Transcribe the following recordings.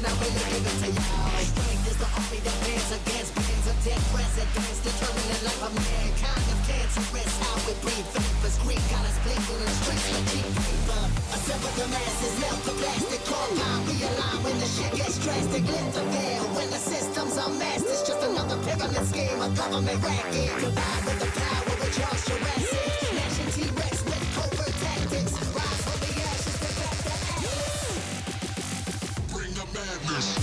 I really give it to y'all. Strength is the army that bands against bands of dead presidents, determining life of mankind of cancerous. How we breathe vapors, Greek got us bleeding in the streets with cheap paper. Assemble the masses, melt the plastic, compound, realign when the shit gets drastic. Lift the veil when the system's unmasked. It's just another pyramid scheme, a government racket. Provide with the power with Charles Jurassic. Smashing T-Rex with covert tactics. Rise from the ashes to back the atlas. Bring the madness.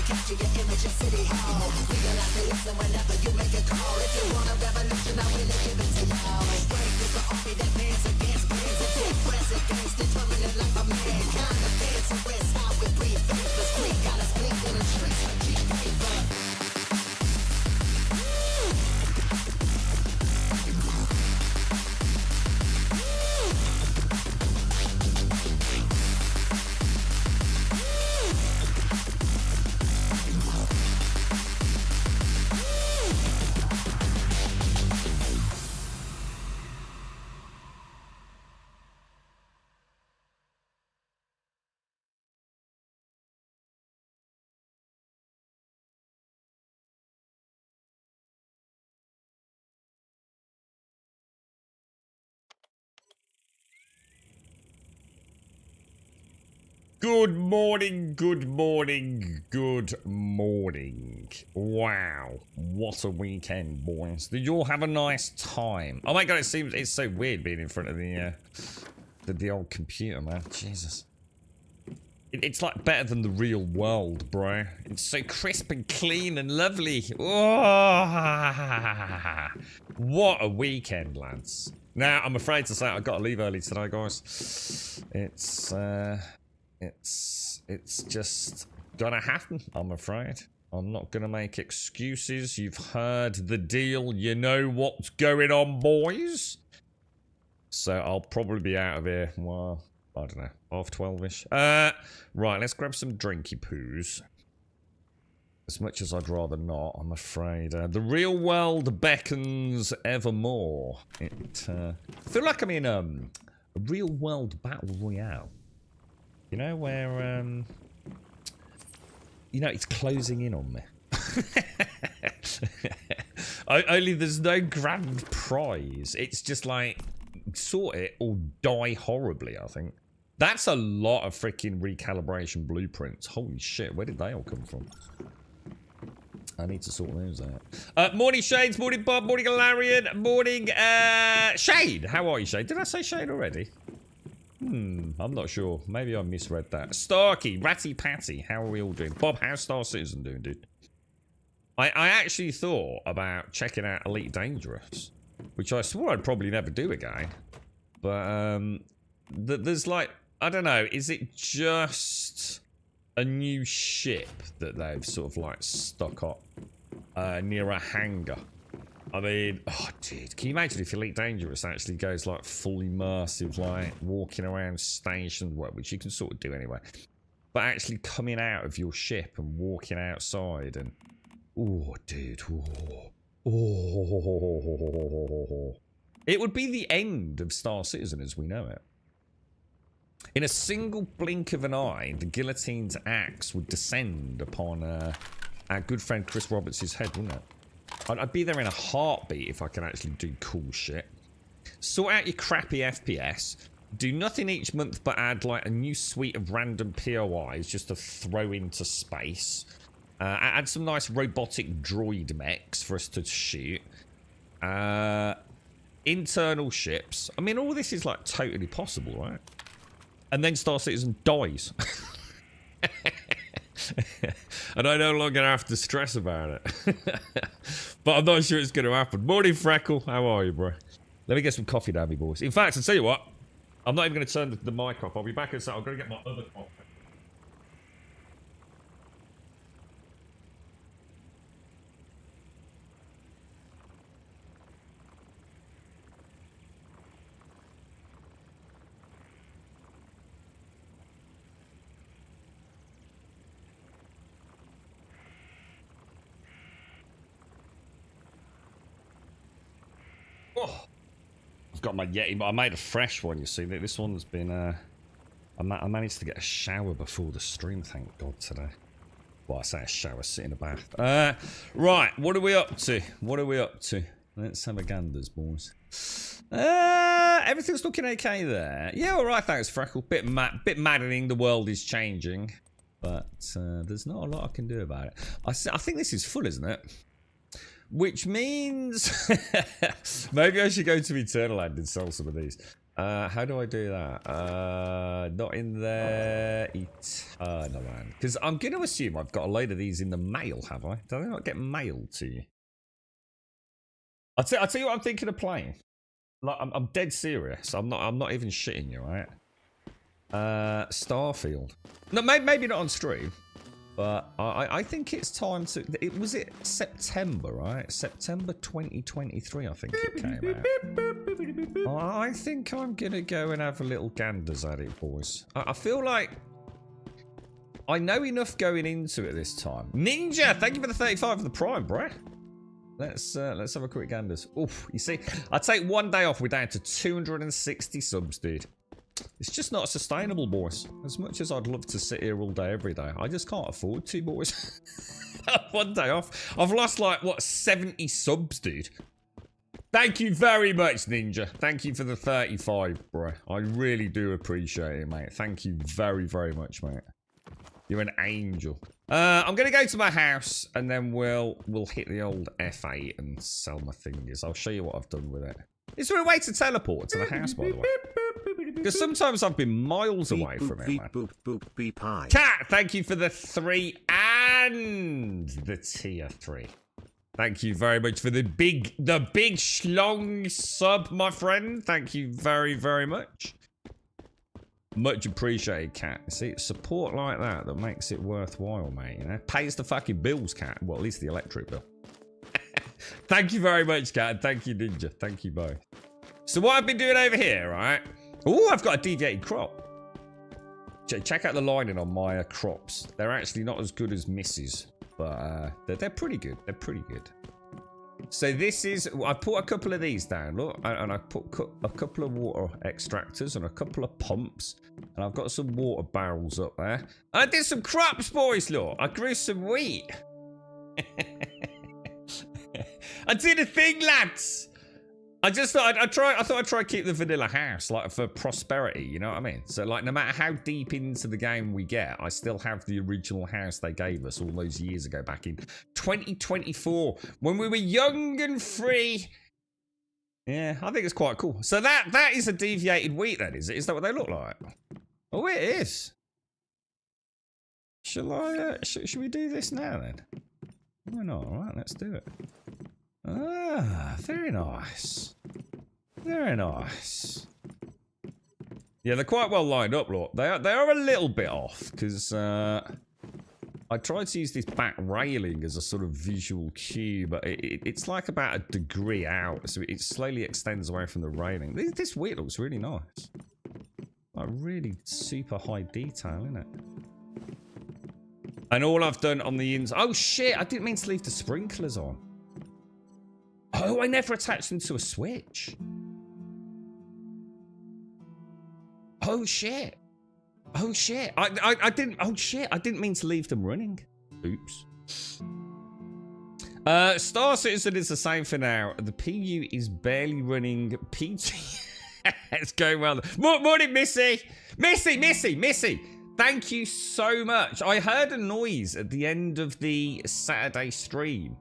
Capture your image at City Hall. Realize they listen whenever you make a call. If you want a revolution, I really give it to y'all. Strength is the army that bands against bands of dead presidents, determining life of mankind. The cancerous, how we breathe vapors. Greek got us bleeding in the streets of cheap paper. Good morning, good morning, good morning. Wow, what a weekend, boys. Did you all have a nice time? Oh my god, it's so weird being in front of the old computer, man. Jesus. It's like better than the real world, bro. It's so crisp and clean and lovely. Oh, what a weekend, lads. Now, I'm afraid to say I've got to leave early today, guys. It's just gonna happen, I'm afraid. I'm not gonna make excuses. You've heard the deal. You know what's going on, boys. So I'll probably be out of here, well, I don't know, half 12-ish. Right, let's grab some drinky poos. As much as I'd rather not, I'm afraid. The real world beckons evermore. I feel like I'm in a real world battle royale. You know, where, you know, it's closing in on me. Only there's no grand prize. It's just like, sort it or die horribly, I think. That's a lot of freaking recalibration blueprints. Holy shit, where did they all come from? I need to sort those out. Morning, Shades. Morning, Bob. Morning, Galarian. Morning, Shade. How are you, Shade? Did I say Shade already? I'm not sure. Maybe I misread that. Starkey, Ratty Patty, how are we all doing? Bob, how's Star Citizen doing, dude? I actually thought about checking out Elite Dangerous, which I swore I'd probably never do again. But, there's like, I don't know, is it just a new ship that they've sort of like stuck up near a hangar? I mean, oh dude, can you imagine if Elite Dangerous actually goes like full immersive, like walking around stations, which you can sort of do anyway, but actually coming out of your ship and walking outside and, oh dude, oh, it would be the end of Star Citizen as we know it. In a single blink of an eye, the guillotine's axe would descend upon our good friend Chris Roberts' head, wouldn't it? I'd be there in a heartbeat if I can actually do cool shit. Sort out your crappy FPS. Do nothing each month but add like a new suite of random POIs just to throw into space. Add some nice robotic droid mechs for us to shoot. Internal ships. I mean, all this is like totally possible, right? And then Star Citizen dies. And I no longer have to stress about it. But I'm not sure it's going to happen. Morning, Freckle. How are you, bro? Let me get some coffee down, me boys. In fact, I'll tell you what. I'm not even going to turn the mic off. I'll be back in a second. I'm going to get my other coffee. Oh, I've got my Yeti, but I made a fresh one, you see. This one's been, I managed to get a shower before the stream, thank God, today. Well, I say a shower, sit in a bath. Right, what are we up to? What are we up to? Let's have a ganders, boys. Everything's looking okay there. Yeah, all right, thanks, Freckle. Bit maddening, the world is changing. But there's not a lot I can do about it. I think this is full, isn't it? Which means maybe I should go to Eternal Land and sell some of these. How do I do that? Not in there. Eternal Land. Because I'm going to assume I've got a load of these in the mail, have I? Do they not get mailed to you? I'll tell you what I'm thinking of playing. Like, I'm dead serious. I'm not even shitting you, right? Starfield. No, maybe not on stream, but I think it's time to. Was it September, right? September 2023, I think it came out. I think I'm gonna go and have a little ganders at it, boys. I feel like I know enough going into it this time. Ninja, thank you for the 35 for the Prime, bruh. Let's have a quick ganders. Oof, you see, I take one day off, we're down to 260 subs, dude. It's just not sustainable, boys. As much as I'd love to sit here all day, every day, I just can't afford to, boys. One day off. I've lost, like, what, 70 subs, dude? Thank you very much, Ninja. Thank you for the 35, bro. I really do appreciate it, mate. Thank you very, very much, mate. You're an angel. I'm going to go to my house, and then we'll hit the old F8 and sell my thingies. I'll show you what I've done with it. Is there a way to teleport to the house, by the way? Because sometimes I've been miles away from it, man. Cat, thank you for the 3 and the tier 3. Thank you very much for the big schlong sub, my friend. Thank you very, very much. Much appreciated, Cat. See, it's support like that makes it worthwhile, mate. You know, pays the fucking bills, Cat. Well, at least the electric bill. Thank you very much, Cat. And thank you, Ninja. Thank you both. So what I've been doing over here, right? Oh, I've got a deviated crop. Check out the lining on my crops. They're actually not as good as Missy's, but they're pretty good. They're pretty good. So this is, I put a couple of these down, look, and I put a couple of water extractors and a couple of pumps, and I've got some water barrels up there. And I did some crops, boys, look. I grew some wheat. I did a thing, lads. I thought I'd try keep the vanilla house, like, for prosperity, you know what I mean? So, like, no matter how deep into the game we get, I still have the original house they gave us all those years ago, back in 2024, when we were young and free. Yeah, I think it's quite cool. So that is a deviated wheat, then, is it? Is that what they look like? Oh, it is. Should we do this now, then? Why not? All right, let's do it. Ah, very nice. Very nice. Yeah, they're quite well lined up, look. They are a little bit off, because I tried to use this back railing as a sort of visual cue, but it's like about a degree out, so it slowly extends away from the railing. This wheat looks really nice. Like, really super high detail, isn't it? And all I've done on the ins... Oh, shit, I didn't mean to leave the sprinklers on. Oh, I never attached them to a switch. Oh, shit. Oh, shit. I didn't... Oh, shit. I didn't mean to leave them running. Oops. Star Citizen is the same for now. The PU is barely running. PT... It's going well. Morning, Missy. Missy. Thank you so much. I heard a noise at the end of the Saturday stream.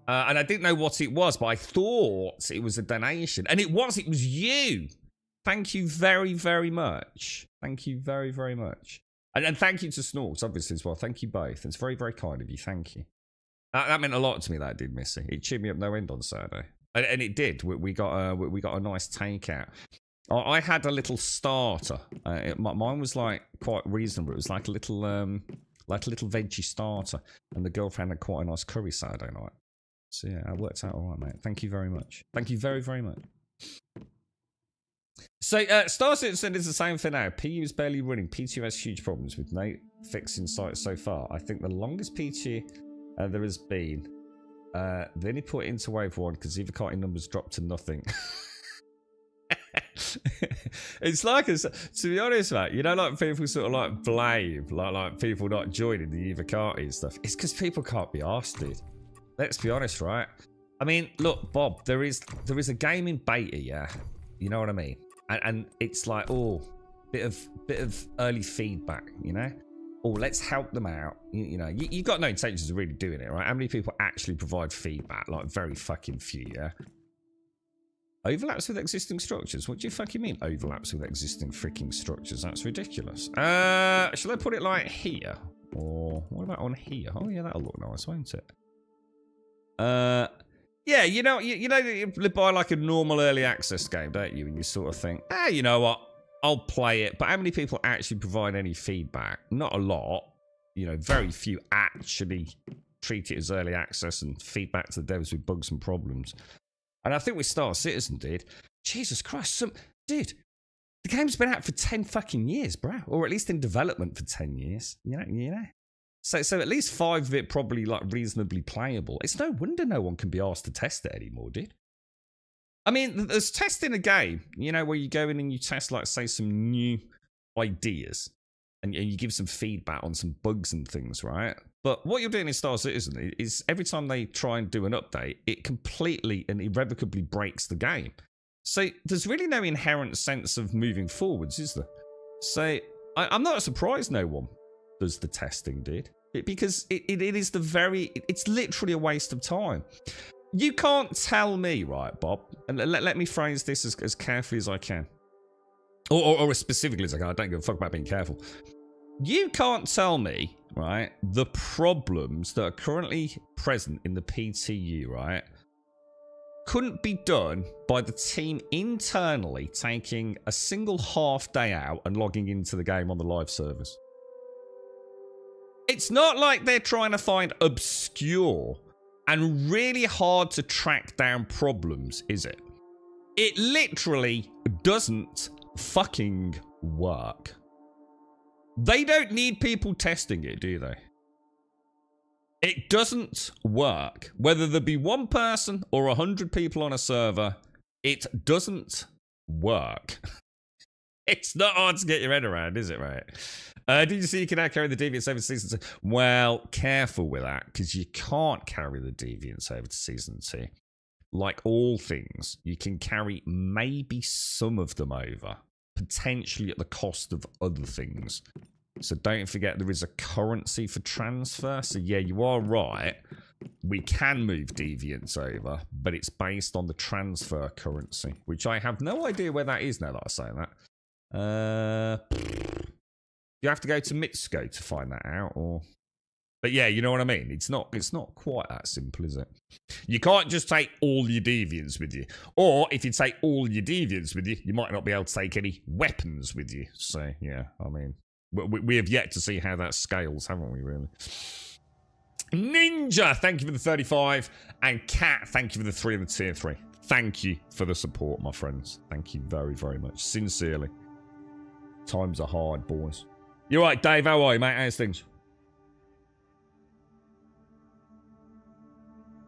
And I didn't know what it was, but I thought it was a donation. And it was you. Thank you very, very much. Thank you very, very much. And thank you to Snorks, obviously, as well. Thank you both. It's very, very kind of you. Thank you. That meant a lot to me, that did, Missy. It cheered me up no end on Saturday. And it did. We got a nice takeout. I had a little starter. Mine was, like, quite reasonable. It was like a little veggie starter. And the girlfriend had quite a nice curry Saturday night. So yeah, it worked out all right, mate. Thank you very much. Thank you very, very much. So, Star Citizen is the same for now. PU is barely running. P2 has huge problems with no fix in sight so far. I think the longest P2 there has been Then he put it into wave 1 because either carting numbers dropped to nothing. It's like, to be honest, mate, you know, like people sort of like blame, like people not joining the Eva Carty stuff. It's because people can't be arsed, dude. Let's be honest, right? I mean, look, Bob, there is a game in beta, yeah. You know what I mean? And it's like, oh, bit of early feedback, you know? Oh, let's help them out. You know, you got no intentions of really doing it, right? How many people actually provide feedback? Like, very fucking few, yeah? Overlaps with existing structures? What do you fucking mean, overlaps with existing freaking structures? That's ridiculous. Shall I put it like here? Or what about on here? Oh, yeah, that'll look nice, won't it? Yeah, you know, you buy like a normal early access game, don't you? And you sort of think, you know what? I'll play it. But how many people actually provide any feedback? Not a lot. You know, very few actually treat it as early access and feedback to the devs with bugs and problems. And I think with Star Citizen, dude, Jesus Christ, dude, the game's been out for 10 fucking years, bro. Or at least in development for 10 years. You know? So at least 5 of it probably like reasonably playable. It's no wonder no one can be asked to test it anymore, dude. I mean, there's testing a game, you know, where you go in and you test, like, say, some new ideas. And you give some feedback on some bugs and things, right? But what you're doing in Star Citizen is every time they try and do an update, it completely and irrevocably breaks the game. So there's really no inherent sense of moving forwards, is there? So I'm not surprised no one does the testing, dude. Because it is it's literally a waste of time. You can't tell me, right, Bob, and let me phrase this as carefully as I can. Or as specifically as I can. I don't give a fuck about being careful. You can't tell me, right, the problems that are currently present in the PTU, right, couldn't be done by the team internally taking a single half day out and logging into the game on the live servers. It's not like they're trying to find obscure and really hard to track down problems, is it? It literally doesn't fucking work. They don't need people testing it, do they? It doesn't work. Whether there be one person or 100 people on a server, it doesn't work. It's not hard to get your head around, is it, right? Did you see you can now carry the Deviants over to Season 2? Well, careful with that, because you can't carry the Deviants over to Season 2. Like all things, you can carry maybe some of them over, potentially at the cost of other things. So don't forget there is a currency for transfer. So yeah, you are right. We can move Deviants over, but it's based on the transfer currency, which I have no idea where that is now that I say that. You have to go to Mitsuko to find that out, or... But yeah, you know what I mean? It's not quite that simple, is it? You can't just take all your Deviants with you. Or if you take all your Deviants with you, you might not be able to take any weapons with you. So, yeah, I mean... We have yet to see how that scales, haven't we, really? Ninja, thank you for the 35. And Cat, thank you for the 3 and the tier 3. Thank you for the support, my friends. Thank you very, very much. Sincerely. Times are hard, boys. You're right, Dave. How are you, mate? How's things?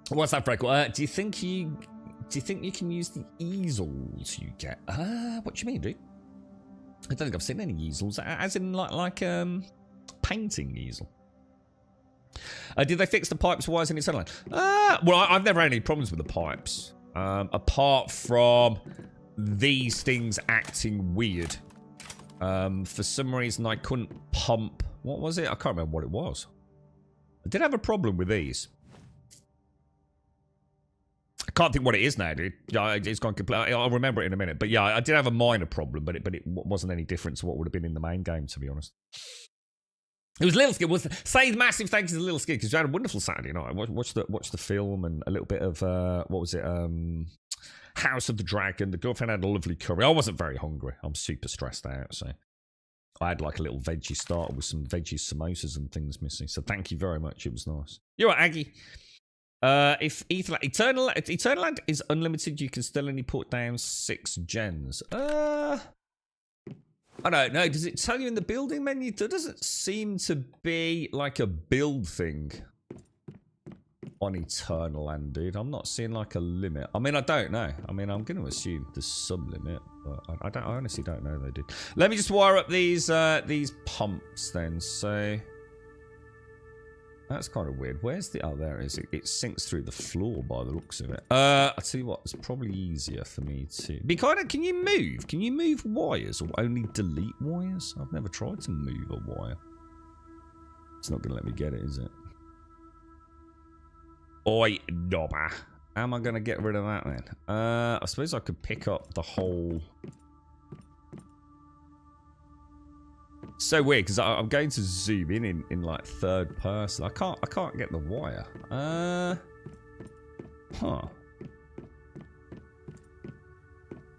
What's that, Freckle? Do you think you can use the easels you get? What do you mean, dude? I don't think I've seen any easels, as in like painting easel. Did they fix the pipes, wires, and etc.? Well, I've never had any problems with the pipes, apart from these things acting weird. For some reason, I couldn't pump. What was it? I can't remember what it was. I did have a problem with these. I can't think what it is now, dude. Yeah, it's gone completely. I'll remember it in a minute. But yeah, I did have a minor problem, but it wasn't any different to what would have been in the main game, to be honest. It was Little Skid. Say massive thanks to Little Skid because we had a wonderful Saturday night. Watched the film and a little bit of what was it? House of the Dragon. The girlfriend had a lovely curry. I wasn't very hungry. I'm super stressed out, so I had like a little veggie starter with some veggie samosas and things missing. So thank you very much. It was nice. You're right, Aggie. If Eternal Land is unlimited, you can still only put down 6 gens. I don't know. Does it tell you in the building menu? There doesn't seem to be like a build thing. on Eternal Land, dude? I'm not seeing like a limit. I mean, I don't know. I mean, I'm going to assume there's some limit, but I honestly don't know though, dude. Let me just wire up these pumps then. So that's kind of weird. Where's the... Oh, there it is. It sinks through the floor by the looks of it. I'll tell you what, it's probably easier for me to... Be kind of... Can you move? Can you move wires or only delete wires? I've never tried to move a wire. It's not going to let me get it, is it? Oi, knobber. How am I going to get rid of that then? I suppose I could pick up the whole... So weird because I'm going to zoom in like third person. I can't get the wire. Huh.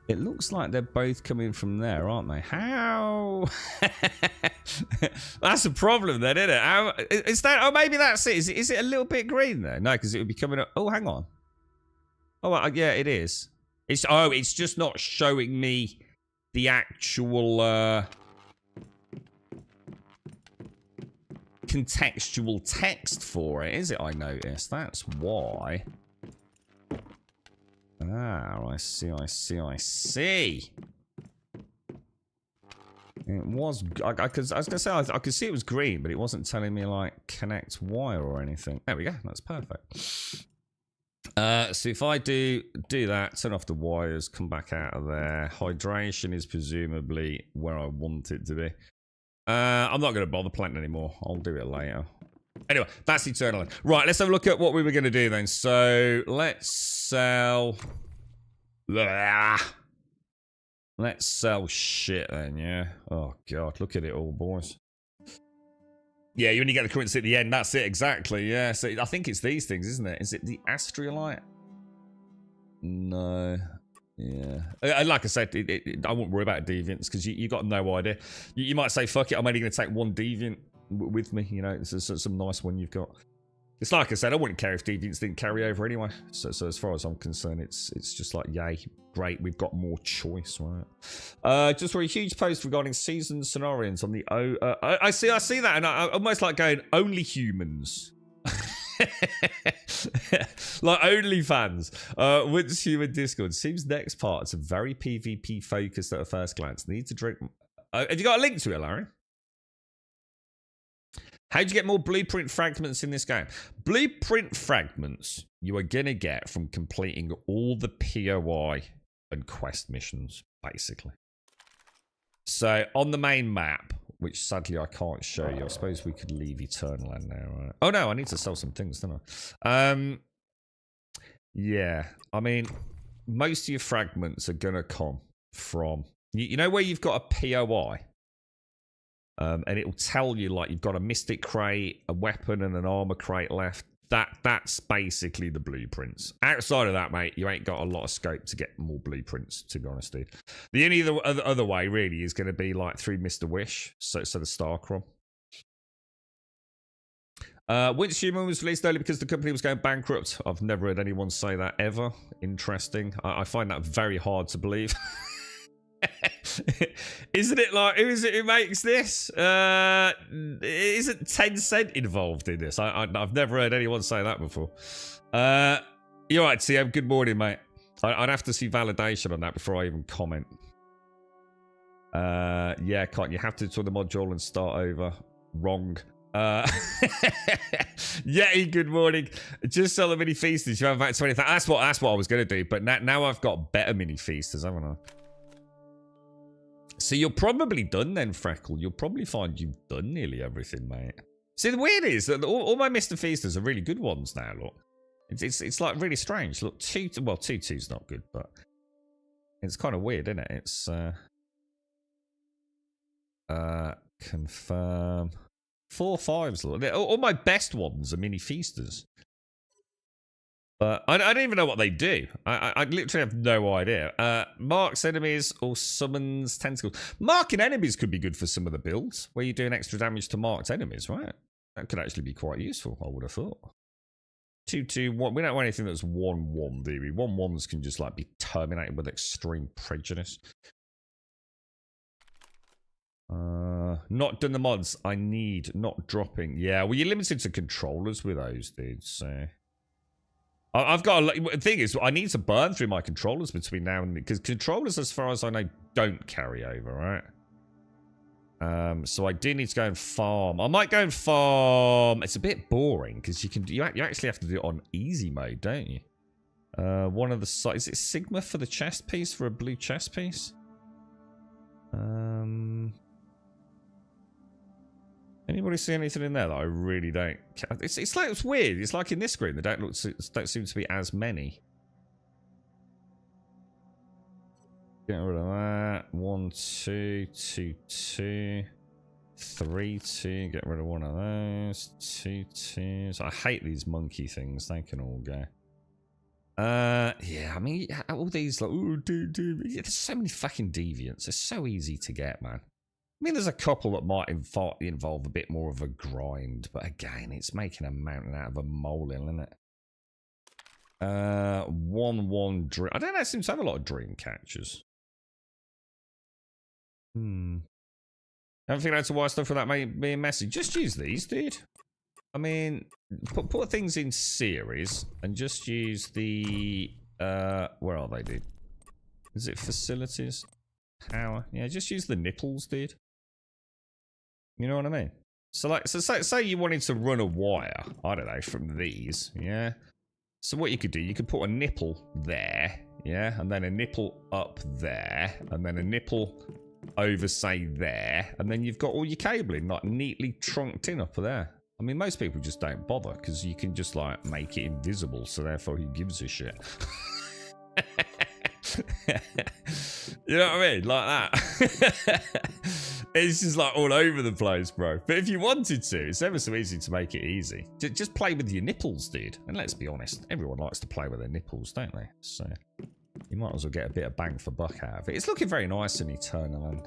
It looks like they're both coming from there, aren't they? How? That's a problem then, isn't it? How is that? Oh, maybe that's it. Is it a little bit green there? No, because it would be coming up. Oh, hang on. Oh, yeah, it is. It's just not showing me the actual contextual text for it, is it? I noticed. That's why. Ah, I see. It was... I was going to say, I could see it was green, but it wasn't telling me, like, connect wire or anything. There we go. That's perfect. So if I do that, turn off the wires, come back out of there. Hydration is presumably where I want it to be. I'm not going to bother planting anymore. I'll do it later. Anyway, that's Eternal. Right, let's have a look at what we were going to do then. So, let's sell... Let's sell shit then, yeah? Oh, God, look at it all, boys. Yeah, you only get the currency at the end. That's it, exactly, yeah. So, I think it's these things, isn't it? Is it the Astriolite? No. Yeah. Like I said, I won't worry about deviants because you got no idea. You might say, fuck it, I'm only going to take one deviant with me, you know. This is some nice one you've got. It's like I said, I wouldn't care if deviants didn't carry over anyway. So as far as I'm concerned, it's just like, yay, great, we've got more choice, right? Just for a huge post regarding season scenarios on the I see that, and I almost like going, only humans. Like OnlyFans. What's human Discord? Seems next part's very PvP focused at a first glance. Need to drink. Have you got a link to it, Larry? How'd you get more blueprint fragments in this game? Blueprint fragments you are gonna get from completing all the POI and quest missions, basically. So on the main map, which sadly I can't show you. I suppose we could leave Eternal Land now, right? Oh no, I need to sell some things, don't I? Yeah, I mean, most of your fragments are gonna come from... You know where you've got a POI? And it'll tell you, like, you've got a Mystic Crate, a weapon, and an armor crate left. That's basically the blueprints. Outside of that, mate, you ain't got a lot of scope to get more blueprints, to be honest, dude. The only other way, really, is going to be, like, through Mr. Wish, so the Starcrom. Winch Human was released early because the company was going bankrupt. I've never heard anyone say that ever. Interesting. I find that very hard to believe. Isn't it like, who is it who makes this? Isn't Tencent involved in this? I've never heard anyone say that before. You're right, TM. Good morning, mate. I'd have to see validation on that before I even comment. Yeah, can't you have to install the module and start over? Wrong. Yeah, good morning. Just sell the mini feasters. You have about 20,000. That's what I was gonna do, but now I've got better mini feasters, haven't I? So you're probably done then, Freckle. You'll probably find you've done nearly everything, mate. See, the weird is that all my Mr. Feasters are really good ones now, look. It's like really strange. Look, 2-2's not good, but it's kind of weird, isn't it? It's, confirm. 4-5s, look. All my best ones are mini feasters. But I don't even know what they do. I literally have no idea. Marks enemies or summons tentacles. Marking enemies could be good for some of the builds, where you're doing extra damage to marked enemies, right? That could actually be quite useful, I would have thought. 2-2-1. We don't want anything that's 1-1, do we? 1-1s can just like be terminated with extreme prejudice. Not done the mods. I need not dropping. Yeah, well, you're limited to controllers with those, dude, so... I've got the thing is, I need to burn through my controllers between now and because controllers, as far as I know, don't carry over, right? So I do need to go and farm. I might go and farm. It's a bit boring because you actually have to do it on easy mode, don't you? One of the is it Sigma for the chest piece, for a blue chest piece? Anybody see anything in there that I really don't? It's like it's weird. It's like in this screen, there don't seem to be as many. Get rid of that. 1, 2, 2, 2, 3, 2. Get rid of one of those. 2, 2. I hate these monkey things. They can all go. Yeah, I mean, all these like, oh, dude, there's so many fucking deviants. It's so easy to get, man. I mean, there's a couple that might involve a bit more of a grind, but again, it's making a mountain out of a molehill, isn't it? 1-1 dream. I don't know. It seems to have a lot of dream catchers. I don't think that's why stuff for that may be messy. Just use these, dude. I mean, put things in series and just use the where are they, dude? Is it facilities? Power? Yeah, just use the nipples, dude. You know what I mean? So like, say you wanted to run a wire, I don't know, from these, yeah? So what you could do, you could put a nipple there, yeah? And then a nipple up there, and then a nipple over, say, there, and then you've got all your cabling, like, neatly trunked in up there. I mean, most people just don't bother, because you can just, like, make it invisible, so therefore who gives a shit? You know what I mean? Like that. It's just like all over the place, bro. But if you wanted to, it's ever so easy to make it easy. Just play with your nipples, dude. And let's be honest, everyone likes to play with their nipples, don't they? So you might as well get a bit of bang for buck out of it. It's looking very nice in Eternaland.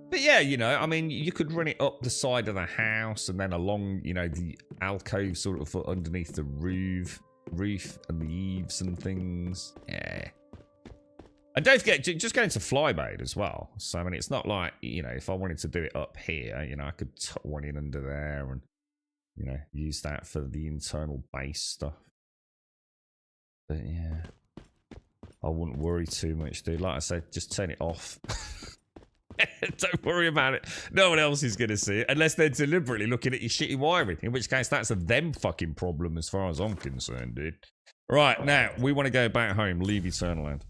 But yeah, you know, I mean, you could run it up the side of the house and then along, you know, the alcove sort of underneath the roof and the eaves and things. Yeah. And don't forget, just go into fly mode as well. So, I mean, it's not like, you know, if I wanted to do it up here, you know, I could tuck one in under there and, you know, use that for the internal base stuff. But, yeah. I wouldn't worry too much, dude. Like I said, just turn it off. Don't worry about it. No one else is going to see it unless they're deliberately looking at your shitty wiring. In which case, that's a them fucking problem as far as I'm concerned, dude. Right, now, we want to go back home. Leave Eternaland.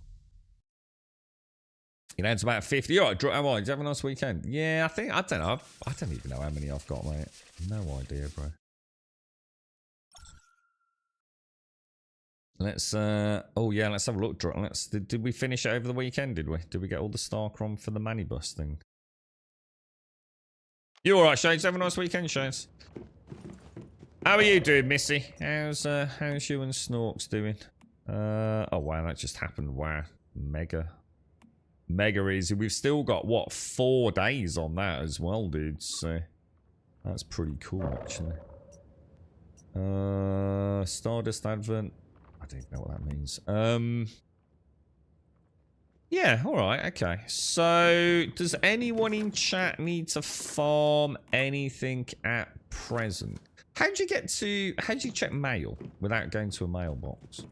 You know, it's about 50. All right, how are you? Did you have a nice weekend? Yeah, I don't know. I don't even know how many I've got, mate. No idea, bro. Let's, oh yeah, let's have a look. Did we finish it over the weekend, did we? Did we get all the Starcrom for the Manibus thing? You alright, Shades? Have a nice weekend, Shades. How are you doing, Missy? How's you and Snorks doing? Oh wow, that just happened. Wow. Mega easy. We've still got, what, 4 days on that as well, dude. So, that's pretty cool, actually. Stardust Advent. I don't even know what that means. Yeah, alright, okay. So, does anyone in chat need to farm anything at present? How do you check mail without going to a mailbox?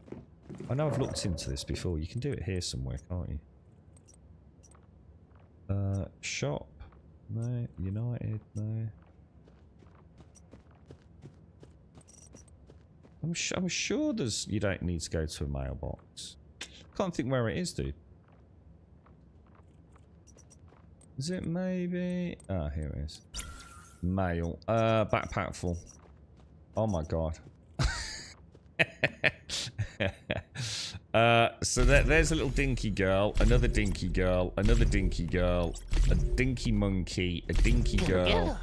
I know I've looked into this before. You can do it here somewhere, can't you? Shop. No. United. No. I'm sure you don't need to go to a mailbox. Can't think where it is, dude. Is it maybe? Ah, here it is. Mail. Backpack full. Oh my god. So there's a little dinky girl, another dinky girl, another dinky girl, a dinky monkey, a dinky girl,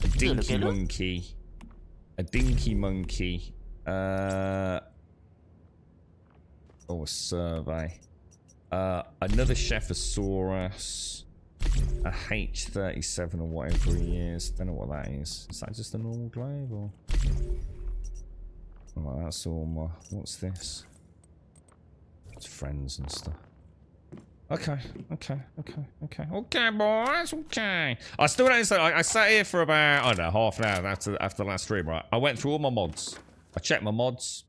a dinky monkey, a dinky monkey, oh, a survey, another Shephosaurus, a H37 or whatever he is. Don't know what that is. Is that just a normal globe or? Oh, that's all my. What's this? It's friends and stuff. Okay, boys. Okay. I still don't say. I sat here for about, I don't know, half an hour after the last stream. Right. I went through all my mods. I checked my mods.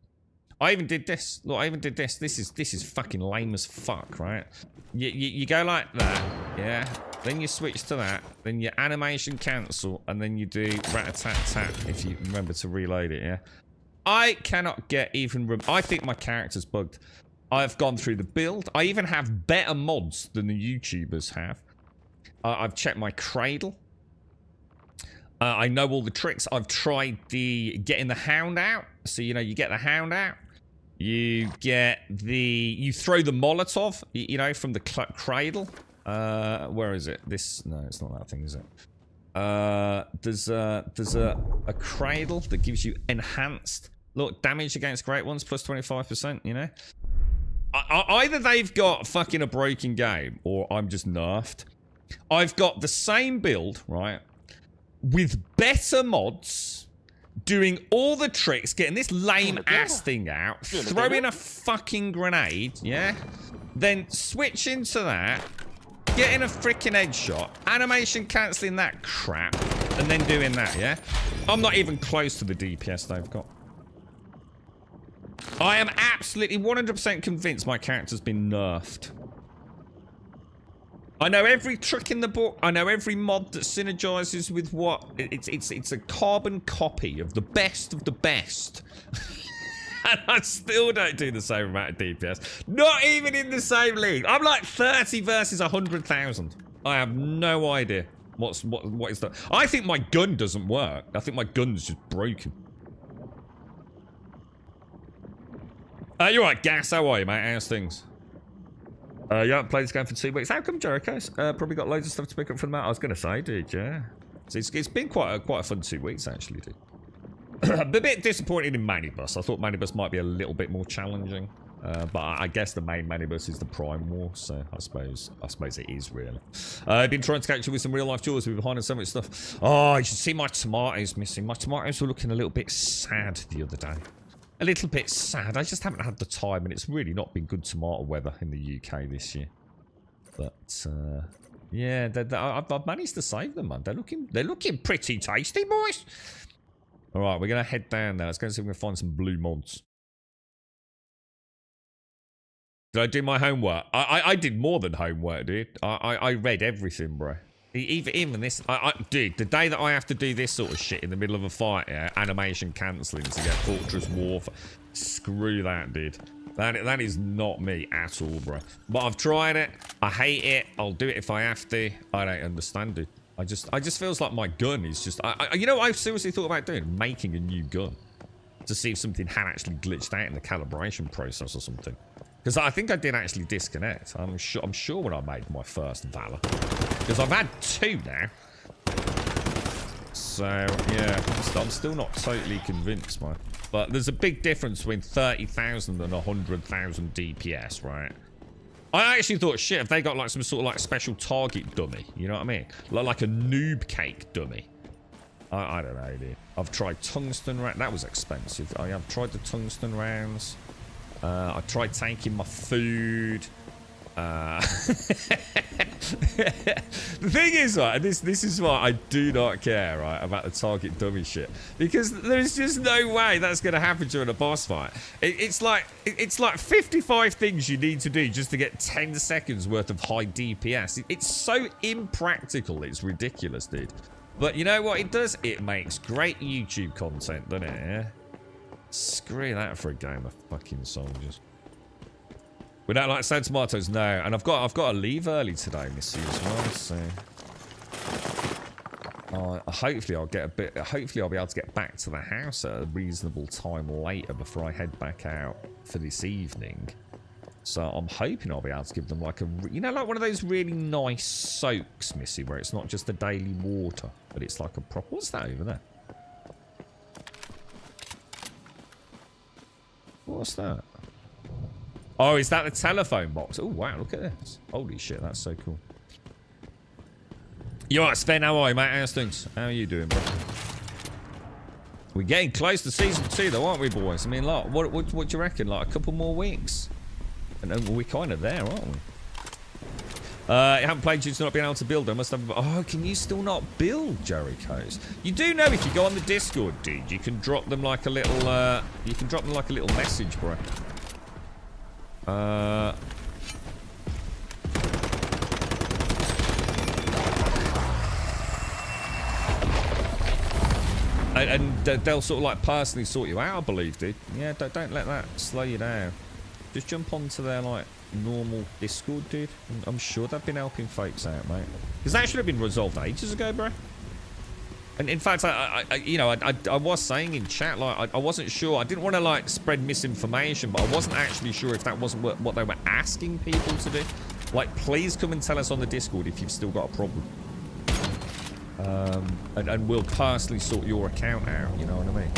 I even did this. Look, I even did this. This is fucking lame as fuck, right? You go like that, yeah? Then you switch to that. Then you animation cancel. And then you do rat-a-tat-tat if you remember to reload it, yeah? I cannot get even... I think my character's bugged. I've gone through the build. I even have better mods than the YouTubers have. I've checked my cradle. I know all the tricks. I've tried getting the hound out. So, you know, you get the hound out. You get you throw the Molotov, you know, from the cradle. Where is it? No, it's not that thing, is it? There's a cradle that gives you enhanced, look, damage against great ones, plus 25%, you know? Either they've got fucking a broken game, or I'm just nerfed. I've got the same build, right? With better mods, doing all the tricks, getting this lame ass thing out, throwing a fucking grenade, yeah? Then switching to that, getting a freaking headshot, animation cancelling that crap, and then doing that, yeah? I'm not even close to the DPS they've got. I am absolutely 100% convinced my character's been nerfed. I know every trick in the book. I know every mod that synergizes with what. It's a carbon copy of the best of the best. And I still don't do the same amount of DPS. Not even in the same league. I'm like 30 versus 100,000. I have no idea what is that. I think my gun doesn't work. I think my gun's just broken. You're right, Gas. How are you, mate? How's things? You haven't played this game for 2 weeks. How come, Jericho's? Probably got loads of stuff to pick up from that. I was going to say, dude, yeah. It's been quite a fun 2 weeks, actually, dude. I'm a bit disappointed in Manibus. I thought Manibus might be a little bit more challenging. But I guess the main Manibus is the Prime War, so I suppose it is, really. I've been trying to catch you with some real-life chores. We're behind on so much stuff. Oh, you should see my tomatoes missing. My tomatoes were looking a little bit sad the other day. A little bit sad. I just haven't had the time, and it's really not been good tomato weather in the UK this year. But yeah, I've managed to save them, man. They're looking pretty tasty, boys. All right, we're gonna head down there. Let's go and see if we can find some blue mods. Did I do my homework? I did more than homework, dude. I read everything, bro. Even this, dude, the day that I have to do this sort of shit in the middle of a fight, yeah, animation cancelling to get Fortress Warfare, screw that, dude. That is not me at all, bro. But I've tried it. I hate it. I'll do it if I have to. I don't understand it. I just feels like my gun is just. You know what I seriously thought about doing? Making a new gun to see if something had actually glitched out in the calibration process or something. Because I think I did actually disconnect. I'm sure when I made my first Valor. Because I've had 2 now. So, yeah. I'm still not totally convinced, man. But there's a big difference between 30,000 and 100,000 DPS, right? I actually thought, shit, if they got like some sort of like special target dummy, you know what I mean? Like a noob cake dummy. I don't know, dude. I've tried tungsten rounds. That was expensive. I have tried the tungsten rounds. I tried taking my food. The thing is, right, this is why I do not care, right, about the target dummy shit, because there's just no way that's going to happen during a boss fight. It's like 55 things you need to do just to get 10 seconds worth of high DPS. It's so impractical. It's ridiculous, dude. But you know what it does? It makes great YouTube content, doesn't it? Yeah. Screw that for a game of fucking soldiers. We don't like sad tomatoes, no. And I've got to leave early today, Missy, as well. So hopefully I'll get a bit. Hopefully I'll be able to get back to the house at a reasonable time later before I head back out for this evening. So I'm hoping I'll be able to give them like like one of those really nice soaks, Missy, where it's not just a daily water, but it's like a proper. What's that over there? What's that? Oh, is that the telephone box? Oh, wow, look at this. Holy shit, that's so cool. Yo, right, Sven, how are you, mate? How's things? How are you doing, bro? We're getting close to season 2, though, aren't we, boys? I mean, like, what do you reckon? Like, a couple more weeks? And we're kind of there, aren't we? I haven't played due to not being able to build. I must have. Oh, can you still not build Jerichos? You do know if you go on the Discord, dude, you can drop them like a little. You can drop them like a little message, bro. And they'll sort of like personally sort you out, I believe, dude. Yeah, don't let that slow you down. Just jump onto their like normal Discord, dude. I'm sure they've been helping folks out, mate. Because that should have been resolved ages ago, bro. And in fact, I was saying in chat, like, I wasn't sure. I didn't want to like spread misinformation, but I wasn't actually sure if that wasn't what they were asking people to do. Like, please come and tell us on the Discord if you've still got a problem. And we'll personally sort your account out, you know what I mean?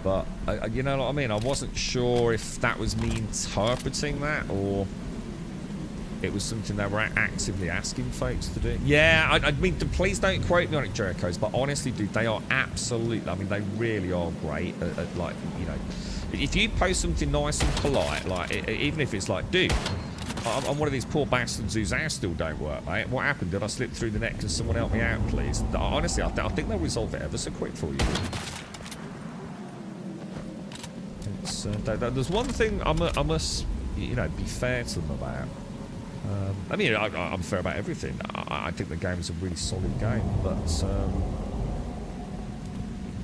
But, you know what I mean? I wasn't sure if that was me interpreting that, or it was something they were actively asking folks to do. Yeah, I mean, please don't quote me on it, Jerichos, but honestly, dude, they are absolutely, I mean, they really are great at like, you know, if you post something nice and polite, like, even if it's like, dude, I'm one of these poor bastards whose house still don't work, mate. What happened? Did I slip through the net? Can someone help me out, please? Honestly, I think they'll resolve it ever so quick for you. It's, there's one thing I must, you know, be fair to them about. I mean, I'm fair about everything. I think the game's a really solid game, but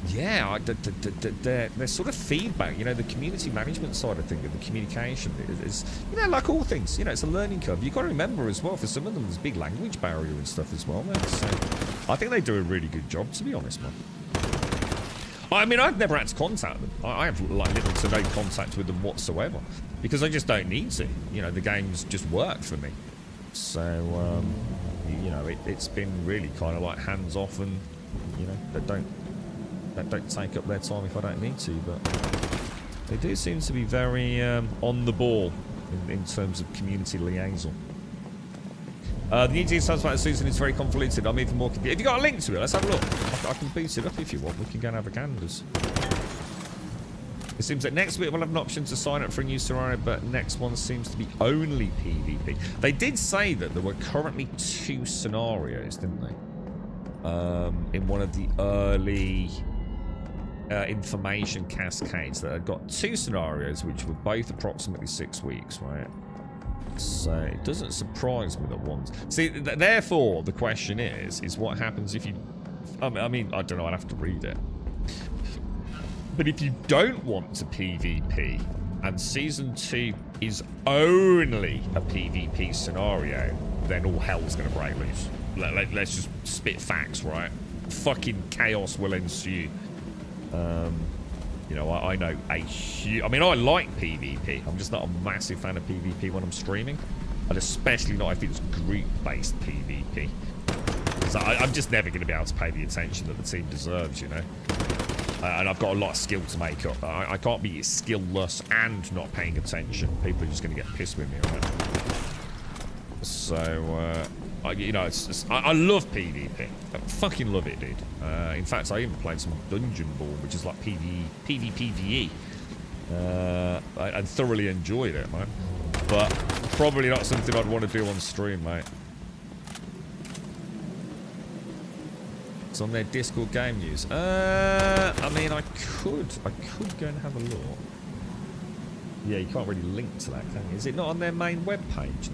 yeah, their sort of feedback, you know, the community management side of things, and the communication is, you know, like all things, you know, it's a learning curve. You've got to remember as well, for some of them, there's a big language barrier and stuff as well, man. So I think they do a really good job, to be honest, man. I mean, I've never had to contact them. I have like little to no contact with them whatsoever, because I just don't need to. You know, the game's just worked for me. So, you know, it's been really kind of like hands off, and, you know, that don't take up their time if I don't need to, but they do seem to be very on the ball in terms of community liaison. The new team sounds like Susan is very convoluted. I'm even more confused. Have you got a link to it? Let's have a look. I can boot it up if you want. We can go and have a ganders. It seems that next week we'll have an option to sign up for a new scenario, but next one seems to be only PvP. They did say that there were currently 2 scenarios, didn't they? In one of the early information cascades that had got 2 scenarios, which were both approximately 6 weeks, right? So it doesn't surprise me that one's... See, therefore, the question is what happens if you... I mean, I don't know, I'd have to read it. But if you don't want to PvP, and Season 2 is only a PvP scenario, then all hell's going to break loose. Let's just spit facts, right? Fucking chaos will ensue. You know, I know a huge... I mean, I like PvP. I'm just not a massive fan of PvP when I'm streaming. And especially not if it's group-based PvP. So I'm just never going to be able to pay the attention that the team deserves, you know? And I've got a lot of skill to make up. I can't be skillless and not paying attention. People are just going to get pissed with me, right? So, you know, it's just, I love PvP. I fucking love it, dude. In fact, I even played some Dungeon Ball, which is like PvPvE. I thoroughly enjoyed it, man. But probably not something I'd want to do on stream, mate. It's on their Discord game news. I mean, I could go and have a look. Yeah, you can't really link to that, can you? Is it not on their main webpage?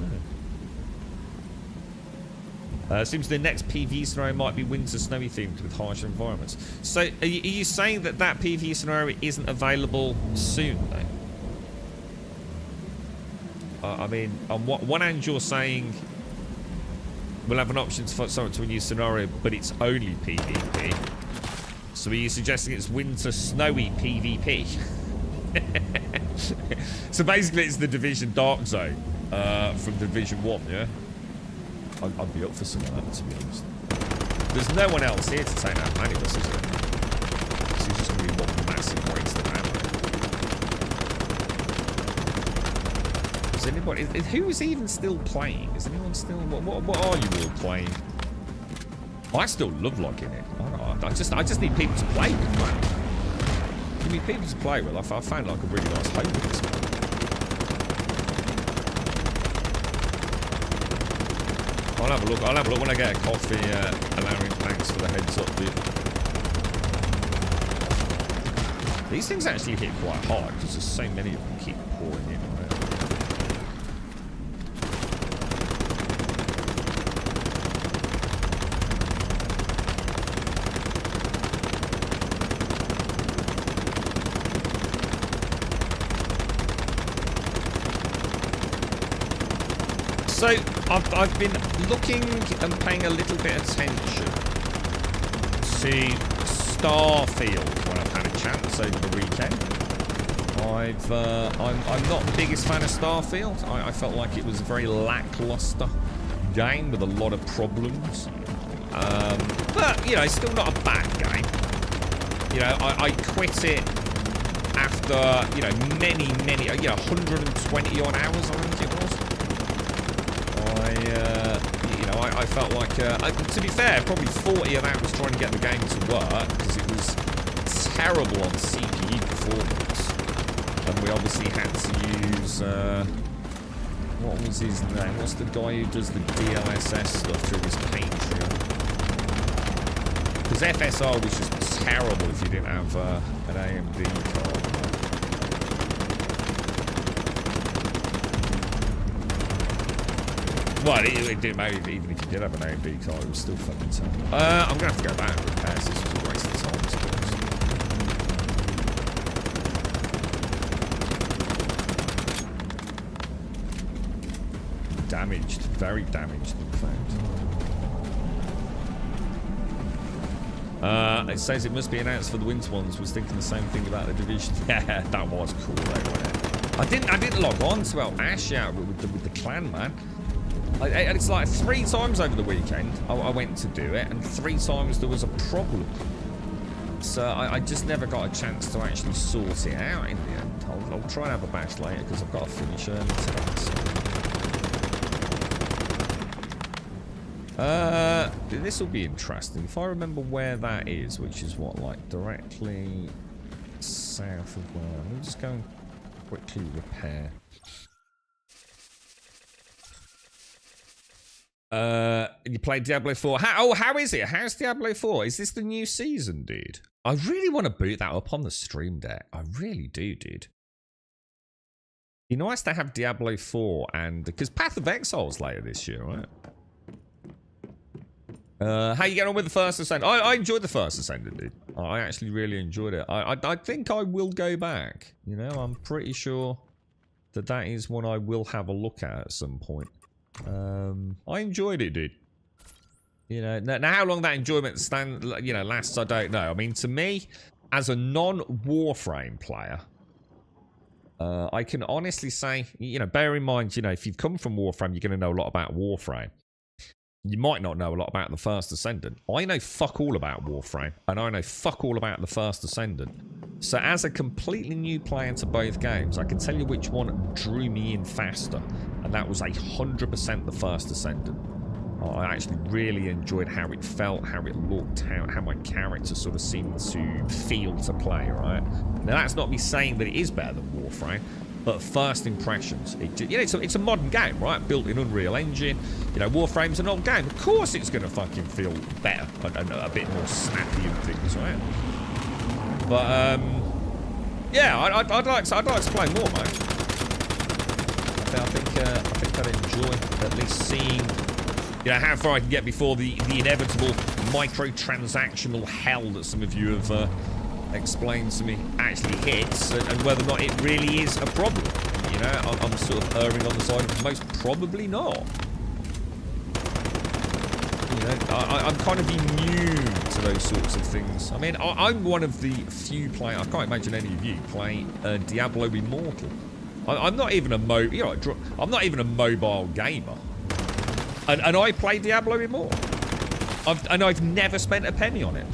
No. Seems the next PvE scenario might be winter snowy themed with harsher environments. So, are you saying that PvE scenario isn't available soon, though? I mean, on one hand, you're saying we'll have an option to find something to a new scenario, but it's only PvP. So, are you suggesting it's winter snowy PvP? So basically, it's the Division Dark Zone from Division 1, yeah? I'd be up for some of that, to be honest. There's no one else here to take that manibus, is there? This is just going to be one massive waste of ammo. Is anybody... Who is even still playing? Is anyone still... What are you all playing? I still love logging it. I don't know. I just need people to play with, man. Give me people to play with. I found like a really nice home with this one. I'll have a look. I'll have a look when I get a coffee. Allowing thanks for the heads up, dude. These things actually hit quite hard because there's so many of them keep pouring in. Right? So I've been looking and paying a little bit of attention to Starfield when I've had a chance over the weekend. I'm not the biggest fan of Starfield. I felt like it was a very lackluster game with a lot of problems. But you know, it's still not a bad game. You know, I quit it after many 120 odd hours I think it was. I felt like, to be fair, probably 40 of that was trying to get the game to work because it was terrible on CPU performance. And we obviously had to use, what was his name? What's the guy who does the DLSS stuff through his Patreon? Because FSR was just terrible if you didn't have an AMD card. Well, it didn't matter even if you did have an AMD card, it was still fucking terrible. I'm going to have to go back and repair this. This was a waste of time, to be honest. Damaged. Very damaged, in fact. It says it must be announced for the winter ones. Was thinking the same thing about the Division. Yeah, that was cool, though, wasn't it? I didn't log on to Ash out with the clan, man. It's like 3 times over the weekend I went to do it, and 3 times there was a problem. So I just never got a chance to actually sort it out in the end. I'll try and have a batch later because I've got to finish early today. So. This will be interesting. If I remember where that is, which is what, like directly south of where. Let me just go and quickly repair. You played Diablo 4. How is it? How's Diablo 4? Is this the new season, dude? I really want to boot that up on the stream deck. I really do, dude. Be nice to have Diablo 4 and because Path of Exile's later this year, right? How you getting on with the First Ascent? I enjoyed the First Ascendant, dude. I actually really enjoyed it. I think I will go back. You know, I'm pretty sure that is one I will have a look at some point. I enjoyed it, dude. You know, now how long that enjoyment lasts, I don't know. I mean, to me, as a non-Warframe player, I can honestly say, bear in mind, if you've come from Warframe, you're going to know a lot about Warframe. You might not know a lot about the First Ascendant. I know fuck all about Warframe, and I know fuck all about the First Ascendant. So as a completely new player to both games, I can tell you which one drew me in faster, and that was 100% the First Ascendant. I actually really enjoyed how it felt, how it looked, how my character sort of seemed to feel to play, right? Now that's not me saying that it is better than Warframe, but first impressions, it's a modern game, right? Built in Unreal Engine. Warframe's an old game. Of course, it's going to fucking feel better and a bit more snappy and things, right? But yeah, I'd like to play more, mate. I think I'd enjoy at least seeing, how far I can get before the inevitable microtransactional hell that some of you have explained to me actually hits, and whether or not it really is a problem. I'm sort of erring on the side of most probably not. I'm kind of immune to those sorts of things. I mean, I'm one of the few players. I can't imagine any of you play Diablo Immortal. I'm not even a I'm not even a mobile gamer, and I play Diablo Immortal. I've never spent a penny on it.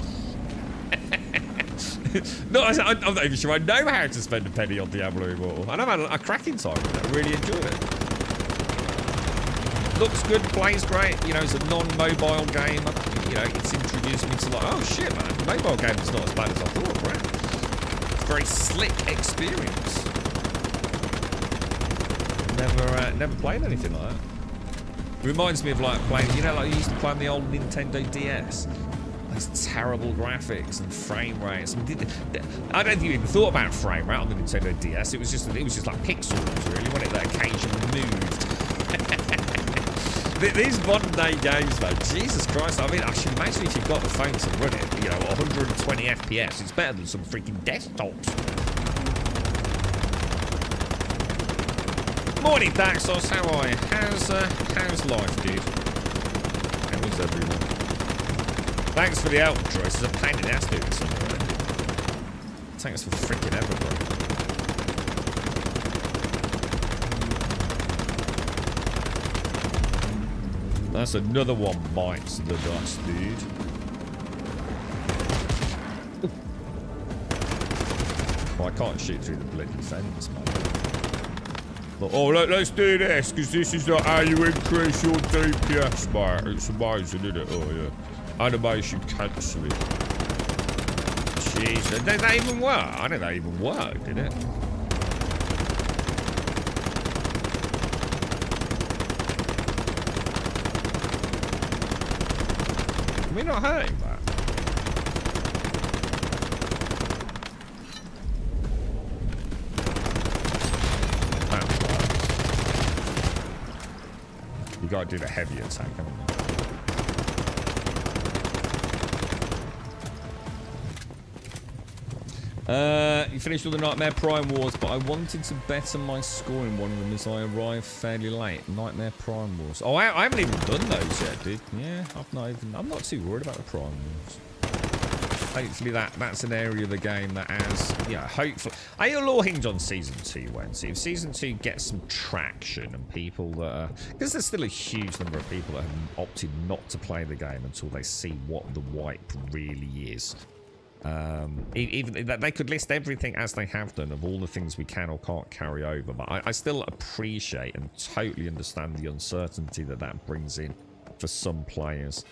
No, I'm not even sure I know how to spend a penny on Diablo Immortal. And I've had a cracking time with it. I really enjoyed it. Looks good, plays great. It's a non-mobile game. It's introduced me to oh shit, man. The mobile game is not as bad as I thought, right? It's a very slick experience. Never played anything like that. Reminds me of like playing, you know, like you used to play on the old Nintendo DS. Those terrible graphics and frame rates. I don't think you even thought about frame rate on the Nintendo DS. It was just like pixels, really, wasn't it? That occasionally moved. These modern day games, though, Jesus Christ! I mean, I should imagine if you've got the phone to run it, you know, 120 FPS, it's better than some freaking desktops. Morning, Daxos. How are you? How's life, dude? How's everyone? Thanks for the help, Joyce. It's a pain in the ass doing this already. Thanks for freaking ever, bro. That's another one bites the dust, dude. Oh, I can't shoot through the bloody fence, man. Oh, let's do this, because this is not how you increase your DPS, mate. It's amazing, isn't it? Oh, yeah. Animation cancelling. Jeez, did that even work? I don't think that even worked, did it? We're not hurting that. You gotta do the heavy attack, haven't you? You finished all the Nightmare Prime Wars, but I wanted to better my score in one of them as I arrived fairly late. Nightmare Prime Wars. Oh, I haven't even done those yet, dude. Yeah, I'm not too worried about the Prime Wars. Hopefully that's an area of the game that has, yeah, hopefully. It'll all hinge on Season 2, Wednesday. If Season 2 gets some traction and people that are, because there's still a huge number of people that have opted not to play the game until they see what the wipe really is. Even they could list everything as they have done of all the things we can or can't carry over, but I still appreciate and totally understand the uncertainty that brings in for some players.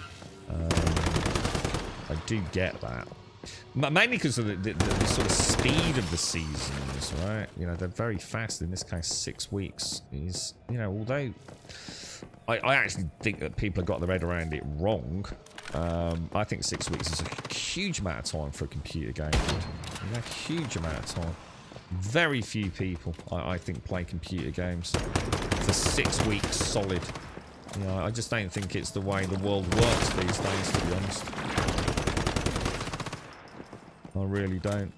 I do get that, mainly because of the sort of speed of the seasons, right? You know, they're very fast. In this case, 6 weeks is, you know, although I actually think that people have got their head around it wrong. I think 6 weeks is a huge amount of time for a computer game. A huge amount of time. Very few people, I think, play computer games for 6 weeks solid. You know, I just don't think it's the way the world works these days, to be honest. I really don't.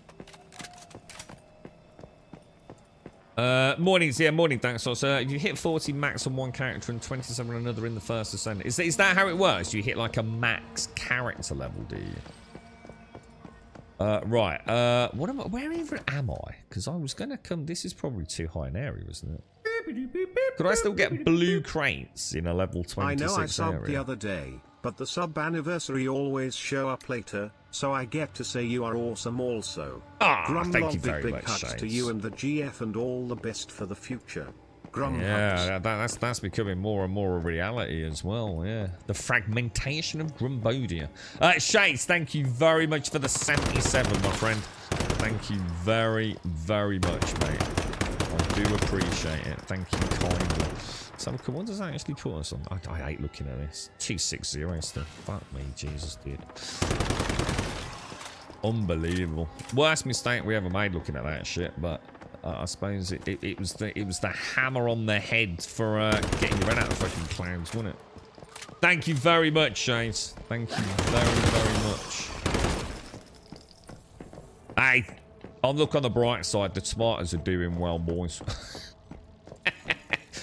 Mornings, yeah, morning, thanks. So, you hit 40 max on one character and 27 on another in the first ascent. Is that how it works? Do you hit like a max character level, do you? Right. What am I? Where even am I? Because I was gonna come. This is probably too high an area, isn't it? Could I still get blue crates in a level 26 I know I subbed area? the other day, but the sub anniversary always show up later, so I get to say you are awesome also. Thank you very much, hugs to you and the GF and all the best for the future. Grum yeah, that's becoming more and more a reality as well, yeah. The fragmentation of Grumbodia. Shades, thank you very much for the 77, my friend. Thank you very, very much, mate. I do appreciate it. Thank you kindly. So, what does that actually put us on? I hate looking at this. 260 still. Fuck me, Jesus, dude. Unbelievable. Worst mistake we ever made looking at that shit, but I suppose it was the hammer on the head for getting your head out of the fucking clouds, wasn't it? Thank you very much, Shades. Thank you very, very much. Hey, I'll look on the bright side. The tomatoes are doing well, boys.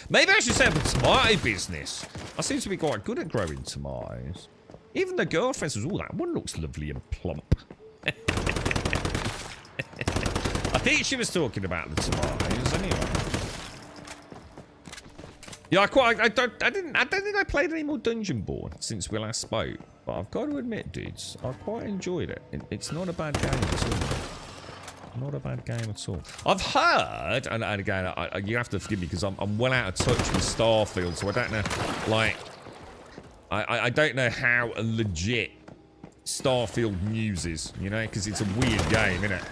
Maybe I should set up a tomato business. I seem to be quite good at growing tomatoes. Even the girlfriend says, "Oh, that one looks lovely and plump." I think she was talking about the tomatoes anyway. Yeah, I don't think I played any more Dungeon Born since we last spoke. But I've got to admit, dudes, I quite enjoyed it. It's not a bad game at all. Not a bad game at all. I've heard, and again, you have to forgive me because I'm well out of touch with Starfield, so I don't know, like, I don't know how legit Starfield news is, you know, because it's a weird game, isn't it?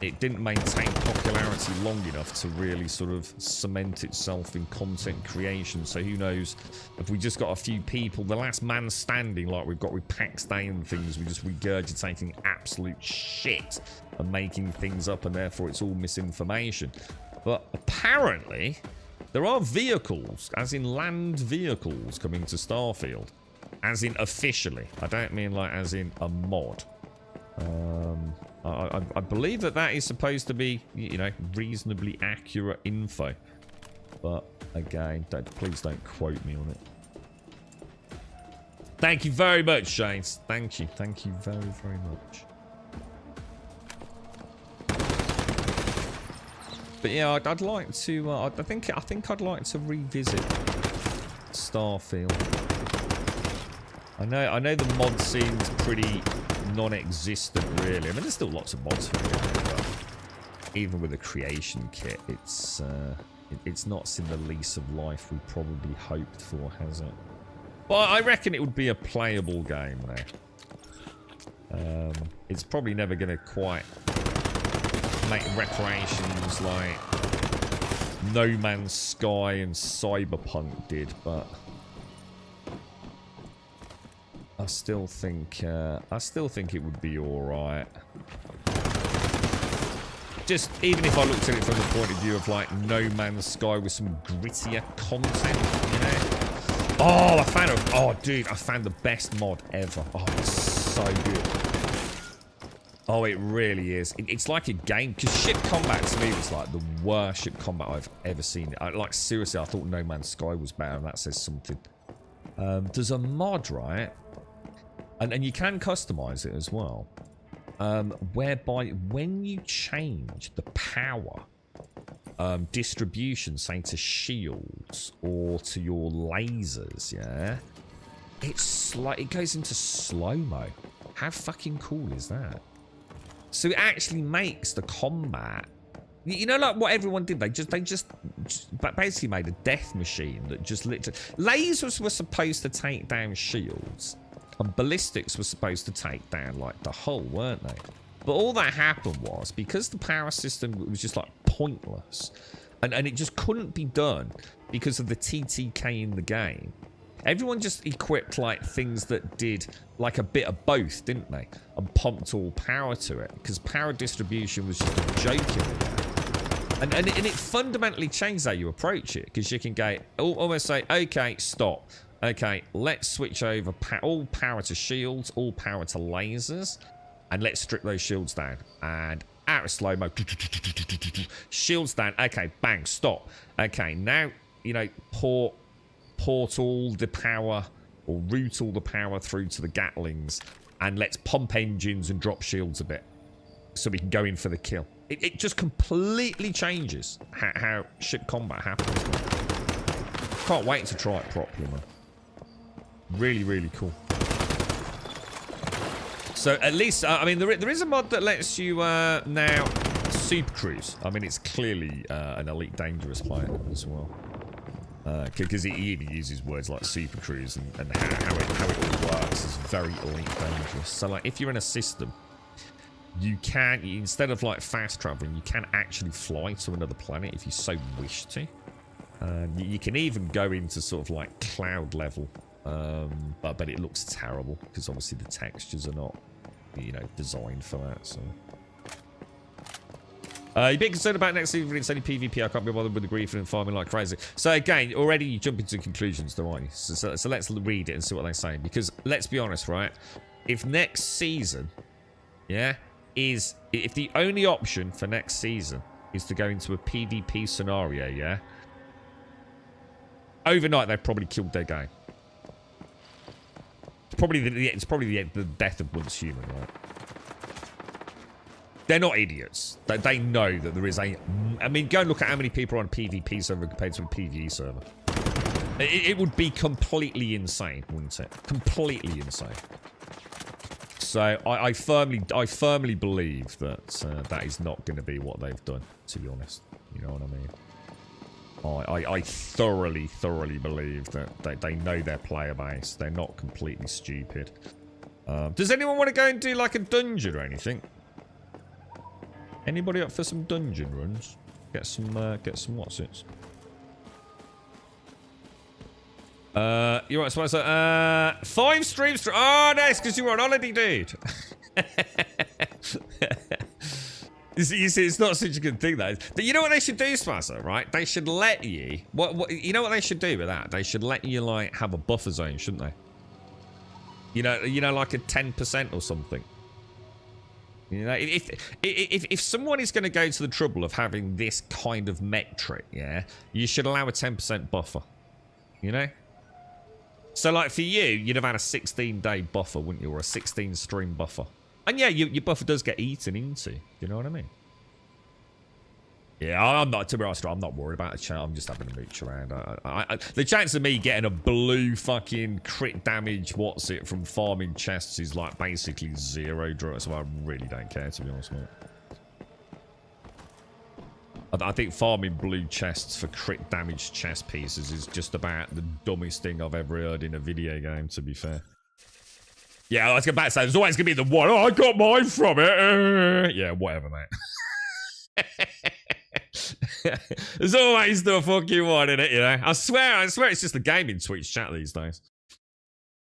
it didn't maintain popularity long enough to really sort of cement itself in content creation. So who knows if we just got a few people, the last man standing like we've got with PAX Day and things, we're just regurgitating absolute shit and making things up, and therefore it's all misinformation. But apparently there are vehicles, as in land vehicles, coming to Starfield. As in officially. I don't mean like as in a mod. I believe that is supposed to be, you know, reasonably accurate info. But again, please don't quote me on it. Thank you very much, Shane. Thank you very, very much. But yeah, I'd like to. I think I'd like to revisit Starfield. I know the mod scene's pretty non-existent, really. I mean, there's still lots of mods for it, but even with a creation kit, it's not seen the lease of life we probably hoped for, has it? But I reckon it would be a playable game now. It's probably never going to quite make reparations like No Man's Sky and Cyberpunk did, but I still think it would be all right. Just even if I looked at it from the point of view of like No Man's Sky with some grittier content, you know. Oh, I found the best mod ever. Oh, it's so good. Oh, it really is. It's like a game, because ship combat to me was like the worst ship combat I've ever seen. Like seriously, I thought No Man's Sky was better, and that says something. There's a mod, right? And you can customize it as well, whereby when you change the power distribution, say to shields or to your lasers, yeah, it goes into slow-mo. How fucking cool is that? So it actually makes the combat, you know, like what everyone did. They just basically made a death machine that just literally, lasers were supposed to take down shields. And ballistics were supposed to take down, like, the hull, weren't they? But all that happened was, because the power system was just, like, pointless, and it just couldn't be done because of the TTK in the game, everyone just equipped, like, things that did, like, a bit of both, didn't they? And pumped all power to it, because power distribution was just a joke in there. And it fundamentally changed how you approach it, because you can go, almost say, okay, stop. Okay, let's switch over all power to shields, all power to lasers, and let's strip those shields down. And out of slow-mo, shields down. Okay, bang, stop. Okay, now, you know, port all the power, or route all the power through to the Gatlings, and let's pump engines and drop shields a bit, so we can go in for the kill. It just completely changes how ship combat happens. Can't wait to try it properly, man. Really, really cool. So at least, I mean, there is a mod that lets you now super cruise. I mean, it's clearly an elite dangerous player as well, because he even uses words like super cruise and how it all works is very elite dangerous. So like, if you're in a system, you can, instead of like fast traveling, you can actually fly to another planet if you so wish to. You can even go into sort of like cloud level. But it looks terrible because obviously the textures are not, you know, designed for that. So you're a bit concerned about next season. It's only PvP. I can't be bothered with the grief and farming like crazy. So again, already you jump into conclusions, though, aren't you? So let's read it and see what they say. Because let's be honest, right? If next season, yeah, if the only option for next season is to go into a PvP scenario, yeah, overnight they've probably killed their game. It's probably the death of once human, right? They're not idiots. They know that there is a... I mean, go and look at how many people are on a PvP server compared to a PvE server. It would be completely insane, wouldn't it? Completely insane. So I firmly believe that that is not going to be what they've done, to be honest. You know what I mean? I thoroughly believe that they know their player base. They're not completely stupid. Does anyone want to go and do like a dungeon or anything? Anybody up for some dungeon runs? Get some what's it? You're right, so 5 streams. Oh, nice, because you were on holiday, dude. You see, it's not such a good thing, that is. But you know what they should do, Spazza, right? They should let you... you know what they should do with that? They should let you, like, have a buffer zone, shouldn't they? You know, like a 10% or something. You know, if someone is going to go to the trouble of having this kind of metric, yeah, you should allow a 10% buffer. You know? So, like, for you, you'd have had a 16-day buffer, wouldn't you? Or a 16-stream buffer. And, yeah, your buffer does get eaten into. You know what I mean? Yeah, I'm not, to be honest, I'm not worried about the chat. I'm just having a mooch around. The chance of me getting a blue fucking crit damage, what's it, from farming chests is, like, basically 0, so I really don't care, to be honest, mate. I think farming blue chests for crit damage chest pieces is just about the dumbest thing I've ever heard in a video game, to be fair. Yeah, I was about to say, there's always going to be the one, oh, I got mine from it. Yeah, whatever, mate. There's always the fucking one in it, you know. I swear it's just the gaming Twitch chat these days.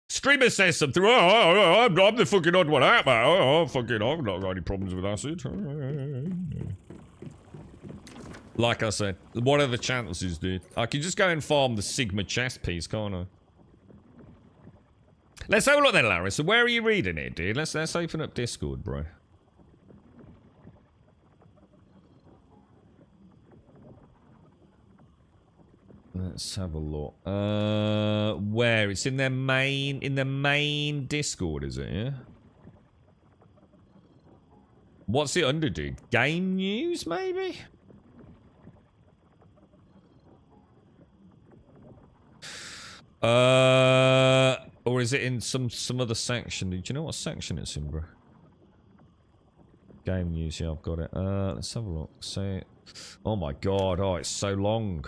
Streamer says something, I'm the fucking odd one out, mate. I've not got any problems with acid. Like I said, what are the chances, dude? I can just go and farm the Sigma chest piece, can't I? Let's have a look then, Larry. So where are you reading it, dude? Let's open up Discord, bro. Let's have a look. Where? It's in their main Discord, is it? Yeah. What's it under, dude? Game news, maybe? Or is it in some other section? Do you know what section it's in, bro? Game news, yeah, I've got it. Let's have a look. So, oh my god, oh, it's so long.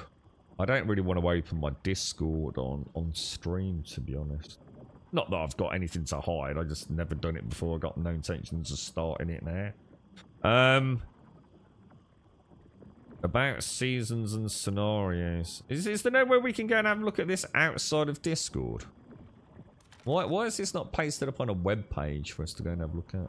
I don't really want to open my Discord on stream, to be honest. Not that I've got anything to hide, I just never done it before. I got no intentions of starting it now. About seasons and scenarios. Is there no way we can go and have a look at this outside of Discord? Why is this not pasted up on a web page for us to go and have a look at?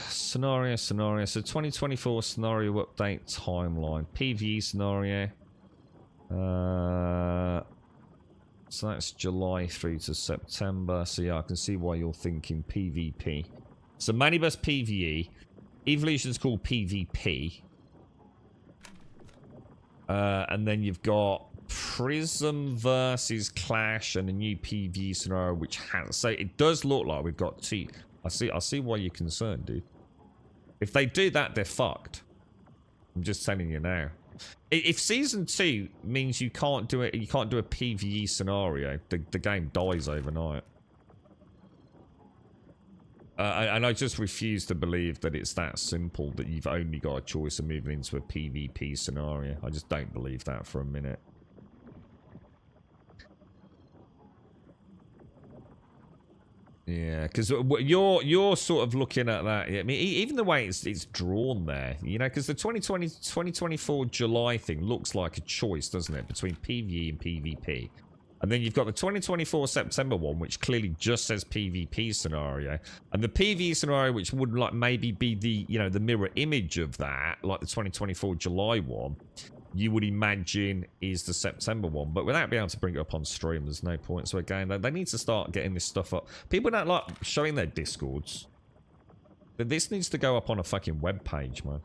Scenario. So 2024 scenario update timeline. PvE scenario. So that's July through to September. So yeah, I can see why you're thinking PvP. So Manibus PvE. Evolution's called PvP. And then you've got Prism versus Clash and a new PvE scenario which has... So it does look like we've got two... I see why you're concerned, dude. If they do that, they're fucked. I'm just telling you now. If Season 2 means you can't do it, you can't do a PvE scenario, the game dies overnight. And I just refuse to believe that it's that simple, that you've only got a choice of moving into a PvP scenario. I just don't believe that for a minute. Yeah, because you're sort of looking at that. I mean, even the way it's drawn there, you know, because the 2024 July thing looks like a choice, doesn't it, between PvE and PvP. And then you've got the 2024 September one, which clearly just says PvP scenario, and the PvE scenario, which would like maybe be the, you know, the mirror image of that, like the 2024 July one. You would imagine is the September one, but without being able to bring it up on stream, there's no point. So again, they need to start getting this stuff up. People don't like showing their Discords, but this needs to go up on a fucking web page, man.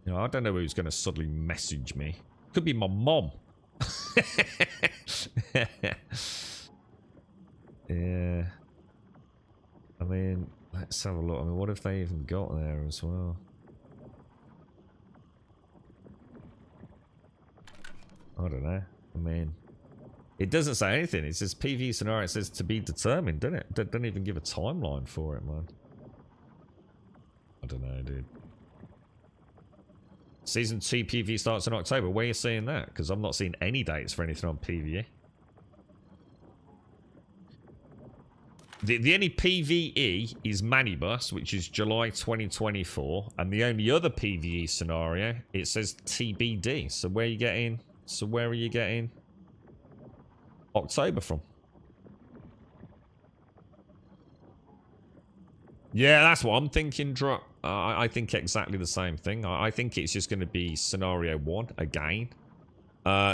You know, I don't know who's going to suddenly message me. Could be my mom. Yeah. I mean, let's have a look. I mean, what have they even got there as well? I don't know. I mean, it doesn't say anything. It says PvE scenario. It says to be determined, doesn't it? It doesn't even give a timeline for it, man. I don't know, dude. Season 2 PvE starts in October. Where are you seeing that? Because I'm not seeing any dates for anything on PvE. The only PvE is Manibus, which is July 2024, and the only other PvE scenario, it says TBD. So where are you getting? So where are you getting October from? Yeah, that's what I'm thinking, Drop. I think exactly the same thing. I think it's just going to be scenario 1 again.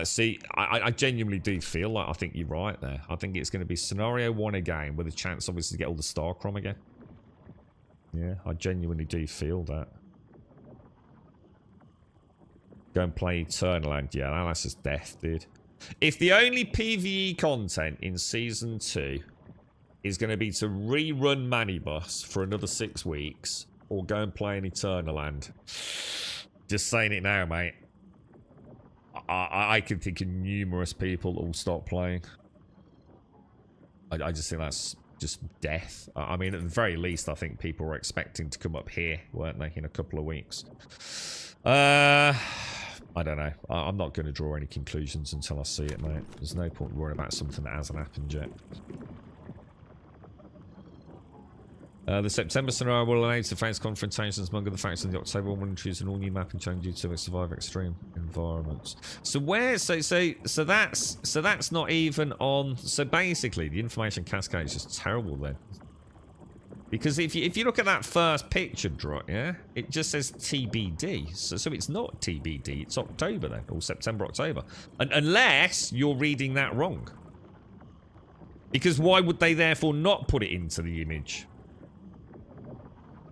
See, I genuinely do feel like I think you're right there. I think it's going to be scenario 1 again with a chance, obviously, to get all the Starcrom again. Yeah, I genuinely do feel that. Go and play Eternal Land. Yeah, that's just death, dude. If the only PvE content in Season 2 is going to be to rerun Manibus for another 6 weeks, or go and play an Eternal Land, just saying it now, mate. I can think of numerous people that will start playing. I just think that's just death. I mean, at the very least, I think people were expecting to come up here, weren't they, in a couple of weeks? I don't know. I'm not going to draw any conclusions until I see it, mate. There's no point worrying about something that hasn't happened yet. The September scenario will allow you to face confrontations among other factions. The October one will choose an all-new map and change you to survive extreme environments. So where? So that's not even on. So basically, the information cascade is just terrible then. Because if you look at that first picture, Drop, yeah, it just says TBD. So it's not TBD. It's October then, or September, October, unless you're reading that wrong. Because why would they therefore not put it into the image?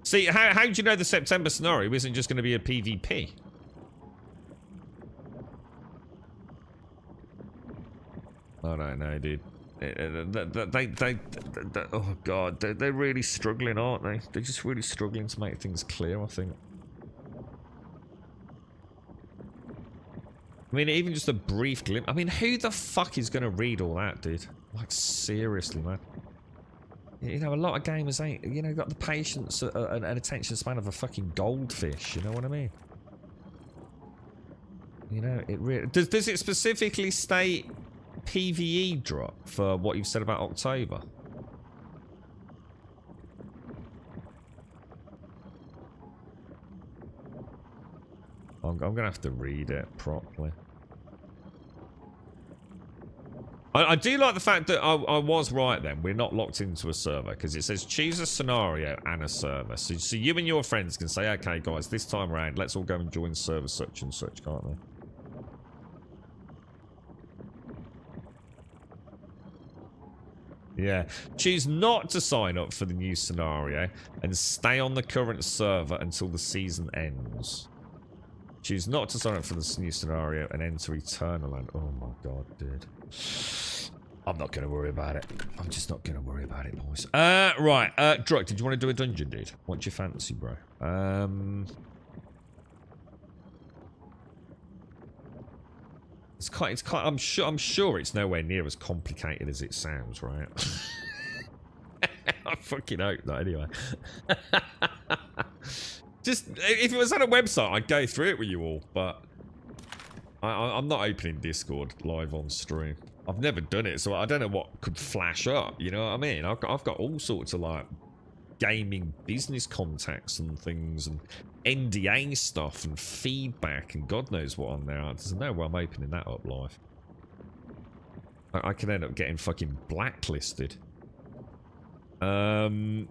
See, how do you know the September scenario isn't just going to be a PvP? I don't know, dude. Oh god, they're really struggling, aren't they? They're just really struggling to make things clear, I think. I mean, even just a brief glimpse. I mean, who the fuck is going to read all that, dude? Like, seriously, man. You know, a lot of gamers ain't, you know, got the patience and attention span of a fucking goldfish, you know what I mean? You know, it really... Does it specifically state PvE Drop for what you've said about October? I'm going to have to read it properly. I do like the fact that I was right then. We're not locked into a server because it says choose a scenario and a server. So you and your friends can say, okay, guys, this time around, let's all go and join server such and such, can't they? Yeah. Choose not to sign up for the new scenario and stay on the current server until the season ends. Choose not to sign up for this new scenario and enter Eternal Land. Oh my god, dude. I'm not going to worry about it. I'm just not going to worry about it, boys. Right. Drug, did you want to do a dungeon, dude? What's your fancy, bro? It's quite, I'm sure it's nowhere near as complicated as it sounds, right? I fucking hope not, anyway. Just, if it was on a website, I'd go through it with you all, but I'm not opening Discord live on stream. I've never done it, so I don't know what could flash up, you know what I mean? I've got all sorts of, like, gaming business contacts and things, and NDA stuff, and feedback, and God knows what on there. There's no way I'm opening that up live. I could end up getting fucking blacklisted. I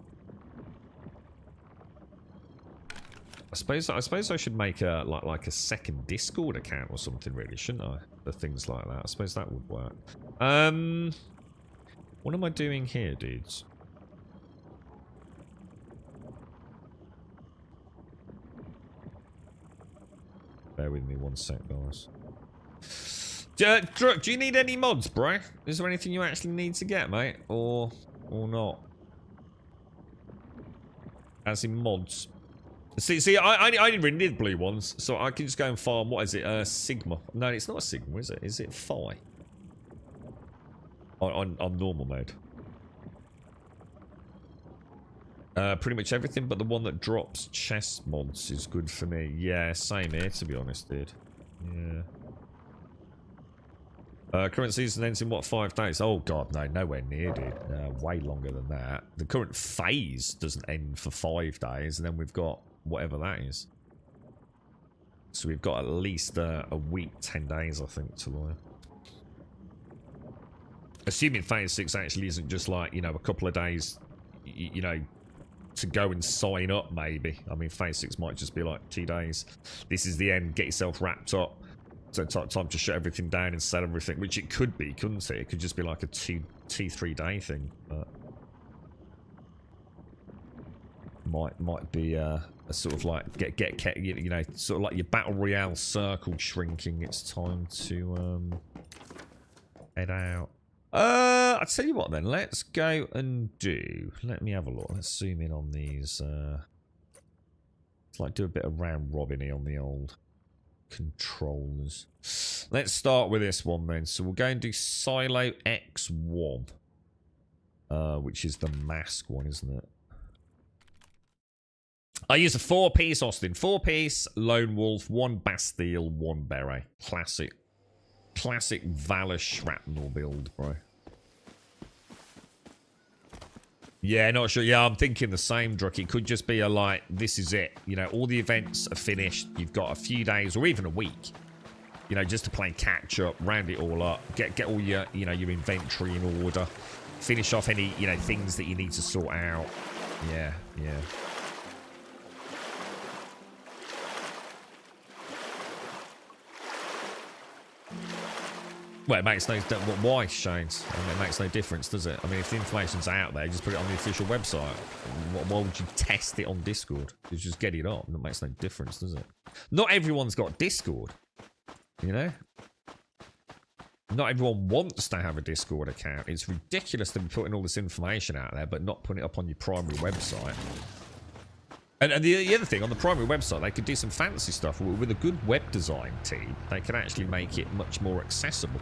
suppose I should make a like a second Discord account or something, really, shouldn't I? For things like that. I suppose that would work. What am I doing here, dudes? Bear with me one sec, guys. Do you need any mods, bro? Is there anything you actually need to get, mate? Or not? As in mods. See, I didn't really need blue ones, so I can just go and farm, what is it, Sigma. No, it's not a Sigma, is it? Is it Phi? On normal mode. Pretty much everything but the one that drops chest mods is good for me. Yeah, same here, to be honest, dude. Yeah. Current season ends in what, 5 days? Oh god, no, nowhere near, dude. Way longer than that. The current phase doesn't end for 5 days, and then we've got whatever that is. So we've got at least a week, 10 days, I think, to learn. Assuming phase 6 actually isn't just like, you know, a couple of days, you know, to go and sign up, maybe. I mean, phase 6 might just be like 2 days. This is the end, get yourself wrapped up. So time to shut everything down and sell everything, which it could be, couldn't it? It could just be like a 3 day thing, but might be a sort of like get you know, sort of like your battle royale circle shrinking. It's time to head out. I'll tell you what then. Let's go and do. Let me have a look. Let's zoom in on these. Let's like do a bit of round robin here on the old controllers. Let's start with this one then. So we'll go and do Silo X1, which is the mask one, isn't it? I use a 4-piece Austin, 4-piece Lone Wolf, 1 Bastille, 1 Beret. Classic Valor Shrapnel build, bro. Yeah, not sure. Yeah, I'm thinking the same, Druck. It could just be a like, this is it. You know, all the events are finished. You've got a few days or even a week, you know, just to play catch up, round it all up, get all your, you know, your inventory in order, finish off any, you know, things that you need to sort out. Yeah. Well, it makes no... Why, Shanes? I mean, it makes no difference, does it? I mean, if the information's out there, just put it on the official website. Why would you test it on Discord? You just get it up. It makes no difference, does it? Not everyone's got Discord, you know? Not everyone wants to have a Discord account. It's ridiculous to be putting all this information out there, but not putting it up on your primary website. And the other thing, on the primary website, they could do some fancy stuff. With a good web design team, they can actually make it much more accessible.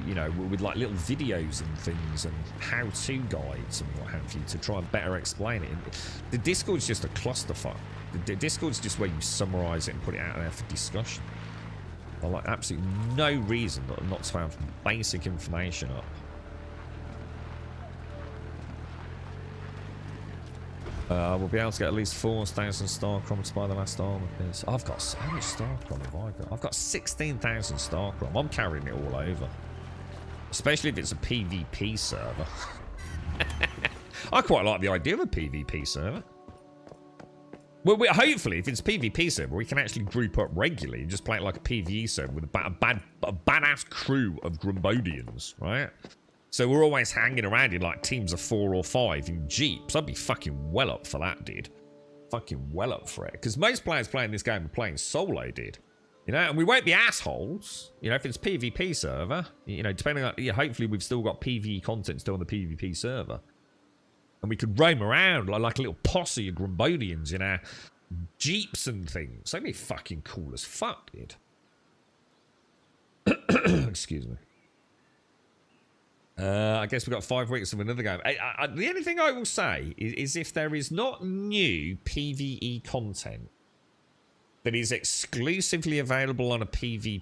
You know, with like little videos and things and how-to guides and what have you to try and better explain it. The Discord's just a clusterfuck. The Discord's just where you summarise it and put it out there for discussion. I like absolutely no reason not to have basic information up. We'll be able to get at least 4,000 star crumbs by the last armor piece. I've got so much star crumb have I got? I've got 16,000 star crumb. I'm carrying it all over. Especially if it's a PvP server. I quite like the idea of a PvP server. Well, hopefully, if it's a PvP server, we can actually group up regularly and just play it like a PvE server with a badass crew of Grumbodians, right? So we're always hanging around in like teams of 4 or 5 in jeeps. I'd be fucking well up for that, dude. Fucking well up for it. Because most players playing this game are playing solo, dude. You know, and we won't be assholes. You know, if it's PvP server, you know, depending on, hopefully we've still got PvE content still on the PvP server. And we could roam around like a little posse of Grumbodians in our jeeps and things. That'd be fucking cool as fuck, dude. Excuse me. I guess we've got 5 weeks of another game. The only thing I will say is if there is not new PvE content that is exclusively available on a PvE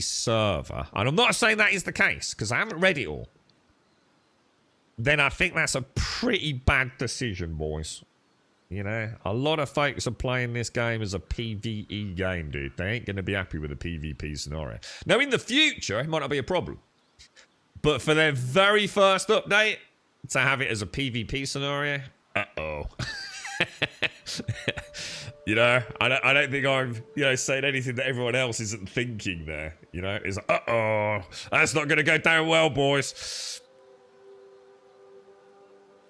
server, and I'm not saying that is the case, because I haven't read it all, then I think that's a pretty bad decision, boys. You know, a lot of folks are playing this game as a PvE game, dude. They ain't going to be happy with a PvP scenario. Now, in the future, it might not be a problem. But for their very first update, to have it as a PvP scenario, uh-oh. You know, I don't think I'm, you know, saying anything that everyone else isn't thinking there. You know, it's like, uh-oh, that's not going to go down well, boys.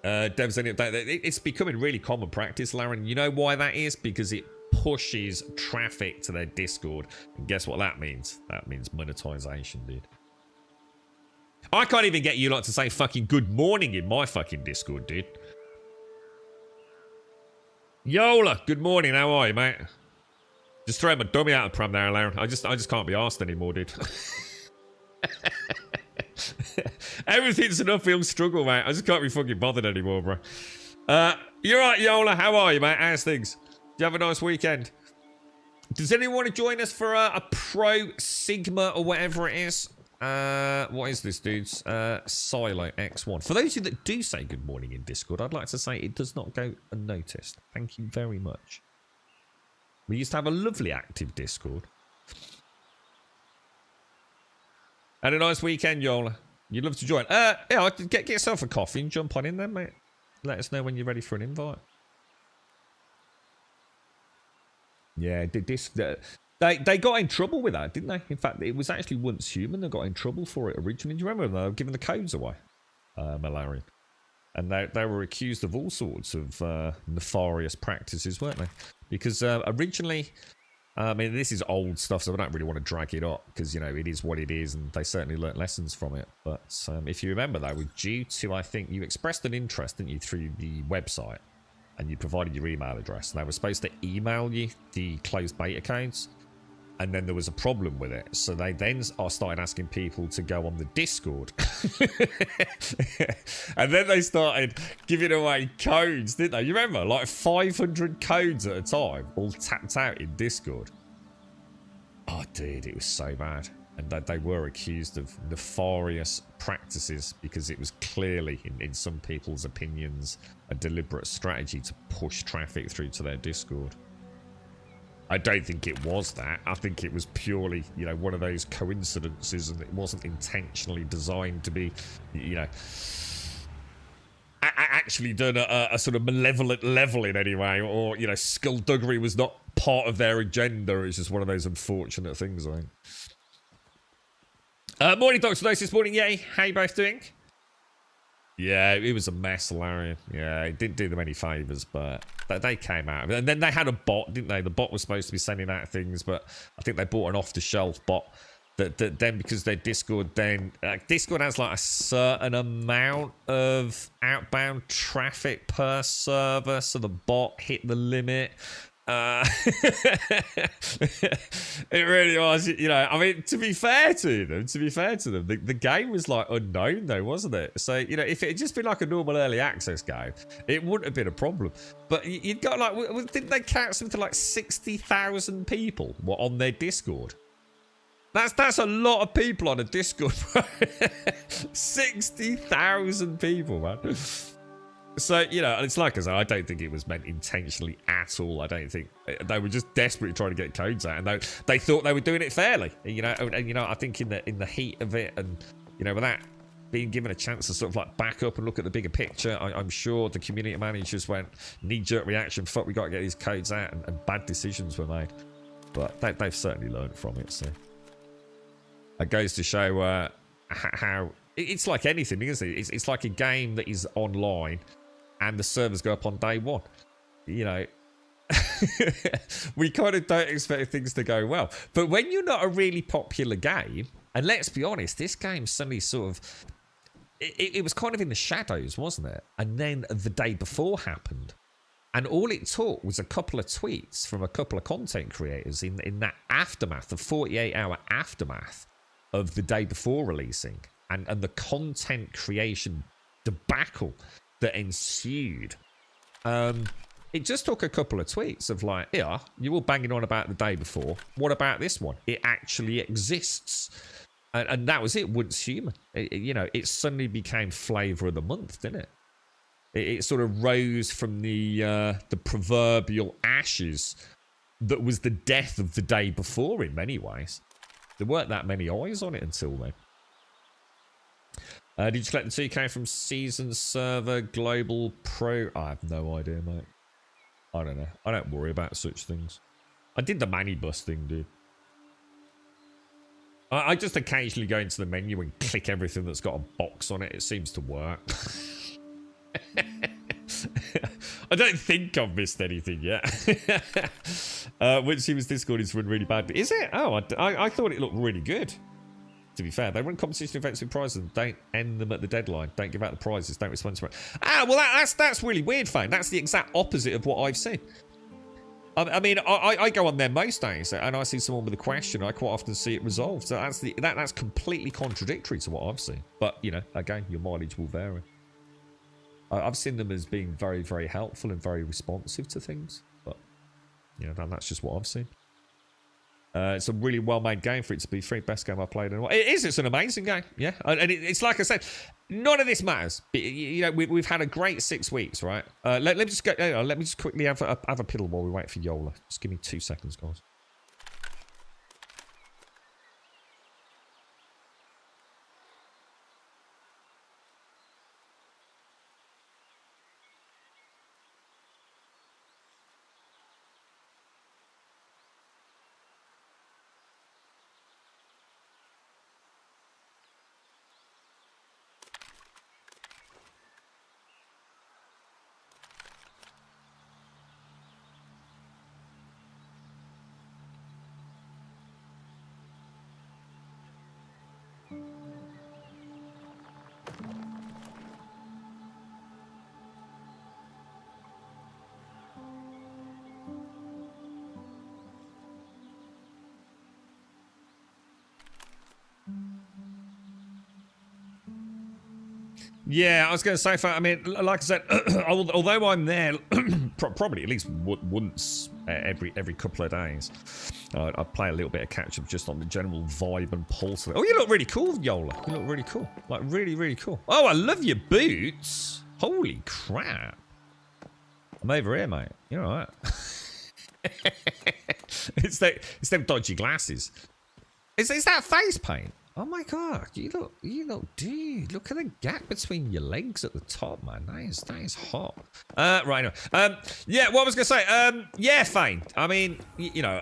Devs, any update? It's becoming really common practice, Laren. You know why that is? Because it pushes traffic to their Discord. And guess what that means? That means monetization, dude. I can't even get you lot to say fucking good morning in my fucking Discord, dude. Yola, good morning. How are you, mate? Just throw my dummy out of the pram there, Lauren. I just can't be arsed anymore, dude. Everything's an uphill struggle, mate. I just can't be fucking bothered anymore, bro. You're right, Yola. How are you, mate? How's things? Do you have a nice weekend? Does anyone want to join us for a Pro Sigma or whatever it is? What is this, dudes? Silo X1. For those of you that do say good morning in Discord, I'd like to say it does not go unnoticed. Thank you very much. We used to have a lovely active Discord. Had a nice weekend, Yola. You'd love to join. Yeah, get yourself a coffee and jump on in there, mate. Let us know when you're ready for an invite. Yeah, they got in trouble with that, didn't they? In fact, it was actually Once Human that got in trouble for it originally. Do you remember they were giving the codes away? Malarian. And they were accused of all sorts of nefarious practices, weren't they? Because originally, I mean, this is old stuff, so I don't really want to drag it up because, you know, it is what it is, and they certainly learnt lessons from it. But if you remember, they were due to, I think, you expressed an interest, didn't you, through the website, and you provided your email address, and they were supposed to email you the closed beta codes, and then there was a problem with it. So they then started asking people to go on the Discord. And then they started giving away codes, didn't they? You remember? Like 500 codes at a time, all tapped out in Discord. Oh, dude, it was so bad. And they were accused of nefarious practices because it was clearly, in some people's opinions, a deliberate strategy to push traffic through to their Discord. I don't think it was that. I think it was purely, you know, one of those coincidences, and it wasn't intentionally designed to be, you know, actually done at a sort of malevolent level in any way, or, you know, skullduggery was not part of their agenda. It's just one of those unfortunate things, I think. Morning, Dr. Nosis. Morning, yay. How you both doing? Yeah, it was a mess, Larry. Yeah, it didn't do them any favours, but they came out. And then they had a bot, didn't they? The bot was supposed to be sending out things, but I think they bought an off-the-shelf bot that then, because their Discord then... Discord has like a certain amount of outbound traffic per server, so the bot hit the limit. It really was, you know. I mean, to be fair to them, the game was like unknown though, wasn't it? So, you know, if it had just been like a normal early access game, it wouldn't have been a problem. But you'd got like, didn't they count something like 60,000 people were on their Discord? That's a lot of people on a Discord, bro. 60,000 people, man. So, you know, it's like I said, I don't think it was meant intentionally at all. I don't think they were just desperately trying to get codes out, and they thought they were doing it fairly. You know, and you know, I think in the heat of it, and you know, without being given a chance to sort of like back up and look at the bigger picture, I'm sure the community managers went knee-jerk reaction. Fuck, we got to get these codes out, and bad decisions were made. But they've certainly learned from it. So it goes to show how it's like anything, isn't it? It's like a game that is online, and the servers go up on day one. You know, we kind of don't expect things to go well. But when you're not a really popular game, and let's be honest, this game suddenly sort of... It was kind of in the shadows, wasn't it? And then the day before happened. And all it took was a couple of tweets from a couple of content creators in that aftermath, the 48-hour aftermath of the day before releasing. And the content creation debacle that ensued. It just took a couple of tweets of like, yeah, you were banging on about the day before. What about this one? It actually exists. And that was it. Once Human. You know, it suddenly became flavour of the month, didn't it? It sort of rose from the proverbial ashes that was the death of the day before in many ways. There weren't that many eyes on it until then. Did you collect the 2K from Season Server Global Pro? I have no idea, mate. I don't know. I don't worry about such things. I did the Manny Bus thing, dude. I just occasionally go into the menu and click everything that's got a box on it. It seems to work. I don't think I've missed anything yet. Once Human's Discord is run really bad. Is it? Oh, I thought it looked really good. To be fair, they run competition events with prizes and don't end them at the deadline. Don't give out the prizes. Don't respond to it. Well, that's really weird, Fane. That's the exact opposite of what I've seen. I mean, I go on there most days and I see someone with a question. I quite often see it resolved. So that's completely contradictory to what I've seen. But, you know, again, your mileage will vary. I've seen them as being very, very helpful and very responsive to things. But, you know, that's just what I've seen. It's a really well-made game for it to be free. Best game I've played in a while. It is. It's an amazing game. Yeah, and it's like I said, none of this matters. You know, we've had a great 6 weeks, right? Let me just go. Let me just quickly have a piddle while we wait for Yola. Just give me 2 seconds, guys. Yeah, I was going to say, I mean, like I said, although I'm there probably at least once every couple of days, I play a little bit of catch-up just on the general vibe and pulse of it. Oh, you look really cool, Yola. You look really cool. Like, really, really cool. Oh, I love your boots. Holy crap. I'm over here, mate. You're all right. It's them dodgy glasses. Is that face paint? Oh my god, you look, dude, look at the gap between your legs at the top, man. That is hot. Right, anyway. Yeah, what I was gonna say, yeah, fine. I mean, you know,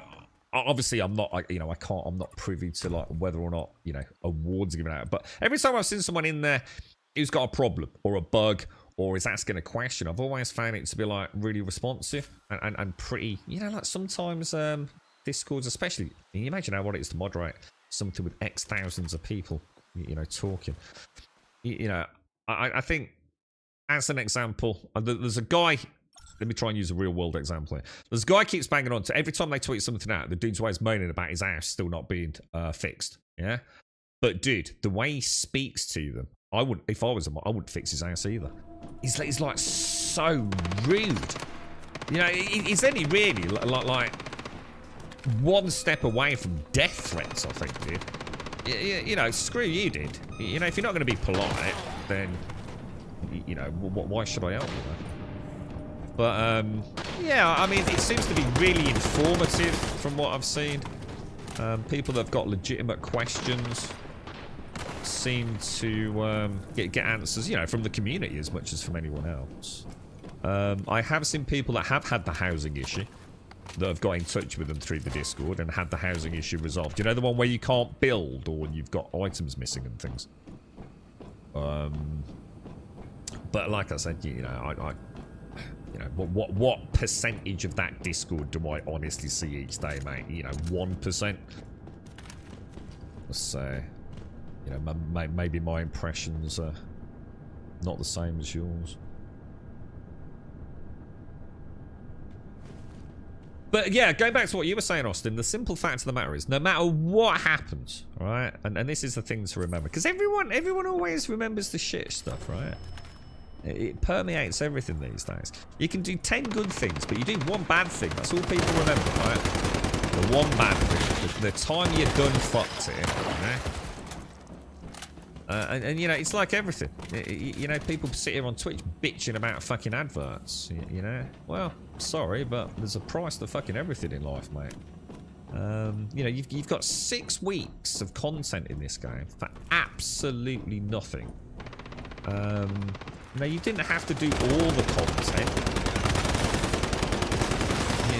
obviously I'm not, I'm not privy to like whether or not, you know, awards are given out. But every time I've seen someone in there who's got a problem or a bug or is asking a question, I've always found it to be like really responsive and pretty, you know, like sometimes Discords, especially, can you imagine how what it is to moderate something with X thousands of people, you know, talking. You know, I think, as an example, there's a guy, let me try and use a real world example here. There's a guy keeps banging on to, every time they tweet something out, the dude's always moaning about his house still not being fixed, yeah? But dude, the way he speaks to them, I wouldn't, if I was him, I wouldn't fix his house either. He's like so rude. You know, he's only really like one step away from death threats, I think, dude. You know, screw you, dude. You know, if you're not going to be polite, then, you know, why should I help you? But, yeah, I mean, it seems to be really informative from what I've seen. People that have got legitimate questions seem to get answers, you know, from the community as much as from anyone else. I have seen people that have had the housing issue that have got in touch with them through the Discord and had the housing issue resolved. You know, the one where you can't build or you've got items missing and things. But like I said, you know, you know, what percentage of that Discord do I honestly see each day, mate? You know, 1%. So, you know, maybe my impressions are not the same as yours. But yeah, going back to what you were saying, Austin, the simple fact of the matter is, no matter what happens, right? And this is the thing to remember, because everyone always remembers the shit stuff, right? It permeates everything these days. You can do 10 good things, but you do one bad thing. That's all people remember, right? The one bad thing. The time you done fucked it, right? And you know, it's like everything. You know, people sit here on Twitch bitching about fucking adverts. You know, well, sorry, but there's a price to fucking everything in life, mate. You know, you've got 6 weeks of content in this game for absolutely nothing. You know, you didn't have to do all the content.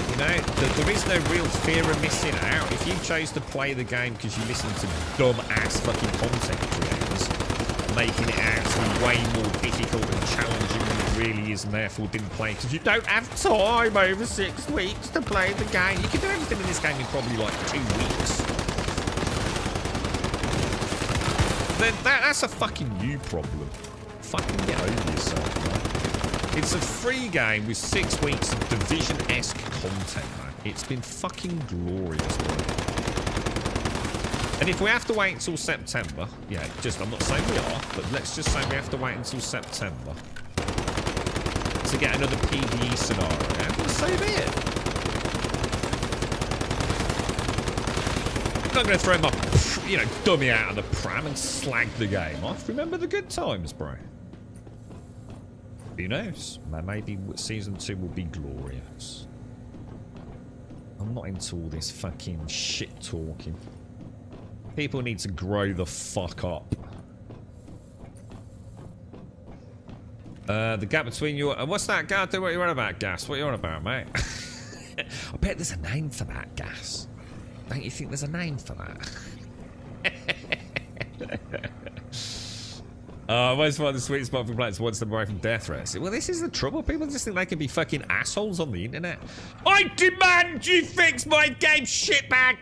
You know, there is no real fear of missing out. If you chose to play the game because you listen to dumb-ass fucking content creators, making it out to be way more difficult and challenging than it really is, and therefore didn't play because you don't have time over 6 weeks to play the game. You can do everything in this game in probably like 2 weeks. Then that's a fucking you problem. Fucking get over yourself, man. It's a free game with 6 weeks of Division-esque content, man. It's been fucking glorious, man. And if we have to wait until September, yeah, just, I'm not saying we are, but let's just say we have to wait until September to get another PvE scenario, yeah? Well, so be it. not going to throw my, you know, dummy out of the pram and slag the game off. Remember the good times, bro. Who knows? Maybe season 2 will be glorious. I'm not into all this fucking shit talking. People need to grow the fuck up. The gap between your... what's that, Gas? What are you on about, Gas? What are you on about, mate? I bet there's a name for that, Gas. Don't you think there's a name for that? Most of the sweet spot for players wants them away from death threats. Well, this is the trouble. People just think they can be fucking assholes on the internet. I demand you fix my game, shitbag!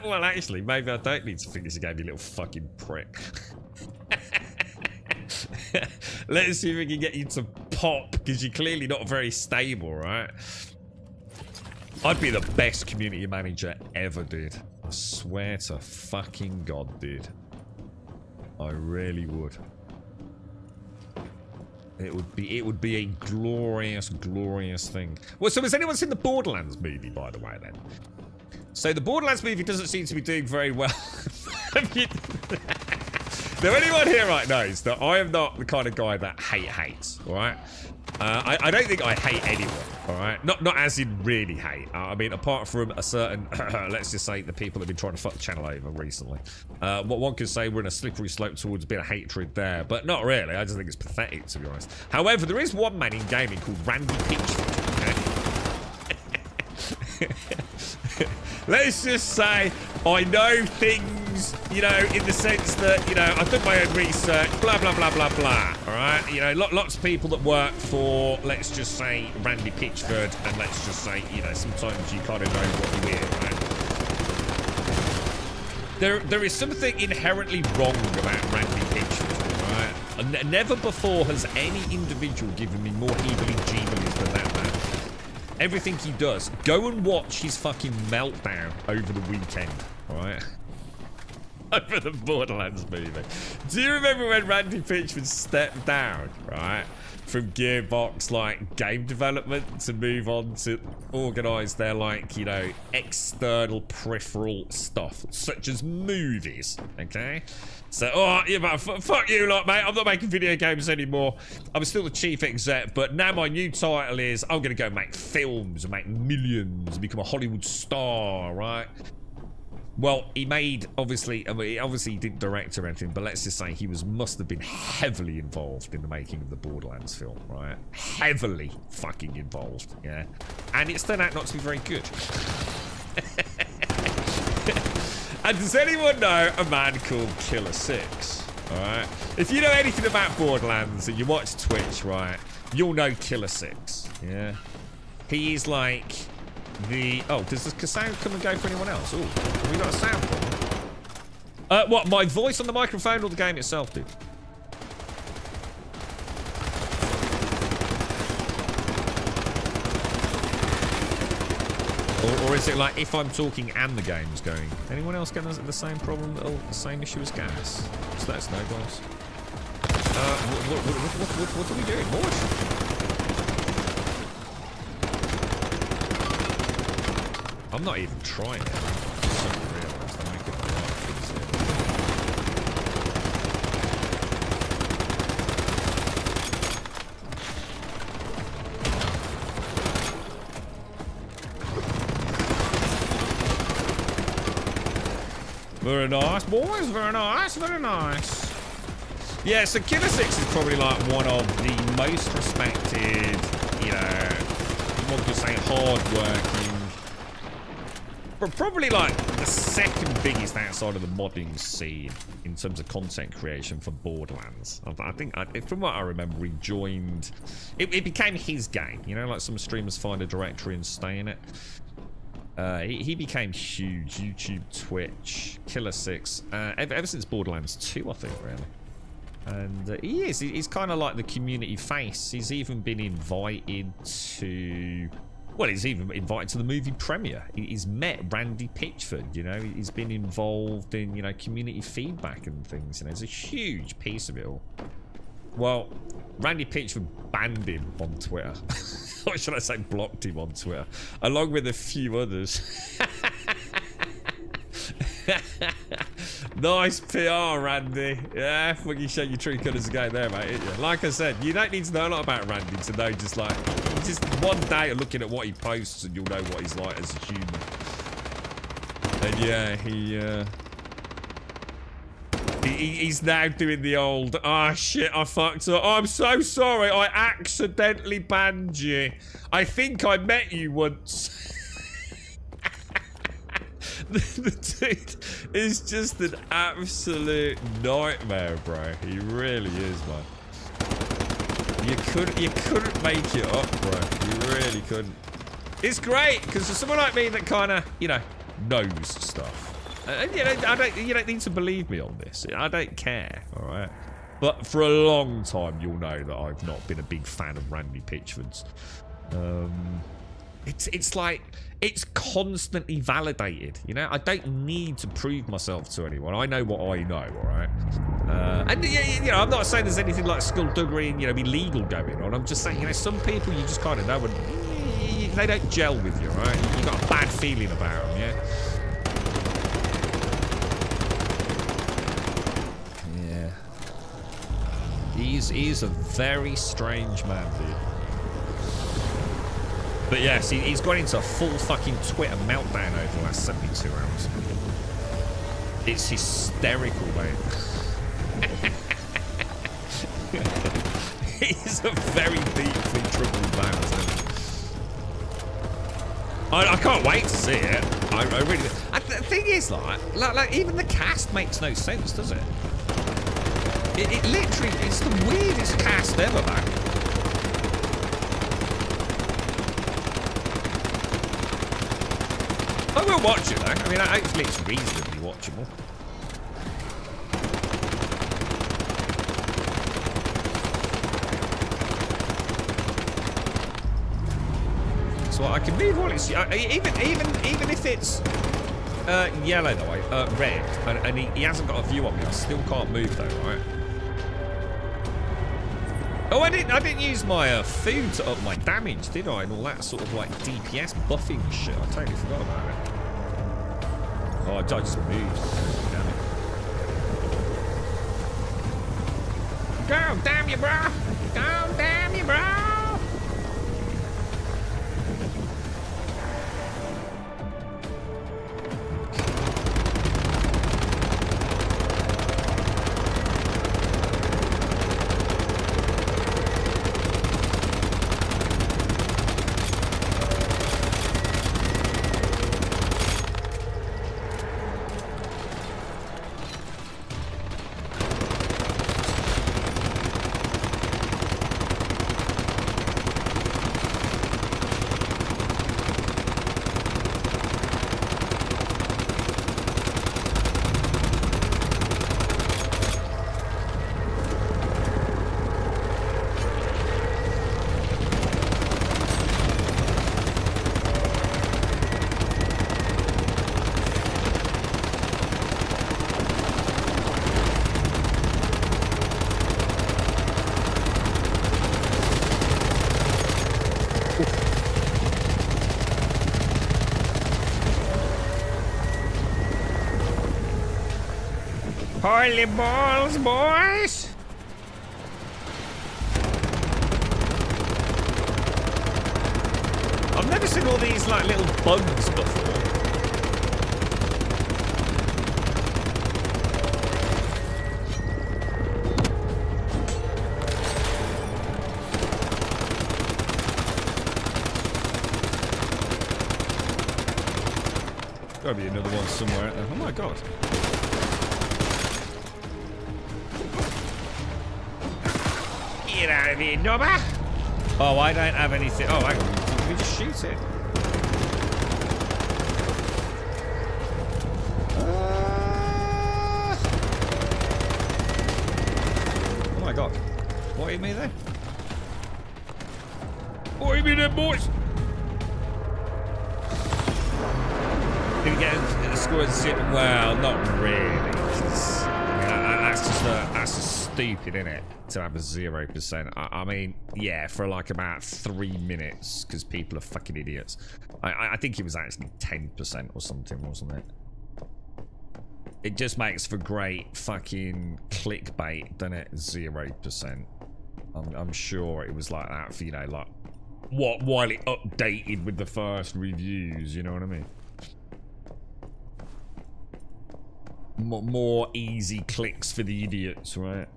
Well, actually, maybe I don't need to fix the game, you little fucking prick. Let's see if we can get you to pop, because you're clearly not very stable, right? I'd be the best community manager ever, dude. I swear to fucking God, dude. I really would. It would be a glorious, glorious thing. Well, so has anyone seen the Borderlands movie, by the way, then? So the Borderlands movie doesn't seem to be doing very well. Now, anyone here right knows that I am not the kind of guy that hates, all right? I don't think I hate anyone, all right? Not as in really hate. I mean, apart from a certain, let's just say the people that have been trying to fuck the channel over recently. What one could say, we're in a slippery slope towards a bit of hatred there, but not really. I just think it's pathetic, to be honest. However, there is one man in gaming called Randy Pitchford, okay? Let's just say I know things, you know, in the sense that, you know, I've done my own research, blah, blah, blah, blah, blah, all right? You know, lots of people that work for, let's just say, Randy Pitchford, and let's just say, you know, sometimes you kind of know what you hear, right? There is something inherently wrong about Randy Pitchford, all right? And never before has any individual given me more heebly-jeeblies than that man. Everything he does, go and watch his fucking meltdown over the weekend, alright? Over the Borderlands movie. Do you remember when Randy Pitchford stepped down, right, from Gearbox, like, game development to move on to organise their, like, you know, external peripheral stuff, such as movies, okay? So, oh, yeah, but fuck you lot, mate. I'm not making video games anymore. I'm still the chief exec, but now my new title is I'm going to go make films and make millions and become a Hollywood star, right? Well, he made, obviously, I mean, obviously he didn't direct or anything, but let's just say he must have been heavily involved in the making of the Borderlands film, right? Heavily fucking involved, yeah? And it's turned out not to be very good. And does anyone know a man called Killer 6? Alright? If you know anything about Borderlands and you watch Twitch, right, you'll know Killer 6. Yeah? He is like the... Oh, does the sound come and go for anyone else? Oh, have we got a sound problem? What, my voice on the microphone or the game itself, dude? Or is it like if I'm talking and the game's going? Anyone else getting the same problem, the same issue as Gas? Just let us know, guys. What are we doing? Boys? I'm not even trying it. I suddenly realised I'm making the right things here. Very nice, boys. Very nice. Very nice. Yeah, so Killer 6 is probably like one of the most respected, you know, one could say hard-working, but probably like the second biggest outside of the modding scene in terms of content creation for Borderlands. I think, from what I remember, he joined... It became his game, you know, like some streamers find a directory and stay in it. He became huge. YouTube, Twitch, Killer 6, ever since Borderlands 2, I think, really. And he's kind of like the community face. He's even been invited to... Well, he's even invited to the movie premiere. He's met Randy Pitchford, you know. He's been involved in, you know, community feedback and things. You know, it's a huge piece of it all. Well, Randy Pitchford banned him on Twitter. Or should I say blocked him on Twitter, along with a few others. Nice PR, Randy. Yeah, fucking show your true colours again there, mate. Yeah. Like I said, you don't need to know a lot about Randy to know just like, just one day of looking at what he posts and you'll know what he's like as a human. And yeah, he's now doing the old, ah, shit, I fucked up. I'm so sorry, I accidentally banned you. I think I met you once. The dude is just an absolute nightmare, bro. He really is, man. You couldn't make it up, bro. You really couldn't. It's great because for someone like me that kind of, you know, knows stuff. And you know, you don't need to believe me on this. I don't care, all right. But for a long time, you'll know that I've not been a big fan of Randy Pitchford's. It's like, it's constantly validated, you know? I don't need to prove myself to anyone. I know what I know, all right? And, you know, I'm not saying there's anything like skullduggery and, you know, illegal going on. I'm just saying, you know, some people you just kind of know and they don't gel with you, all right? You've got a bad feeling about them, yeah? Yeah. He's a very strange man, dude. But yes, he's gone into a full fucking Twitter meltdown over the last 72 hours. It's hysterical, mate. He's a very deeply troubled man, isn't he? I can't wait to see it. I really do. The thing is, like even the cast makes no sense, does it? It literally, it's the weirdest cast ever, man. I will watch it though. I mean, hopefully it's reasonably watchable. So I can move all its even if it's yellow though, red, and he hasn't got a view on me. I still can't move though, right? Oh, I didn't use my food to up my damage, did I? And all that sort of like DPS buffing shit. I totally forgot about it. Oh, I just moved. Damn it. Go, damn you, bro! Go, damn you, bro! Holy balls, boys! I've never seen all these like little bugs before. Gotta be another one somewhere out there. Oh my god. Get out of here, knobber! Oh, I don't have anything. Oh, hang on. Can we just shoot it? Oh my god. What hit me there? What hit me there, boys? Did we get the squads? Well, not really. That's just stupid, isn't it? To have a 0%. I mean, yeah, for like about 3 minutes, because people are fucking idiots. I think it was actually 10% or something, wasn't it? It just makes for great fucking clickbait, doesn't it? 0%. I'm sure it was like that for, you know, like, while it updated with the first reviews, you know what I mean? More easy clicks for the idiots, right?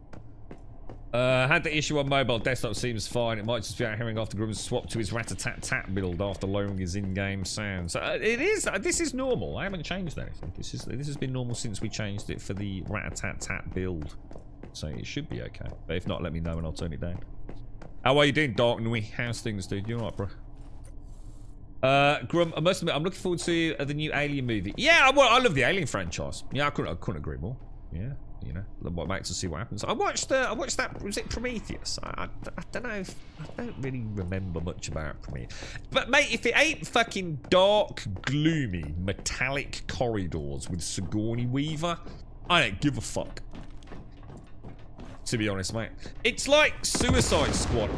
Had the issue on mobile. Desktop seems fine. It might just be out hearing after Grum's swap to his rat-a-tat-tat build after lowering his in-game sound. So it is. This is normal. I haven't changed anything. This has been normal since we changed it for the rat-a-tat-tat build. So it should be okay. But if not, let me know and I'll turn it down. How are you doing, Dark Nui? How's things, dude? You alright, bro? Grum, I must admit, I'm looking forward to the new Alien movie. Yeah, well, I love the Alien franchise. Yeah, I couldn't agree more. Yeah, you know, what makes us see what happens. I watched that. Was it Prometheus? I don't know. I don't really remember much about Prometheus. But mate, if it ain't fucking dark, gloomy, metallic corridors with Sigourney Weaver, I don't give a fuck. To be honest, mate, it's like Suicide Squad.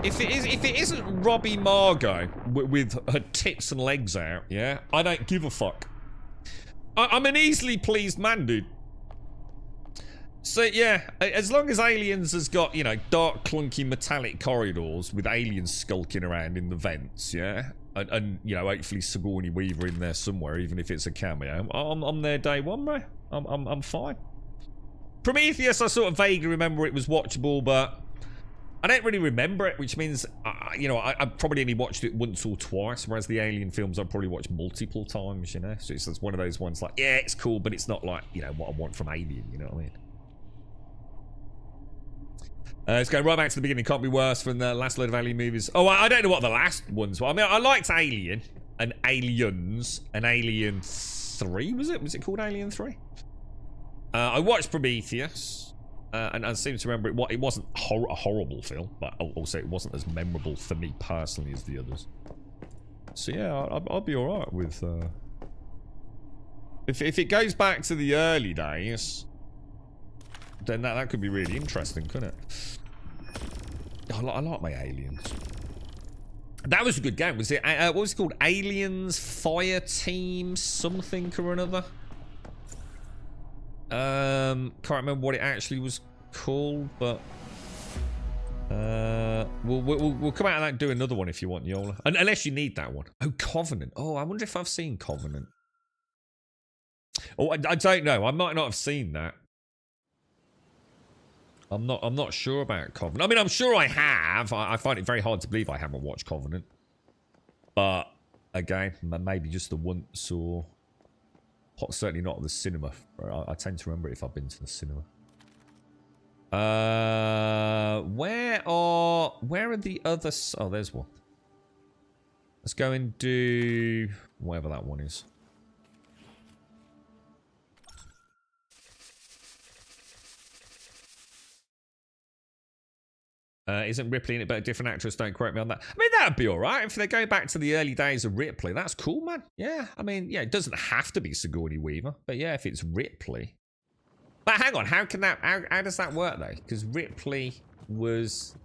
If it isn't Robbie Margot with her tits and legs out, yeah, I don't give a fuck. I'm an easily pleased man, dude. So yeah, as long as Aliens has got, you know, dark, clunky, metallic corridors with aliens skulking around in the vents, yeah, and you know, hopefully Sigourney Weaver in there somewhere, even if it's a cameo, I'm there day one, bro. I'm fine. Prometheus, I sort of vaguely remember it was watchable, but I don't really remember it, which means, you know, I probably only watched it once or twice, whereas the Alien films I've probably watched multiple times, you know? So it's one of those ones like, yeah, it's cool, but it's not like, you know, what I want from Alien, you know what I mean? It's going right back to the beginning. Can't be worse than the last load of Alien movies. Oh, I don't know what the last ones were. I mean, I liked Alien and Aliens and Alien 3, was it? Was it called Alien 3? I watched Prometheus, and I seem to remember it wasn't a horrible film, but also it wasn't as memorable for me personally as the others. So yeah, I'll be alright with... If it goes back to the early days, then that could be really interesting, couldn't it? I like my Aliens. That was a good game. Was it? What was it called? Aliens Fire Team something or another? Can't remember what it actually was called, but we'll come out of that and do another one if you want, Yola. Unless you need that one. Oh, Covenant. Oh, I wonder if I've seen Covenant. Oh, I don't know. I might not have seen that. I'm not sure about Covenant. I mean, I'm sure I have. I find it very hard to believe I haven't watched Covenant. But again, maybe just the once or certainly not at the cinema. I tend to remember it if I've been to the cinema. Where are the other... Oh, there's one. Let's go and do whatever that one is. Isn't Ripley in it, but a different actress? Don't quote me on that. I mean, that'd be alright if they go back to the early days of Ripley. That's cool, man. Yeah, I mean, yeah, it doesn't have to be Sigourney Weaver, but yeah, if it's Ripley. But hang on, how does that work though? Because Ripley was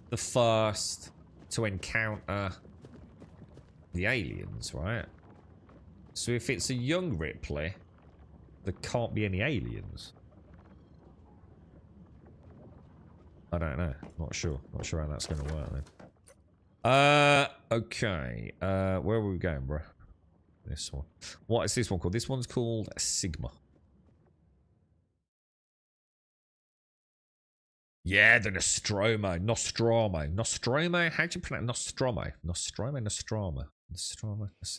the first to encounter the aliens, right? So if it's a young Ripley, there can't be any aliens. I don't know. Not sure. Not sure how that's going to work then. Okay. Where are we going, bro? This one. What is this one called? This one's called Sigma. Yeah, the Nostromo. Nostromo? How do you pronounce Nostromo? Nostromo.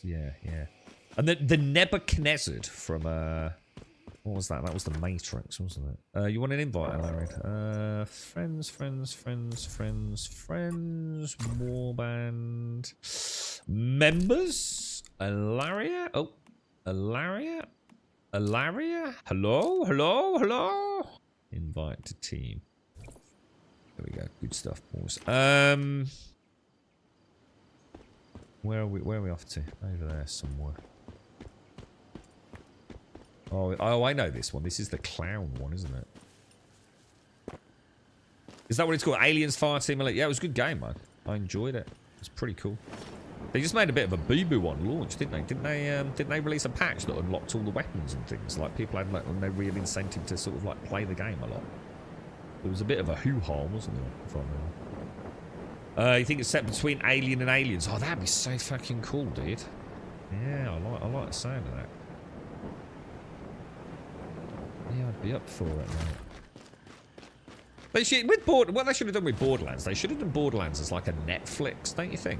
Yeah. And the Nebuchadnezzar from what was that? That was the Matrix, wasn't it? You want an invite, Aaron? Friends. Warband. Members? Alaria? Oh. Alaria? Hello? Invite to team. There we go. Good stuff, boys. Where are we off to? Over there somewhere. Oh, I know this one. This is the clown one, isn't it? Is that what it's called? Aliens Fire Team? Yeah, it was a good game, man. I enjoyed it. It's pretty cool. They just made a bit of a boo-boo on launch, didn't they? Didn't they release a patch that unlocked all the weapons and things? Like, people had like, no real incentive to sort of like play the game a lot. There was a bit of a hoo-ha, wasn't there? If I remember. You think it's set between Alien and Aliens? Oh, that'd be so fucking cool, dude. Yeah, I like the sound of that. Yeah, I'd be up for it, mate. But shit, with what they should have done with Borderlands, they should have done Borderlands as like a Netflix, don't you think?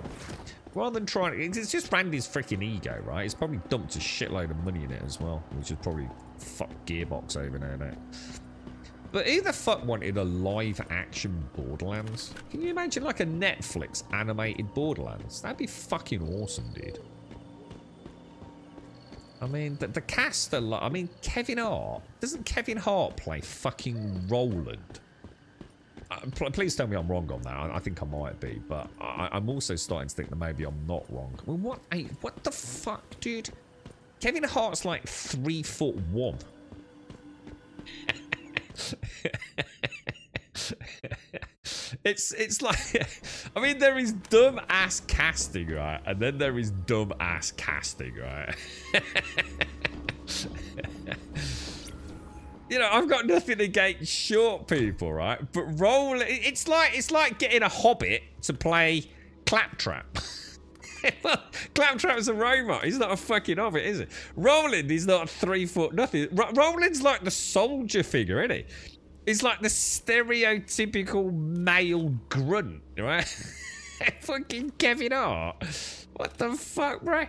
Rather than trying, it's just Randy's freaking ego, right? He's probably dumped a shitload of money in it as well, which is probably fucked Gearbox over now. But who the fuck wanted a live-action Borderlands? Can you imagine like a Netflix animated Borderlands? That'd be fucking awesome, dude. I mean, the cast a lot. I mean, Kevin Hart. Doesn't Kevin Hart play fucking Roland? Please tell me I'm wrong on that. I think I might be, but I'm also starting to think that maybe I'm not wrong. Well, what the fuck, dude? Kevin Hart's like 3'1". It's like, I mean, there is dumb ass casting, right? And then there is dumb ass casting, right? You know, I've got nothing against short people, right? But it's like getting a hobbit to play Claptrap. Claptrap's a robot. He's not a fucking hobbit, is he? Roland is not 3 foot nothing. Roland's like the soldier figure, isn't he? He's like the stereotypical male grunt, right? Fucking Kevin Hart. What the fuck, bro?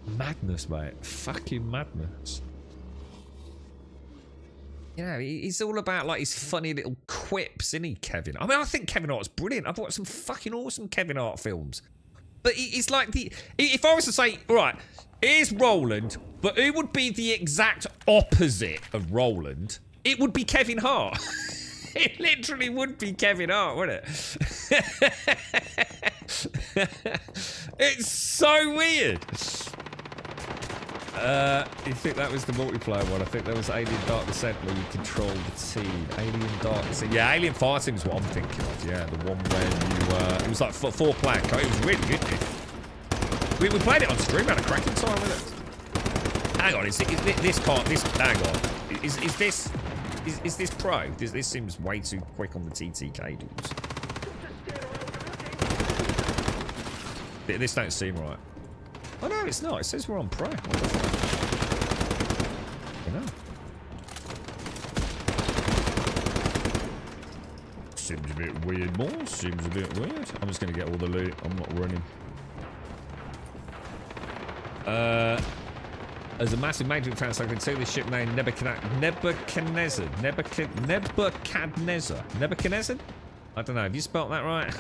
Madness, mate. Fucking madness. You know, he's all about like his funny little quips, isn't he, Kevin? I mean, I think Kevin Hart's brilliant. I've watched some fucking awesome Kevin Hart films. But he's like the... If I was to say, right, here's Roland, but who would be the exact opposite of Roland? It would be Kevin Hart. It literally would be Kevin Hart, wouldn't it? It's so weird. You think that was the multiplayer one? I think there was Alien Dark Descent where you control the team. Alien Dark Descent. Yeah, Alien Fireteam is what I'm thinking of. Yeah, the one where you... it was like four-player code. It was really good, dude. We played it on stream. We had a cracking time with it. Hang on, hang on. Is this pro? This seems way too quick on the TTK dudes. This don't seem right. Oh no, it's not. It says we're on pro. What the fuck? You know. Seems a bit weird, boss. Seems a bit weird. I'm just gonna get all the loot. I'm not running. As a massive Matrix fan, so I can say this ship name Nebuchadnezzar. Nebuchadnezzar? I don't know. Have you spelt that right?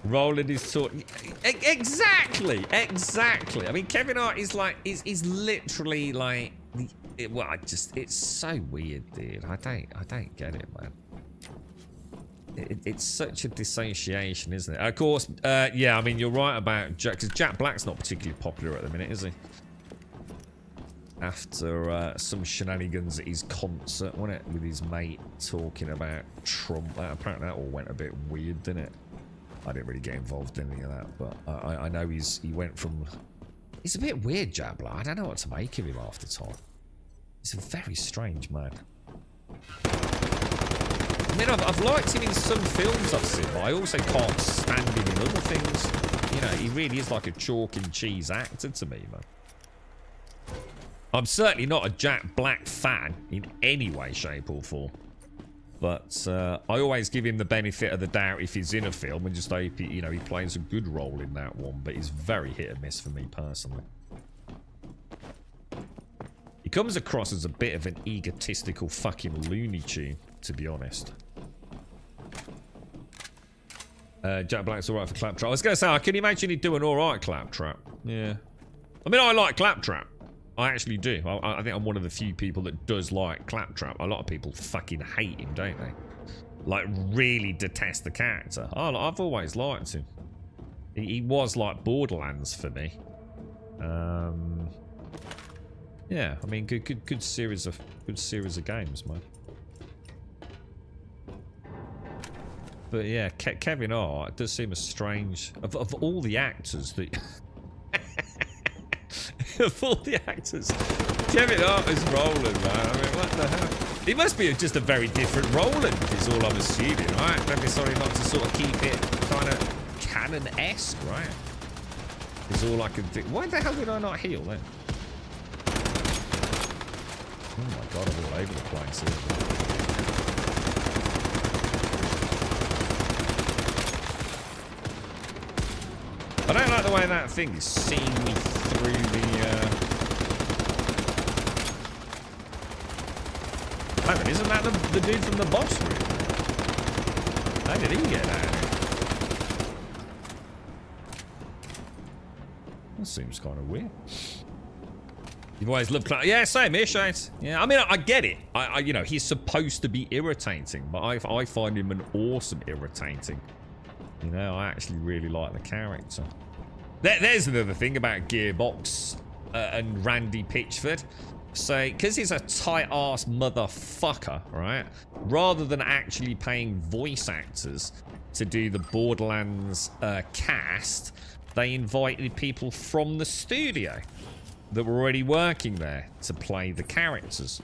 Roland is sort exactly. I mean, Kevin Hart is like is literally like it's so weird, dude. I don't get it, man. It's such a dissociation, isn't it? Of course, yeah. I mean, you're right about Jack, because Jack Black's not particularly popular at the minute, is he? After some shenanigans at his concert, wasn't it, with his mate talking about Trump? Apparently, that all went a bit weird, didn't it? I didn't really get involved in any of that, but I know he went from... He's a bit weird, Jack Black. I don't know what to make of him half the time. He's a very strange man. I mean, I've liked him in some films I've seen, but I also can't stand him in other things. You know, he really is like a chalk and cheese actor to me, man. I'm certainly not a Jack Black fan in any way, shape or form. But I always give him the benefit of the doubt if he's in a film and just hope he, you know, he plays a good role in that one. But he's very hit or miss for me personally. He comes across as a bit of an egotistical fucking Looney Tune, to be honest. Jack Black's alright for Claptrap. I was going to say, I can imagine he'd do an alright Claptrap. Yeah. I mean, I like Claptrap. I actually do. I think I'm one of the few people that does like Claptrap. A lot of people fucking hate him, don't they? Like, really detest the character. I've always liked him. He was like Borderlands for me. Yeah, I mean, good series of games, man. But yeah, Kevin Hart does seem a strange... Of all the actors that... of all the actors, Kevin Hart is Roland, man. I mean, what the hell? He must be just a very different Roland, is all I'm assuming, right? They'd be sorry not to sort of keep it kind of canon-esque, right? Is all I can think. Why the hell did I not heal then? Oh my god, I'm all over the place here. I don't like the way that thing is seeing me through the... Hang on, isn't that the dude from the boss room? How did he get out? That seems kind of weird. You've always loved Clown. Yeah, same ish, ain't? Yeah, I mean, I get it. You know, he's supposed to be irritating, but I find him an awesome irritating. You know, I actually really like the character. There's another thing about Gearbox and Randy Pitchford. So, because he's a tight-ass motherfucker, right? Rather than actually paying voice actors to do the Borderlands cast, they invited people from the studio that were already working there to play the characters.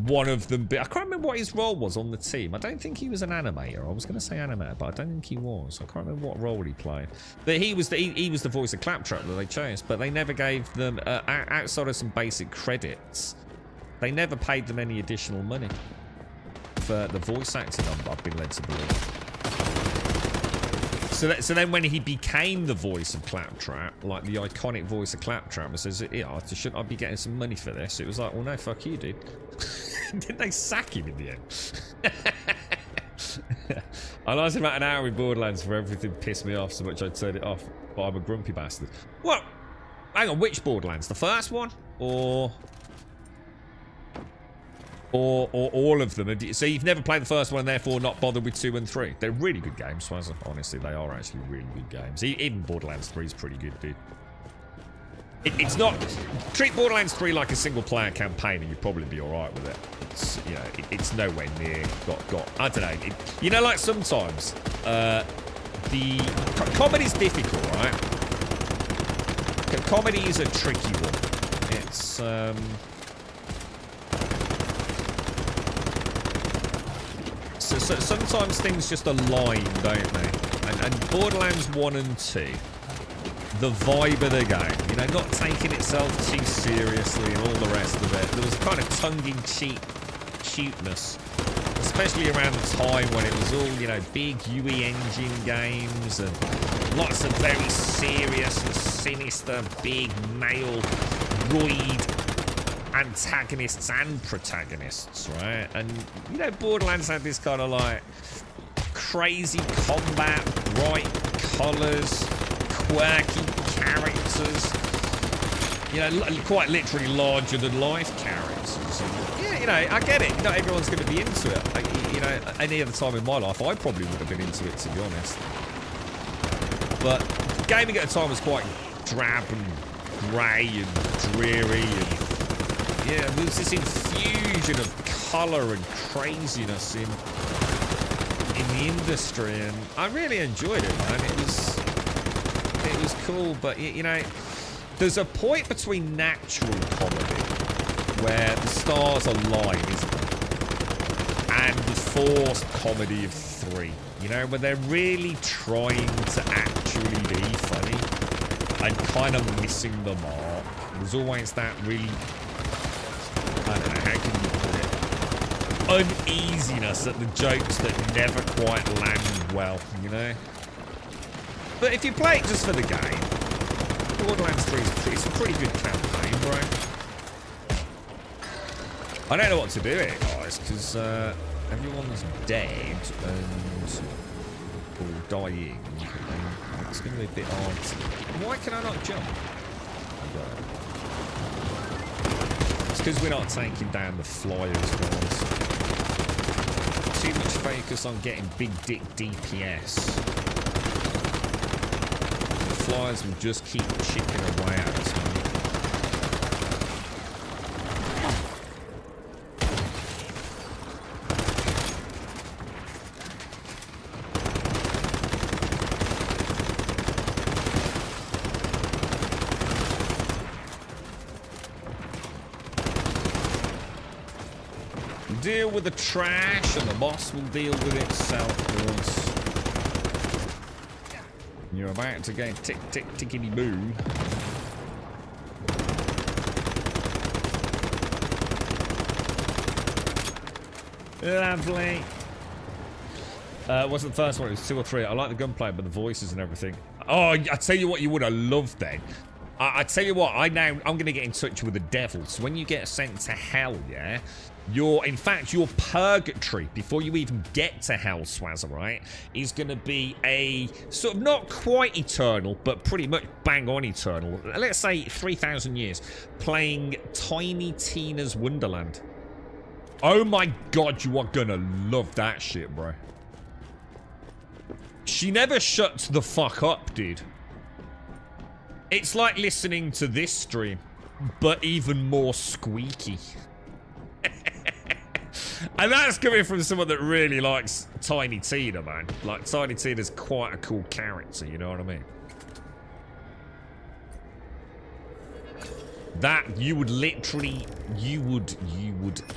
One of them, I can't remember what his role was on the team. I don't think he was an animator. I was going to say animator, but I don't think he was. I can't remember what role he played. But he was the voice of Claptrap that they chose. But they never gave them, outside of some basic credits, they never paid them any additional money for the voice acting, I've been led to believe. So then when he became the voice of Claptrap, like the iconic voice of Claptrap, and says, yeah, shouldn't I be getting some money for this? It was like, well, no, fuck you, dude. Didn't they sack him in the end? I lasted about an hour with Borderlands for everything pissed me off so much I turned it off. But I'm a grumpy bastard. What? Hang on, which Borderlands? The first one? Or all of them? So you've never played the first one and therefore not bothered with 2 and 3? They're really good games, Swazza. Honestly, they are actually really good games. Even Borderlands 3 is pretty good, dude. It's not... Treat Borderlands 3 like a single-player campaign and you'd probably be alright with it. It's, you know, it's nowhere near got... I don't know. You know, like sometimes, the... Comedy's difficult, right? Comedy is a tricky one. It's, So sometimes things just align, don't they? And Borderlands 1 and 2, the vibe of the game, you know, not taking itself too seriously and all the rest of it. There was kind of tongue-in-cheek cuteness, especially around the time when it was all, you know, big UE engine games and lots of very serious and sinister big male roid antagonists and protagonists, right? And, you know, Borderlands had this kind of like crazy combat, bright colours, quirky characters, you know, quite literally larger than life characters. Yeah, you know, I get it. Not everyone's going to be into it. You know, any other time in my life, I probably would have been into it, to be honest. But gaming at the time was quite drab and grey and dreary and... Yeah, there was this infusion of colour and craziness in the industry, and I really enjoyed it, man. It was cool, but you know, there's a point between natural comedy where the stars align, isn't there? And the forced comedy of 3, you know, where they're really trying to actually be funny and kind of missing the mark. There's always that really... I don't know, how can you put it? Uneasiness at the jokes that never quite land well, you know? But if you play it just for the game, Borderlands 3 is a pretty good campaign, bro. I don't know what to do here, guys, because everyone's dead and or dying. And it's going to be a bit hard to... Why can I not jump? It's because we're not taking down the flyers, guys. Too much focus on getting big dick DPS. The flyers will just keep chipping away at us, man. Deal with the trash and the boss will deal with itself, boys. You're about to go tick, tick, tickety boo. Lovely. Wasn't the first one, it was 2 or 3. I like the gunplay, but the voices and everything. Oh, I tell you what you would have loved then. I tell you what, I'm going to get in touch with the devil. So when you get sent to hell, yeah, in fact, your purgatory, before you even get to hell, Swazzer, right, is going to be a sort of not quite eternal, but pretty much bang on eternal. Let's say 3,000 years, playing Tiny Tina's Wonderland. Oh my god, you are going to love that shit, bro. She never shuts the fuck up, dude. It's like listening to this stream, but even more squeaky. And that's coming from someone that really likes Tiny Tina, man. Like, Tiny Tina's quite a cool character, you know what I mean? That, you would literally, you would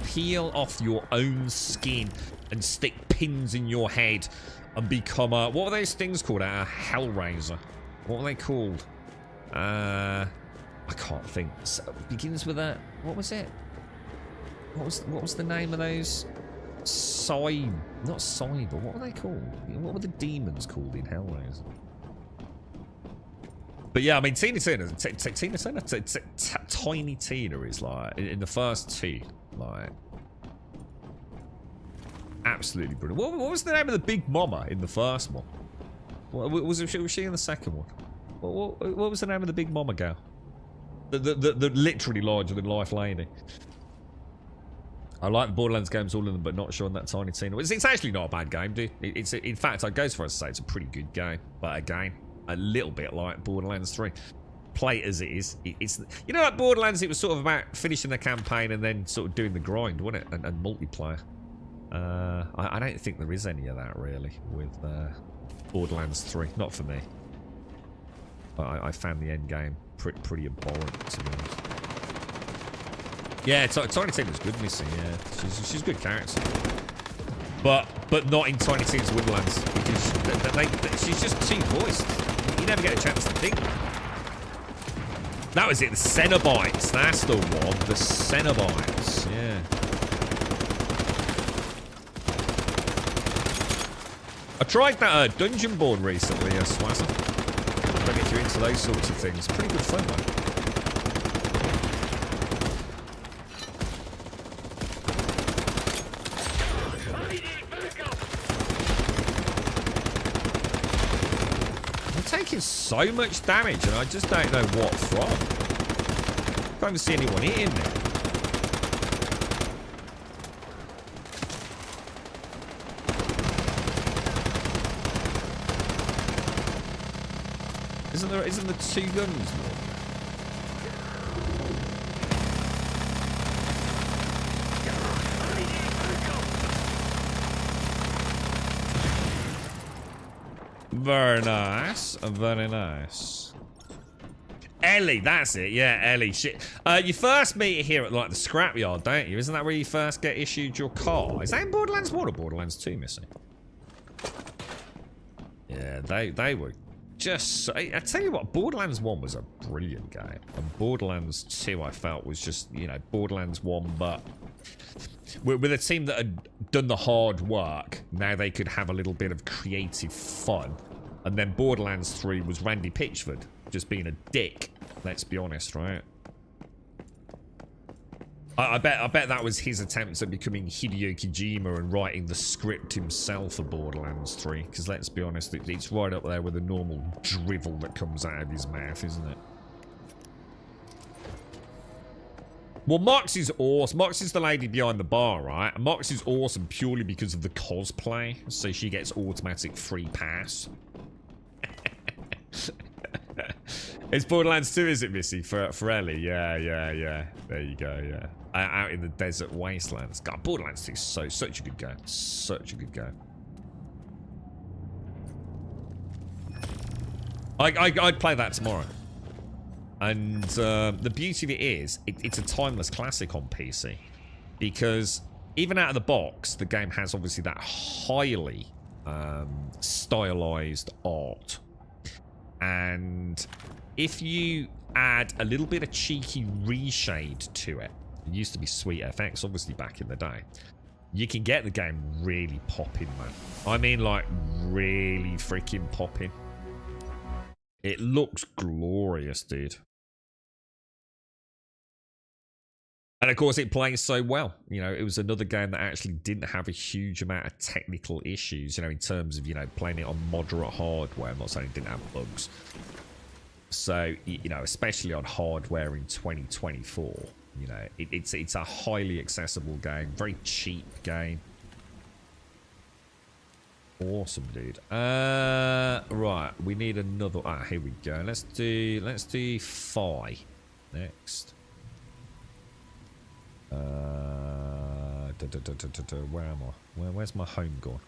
peel off your own skin and stick pins in your head and become a, what were those things called? A Hellraiser. What were they called? I can't think. So, begins with a, what was it? What was the name of those? Not Cyber. What were they called? What were the demons called in Hellraiser? But yeah, I mean, Tiny Tina is like in the first 2, like absolutely brilliant. What was the name of the big mama in the first one? Was she in the second one? What was the name of the big mama girl? The literally larger than life lady. I like the Borderlands games, all of them, but not sure on that Tiny Tina. It's actually not a bad game, dude. It's in fact, I'd go so far as to say it's a pretty good game. But again, a little bit like Borderlands 3. Play it as it is. It's, you know, like Borderlands, it was sort of about finishing the campaign and then sort of doing the grind, wasn't it? And multiplayer. I don't think there is any of that really with Borderlands 3. Not for me. But I found the end game pretty abhorrent, to be honest. Yeah, Tiny Tina's good, Missy. Yeah, she's a good character, but not in Tiny Tina's Wonderlands because she's just too voiced. You never get a chance to think. That was it. The Cenobites. That's the one. The Cenobites. Yeah. I tried that dungeon board recently, Swazzer. I don't know if you're into those sorts of things. Pretty good fun, though. Taking so much damage and I just don't know what from. Can't even see anyone hitting me. Isn't there 2 guns more? Very nice. Very nice. Ellie, that's it. Yeah, Ellie. Shit. You first meet her here at like the scrapyard, don't you? Isn't that where you first get issued your car? Is that in Borderlands 1 or Borderlands 2, Missy? Yeah, they were just... I tell you what, Borderlands 1 was a brilliant game. And Borderlands 2, I felt, was just, you know, Borderlands 1, but... with a team that had done the hard work, now they could have a little bit of creative fun. And then Borderlands 3 was Randy Pitchford just being a dick. Let's be honest, right? I bet that was his attempt at becoming Hideo Kojima and writing the script himself for Borderlands 3. Because let's be honest, it's right up there with the normal drivel that comes out of his mouth, isn't it? Well, Moxie's awesome. Moxie's the lady behind the bar, right? And Moxie's awesome purely because of the cosplay. So she gets automatic free pass. It's Borderlands 2, is it, Missy? For Ellie? Yeah. There you go, yeah. Out in the desert wastelands. God, Borderlands 2 is such a good game. Such a good game. I'd play that tomorrow. And the beauty of it is, it's a timeless classic on PC. Because even out of the box, the game has obviously that highly stylized art. And if you add a little bit of cheeky reshade to it, it used to be Sweet FX, obviously, back in the day, you can get the game really popping, man. I mean, like, really freaking popping. It looks glorious, dude. And of course, it plays so well. You know, it was another game that actually didn't have a huge amount of technical issues, you know, in terms of, you know, playing it on moderate hardware. I'm not saying it didn't have bugs. So, you know, especially on hardware in 2024, you know, it's a highly accessible game, very cheap game. Awesome, dude. Right, we need another. Ah, here we go. Let's do Phi next. Where am I? Where's my home gone?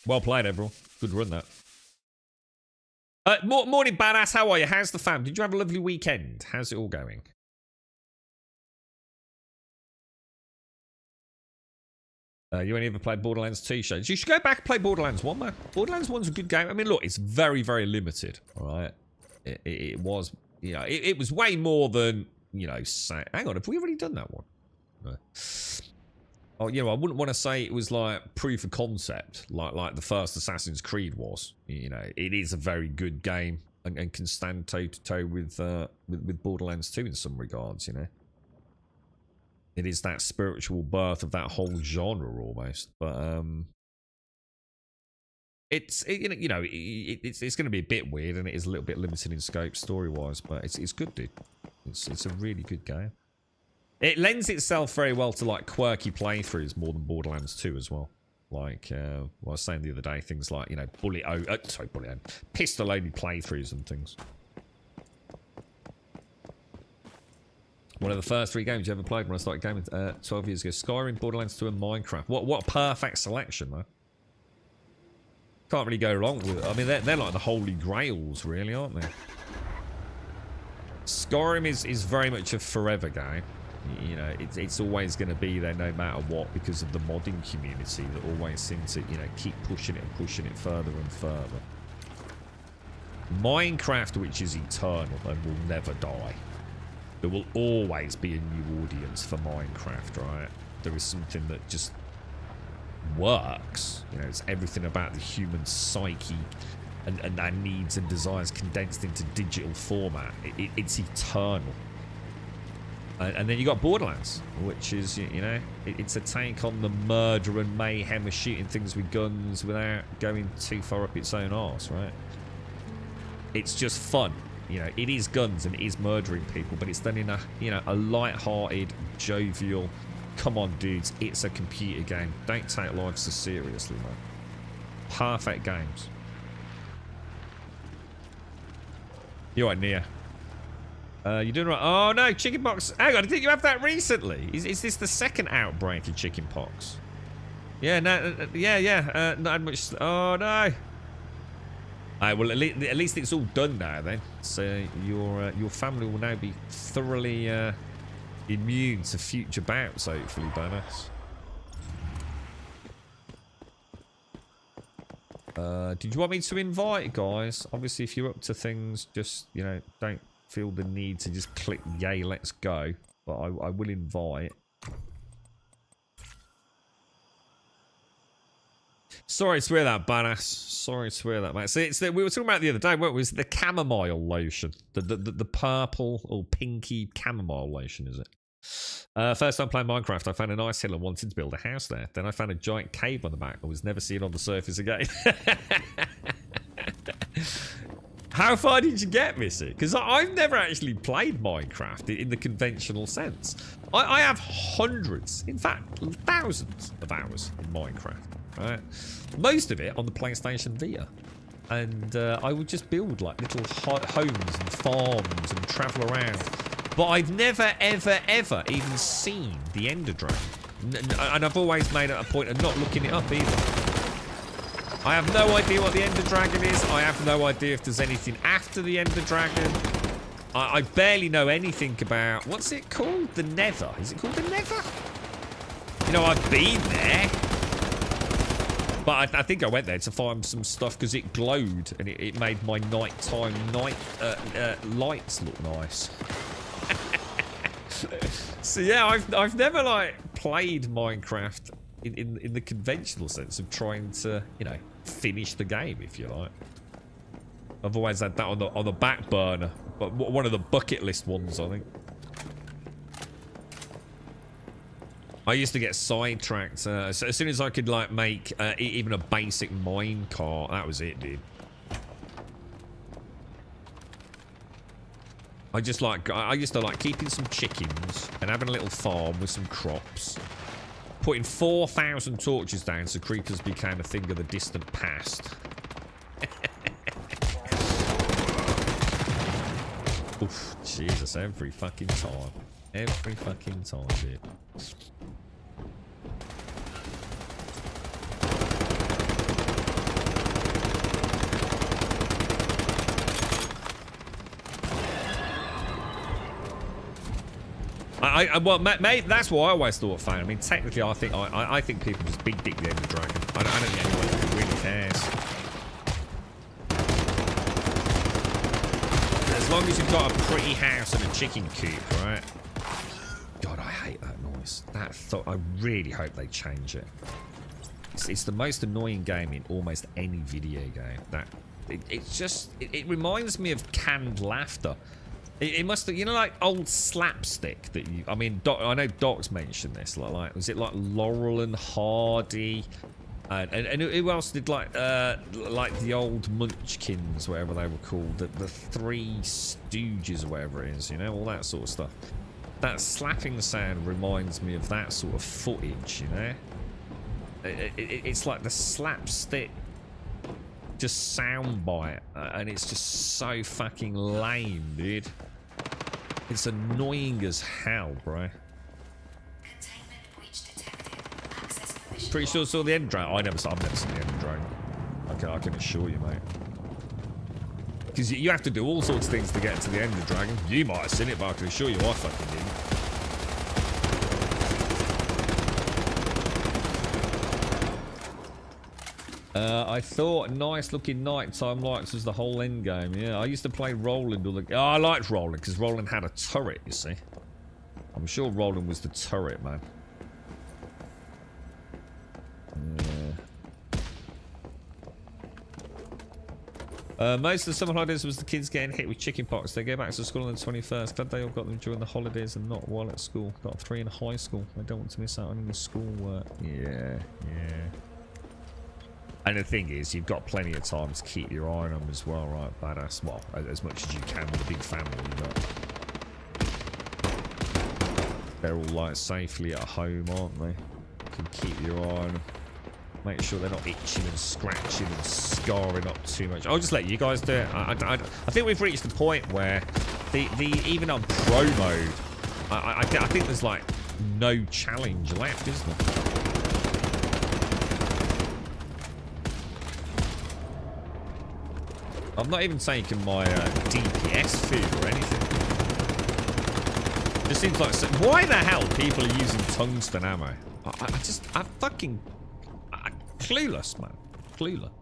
Well played, everyone. Good run, that. Morning, badass. How are you? How's the fam? Did you have a lovely weekend? How's it all going? You only ever played Borderlands 2 shows? You should go back and play Borderlands 1, man. Borderlands 1's a good game. I mean, look, it's very, very limited, all right? It was, you know, it was way more than, you know, say, hang on, have we already done that one? No. Oh, you know, I wouldn't want to say it was like proof of concept, like the first Assassin's Creed was. You know, it is a very good game and can stand toe to toe with Borderlands 2 in some regards. You know, it is that spiritual birth of that whole genre almost. But it's going to be a bit weird, and it is a little bit limited in scope story wise, but it's good, dude. It's a really good game. It lends itself very well to like quirky playthroughs more than Borderlands 2 as well. Like I was saying the other day, things like, you know, pistol only playthroughs and things. One of the first 3 games you ever played when I started gaming 12 years ago: Skyrim, Borderlands 2, and Minecraft. What a perfect selection, man. Can't really go wrong with it. I mean, they're like the holy grails, really, aren't they? Skyrim is very much a forever game. You know, it's always going to be there no matter what, because of the modding community that always seems to, you know, keep pushing it and pushing it further and further. Minecraft, which is eternal and will never die. There will always be a new audience for Minecraft, right? There is something that just works. You know, it's everything about the human psyche and our needs and desires condensed into digital format. It's eternal. And then you got Borderlands, which is, you know, it's a take on the murder and mayhem of shooting things with guns without going too far up its own arse, right? It's just fun. You know, it is guns and it is murdering people, but it's done in a, you know, a light-hearted, jovial, come on dudes, it's a computer game. Don't take life so seriously, man. Perfect games. You're right, Nia. You're doing right. Oh no, chickenpox. Hang on, didn't you have that recently? Is this the second outbreak of chickenpox? Yeah, no, not much. Oh no. Alright, well, at least it's all done now then. So your family will now be thoroughly immune to future bouts, hopefully, bonus. Did you want me to invite, guys? Obviously, if you're up to things, just, you know, don't feel the need to just click yay, let's go. But I will invite. Sorry to swear that, badass. Sorry to swear that, mate. See, we were talking about it the other day, weren't we? It was the chamomile lotion. The purple or pinky chamomile lotion, is it? First time playing Minecraft, I found a nice hill and wanted to build a house there. Then I found a giant cave on the back. I was never seen on the surface again. How far did you get, Missy? Because I've never actually played Minecraft in the conventional sense. I have hundreds, in fact, thousands of hours in Minecraft. Right? Most of it on the PlayStation Vita. And I would just build like little homes and farms and travel around. But I've never, ever, ever even seen the Ender Dragon. And I've always made it a point of not looking it up either. I have no idea what the Ender Dragon is. I have no idea if there's anything after the Ender Dragon. I barely know anything about... What's it called? The Nether. Is it called the Nether? You know, I've been there. But I think I went there to find some stuff because it glowed and it made my nighttime lights look nice. So yeah, I've never like played Minecraft in the conventional sense of trying to, you know, finish the game, if you like. I've always had that on the back burner, but one of the bucket list ones, I think. I used to get sidetracked. So as soon as I could like make even a basic mine cart, that was it, dude. I used to like keeping some chickens and having a little farm with some crops. Putting 4,000 torches down so creepers became a thing of the distant past. Oof, Jesus, every fucking time. Every fucking time, dude. Well, mate, that's what I always thought, fan. I mean, technically, I think people just big dick the Ender Dragon. I don't think anyone really cares. As long as you've got a pretty house and a chicken coop, right? God, I hate that noise. I really hope they change it. It's the most annoying game in almost any video game. It reminds me of canned laughter. It must have, you know, like old slapstick that you... I mean, I know Doc's mentioned this. Like, was it like Laurel and Hardy? And who else did like the old Munchkins, whatever they were called, the Three Stooges or whatever it is, you know, all that sort of stuff. That slapping sound reminds me of that sort of footage, you know. It's like the slapstick, just soundbite, and it's just so fucking lame, dude. It's annoying as hell, bro. Pretty sure saw the Ender Dragon. I've never seen the Ender Dragon. I can assure you, mate. Because you have to do all sorts of things to get to the Ender Dragon. You might have seen it, but I can assure you I fucking didn't. I thought nice looking nighttime lights was the whole end game. Yeah, I used to play Roland. I liked Roland because Roland had a turret, you see. I'm sure Roland was the turret, man. Yeah. Most of the summer holidays was the kids getting hit with chickenpox. They go back to school on the 21st. Glad they all got them during the holidays and not while at school. Got 3 in high school. I don't want to miss out on any schoolwork. Yeah. And the thing is, you've got plenty of time to keep your eye on them as well, right? Badass. Well, as much as you can with a big family, but they're all like safely at home, aren't they? You can keep your eye on them. Make sure they're not itching and scratching and scarring up too much. I'll just let you guys do it. I think we've reached the point where even on pro mode, I think there's like no challenge left, isn't there? I'm not even taking my DPS food or anything. Just seems like... Why the hell people are using tungsten ammo? I'm fucking... clueless, man. Clueless.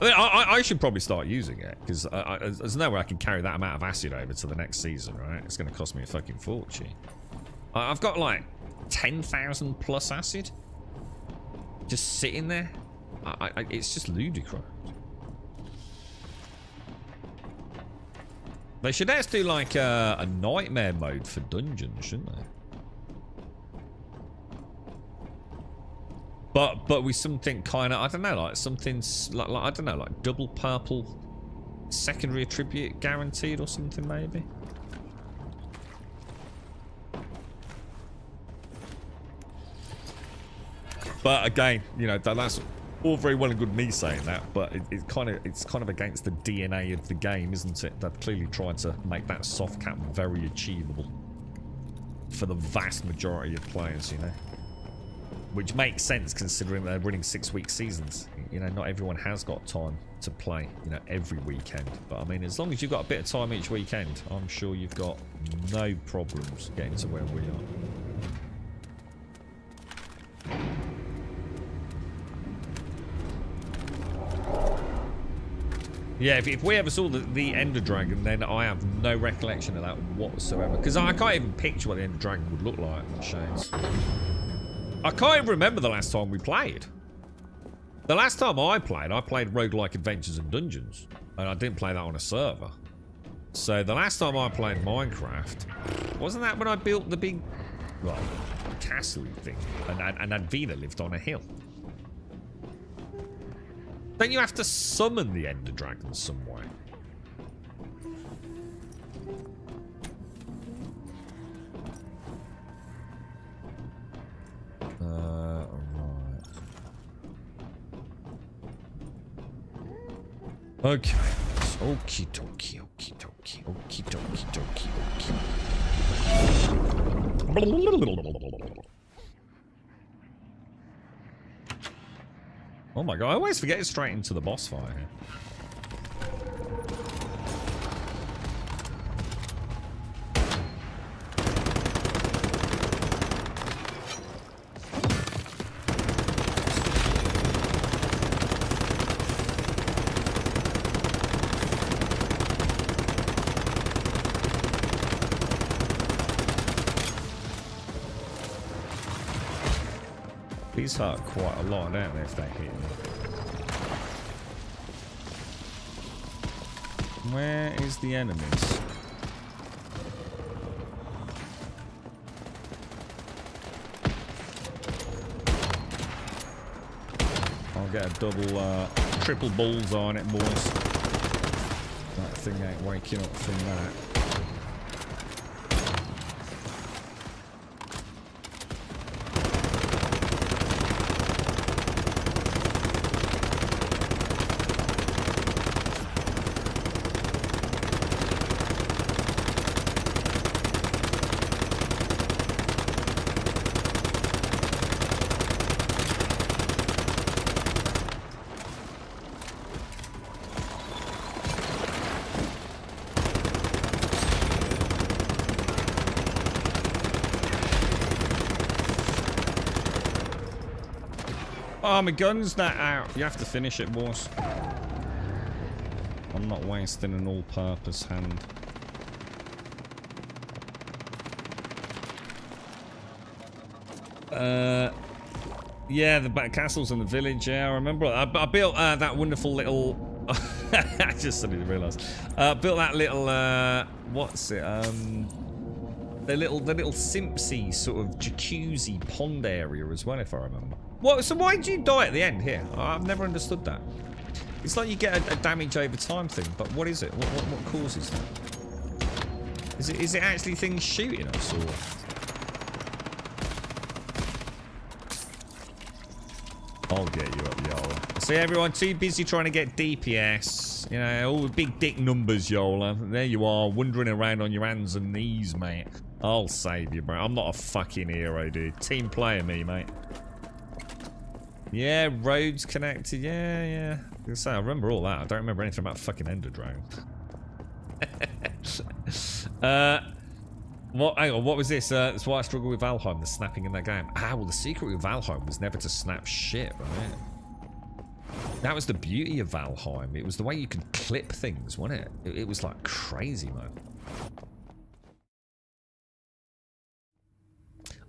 I mean, I should probably start using it, because there's no way I can carry that amount of acid over to the next season, right? It's going to cost me a fucking fortune. I've got like 10,000 plus acid just sitting there. It's just ludicrous. They should actually do like a nightmare mode for dungeons, shouldn't they? But with something kind of, I don't know, like something like I don't know, like double purple secondary attribute guaranteed or something maybe. But again, you know, that's all very well and good me saying that, but it's kind of against the DNA of the game, isn't it? They've clearly tried to make that soft cap very achievable for the vast majority of players, you know. Which makes sense considering they're running 6-week seasons. You know, not everyone has got time to play, you know, every weekend. But I mean, as long as you've got a bit of time each weekend, I'm sure you've got no problems getting to where we are. Yeah, if we ever saw the Ender Dragon, then I have no recollection of that whatsoever. Because I can't even picture what the Ender Dragon would look like in Shades. I can't even remember the last time we played. The last time I played Roguelike Adventures and Dungeons. And I didn't play that on a server. So the last time I played Minecraft, wasn't that when I built the big, well, castle thing? And Advina lived on a hill. Don't you have to summon the Ender Dragon some way? Right. Okay. Okie dokie, okie dokie, okie dokie, dokie, okie. Oh my god, I always forget it's straight into the boss fight here. These hurt quite a lot, don't they, if they hit me? Where is the enemies? I'll get a double, triple bullseye on it, boys. That thing ain't waking up from that. Oh, my gun's not out. You have to finish it, boss. I'm not wasting an all-purpose hand. Yeah, the back castles in the village. Yeah, I remember. I built that wonderful little. I just suddenly realised. Built that little. What's it? The little Simpsy sort of jacuzzi pond area as well, if I remember. What? So why did you die at the end here? I've never understood that. It's like you get a damage over time thing, but what is it? What causes that? Is it actually things shooting us or? I'll get you up, Yola. See, everyone too busy trying to get DPS. You know, all the big dick numbers, Yola. There you are, wandering around on your hands and knees, mate. I'll save you, bro. I'm not a fucking hero, dude. Team player me, mate. Yeah, roads connected. Yeah. I remember all that. I don't remember anything about fucking Ender Dragon. Hang on, what was this? That's why I struggle with Valheim, the snapping in that game. Ah, well, the secret with Valheim was never to snap shit, right? That was the beauty of Valheim. It was the way you could clip things, wasn't it? It was like crazy, man.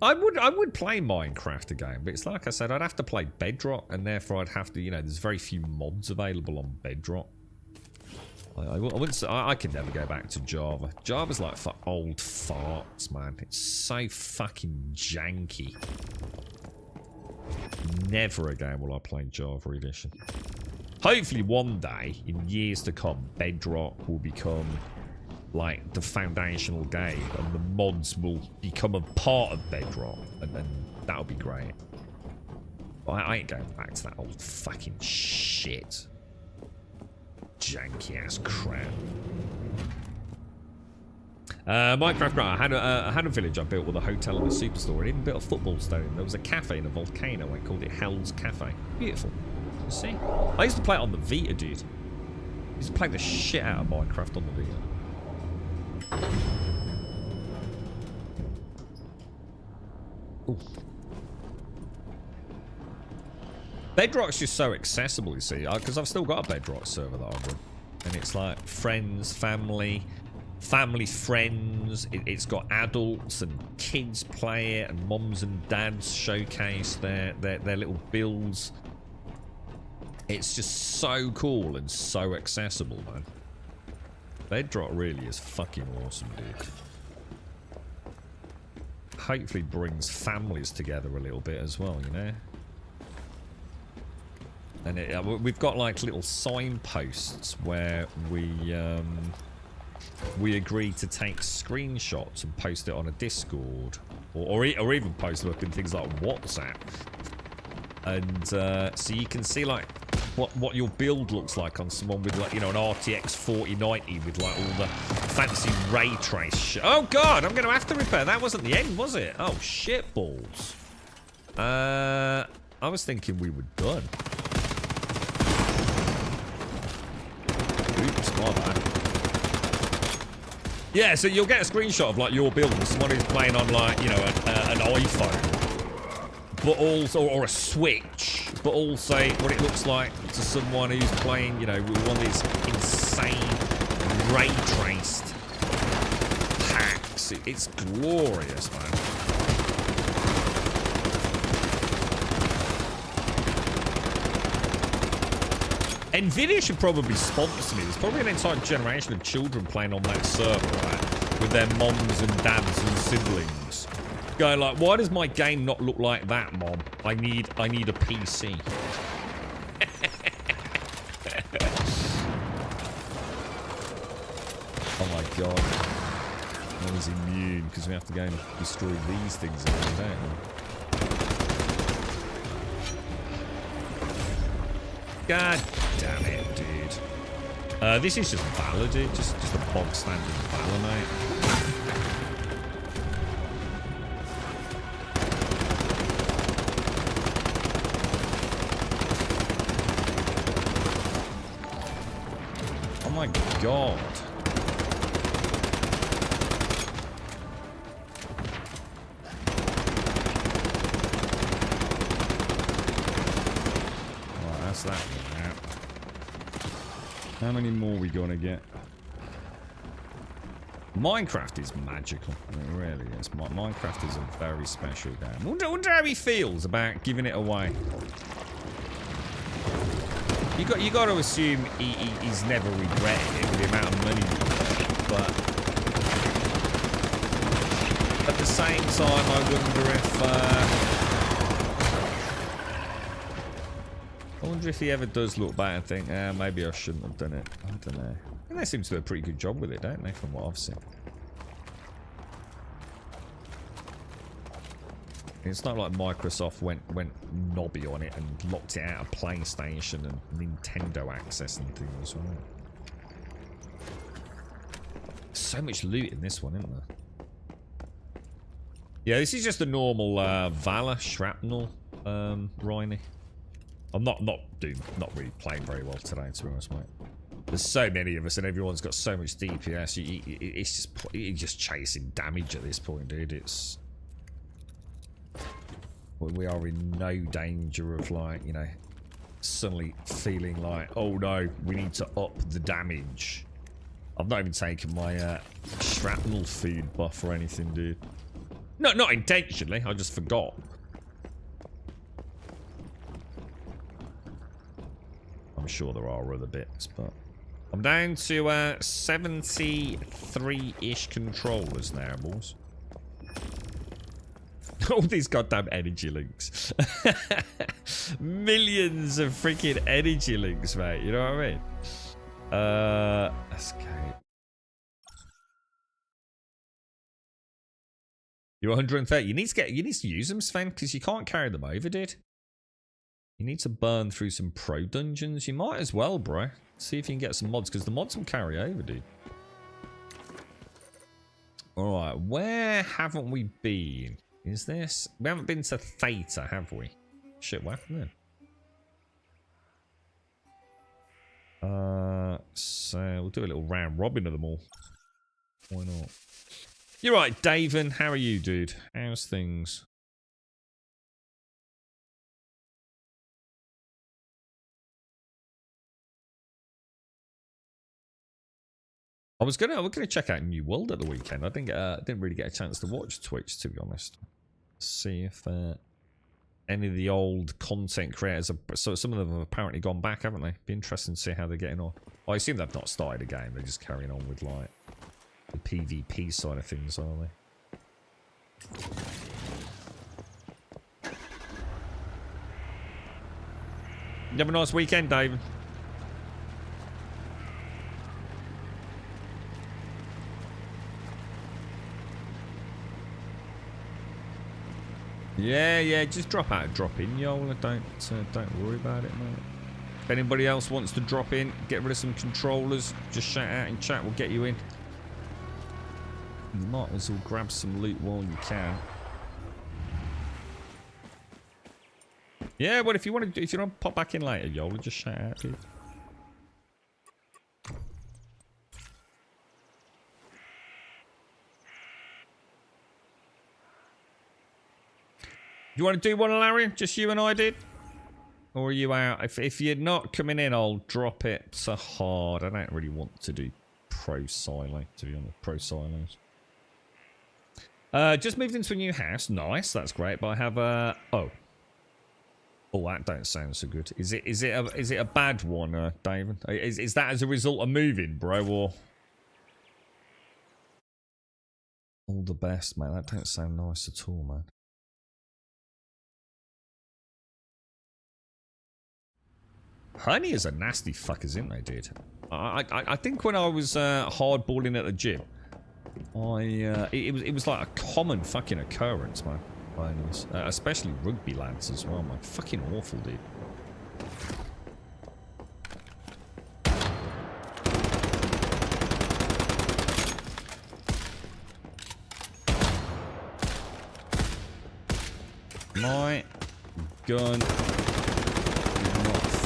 I would play Minecraft again, but it's like I said, I'd have to play Bedrock, and therefore I'd have to, you know, there's very few mods available on Bedrock. I could never go back to Java. Java's like for old farts, man. It's so fucking janky. Never again will I play Java Edition. Hopefully one day, in years to come, Bedrock will become like the foundational game and the mods will become a part of Bedrock, and then that'll be great. But I ain't going back to that old fucking shit. Janky ass crap. Minecraft Grant, I had a village I built with a hotel and a superstore, and even built a football stadium. There was a cafe in a volcano. I called it Hell's Cafe. Beautiful. You see? I used to play it on the Vita, dude. I used to play the shit out of Minecraft on the Vita. Ooh. Bedrock's just so accessible, you see, because I've still got a Bedrock server that I run. And it's like friends, family, friends. It's got adults and kids play it, and moms and dads showcase their little builds. It's just so cool and so accessible, man. Bedrock really is fucking awesome, dude. Hopefully brings families together a little bit as well, you know? And we've got like little signposts where we agree to take screenshots and post it on a Discord, or even post them up in things like WhatsApp. And so you can see like what your build looks like on someone with, like, you know, an RTX 4090 with like all the fancy ray trace oh god, I'm gonna have to repair. That wasn't the end, was it? Oh shit balls. I was thinking we were done. Oops, my bad. Yeah, so you'll get a screenshot of like your build with someone who's playing on, like, you know, an iPhone, but also, or a Switch, but also what it looks like to someone who's playing, you know, with one of these insane ray traced packs. It's glorious, man. Nvidia should probably sponsor me. There's probably an entire generation of children playing on that server, right? With their moms and dads and siblings. Going like, why does my game not look like that, Mom? I need a PC. Oh my god. One is immune because we have to go and destroy these things every day. God damn it, dude. This is just Valor, dude. Just a bog standard Valor, mate. Oh my god. Right, that's that one out. How many more are we gonna get? Minecraft is magical. It really is. Minecraft is a very special game. I wonder how he feels about giving it away. You got to assume he's never regretted it with the amount of money he got. But at the same time, I wonder if he ever does look back and think, maybe I shouldn't have done it. I don't know. I think they seem to do a pretty good job with it, don't they, from what I've seen. It's not like Microsoft went knobby on it and locked it out of PlayStation and Nintendo access and things, right? So much loot in this one, isn't there? Yeah, this is just a normal Valor Shrapnel Riney. I'm not really playing very well today, to be honest, mate. There's so many of us and everyone's got so much DPS. You're just chasing damage at this point, dude. It's... We are in no danger of, like, you know, suddenly feeling like, oh no, we need to up the damage. I've not even taken my shrapnel food buff or anything, dude. No, not intentionally. I just forgot. I'm sure there are other bits, but I'm down to 73-ish controllers now, boys. All these goddamn energy links. Millions of freaking energy links, mate. You know what I mean? Escape. You're 130. You need to use them, Sven, because you can't carry them over, dude. You need to burn through some pro dungeons. You might as well, bro. See if you can get some mods, because the mods will carry over, dude. Alright, where haven't we been? Is this... We haven't been to Theta, have we? Shit, what happened then? So we'll do a little round robin of them all. Why not? You're right, Daven. How are you, dude? How's things? We're gonna check out New World at the weekend. I didn't really get a chance to watch Twitch, to be honest. See if any of the old content creators are, so some of them have apparently gone back, haven't they? Be interesting to see how they're getting on. I assume they've not started a game, they're just carrying on with like the PvP side of things, are they? You have a nice weekend, David. Yeah, just drop out, drop in, Yola. Don't worry about it, mate. If anybody else wants to drop in, get rid of some controllers, just shout out in chat, we'll get you in. You might as well grab some loot while you can. Yeah, well, if you want to pop back in later, Yola, just shout out, dude. You want to do one, Larry? Just you and I did? Or are you out? If you're not coming in, I'll drop it to hard. I don't really want to do pro silo, to be honest. Pro silos. Just moved into a new house. Nice, that's great. But I have a... Oh, that don't sound so good. Is it a bad one, David? Is that as a result of moving, bro? Or... All the best, mate. That don't sound nice at all, man. Honey is a nasty fuckers, isn't they, dude? I think when I was hardballing at the gym, it was like a common fucking occurrence, man. Honeys, especially rugby lads as well, man. Fucking awful, dude. My gun.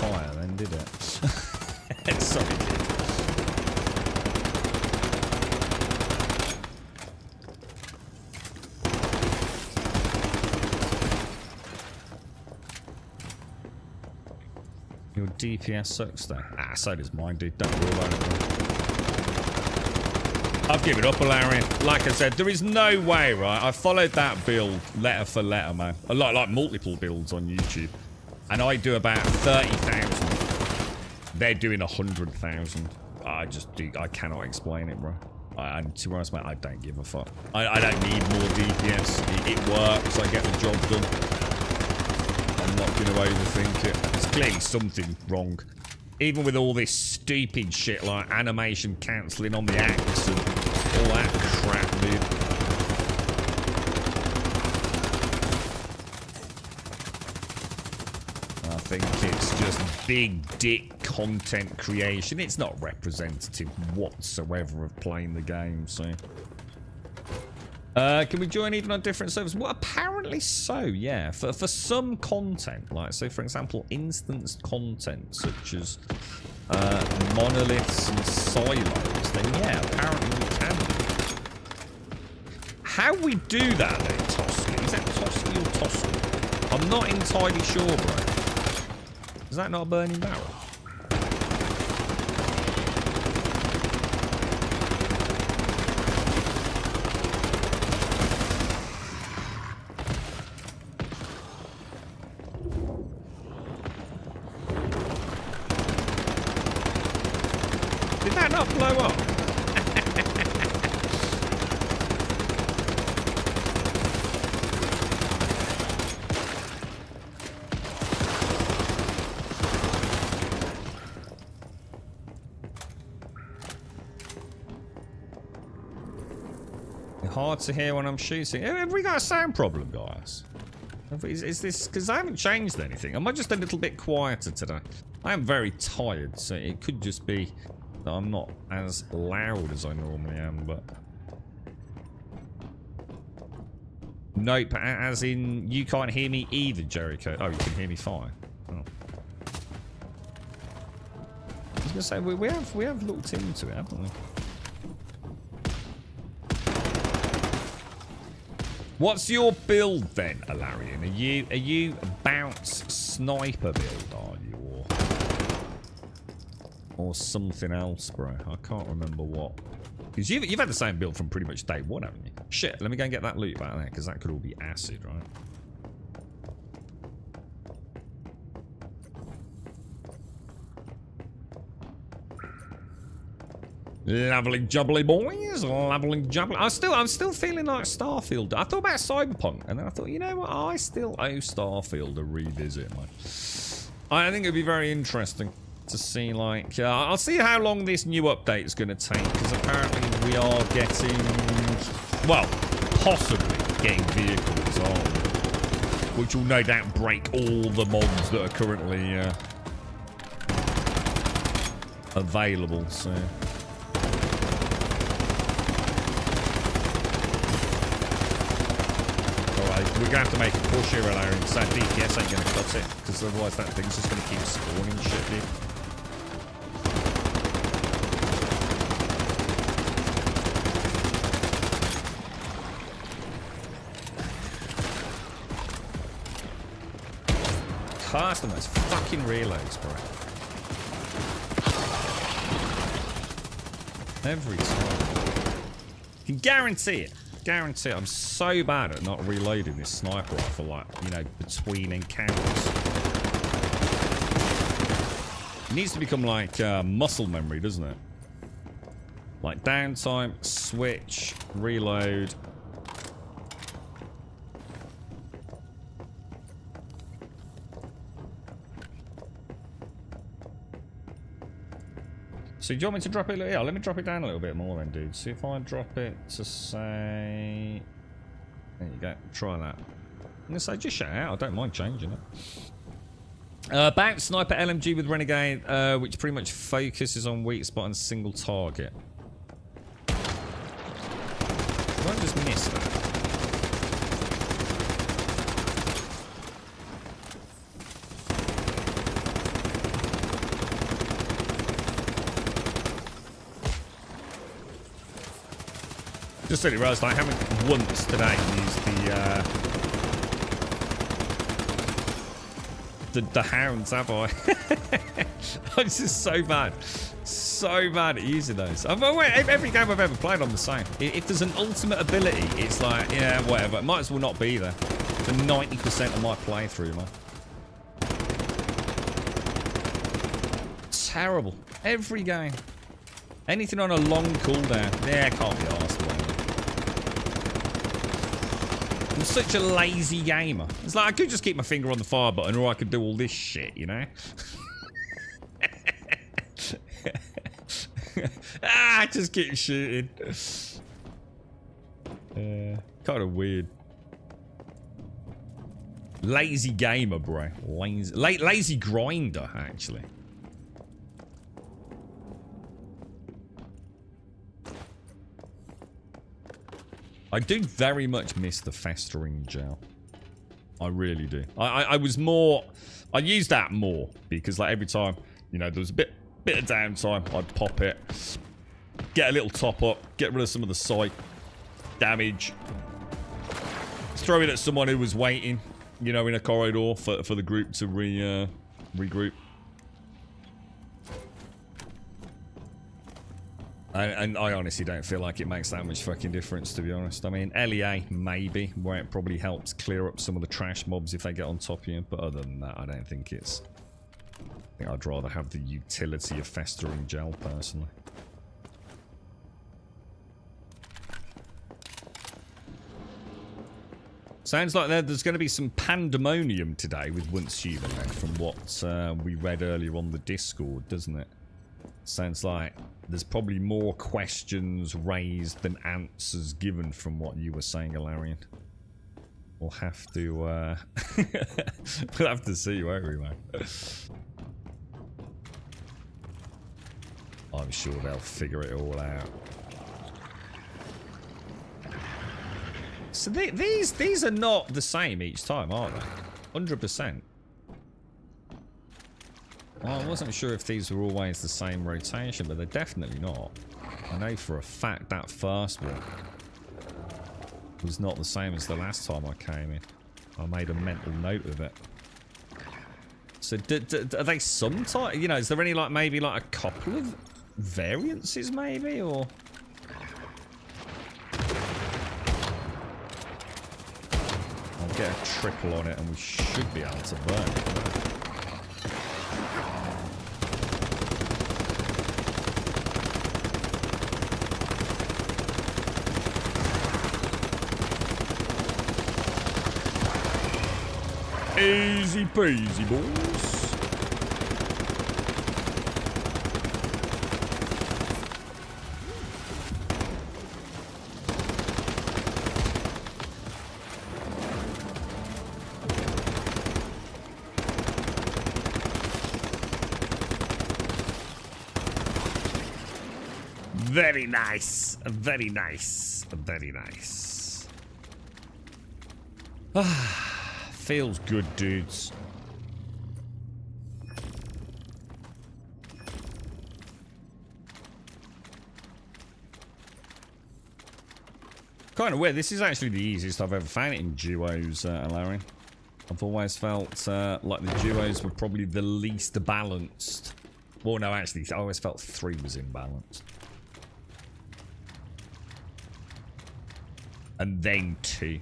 Fire then, did it? Sorry, dude. Your DPS sucks though. Ah, so does mine, dude. Don't worry about it. I've given up, Larry. Like I said, there is no way, right? I followed that build letter for letter, man. Like multiple builds on YouTube. And I do about 30,000. They're doing 100,000. I cannot explain it, bro. And to be honest, mate, I don't give a fuck. I don't need more DPS. It works. I get the job done. I'm not going to overthink it. There's clearly something wrong. Even with all this stupid shit like animation cancelling on the axe and all that crap, dude. I think it's just big dick content creation. It's not representative whatsoever of playing the game, so... can we join even on different servers? Well, apparently so, yeah. For some content, like, so for example, instanced content, such as monoliths and silos, then yeah, apparently we can. How we do that then, Tosky? Is that Tosky or Tosky? I'm not entirely sure, bro. Is that not a burning barrel? Did that not blow up? Hard to hear when I'm shooting. Have we got a sound problem, guys? Is this because I haven't changed anything? Am I just a little bit quieter today? I am very tired, so it could just be that I'm not as loud as I normally am, but Nope, as in you can't hear me either, Jericho. Oh, you can hear me fine. Oh. I was gonna say we have looked into it, haven't we? What's your build then, Alarian? Are you a bounce sniper build, are you, or something else, bro? I can't remember what. Because you've had the same build from pretty much day one, haven't you? Shit, let me go and get that loot back there, because that could all be acid, right? Lovely jubbly boys, lovely jubbly. I'm still feeling like Starfield. I thought about Cyberpunk, and then I thought, you know what? I still owe Starfield a revisit, man. I think it'd be very interesting to see, like, I'll see how long this new update is going to take, because apparently we are getting, well, possibly getting vehicles on, which will no doubt break all the mods that are currently available. So. We're going to have to make a push here, Larry, because that DPS ain't going to cut it, because otherwise that thing's just going to keep spawning shit, dude. Cast on those fucking reloads, bro. Every time. You can guarantee it. Guarantee it. I'm so bad at not reloading this sniper rifle, like, you know, between encounters. It needs to become like muscle memory, doesn't it? Like downtime, switch, reload. So do you want me to drop it? Yeah, let me drop it down a little bit more then, dude. See if I drop it to say... There you go. Try that. I'm going to say just shout out. I don't mind changing it. Bounce Sniper LMG with Renegade, which pretty much focuses on weak spot and single target. Did I just miss that? Just really realised I haven't once today used the hounds, have I? I'm just so bad at using those. Every game I've ever played, I'm the same. If there's an ultimate ability, it's like, yeah, whatever. It might as well not be there for 90% of my playthrough, man. Terrible. Every game. Anything on a long cooldown. Yeah, I can't be arsed. I'm such a lazy gamer. It's like I could just keep my finger on the fire button, or I could do all this shit, you know? Just keep shooting. Kind of weird. Lazy gamer, bro. Lazy grinder, actually. I do very much miss the festering gel. I really do. I was more... I used that more because, like, every time, you know, there was a bit of downtime, I'd pop it, get a little top up, get rid of some of the sight damage, throw it at someone who was waiting, you know, in a corridor for the group to regroup. And I honestly don't feel like it makes that much fucking difference, to be honest. I mean, LEA, maybe, where it probably helps clear up some of the trash mobs if they get on top of you. But other than that, I don't think it's... I think I'd rather have the utility of festering gel, personally. Sounds like there's going to be some pandemonium today with Once Human, then, from what we read earlier on the Discord, doesn't it? Sounds like there's probably more questions raised than answers given from what you were saying, Ilarian. We'll have to, we'll have to see, won't we, man? I'm sure they'll figure it all out. So these are not the same each time, are they? 100%. Well, I wasn't sure if these were always the same rotation, but they're definitely not. I know for a fact that first one was not the same as the last time I came in. I made a mental note of it. So are they some type? You know, is there any like maybe like a couple of variances maybe, or? I'll get a triple on it and we should be able to burn it. Easy peasy, boys. Very nice. Very nice. Very nice. Feels good, dudes. Kind of weird. This is actually the easiest I've ever found it in duos, Larry. I've always felt like the duos were probably the least balanced. Well, no, actually, I always felt 3 was imbalanced. And then 2.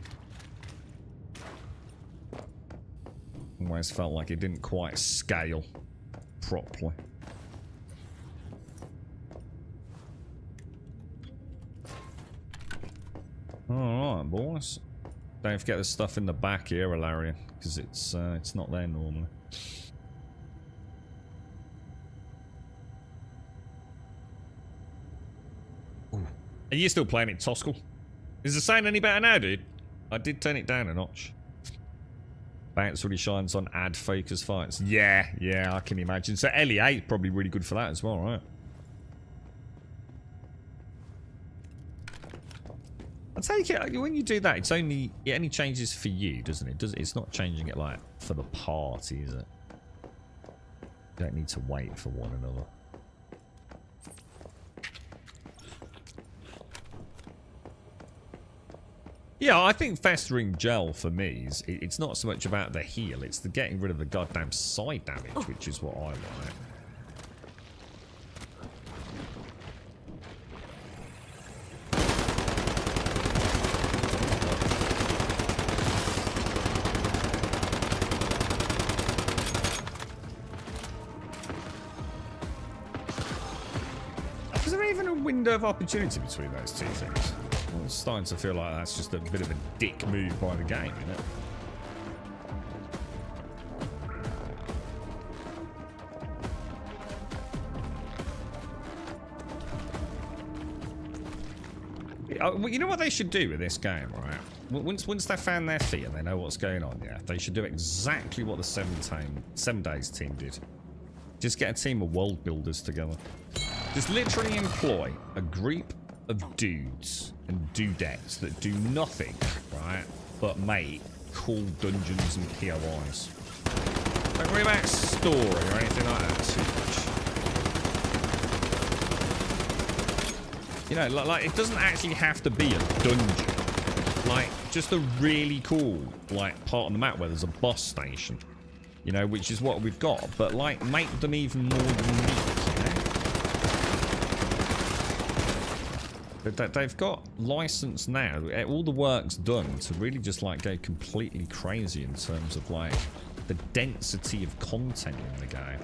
Always felt like it didn't quite scale properly. Alright, boys. Don't forget the stuff in the back here, Hilarion, because it's not there normally. Ooh. Are you still playing it, Toskel? Is the sound any better now, dude? I did turn it down a notch. Bounce really shines on ad focus fights. Yeah, I can imagine. So LE8 is probably really good for that as well, right? I take it when you do that, it only changes for you, doesn't it? It's not changing it like for the party, is it? You don't need to wait for one another. Yeah, I think festering gel for me is it's not so much about the heal, it's the getting rid of the goddamn side damage, which is what I like. Is there even a window of opportunity between those two things? Well, it's starting to feel like that's just a bit of a dick move by the game, isn't it? You know what they should do with this game, right? Once they've found their feet and they know what's going on, yeah, they should do exactly what the 7 Days team did. Just get a team of world builders together. Just literally employ a group of dudes and dudettes that do nothing, right, but make cool dungeons and POIs. Don't worry about story or anything like that too much. You know, like it doesn't actually have to be a dungeon. Like, just a really cool, like, part on the map where there's a boss station. You know, which is what we've got. But, like, make them even more unique, you know? They've got license now. All the work's done to really just, like, go completely crazy in terms of, like, the density of content in the game.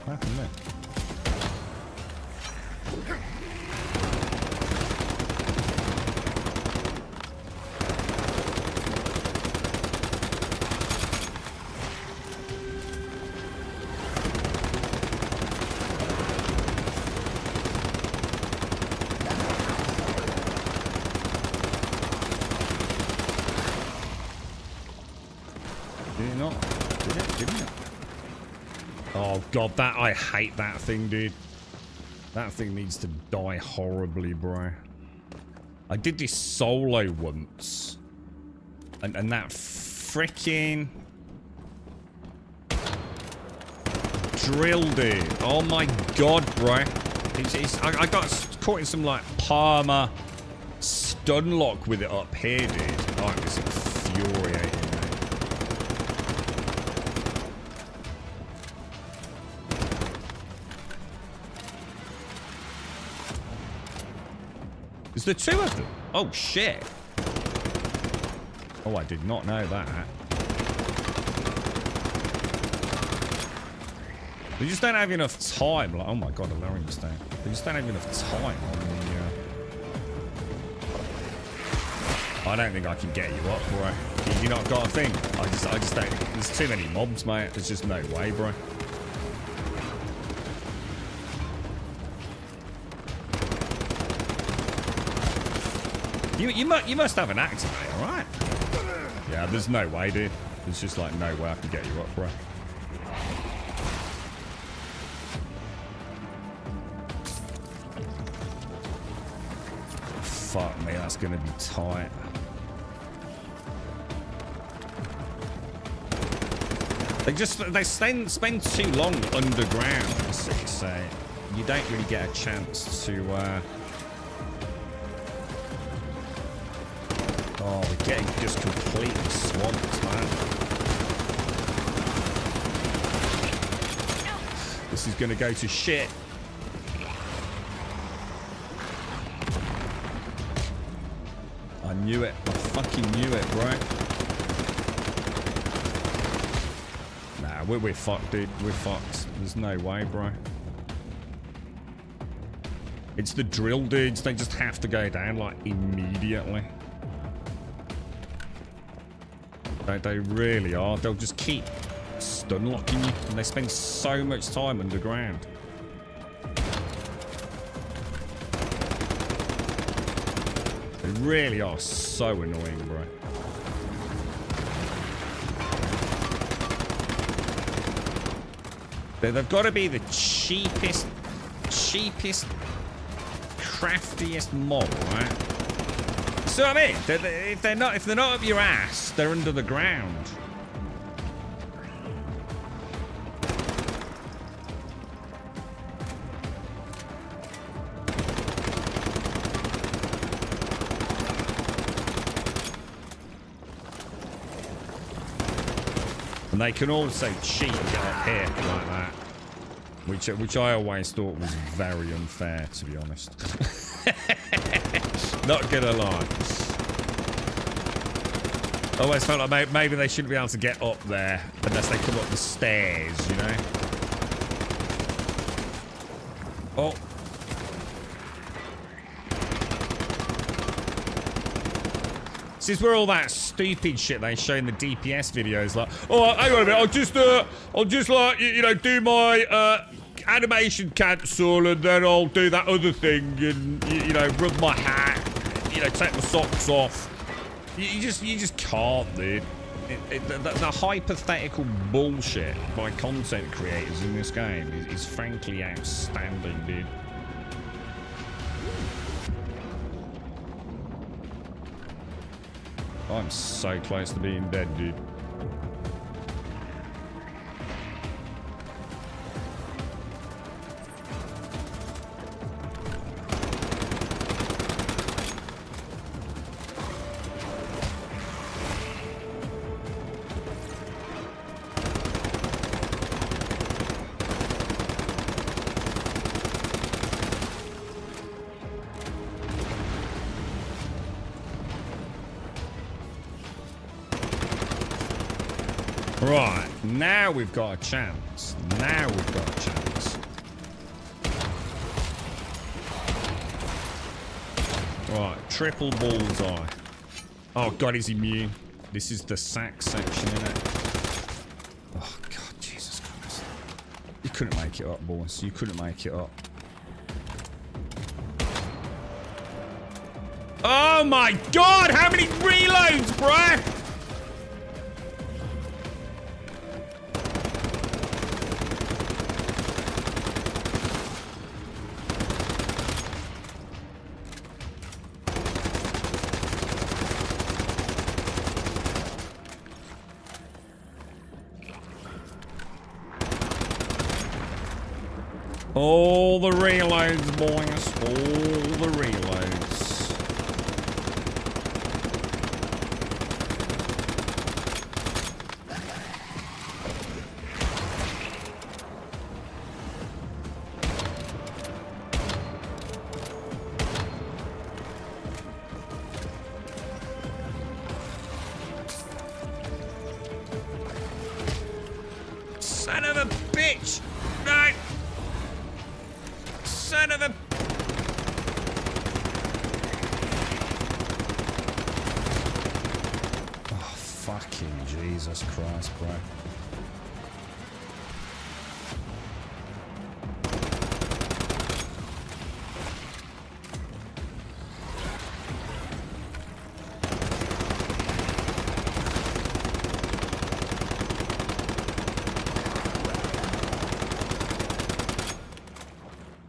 What happened there? Did it not? Did it? Did Oh god, I hate that thing, dude. That thing needs to die horribly, bro. I did this solo once. And that freaking drill, dude. Oh my god, bro. I got caught in some like Parma stun lock with it up here, dude. Oh, it was infuriating, mate. Is there two of them? Oh, shit. Oh, I did not know that. They just don't have enough time. Like, oh my god, Alarian's down. They just don't have enough time on the... I don't think I can get you up, bro. You not got a thing? I just don't... There's too many mobs, mate. There's just no way, bro. You must have an activator, right? Yeah, there's no way, dude. There's just like no way I can get you up, bro. Fuck me, that's gonna be tight. They spend too long underground, so you don't really get a chance to oh, we're getting just completely swamped, man. This is gonna go to shit. I knew it. I fucking knew it, bro. Nah, we're fucked, dude. We're fucked. There's no way, bro. It's the drill dudes. They just have to go down, like, immediately. They really are. They'll just keep stun locking you, and they spend so much time underground. They really are so annoying, bro. They've got to be the cheapest, craftiest mob, right? So I mean, if they're not up your ass, they're under the ground. And they can also cheat and get up here like that, which I always thought was very unfair, to be honest. Not gonna lie. I always felt like maybe they shouldn't be able to get up there unless they come up the stairs, you know? Oh. This is where all that stupid shit they show in the DPS videos, like, oh, hang on a minute, I'll just like, you know, do my animation cancel, and then I'll do that other thing, and you know, rub my hat, you know, take my socks off. You just can't, dude. The hypothetical bullshit by content creators in this game is frankly outstanding, dude. I'm so close to being dead, dude. Right, now we've got a chance. Now we've got a chance. Right, triple bullseye. Oh god, he's immune. This is the sack section, innit? Oh god, Jesus Christ. You couldn't make it up, boys. You couldn't make it up. Oh my god, how many reloads, bruh? All the reloads, boys. All the reloads. Son of a bitch! No! Son of a... Oh, fucking Jesus Christ, bro.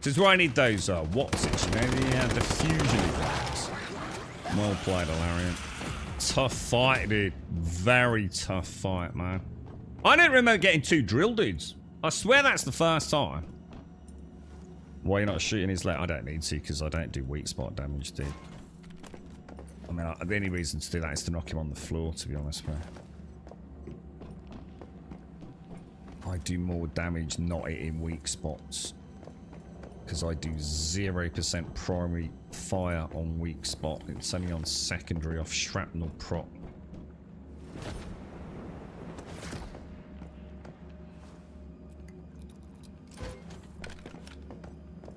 This is why I need those, what's it, you know, the fusion effects. Well played, Alarian. Tough fight, dude. Very tough fight, man. I don't remember getting 2 drill dudes. I swear that's the first time. Why you're not shooting his leg? I don't need to, because I don't do weak spot damage, dude. I mean, the only reason to do that is to knock him on the floor, to be honest, bro. I do more damage not hitting weak spots. Because I do 0% primary fire on weak spot. It's only on secondary off shrapnel prop.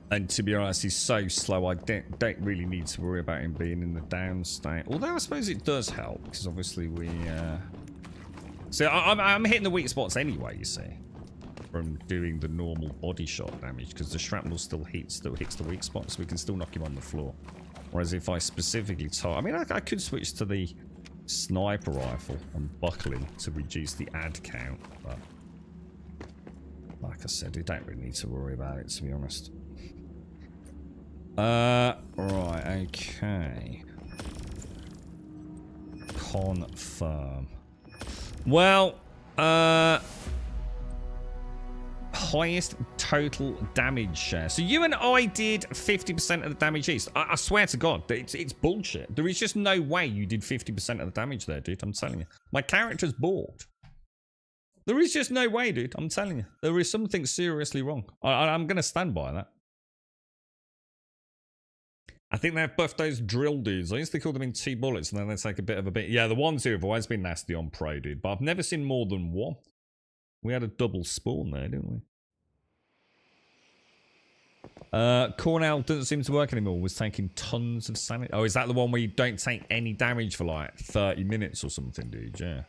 And to be honest, he's so slow, I don't really need to worry about him being in the down state. Although I suppose it does help, because obviously we... So I'm hitting the weak spots anyway, you see. From doing the normal body shot damage, because the shrapnel still hits the weak spot, so we can still knock him on the floor. Whereas if I specifically I mean, I could switch to the sniper rifle and buckling to reduce the ad count, but like I said, we don't really need to worry about it, to be honest. Right, okay. Confirm. Well, highest total damage share. So you and I did 50% of the damage east. I swear to God, it's bullshit. There is just no way you did 50% of the damage there, dude. I'm telling you. My character's bored. There is just no way, dude. I'm telling you. There is something seriously wrong. I'm going to stand by that. I think they've buffed those drill dudes. I used to call them in 2 bullets and then they take a bit of a bit. Yeah, the ones who have always been nasty on pro, dude. But I've never seen more than 1. We had a double spawn there, didn't we? Cornell doesn't seem to work anymore. Was taking tons of sanity. Oh, is that the one where you don't take any damage for like 30 minutes or something, dude? Yeah.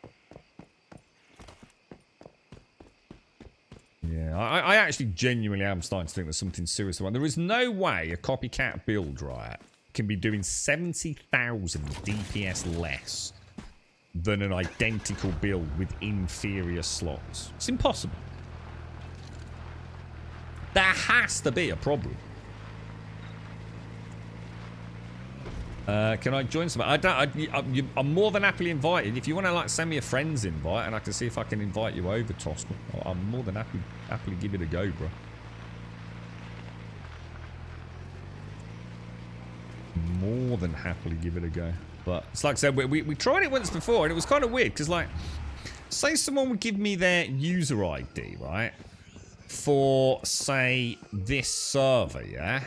Yeah, I actually genuinely am starting to think there's something serious wrong. There is no way a copycat build, right, can be doing 70,000 DPS less than an identical build with inferior slots. It's impossible. There has to be a problem. Can I join some? I'm more than happily invited. If you want to like send me a friend's invite, and I can see if I can invite you over, Tosca. I'm more than happily give it a go, bro. More than happily give it a go. But it's like I said, we tried it once before, and it was kind of weird because, like, say someone would give me their user ID, right, for say this server, yeah.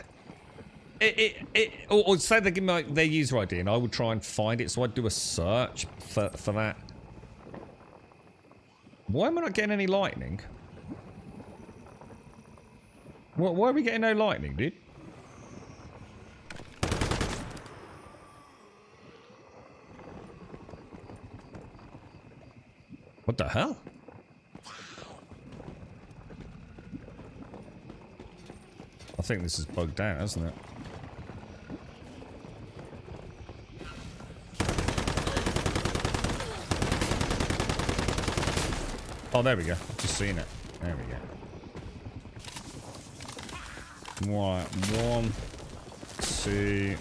Or say they give me their user ID and I would try and find it, so I'd do a search for that. Why am I not getting any lightning? Why are we getting no lightning, dude? What the hell? I think this is bugged out, hasn't it? Oh, there we go. I've just seen it. There we go. Right. 1, 2,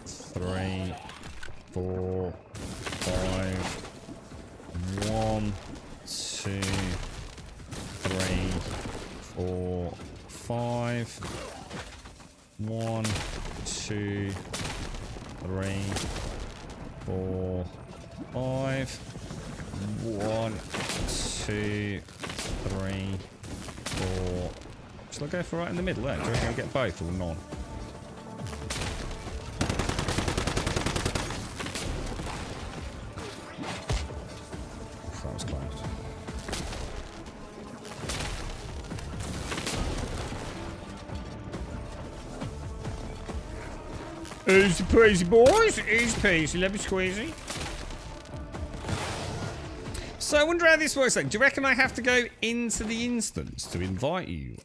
3, 4, 5. 1, 2, 3, 4, 5. 1, 2, 3, 4, 5. 1, 2, 3, 4. Shall I go for right in the middle there? Do you reckon I'll get both or none? That was close. Easy peasy, boys. Easy peasy. Let me squeezy. So I wonder how this works. Like, do you reckon I have to go into the instance to invite you?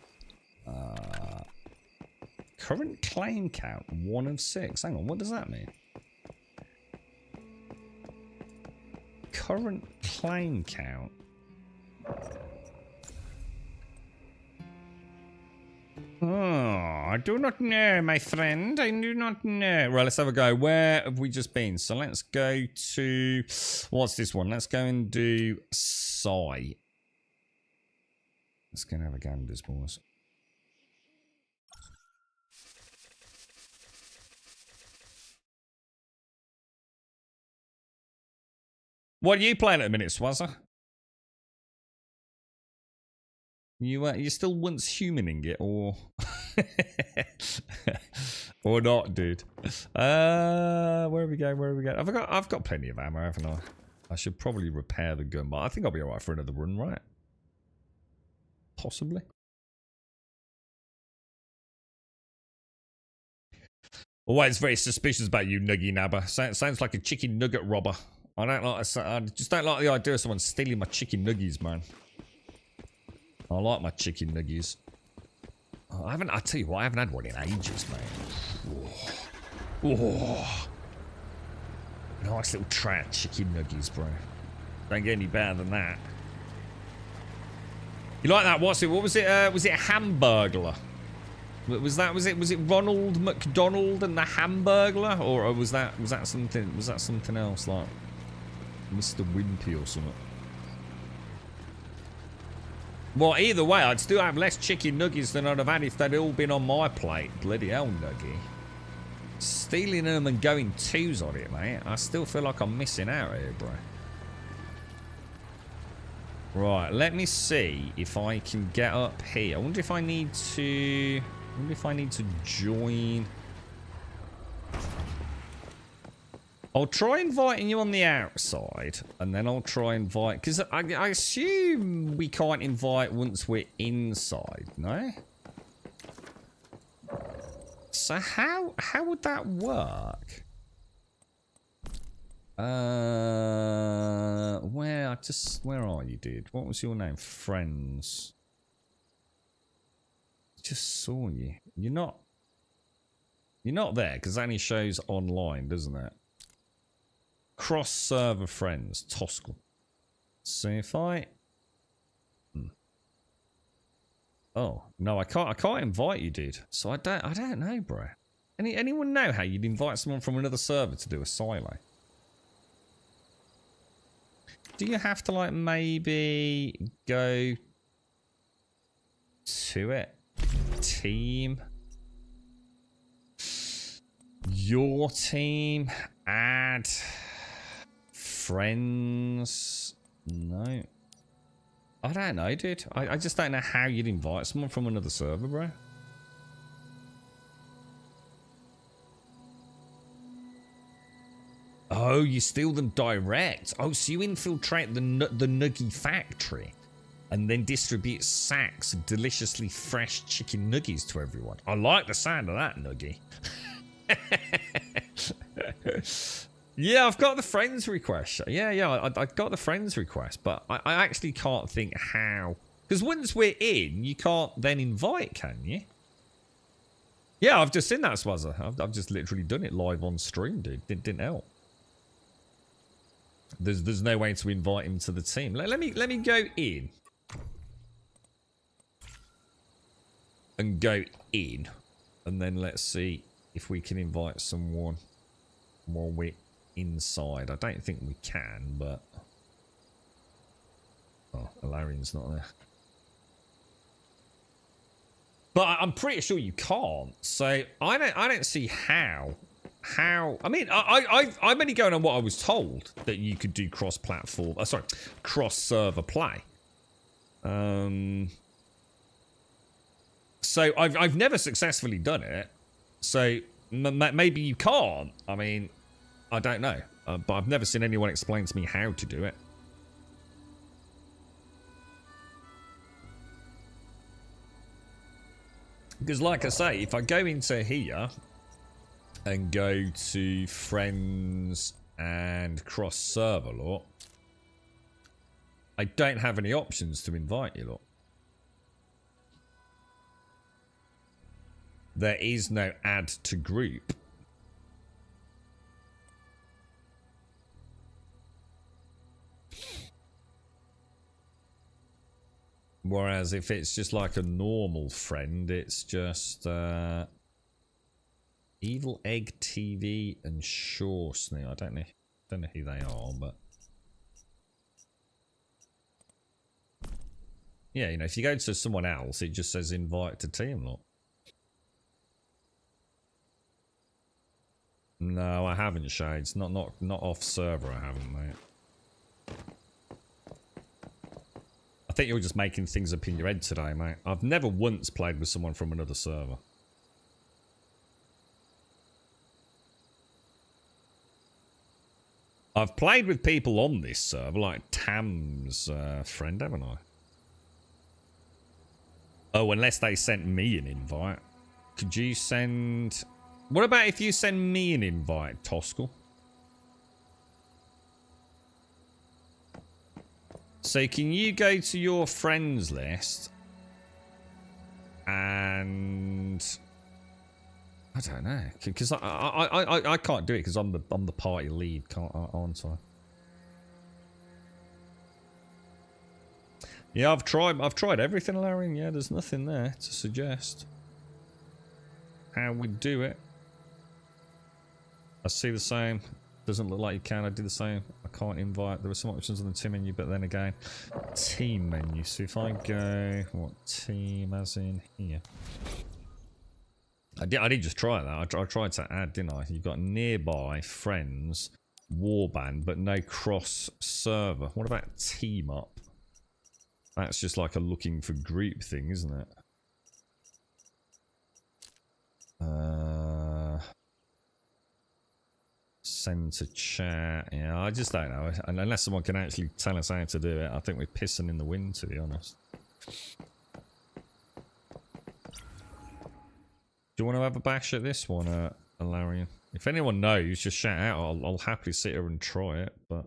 Current claim count 1 of 6. Hang on, what does that mean? Current claim count. Oh, I do not know, my friend. I do not know. Right, let's have a go. Where have we just been? So let's go to... What's this one? Let's go and do Psy. Let's go and have a gander, boys. What are you playing at the minute, Swazza? You still once humaning it, or or not, dude? Where are we going? Where are we going? I've got plenty of ammo, haven't I? I should probably repair the gun, but I think I'll be alright for another run, right? Possibly. Always very suspicious about you, Nuggy Nabber. Sounds like a chicken nugget robber. I just don't like the idea of someone stealing my chicken nuggies, man. I like my chicken nuggies. Oh, I tell you what, I haven't had one in ages, man. Oh. Nice little tray of chicken nuggies, bro. Don't get any better than that. You like that? What was it? Was it a Hamburglar? Was it Ronald McDonald and the Hamburglar, or was that something else, like Mr. Wimpy or something? Well, either way, I'd still have less chicken nuggets than I'd have had if they'd all been on my plate. Bloody hell, Nuggy. Stealing them and going twos on it, mate. I still feel like I'm missing out here, bro. Right, let me see if I can get up here. I wonder if I need to join. I'll try inviting you on the outside, and then I'll try invite, because I assume we can't invite once we're inside, no? So how would that work? Where are you, dude? What was your name? Friends. Just saw you. You're not there, because that only shows online, doesn't it? Cross server friends, Toscal. So if I oh no, I can't invite you, dude. So I don't know, bro. Anyone know how you'd invite someone from another server to do a silo? Do you have to like maybe go to it? Team. Your team. Add. Friends. No. I don't know, dude. I just don't know how you'd invite someone from another server, bro. Oh, you steal them direct. Oh, so you infiltrate the Nuggy factory and then distribute sacks of deliciously fresh chicken nuggies to everyone. I like the sound of that, Nuggy. Yeah, I've got the friends request. Yeah, I got the friends request, but I actually can't think how. Because once we're in, you can't then invite, can you? Yeah, I've just seen that, Swazza. I've just literally done it live on stream, dude. It didn't help. There's no way to invite him to the team. Let me go in. And go in. And then let's see if we can invite someone while we're inside. I don't think we can, but oh, Alarian's not there. But I'm pretty sure you can't. So I don't see how. I mean, I'm only going on what I was told, that you could do cross-platform. Sorry, cross-server play. So I've never successfully done it. So maybe you can't. I mean, I don't know. But I've never seen anyone explain to me how to do it. Because like I say, if I go into here and go to friends and cross server lot, I don't have any options to invite you lot. There is no add to group. Whereas if it's just like a normal friend, it's just Evil Egg TV and Shaw Snake. I don't know who they are, but yeah, you know, if you go to someone else, it just says invite to team lot. No, I haven't, Shades. Not off server. I haven't, mate. I think you're just making things up in your head today, mate. I've never once played with someone from another server. I've played with people on this server, like Tam's friend, haven't I? Oh, unless they sent me an invite. Could you send... What about if you send me an invite, Toskel? So can you go to your friends list and I don't know, because I can't do it because I'm the party lead, aren't I? Yeah, I've tried everything, Larry. Yeah, there's nothing there to suggest how we do it. I see the same. Doesn't look like you can. I do the same. I can't invite. There were some options on the team menu, but then again, team menu. So if I go, what team as in here? I did just try that. I tried to add, didn't I? You've got nearby, friends, warband, but no cross server. What about team up? That's just like a looking for group thing, isn't it? Send to chat. Yeah, I just don't know. And unless someone can actually tell us how to do it, I think we're pissing in the wind, to be honest. Do you want to have a bash at this one, Alarian? If anyone knows, just shout out. I'll happily sit here and try it, but...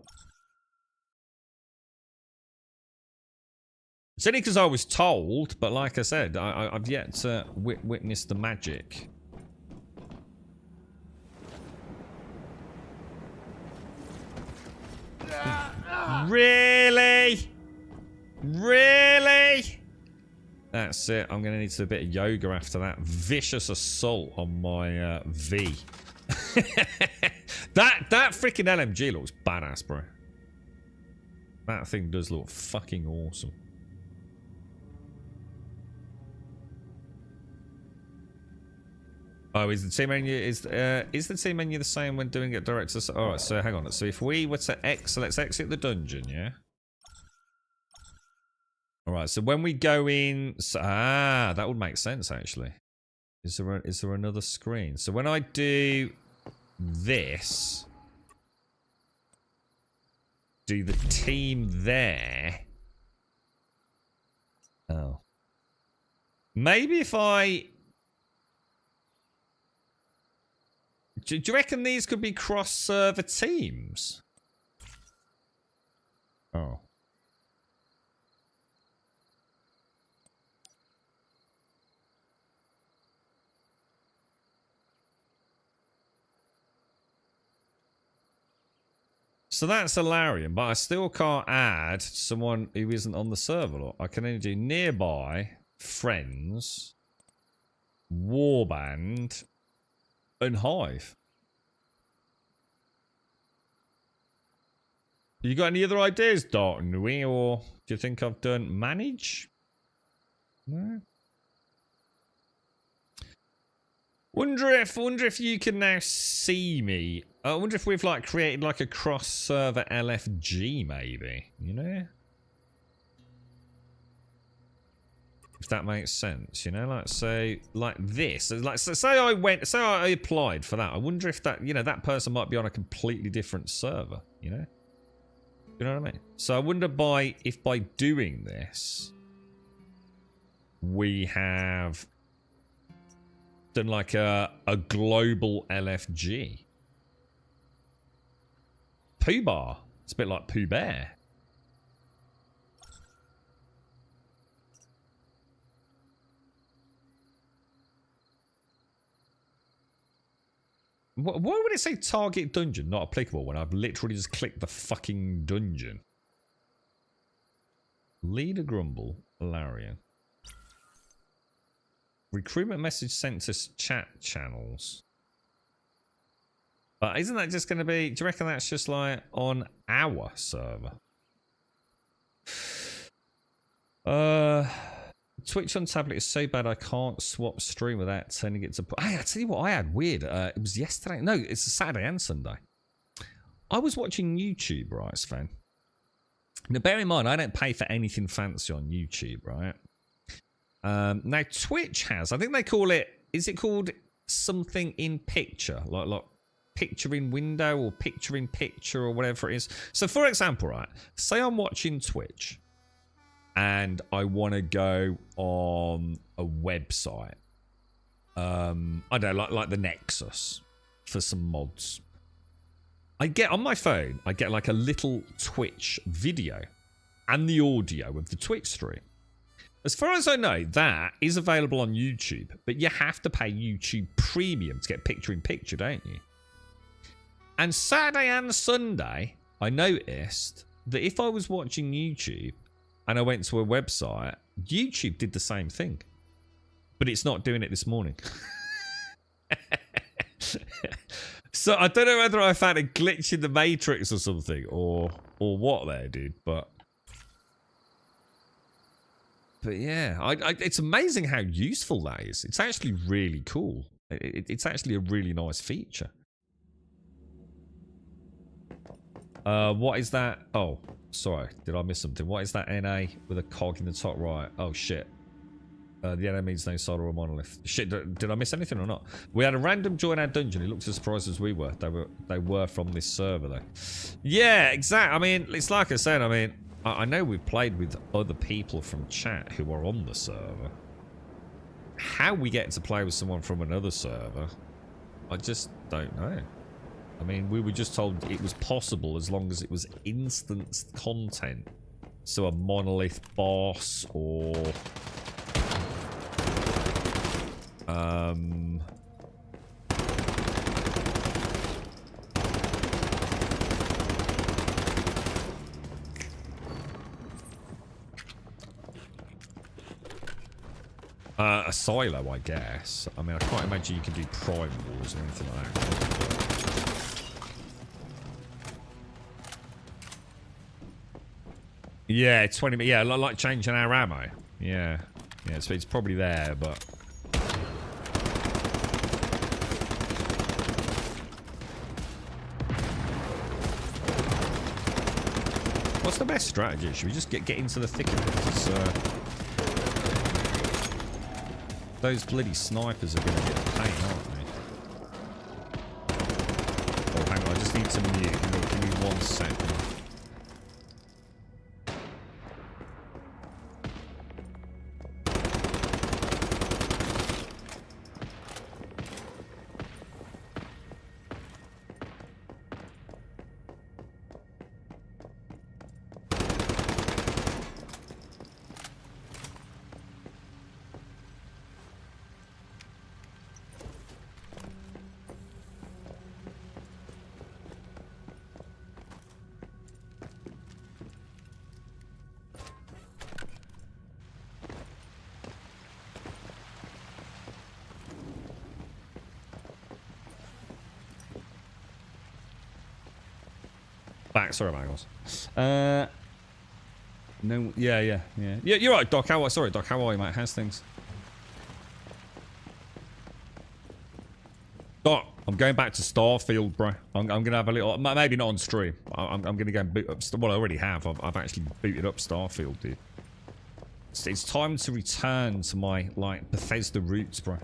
It's only because I was told, but like I said, I've yet to witness the magic. Really? Really? That's it. I'm going to need to do a bit of yoga after that vicious assault on my V. that freaking LMG looks badass, bro. That thing does look fucking awesome. Oh, is the team menu is the team menu the same when doing it direct to? All right, so hang on. So if we were to so let's exit the dungeon, yeah. All right, so when we go in, that would make sense actually. Is there another screen? So when I do this, do the team there? Oh, maybe if I. Do you reckon these could be cross-server teams? Oh. So that's Alarian, but I still can't add someone who isn't on the server. I can only do nearby, friends, warband, and hive. You got any other ideas, Dalton, or do you think I've done manage? No. Wonder if you can now see me. I wonder if we've like created like a cross-server LFG maybe, you know? If that makes sense, you know, like say like this, like so say I applied for that. I wonder if that, you know, that person might be on a completely different server, you know? You know what I mean? So I wonder if by doing this we have done like a global LFG. Pooh Bar. It's a bit like Pooh Bear. Why would it say target dungeon not applicable when I've literally just clicked the fucking dungeon? Leader Grumble, Larian. Recruitment message sent to chat channels. But isn't that just going to be... Do you reckon that's just like on our server? Twitch on tablet is so bad I can't swap stream without turning it to... Hey, I tell you what I had weird. It was yesterday. No, it's a Saturday and Sunday. I was watching YouTube, right, Sven? Now, bear in mind, I don't pay for anything fancy on YouTube, right? Now, Twitch has... I think they call it... Is it called something in picture? Like picture in window or picture in picture or whatever it is. So, for example, right, say I'm watching Twitch and I want to go on a website. I don't know, like the Nexus for some mods. I get on my phone, I get like a little Twitch video and the audio of the Twitch stream. As far as I know, that is available on YouTube, but you have to pay YouTube Premium to get picture in picture, don't you? And Saturday and Sunday, I noticed that if I was watching YouTube and I went to a website, YouTube did the same thing. But it's not doing it this morning. So I don't know whether I found a glitch in the Matrix or something, or what there, dude, but yeah, it's amazing how useful that is. It's actually really cool. It's actually a really nice feature. What is that? Oh, sorry. Did I miss something? What is that NA with a cog in the top right? Oh, shit. The NA means no solder or monolith. Shit, did I miss anything or not? We had a random join our dungeon. He looked as surprised as we were. They were from this server, though. Yeah, exactly. I mean, it's like I said, I mean, I know we've played with other people from chat who are on the server. How we get to play with someone from another server, I just don't know. I mean, we were just told it was possible as long as it was instanced content. So a monolith boss or... a silo, I guess. I mean, I can't imagine you can do prime wars or anything like that. Yeah, 20 minutes. Yeah, like changing our ammo. Yeah. Yeah, so it's probably there, but... What's the best strategy? Should we just get into the thick of it? Those bloody snipers are going to get pain, aren't they? Oh, hang on. I just need to mute. Give me 1 second. Back, sorry, Michaels. No, yeah. You're right, Doc. Sorry, Doc. How are you, mate? How's things? Scott, I'm going back to Starfield, bro. I'm going to have a little... Maybe not on stream. I'm going to go and boot up... Well, I already have. I've actually booted up Starfield, dude. It's time to return to my, like, Bethesda roots, bro.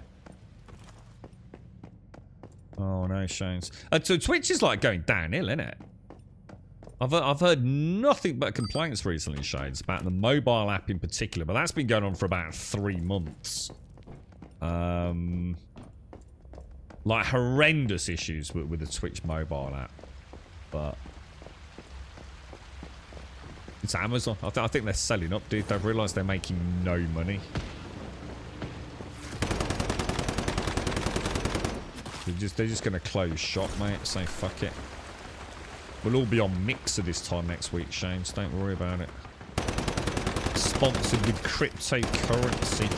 Oh, no, Shanes. So Twitch is, like, going downhill, isn't it? I've heard nothing but complaints recently, Shades, about the mobile app in particular, but that's been going on for about 3 months. Like horrendous issues with the Twitch mobile app, but it's Amazon. I think they're selling up, dude. They've realised they're making no money. They're just gonna close shop, mate. Say fuck it. We'll all be on Mixer this time next week, Shane, so don't worry about it. Sponsored with cryptocurrency.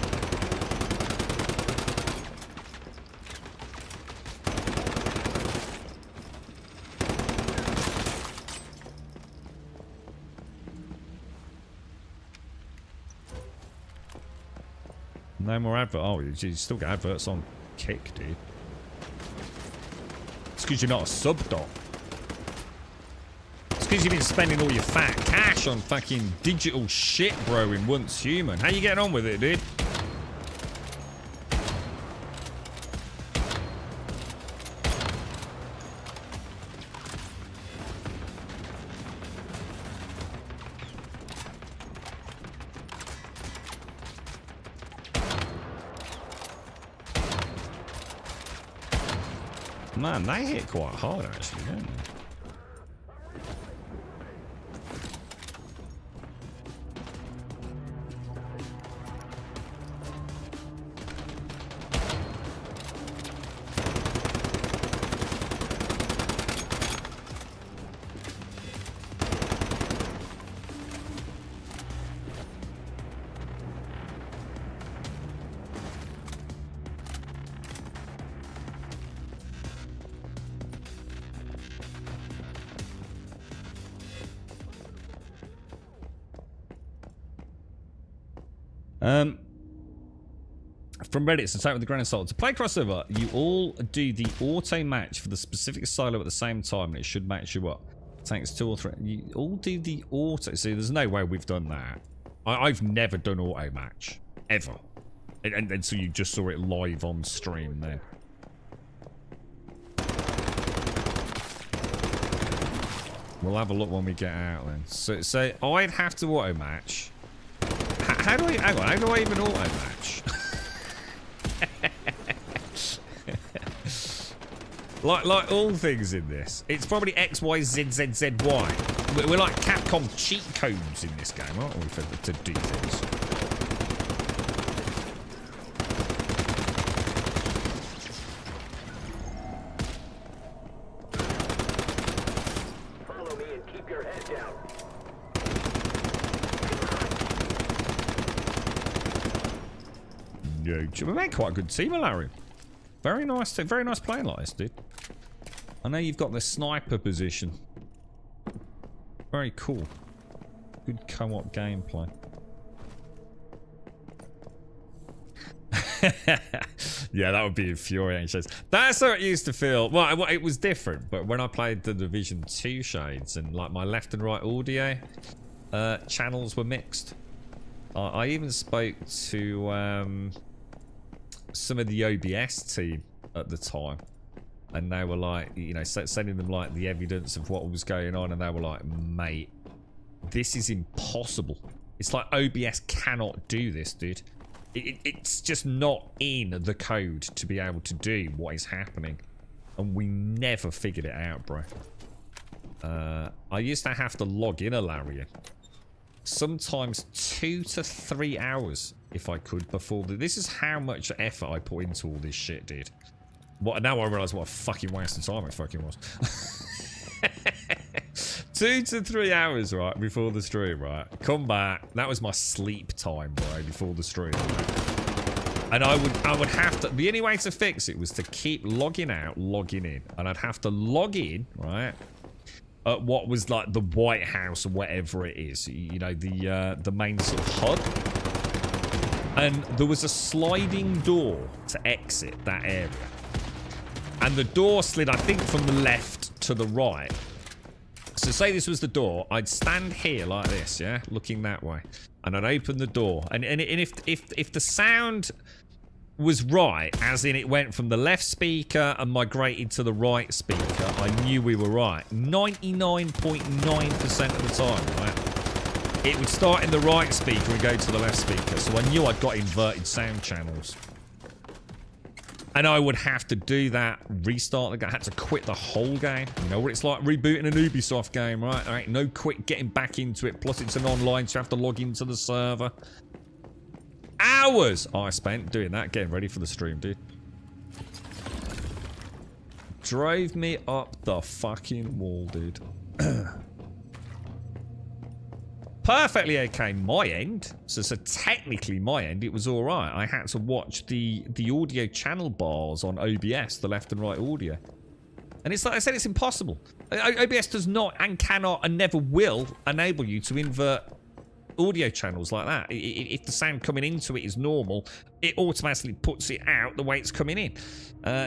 No more advert. Oh, you still get adverts on Kick, dude. It's because you're not a sub dot. It's because you've been spending all your fat cash on fucking digital shit, bro, in Once Human. How you getting on with it, dude? Man, they hit quite hard, actually, don't they? From Reddit, so take it with a grain of salt. To play crossover, you all do the auto match for the specific silo at the same time, and it should match you up. Takes 2 or 3. You all do the auto. See, there's no way we've done that. I've never done auto match ever, and so you just saw it live on stream then. We'll have a look when we get out then. So I'd have to auto match. How do I? Hang on, how do I even auto match? like all things in this, it's probably X, Y, Z, Z, Z, Y. We're like Capcom cheat codes in this game, aren't we, to do things? Follow me and keep your head down. We made quite a good team, Larry. Very nice playing like this, dude. I know you've got the sniper position. Very cool. Good co-op gameplay. Yeah, that would be infuriating. That's how it used to feel. Well, it was different, but when I played the Division 2 Shades and like my left and right audio channels were mixed. I even spoke to some of the OBS team at the time, and they were like, you know, sending them like the evidence of what was going on, and they were like, mate, this is impossible. It's like OBS cannot do this, dude. It's just not in the code to be able to do what is happening, and we never figured it out, bro. I used to have to log in a Larian sometimes 2 to 3 hours if I could before this is how much effort I put into all this shit, dude. Now I realise what a fucking waste of time it fucking was. 2 to 3 hours, right, before the stream, right? Come back. That was my sleep time, bro, before the stream. Right? And I would have to, the only way to fix it was to keep logging out, logging in. And I'd have to log in, right? At what was like the White House or whatever it is, you know, the main sort of HUD, and there was a sliding door to exit that area. And the door slid, I think, from the left to the right. So say this was the door, I'd stand here like this, yeah, looking that way, and I'd open the door, and if the sound was right, as in it went from the left speaker and migrated to the right speaker, I knew we were right. 99.9% of the time, right? It would start in the right speaker and go to the left speaker, so I knew I'd got inverted sound channels. And I would have to do that, restart the game. I had to quit the whole game. You know what it's like rebooting an Ubisoft game, right? All right, no quick getting back into it. Plus, it's an online, so you have to log into the server. Hours I spent doing that, getting ready for the stream, dude. Drove me up the fucking wall, dude. Perfectly okay my end. So technically my end, it was alright. I had to watch the audio channel bars on OBS, the left and right audio. And it's like I said, it's impossible. OBS does not and cannot and never will enable you to invert audio channels like that. If the sound coming into it is normal, it automatically puts it out the way it's coming in.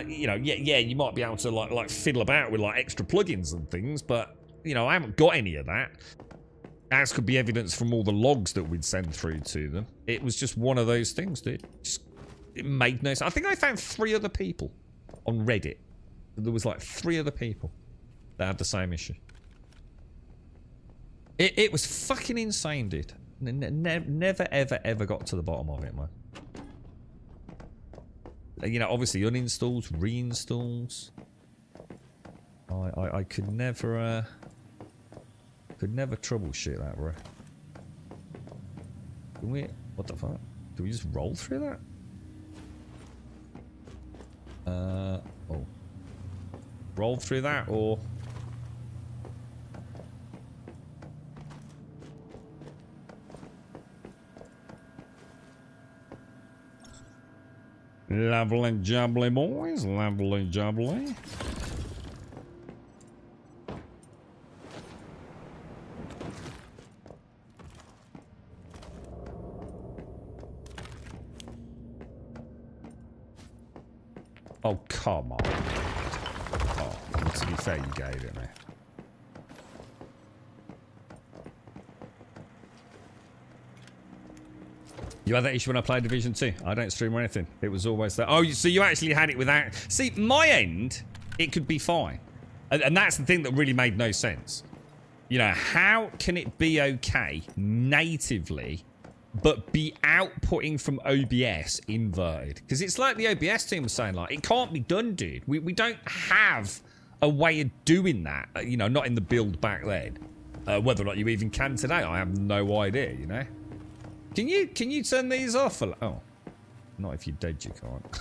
You know, yeah, you might be able to like fiddle about with like extra plugins and things, but you know, I haven't got any of that. As could be evidence from all the logs that we'd send through to them. It was just one of those things, dude. It made no sense. I think I found 3 other people on Reddit. There was like 3 other people that had the same issue. It was fucking insane, dude. Never, ever, ever got to the bottom of it, man. You know, obviously uninstalls, reinstalls. I could never... Could never troubleshoot that, bro. Can we... What the fuck? Do we just roll through that? Oh. Roll through that, or... Lovely jubbly, boys. Lovely jubbly. Oh, come on. Oh, to be fair, you gave it me. You had that issue when I played Division 2. I don't stream or anything. It was always there. Oh, so you actually had it without... See, my end, it could be fine. And that's the thing that really made no sense. You know, how can it be okay natively... but be outputting from OBS inverted? Because it's like the OBS team was saying, like, it can't be done, dude. We don't have a way of doing that, you know, not in the build back then. Whether or not you even can today, I have no idea, you know. Can you turn these off? Oh, not if you're dead, you can't.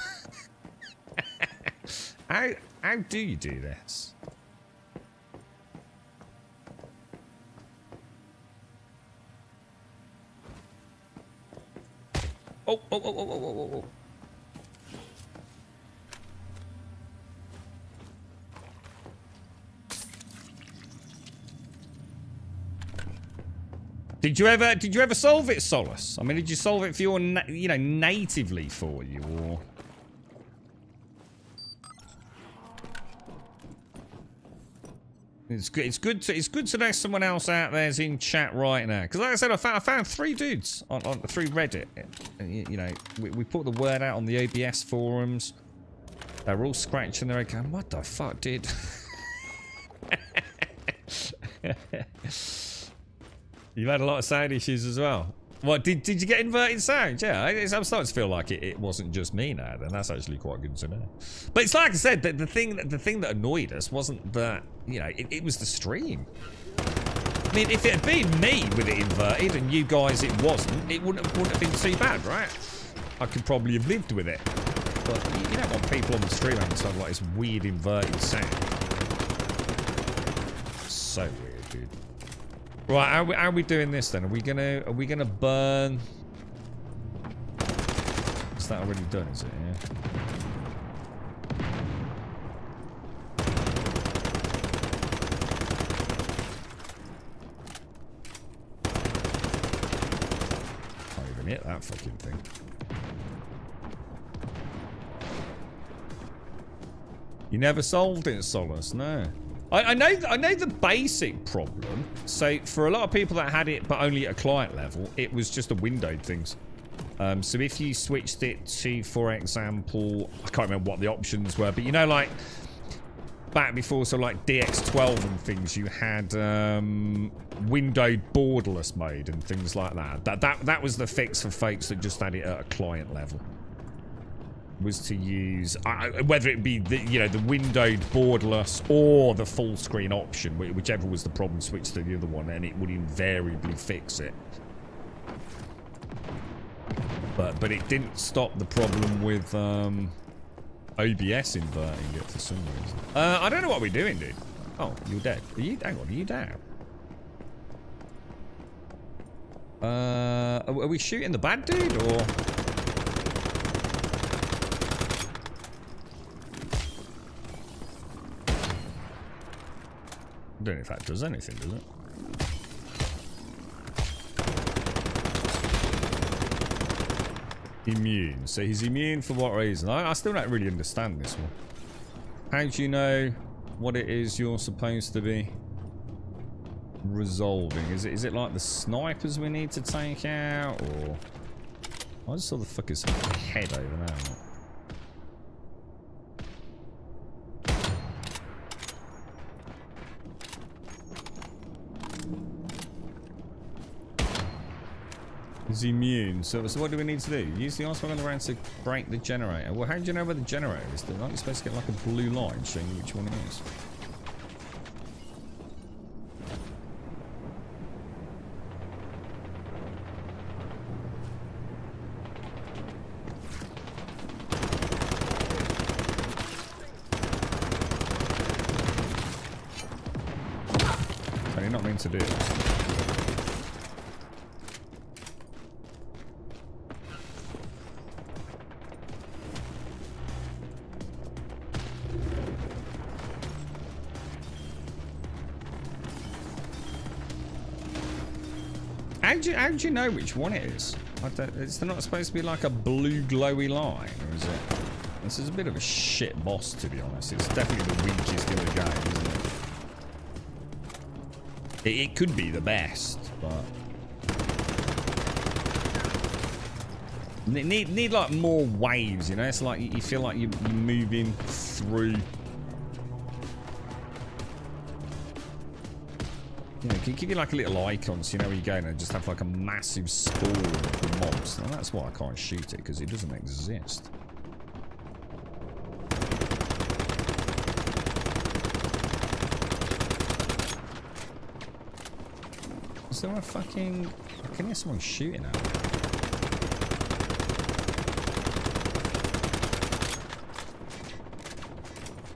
How do you do this? Oh. Did you ever solve it, Solace? I mean, did you solve it for your, you know, natively for you, or? It's good to know someone else out there's in chat right now. Because like I said, I found 3 dudes on through Reddit. You know, we put the word out on the OBS forums. They were all scratching their head going, what the fuck, dude? You've had a lot of sound issues as well. What, did you get inverted sound? Yeah, I'm starting to feel like it wasn't just me now. Then that's actually quite good to know. But it's like I said, the thing that annoyed us wasn't that, you know, it was the stream. I mean, if it had been me with it inverted and you guys it wasn't, it wouldn't have been too bad, right? I could probably have lived with it. But you don't want people on the stream having something like this weird inverted sound. So weird, dude. Right, how are we doing this then? Are we gonna burn? Is that already done? Is it? Yeah. Can't even hit that fucking thing. You never solved it, Solace, no. I know the basic problem. So for a lot of people that had it, but only at a client level, it was just the windowed things. So if you switched it to, for example, I can't remember what the options were, but you know, like back before, so like DX12 and things, you had windowed borderless mode and things like that. That was the fix for folks that just had it at a client level. Was to use whether it be the the windowed borderless or the full screen option, whichever was the problem, switch to the other one and it would invariably fix it. But it didn't stop the problem with OBS inverting it for some reason. I don't know what we're doing, dude. Oh, you're dead. Hang on, are you down? Are we shooting the bad dude or? I don't know if that does anything, does it? Immune. So he's immune for what reason? I still don't really understand this one. How do you know what it is you're supposed to be resolving? Is it like the snipers we need to take out, or? I just saw the fucker's head over there. He's immune. So what do we need to do? Use the ice on the ground to break the generator. Well, how do you know where the generator is? Aren't you supposed to get like a blue line showing you which one it is? So you're not meant to do it. How do you know which one it is? It's not supposed to be like a blue glowy line, or is it? This is a bit of a shit boss, to be honest. It's definitely the weakest in the game, isn't it? It could be the best, but need like more waves, you know? It's like you feel like you're moving through. You know, can give you like a little icon, so you know where you're going, and just have like a massive spawn of mobs. Now that's why I can't shoot it, because it doesn't exist. Is there a fucking? I can hear someone shooting at me.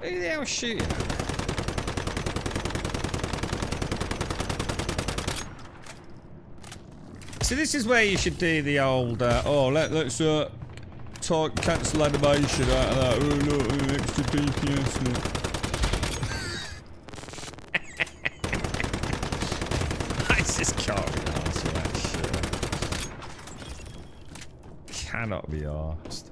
Who the hell shooting at me? So this is where you should do the old, let's cancel animation out of that. Oh, look, extra DPS. I just can't be arsed with that shit. Cannot be arsed.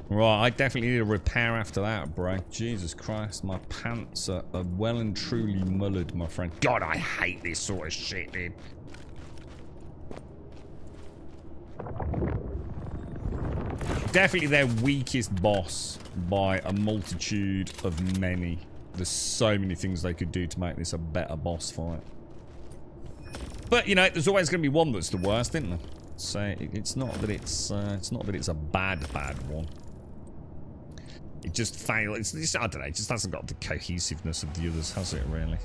Right, I definitely need a repair after that, bro. Jesus Christ, my pants are well and truly mullered, my friend. God, I hate this sort of shit, dude. Definitely their weakest boss by a multitude of many. There's so many things they could do to make this a better boss fight. But, you know, there's always going to be one that's the worst, isn't there? So it's not that it's a bad one. It just failed. It's I don't know. It just hasn't got the cohesiveness of the others, has it? Really?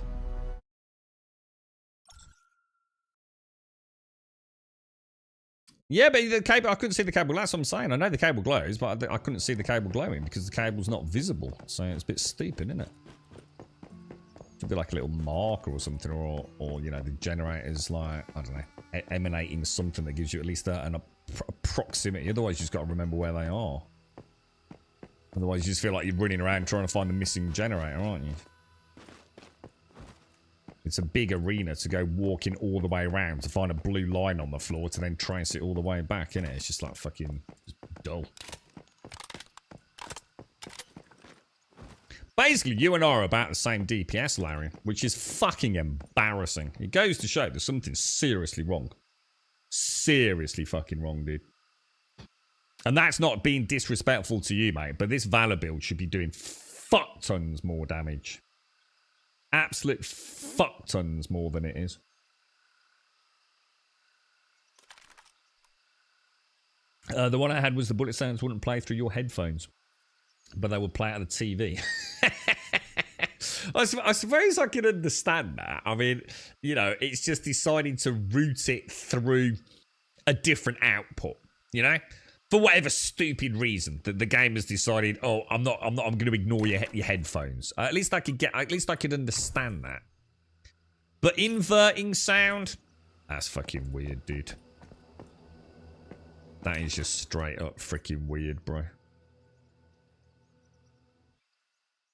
Yeah, but the cable. I couldn't see the cable. That's what I'm saying. I know the cable glows, but I couldn't see the cable glowing because the cable's not visible. So it's a bit stupid, isn't it? Should be like a little marker or something, or you know, the generator's like, I don't know, emanating something that gives you at least a proximity. Otherwise, you just got to remember where they are. Otherwise, you just feel like you're running around trying to find the missing generator, aren't you? It's a big arena to go walking all the way around to find a blue line on the floor to then trace it all the way back, innit? It's just like fucking dull. Basically, you and I are about the same DPS, Larry, which is fucking embarrassing. It goes to show there's something seriously wrong. Seriously fucking wrong, dude. And that's not being disrespectful to you, mate, but this Valor build should be doing fuck tons more damage. Absolute fuck tons more than it is. The one I had was the bullet sounds wouldn't play through your headphones, but they would play out of the TV. I suppose I can understand that. I mean, you know, it's just deciding to route it through a different output, you know? For whatever stupid reason that the game has decided, oh, I'm going to ignore your headphones. At least I could understand that. But inverting sound, that's fucking weird, dude. That is just straight up freaking weird, bro.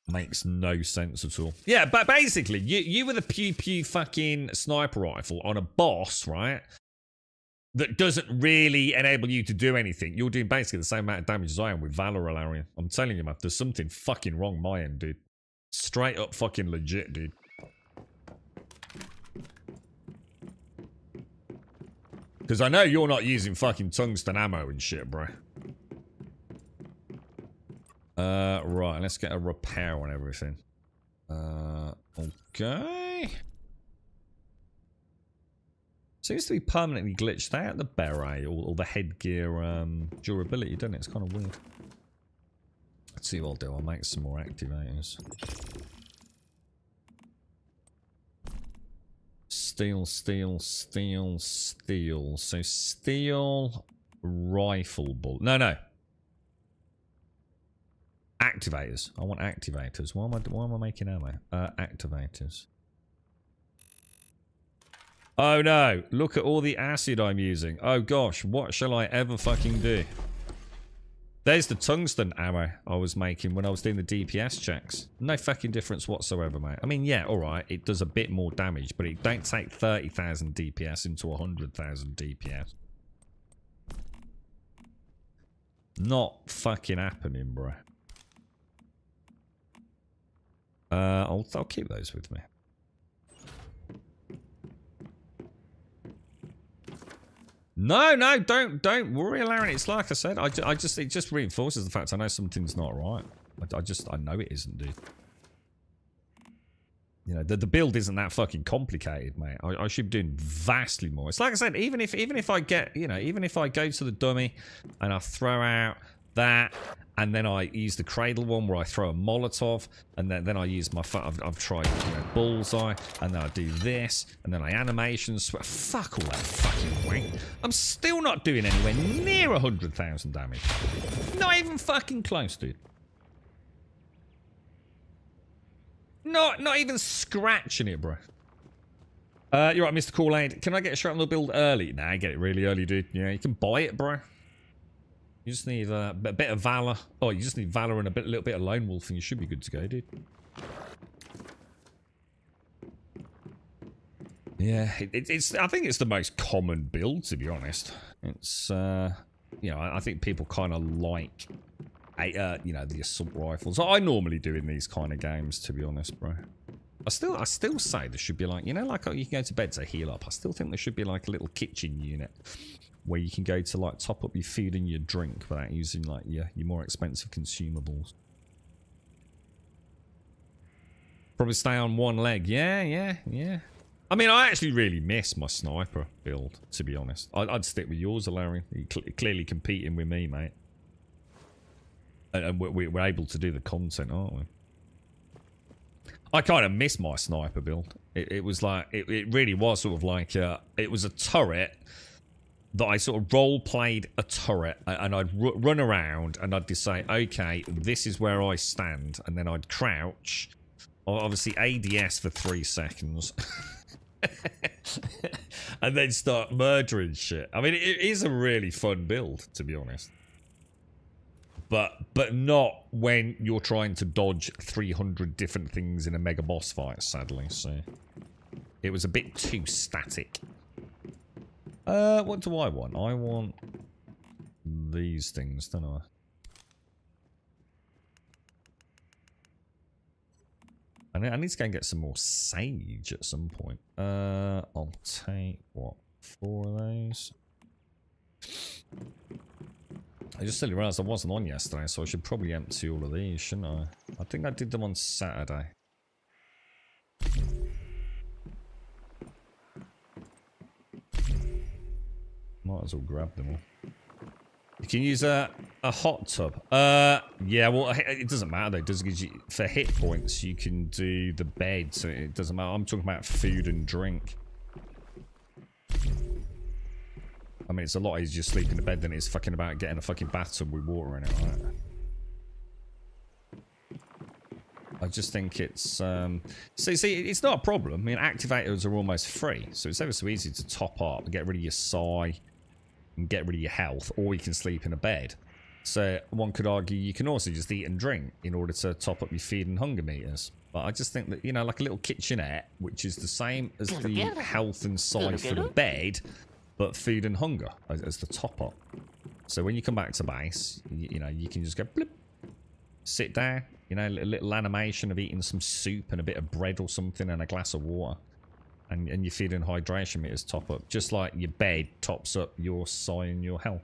Makes no sense at all. Yeah, but basically, you with a pew pew fucking sniper rifle on a boss, right? That doesn't really enable you to do anything. You're doing basically the same amount of damage as I am with Valor Alarian. I'm telling you, man, there's something fucking wrong my end, dude. Straight up fucking legit, dude. Because I know you're not using fucking tungsten ammo and shit, bro. Right, let's get a repair on everything. Okay. Seems to be permanently glitched out, the beret or the headgear durability, doesn't it? It's kind of weird. Let's see what I'll do. I'll make some more activators. Steel, steel, steel, steel. So steel rifle bullet. No. Activators. I want activators. Why am I making ammo? Activators. Oh no, look at all the acid I'm using. Oh gosh, what shall I ever fucking do? There's the tungsten ammo I was making when I was doing the DPS checks. No fucking difference whatsoever, mate. I mean, yeah, alright, it does a bit more damage, but it don't take 30,000 DPS into 100,000 DPS. Not fucking happening, bro. I'll keep those with me. No, don't worry, Lauren. It's like I said, it just reinforces the fact I know something's not right. I know it isn't, dude. You know, the build isn't that fucking complicated, mate. I should be doing vastly more. It's like I said, even if I get, you know, even if I go to the dummy and I throw out that, and then I use the cradle one where I throw a Molotov, and then I use my... I've tried, you know, bullseye, and then I do this, and then I animation sweat. Fuck all that fucking wank. I'm still not doing anywhere near 100,000 damage. Not even fucking close, dude. Not even scratching it, bro. You're right, Mr. Kool-Aid. Can I get a shrapnel build early? Nah, get it really early, dude. Yeah, you can buy it, bro. You just need a bit of Valor. Oh, you just need Valor and a little bit of Lone Wolf and you should be good to go, dude. Yeah, I think it's the most common build, to be honest. It's, you know, I think people kind of like, you know, the assault rifles. I normally do in these kind of games, to be honest, bro. I still say there should be like, you know, like you can go to bed to heal up. I still think there should be like a little kitchen unit where you can go to like top up your food and your drink without using like your more expensive consumables. Probably stay on one leg. Yeah. I mean, I actually really miss my sniper build, to be honest. I'd stick with yours, Larry. You're clearly competing with me, mate. And we're able to do the content, aren't we? I kind of miss my sniper build. It was like, it really was sort of like, it was a turret that I sort of role-played a turret, and I'd run around and I'd just say, okay, this is where I stand, and then I'd crouch, obviously ADS for 3 seconds, and then start murdering shit. I mean, it is a really fun build, to be honest. But not when you're trying to dodge 300 different things in a mega boss fight, sadly, so it was a bit too static. What do I want? I want these things, don't I? I need to go and get some more sage at some point. I'll take, what, 4 of those? I just suddenly realised I wasn't on yesterday, so I should probably empty all of these, shouldn't I? I think I did them on Saturday. Might as well grab them all. You can use a hot tub. Yeah, well, it doesn't matter though, does it? 'Cause for hit points, you can do the bed, so it doesn't matter. I'm talking about food and drink. I mean, it's a lot easier to sleep in the bed than it is fucking about getting a fucking bathtub with water in it, right? I just think it's... See, it's not a problem. I mean, activators are almost free, so it's ever so easy to top up and get rid of your psi and get rid of your health, or you can sleep in a bed. So one could argue you can also just eat and drink in order to top up your feed and hunger meters. But I just think that, you know, like a little kitchenette, which is the same as the health and psi for the bed, but food and hunger as the top up. So when you come back to base, you know, you can just go blip, sit down, you know, a little animation of eating some soup and a bit of bread or something and a glass of water. And your feed and hydration meters top up, just like your bed tops up your psi and your health.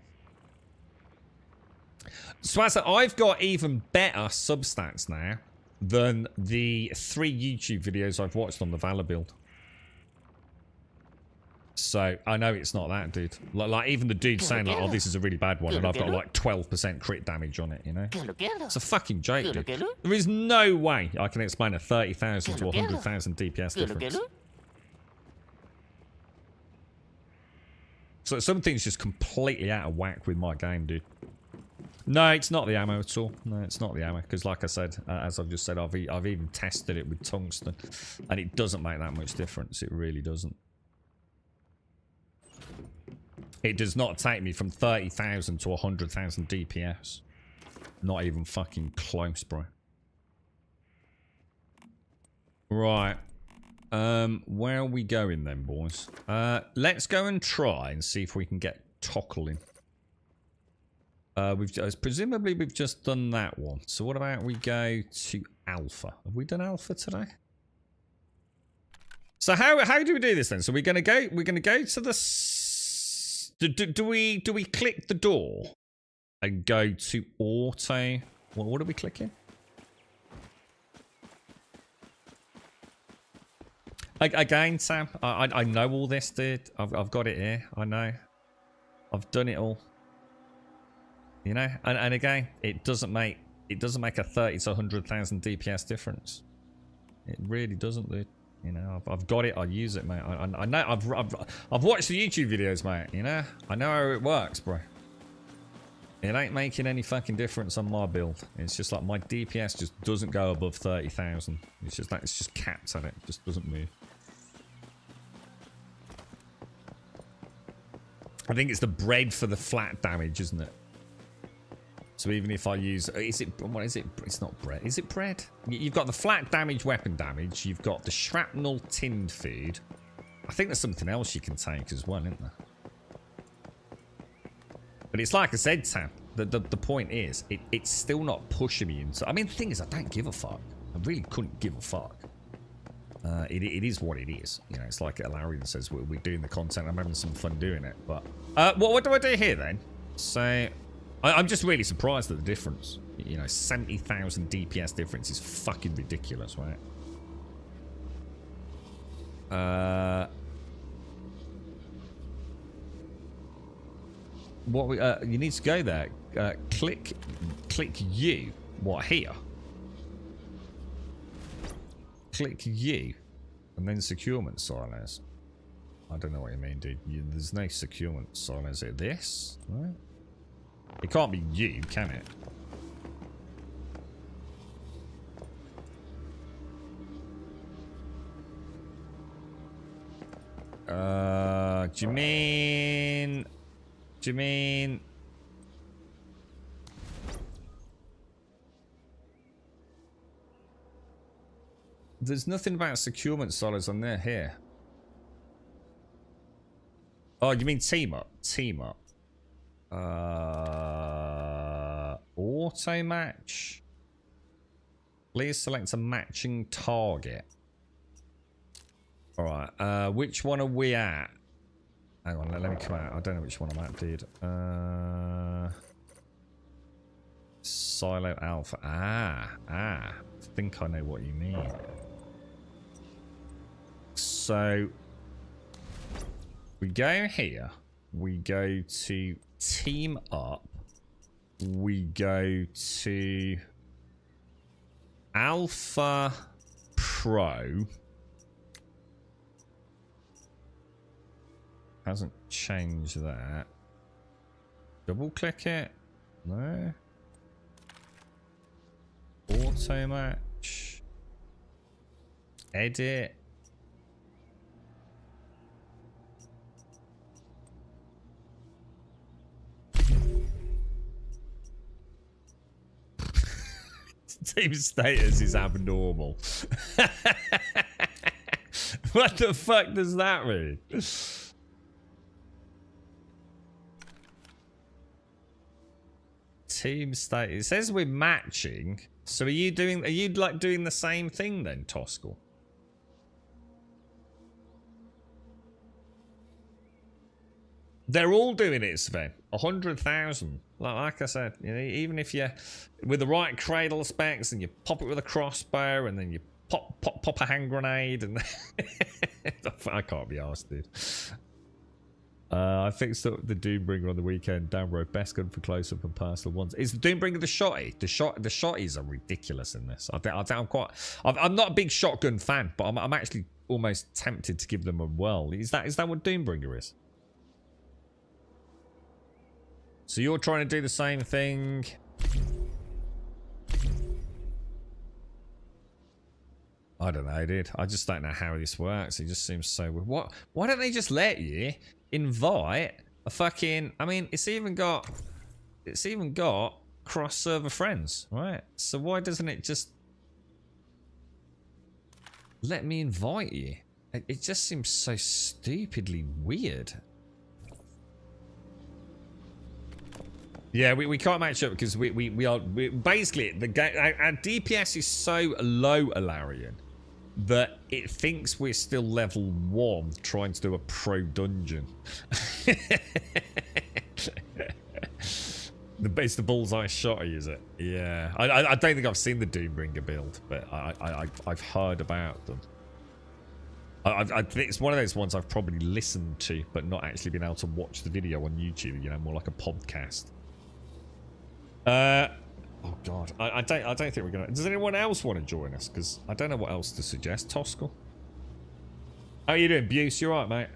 So as I've got even better substats now than the 3 YouTube videos I've watched on the Valor build. So I know it's not that, dude. Like even the dude saying like, "Oh, this is a really bad one," and I've got like 12% crit damage on it. You know, it's a fucking joke, dude. There is no way I can explain a 30,000 to 100,000 DPS difference. So something's just completely out of whack with my game, dude. No, it's not the ammo at all. No, it's not the ammo. Because like I said, as I've just said, I've even tested it with tungsten. And it doesn't make that much difference. It really doesn't. It does not take me from 30,000 to 100,000 DPS. Not even fucking close, bro. Right. Where are we going then, boys? Let's go and try and see if we can get tockling. Presumably we've just done that one. So what about we go to Alpha? Have we done Alpha today? So how do we do this then? So we're gonna go to the do we click the door and go to auto? What are we clicking? Again, Sam, I know all this, dude. I've got it here. I know. I've done it all. You know, and again, it doesn't make a 30 to 100,000 DPS difference. It really doesn't, dude. You know, I've got it. I use it, mate. I know. I've watched the YouTube videos, mate. You know, I know how it works, bro. It ain't making any fucking difference on my build. It's just like my DPS just doesn't go above 30,000. It's just like it's just capped at it. It just doesn't move. I think it's the bread for the flat damage, isn't it? So even if I use, what is it? It's not bread. Is it bread? You've got the flat damage, weapon damage. You've got the shrapnel tinned food. I think there's something else you can take as well, isn't there? But it's like I said, Sam. The point is, it's still not pushing me into. I mean, the thing is, I don't give a fuck. I really couldn't give a fuck. It is what it is. You know, it's like Alarian says, we're doing the content. I'm having some fun doing it. But what do I do here then? So. I'm just really surprised at the difference. You know, 70,000 DPS difference is fucking ridiculous, right? You need to go there. Click U. What, here? Click U. And then securement silos. I don't know what you mean, dude. There's no securement silos. Is it this? Right? It can't be you, can it? Do you mean... There's nothing about securement silos on there here. Oh, you mean team up? Team up. Auto match. Please select a matching target. Alright, which one are we at? Hang on, let me come out. I don't know which one I'm at, dude. Silo Alpha. I think I know what you mean. So, we go here. We go to Team Up. We go to Alpha Pro. Hasn't changed that. Double click it. No. Auto match. Edit. Team status is abnormal. What the fuck does that mean? Team status. It says we're matching. So are you like doing the same thing then, Toskel? They're all doing it, Sven. 100,000. Like I said, you know, even if you're with the right cradle specs and you pop it with a crossbow and then you pop a hand grenade and I can't be arsed, dude. I fixed up the Doombringer on the weekend. Down road, best gun for close-up and personal ones. Is the Doombringer the shotty? The shotties are ridiculous in this. I'm not a big shotgun fan, but I'm actually almost tempted to give them a whirl. Is that what Doombringer is? So you're trying to do the same thing. I don't know, dude. I just don't know how this works. It just seems so weird. What? Why don't they just let you invite a fucking? I mean, it's even got cross-server friends, right? So why doesn't it just let me invite you? It just seems so stupidly weird. Yeah, we can't match up because we basically the game. Our DPS is so low, Alarian, that it thinks we're still level 1 trying to do a pro dungeon. It's the bullseye shotty, is it? Yeah, I don't think I've seen the Doombringer build, but I've heard about them. I think it's one of those ones I've probably listened to, but not actually been able to watch the video on YouTube. You know, more like a podcast. Oh god, I don't think we're gonna. Does anyone else want to join us? Because I don't know what else to suggest. Toskel, how are you doing, Buse? You alright, mate?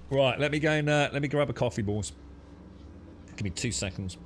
Right, let me go and let me grab a coffee, boys. Give me 2 seconds.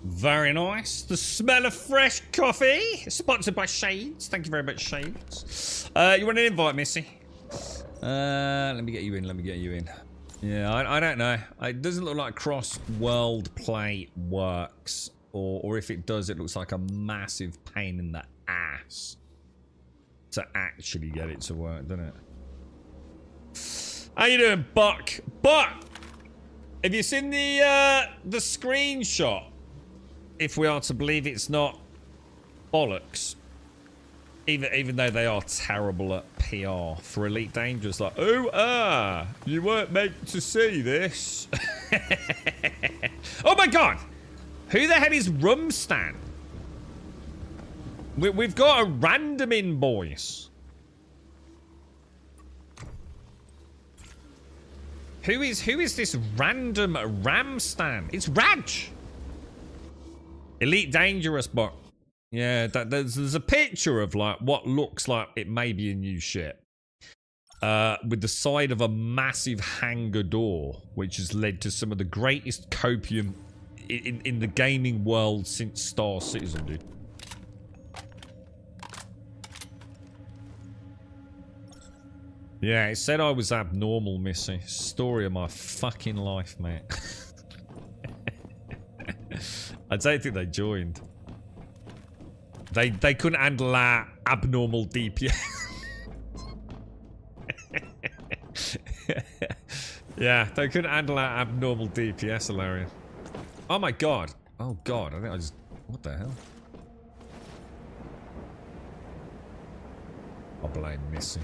Very nice. The smell of fresh coffee. Sponsored by Shades. Thank you very much, Shades. You want an invite, Missy? Let me get you in. Let me get you in. Yeah, I don't know. It doesn't look like cross-world play works. Or if it does, it looks like a massive pain in the ass to actually get it to work, doesn't it? How you doing, Buck? Buck! Have you seen the screenshot? If we are to believe it's not bollocks. Even though they are terrible at PR for Elite Dangerous, like, oh, you weren't meant to see this. Oh my god! Who the hell is Rumstan? We've got a random in, boys. Who is this random Ramstan? It's Raj. Elite Dangerous, but yeah, there's a picture of like what looks like it may be a new ship, with the side of a massive hangar door, which has led to some of the greatest copium in the gaming world since Star Citizen, dude. Yeah, it said I was abnormal, Missy. Story of my fucking life, mate. I don't think they joined. They couldn't handle our abnormal DPS. Yeah, they couldn't handle our abnormal DPS, Hilarion. Oh my god. Oh god, I think I just... What the hell? I blame Missy.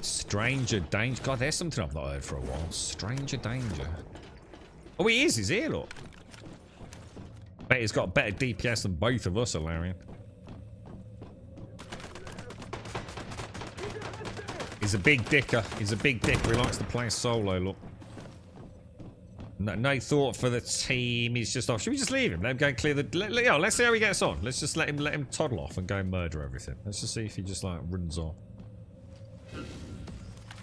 Stranger danger. God, there's something I've not heard for a while. Stranger danger. Oh, he is. He's here, look. Bet he's got better DPS than both of us, Hilarion. He's a big dicker. He's a big dicker. He likes to play solo, look. No thought for the team. He's just off. Should we just leave him? Let him go and clear the... let's see how he gets on. Let's just let him toddle off and go and murder everything. Let's just see if he just, like, runs off.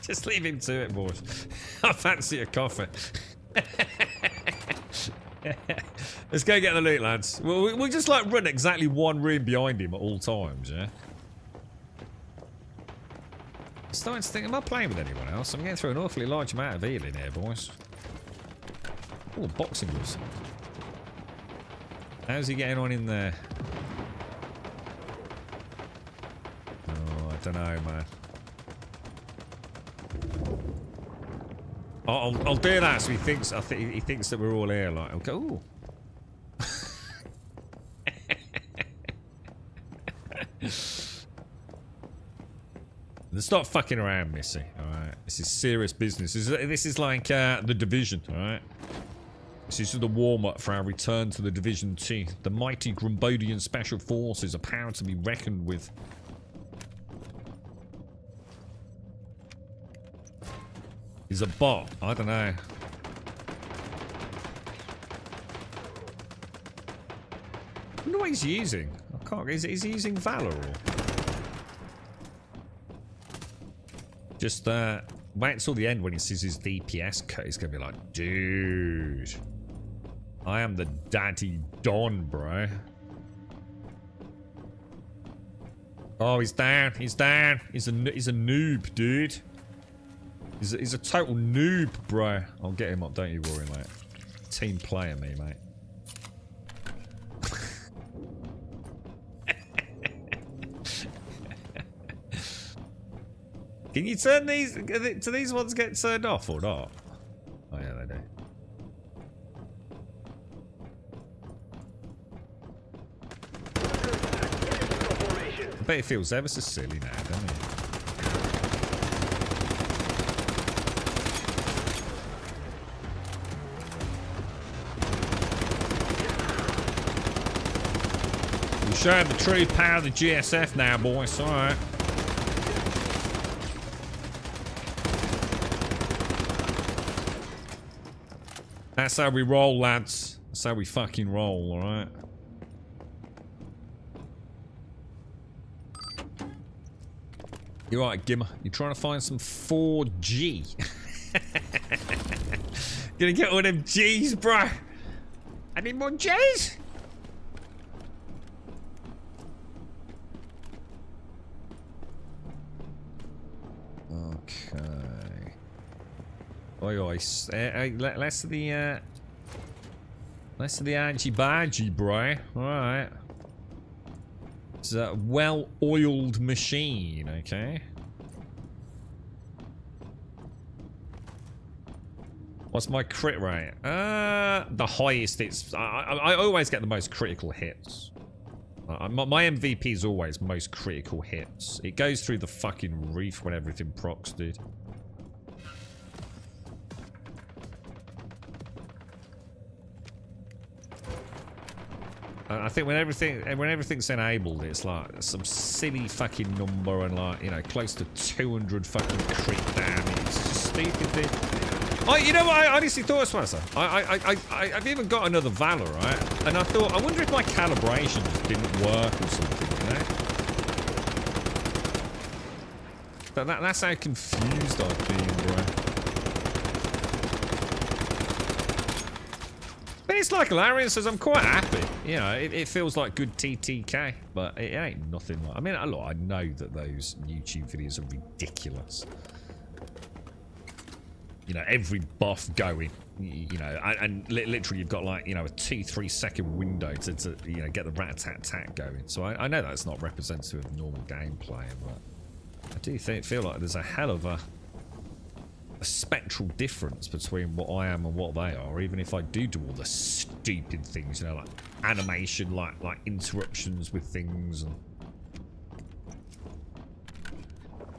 Just leave him to it, boys. I fancy a coffee. Let's go get the loot, lads. We'll just, like, run exactly one room behind him at all times, yeah? I'm starting to think, am I playing with anyone else? I'm getting through an awfully large amount of healing here, boys. Oh, boxing gloves. How's he getting on in there? Oh, I don't know, man. I'll do that so he thinks he thinks that we're all here. Like, okay, ooh. Stop fucking around, Missy. All right, this is serious business. This is like the Division. All right, this is the warm-up for our return to the Division 2. The mighty Grumbodian Special Forces are power to be reckoned with. He's a bot. I don't know. I wonder what he's using. I can't. Is he using Valor or? Just wait until the end when he sees his DPS cut. He's gonna be like, dude, I am the daddy Don, bro. Oh, he's down. He's down. He's a noob, dude. He's a total noob, bro. I'll get him up, don't you worry, mate. Team player me, mate. Can you turn these... Do these ones get turned off or not? Oh, yeah, they do. I bet it feels ever so silly now, doesn't it? We're showing the true power of the GSF now, boys. Alright. That's how we roll, lads. That's how we fucking roll, alright? You alright, Gimmer? You trying to find some 4G? Gonna get all them G's, bro. I need more G's. Okay. Oi, oi. Less of the argy-bargy, bro. Alright. It's a well-oiled machine, okay? What's my crit rate? The highest it's... I always get the most critical hits. My MVP is always most critical hits. It goes through the fucking roof when everything procs, dude. I think when everything's enabled, it's like some silly fucking number and like, you know, close to 200 fucking crit damage. It's just stupid, dude. Oh, you know what? I honestly thought as well, sir. I've even got another Valor, right? And I thought, I wonder if my calibration just didn't work or something, you know? But that's how confused I've been, bro. But it's like Larian says, I'm quite happy. You know, it feels like good TTK, but it ain't nothing like... I mean, look, I know that those YouTube videos are ridiculous. You know, every buff going, you know, and literally you've got like, you know, a 2-3 second window to you know, get the rat-tat-tat going. So I know that's not representative of normal gameplay, but I do feel like there's a hell of a spectral difference between what I am and what they are, even if I do all the stupid things, you know, like animation, like interruptions with things and...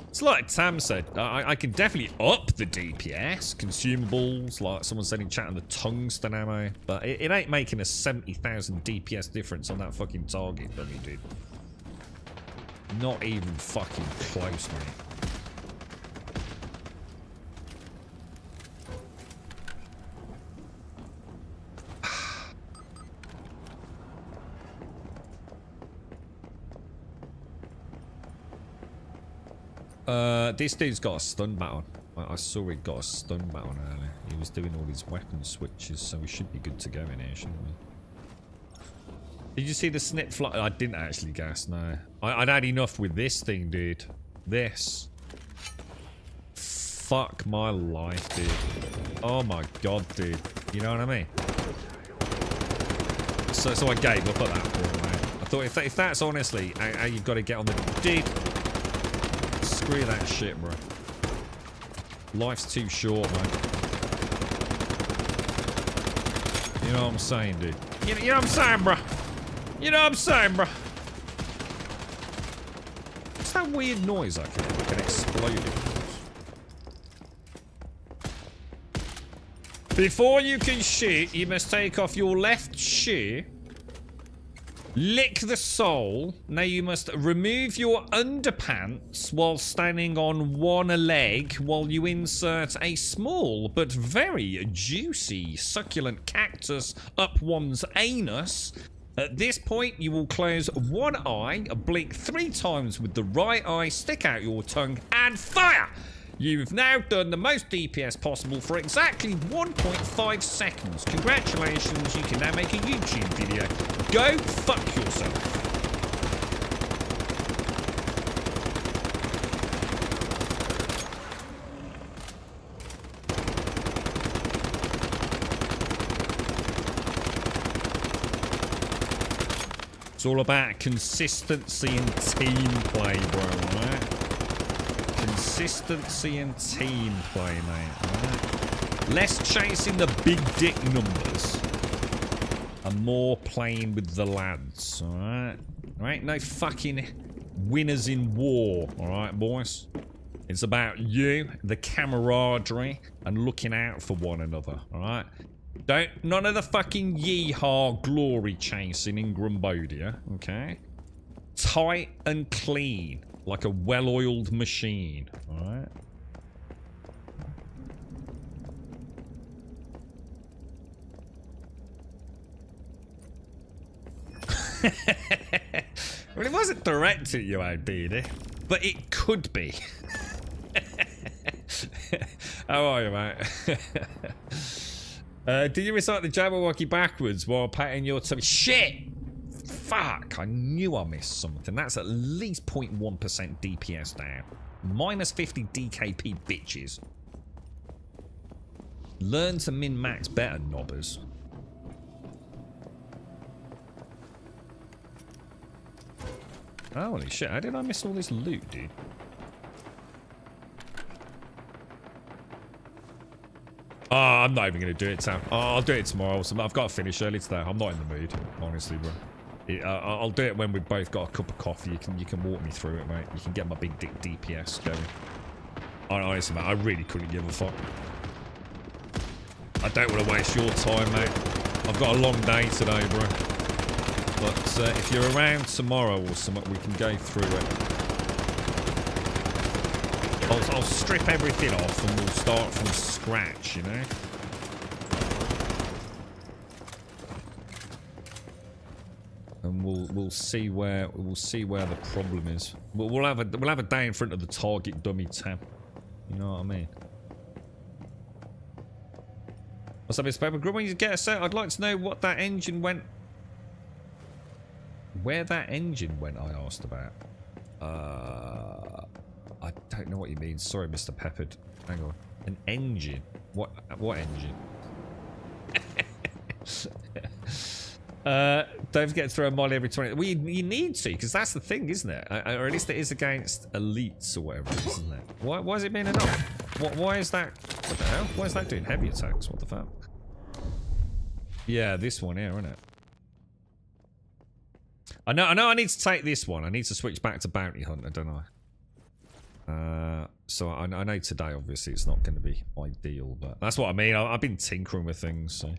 It's like Tam said, I can definitely up the DPS, consumables, like someone said in chat, and the tungsten ammo, but it ain't making a 70,000 DPS difference on that fucking target dummy, dude. Not even fucking close, mate. This dude's got a stun baton. I saw he got a stun baton earlier. He was doing all his weapon switches, so we should be good to go in here, shouldn't we? Did you see the snip fly? I didn't actually gas, no. I'd had enough with this thing, dude. This. Fuck my life, dude. Oh my god, dude. You know what I mean? So I gave up at that point, mate. I thought if that's honestly how you've got to get on the... Dude. Screw that shit, bro. Life's too short, man. You know what I'm saying, dude? You know what I'm saying, bro? You know what I'm saying, bro? What's that weird noise I can explode it? Before you can shoot, you must take off your left shoe. Lick the sole. Now you must remove your underpants while standing on one leg while you insert a small but very juicy succulent cactus up one's anus. At this point, you will close one eye, blink 3 times with the right eye, stick out your tongue, and fire! You've now done the most DPS possible for exactly 1.5 seconds. Congratulations, you can now make a YouTube video. Go fuck yourself. It's all about consistency and team play, bro, alright? Consistency and team play, mate. Right? Less chasing the big dick numbers and more playing with the lads. Alright? Right? No fucking winners in war. Alright, boys? It's about you, the camaraderie, and looking out for one another. Alright? None of the fucking yeehaw glory chasing in Grumbodia. Okay? Tight and clean. Like a well-oiled machine, alright? Well, it wasn't direct at you, I'd but it could be. How are you, mate? Did you recite the Jabberwocky backwards while patting your tummy? Shit! Fuck, I knew I missed something. That's at least 0.1% DPS down. Minus 50 DKP, bitches. Learn to min-max better, knobbers. Holy shit, how did I miss all this loot, dude? Oh, I'm not even going to do it, Sam. Oh, I'll do it tomorrow. I've got to finish early today. I'm not in the mood, honestly, bro. I'll do it when we've both got a cup of coffee. You can walk me through it, mate. You can get my big dick DPS going. Honestly, mate, I really couldn't give a fuck. I don't want to waste your time, mate. I've got a long day today, bro. But if you're around tomorrow or something, we can go through it. I'll strip everything off and we'll start from scratch, you know? And we'll see where the problem is. We'll have a day in front of the target dummy tab. You know what I mean? What's up, Mr. Pepper? Grub, when you get a set, I'd like to know what that engine went. Where that engine went, I asked about. I don't know what you mean. Sorry, Mr. Peppered. Hang on. An engine? What engine? Don't forget to throw a molly every 20. Well, you need to, because that's the thing, isn't it? Or at least it is against elites or whatever, isn't it? Why is it being enough? Why is that? What the hell? Why is that doing heavy attacks? What the fuck? Yeah, this one here, isn't it? I know I need to take this one. I need to switch back to Bounty Hunter, don't I? So I know today, obviously, it's not going to be ideal, but that's what I mean. I've been tinkering with things, so...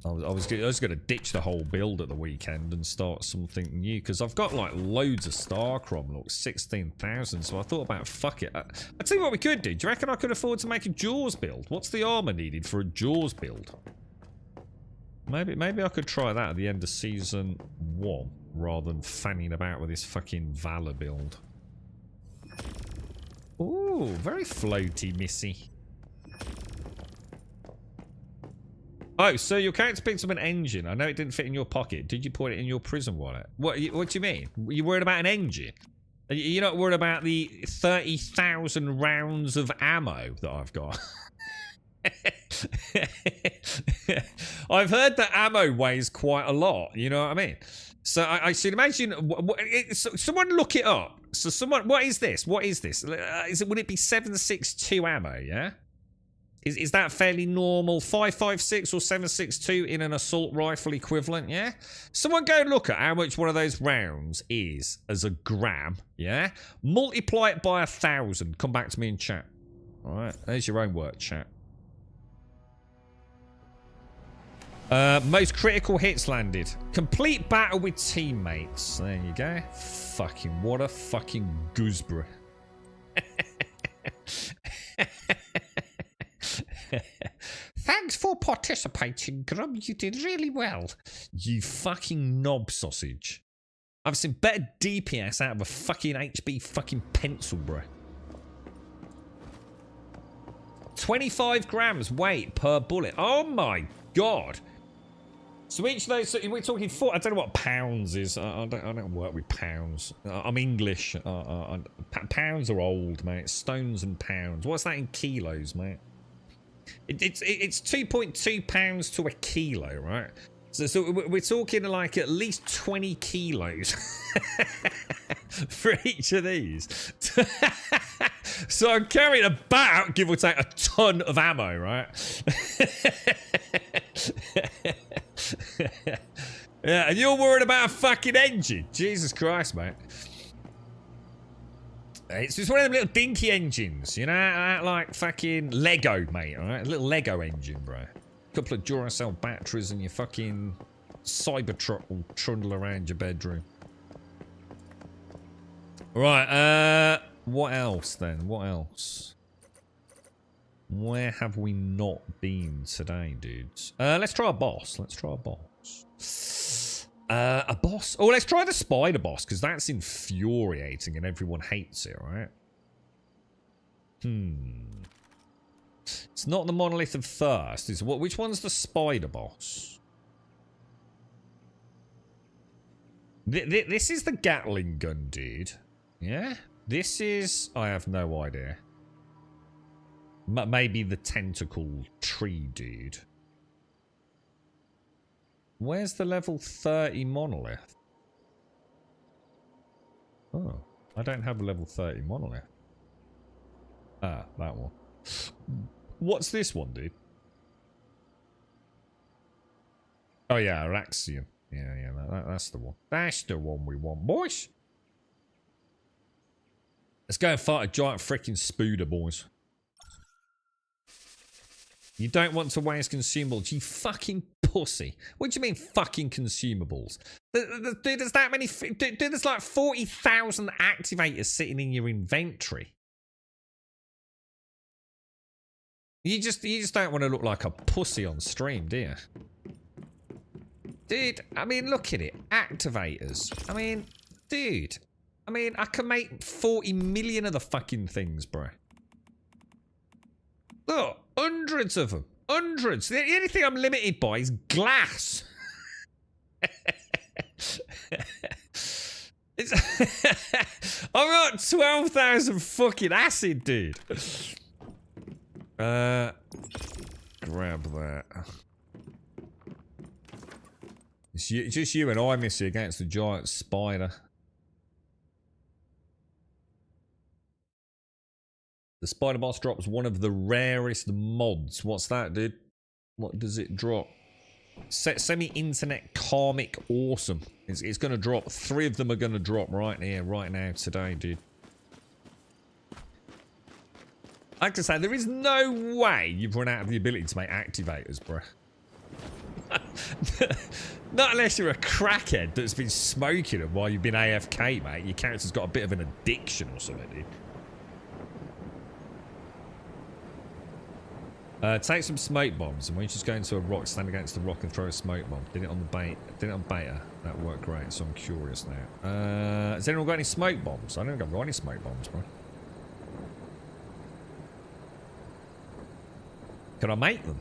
I was going to ditch the whole build at the weekend and start something new, because I've got, like, loads of Starcrom, look, 16,000, so I thought about, fuck it. I'll tell you what we could do. Do you reckon I could afford to make a Jaws build? What's the armor needed for a Jaws build? Maybe I could try that at the end of Season 1, rather than fanning about with this fucking Valor build. Ooh, very floaty, Missy. Oh, so your character picked up an engine. I know it didn't fit in your pocket. Did you put it in your prison wallet? What do you mean? You worried about an engine? You're not worried about the 30,000 rounds of ammo that I've got? I've heard that ammo weighs quite a lot. You know what I mean? So I should imagine. Someone look it up. So someone, what is this? What is this? Would it be 7.62 ammo? Yeah. Is that fairly normal? 5.56 or 7.62 in an assault rifle equivalent? Yeah. Someone go look at how much one of those rounds is as a gram. Yeah. Multiply it by 1,000. Come back to me in chat. All right. There's your own work, chat. Most critical hits landed. Complete battle with teammates. There you go. Fucking what a fucking gooseberry. Thanks for participating, Grub. You did really well. You fucking knob sausage. I've seen better DPS out of a fucking HB fucking pencil, bro. 25 grams weight per bullet. Oh my god. So each of those, so we're talking four. I don't know what pounds is. I don't work with pounds. I'm English. Pounds are old, mate. Stones and pounds. What's that in kilos, mate? It's 2.2 pounds to a kilo, right? So we're talking like at least 20 kilos for each of these. So I'm carrying about, give or take, a ton of ammo, right? Yeah, and you're worried about a fucking engine. Jesus Christ, mate. It's just one of them little dinky engines, you know, like fucking Lego, mate, alright? A little Lego engine, bro. A couple of Duracell batteries and your fucking Cybertruck will trundle around your bedroom. Right, what else then? What else? Where have we not been today, dudes? Let's try a boss. Let's try a boss. A boss? Oh, let's try the spider boss, because that's infuriating and everyone hates it, right? It's not the Monolith of Thirst. It's what? Which one's the spider boss? This is the Gatling gun, dude. Yeah? This is... I have no idea. Maybe the tentacle tree dude. Where's the level 30 monolith? Oh, I don't have a level 30 monolith. Ah, that one. What's this one, dude? Oh yeah, Araxium. Yeah, that's the one. That's the one we want, boys. Let's go and fight a giant freaking spooder, boys. You don't want to waste consumables, you fucking pussy. What do you mean, fucking consumables? Dude, there's that many... Dude, there's like 40,000 activators sitting in your inventory. You just don't want to look like a pussy on stream, do you? Dude, I mean, look at it. Activators. I mean, dude. I mean, I can make 40 million of the fucking things, bro. Look, hundreds of them. Hundreds. The only thing I'm limited by is glass. I've got 12,000 fucking acid, dude. Grab that. It's just you and I, Missy, against the giant spider. The spider boss drops one of the rarest mods. What's that, dude? What does it drop? Semi-internet karmic awesome. It's going to drop. 3 of them are going to drop right here, right now, today, dude. I have to say, there is no way you've run out of the ability to make activators, bro. Not unless you're a crackhead that's been smoking them while you've been AFK, mate. Your character's got a bit of an addiction or something, dude. Take some smoke bombs, and when you just go into a rock, stand against the rock and throw a smoke bomb. Did it on the bait. Did it on beta. That worked great, so I'm curious now. Has anyone got any smoke bombs? I don't think I've got any smoke bombs, bro. Can I make them?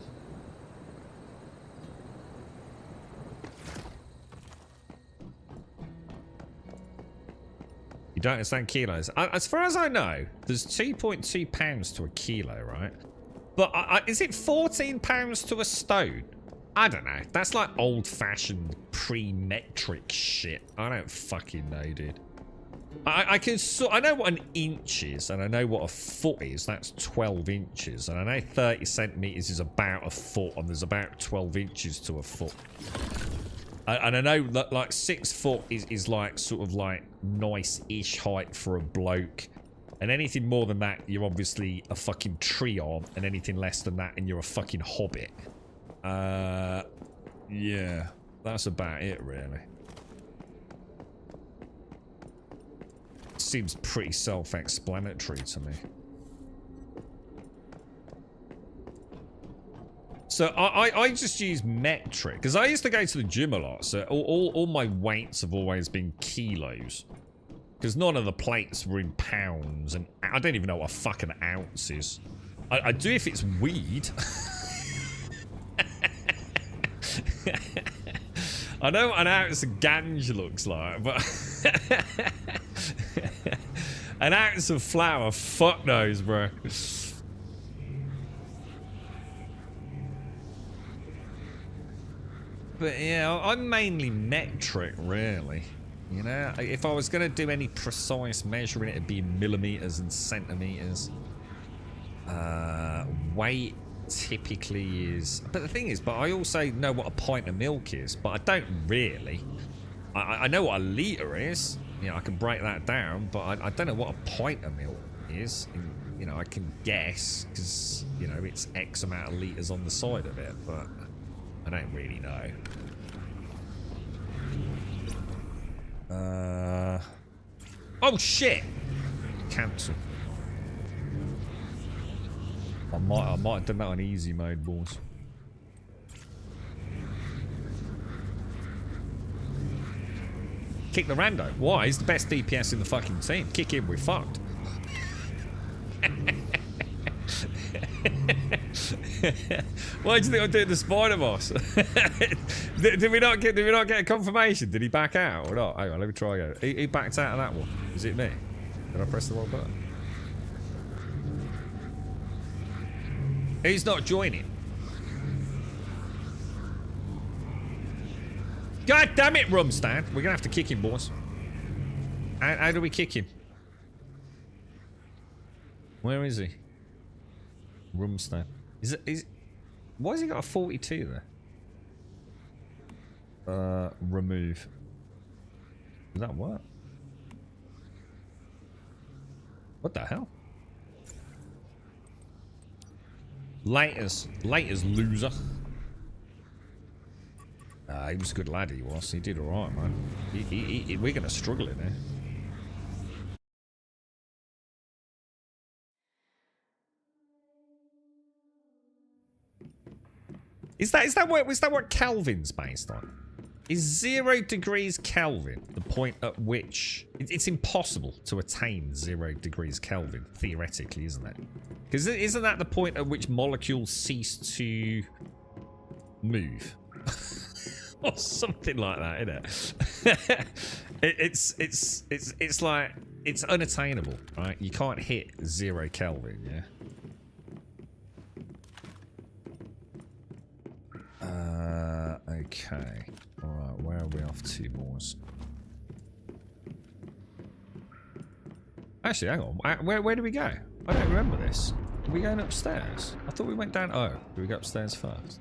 You don't understand kilos. As far as I know, there's 2.2 pounds to a kilo, right? But is it 14 pounds to a stone? I don't know. That's like old-fashioned pre-metric shit. I don't fucking know, dude. I know what an inch is, and I know what a foot is. That's 12 inches. And I know 30 centimeters is about a foot, and there's about 12 inches to a foot. And I know that like 6 foot is like sort of like nice-ish height for a bloke. And anything more than that, you're obviously a fucking treon. And anything less than that, and you're a fucking hobbit. Yeah. That's about it, really. Seems pretty self-explanatory to me. So I just use metric. Because I used to go to the gym a lot. So all my weights have always been kilos. Because none of the plates were in pounds, and I don't even know what a fucking ounce is. I do if it's weed. I know what an ounce of ganja looks like, but... an ounce of flour, fuck knows, bro. But yeah, I'm mainly metric, really. You know, if I was going to do any precise measuring, it'd be millimeters and centimeters. Weight typically is... But the thing is, but I also know what a pint of milk is, but I don't really. I know what a litre is. You know, I can break that down, but I don't know what a pint of milk is. And, you know, I can guess, because, you know, it's X amount of litres on the side of it, but I don't really know. Oh shit! Cancel. I might have done that on easy mode, boys. Kick the rando. Why? He's the best DPS in the fucking team. Kick him, we're fucked. Why do you think I'm doing the spider boss? did we not get a confirmation? Did he back out or not? Hang on, let me try again. He backed out of that one. Is it me? Did I press the wrong button? He's not joining. God damn it, Rumstand. We're gonna have to kick him, boys. How do we kick him? Where is he? Rumstand. Why has he got a 42 there? Remove. Does that work? What the hell? Laters, loser. He was a good lad, he was. He did alright, man. We're gonna struggle in there. Is that what Kelvin's based on? Is 0 degrees Kelvin the point at which it's impossible to attain 0 degrees Kelvin, theoretically, isn't it? Because isn't that the point at which molecules cease to move? Or something like that, isn't it? It's like it's unattainable, right? You can't hit 0 Kelvin, yeah. Okay. Alright, where are we off to, boys? Actually, hang on. Where do we go? I don't remember this. Are we going upstairs? I thought we went down. Oh, do we go upstairs first?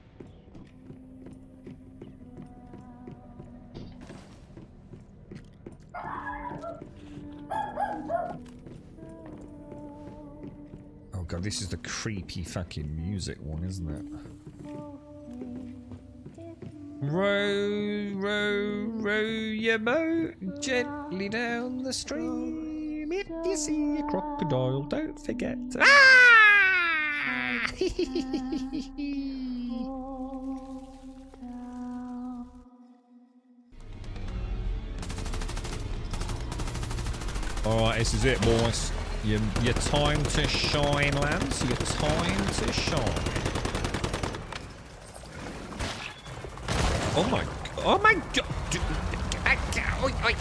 Oh god, this is the creepy fucking music one, isn't it? Row, row, row your boat gently down the stream. If you see a crocodile, don't forget to... Ah! Alright, this is it, boys. Your time to shine, lads. Your time to shine. Oh my god.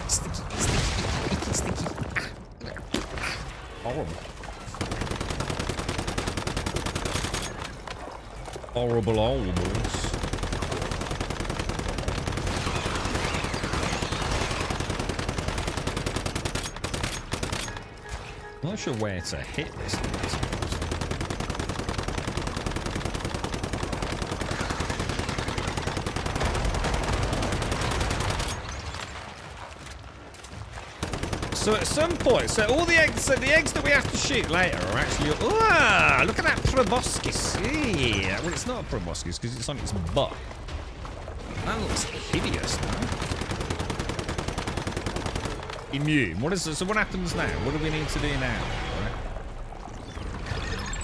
Sticky. Horrible. Horribles. I'm not sure where to hit this thing. So at some point, so all the eggs, the eggs that we have to shoot later are actually. Ah, look at that proboscis. Yeah, well, it's not a proboscis because it's on its butt. That looks hideous, man. Immune. What is it? So what happens now? What do we need to do now? Right?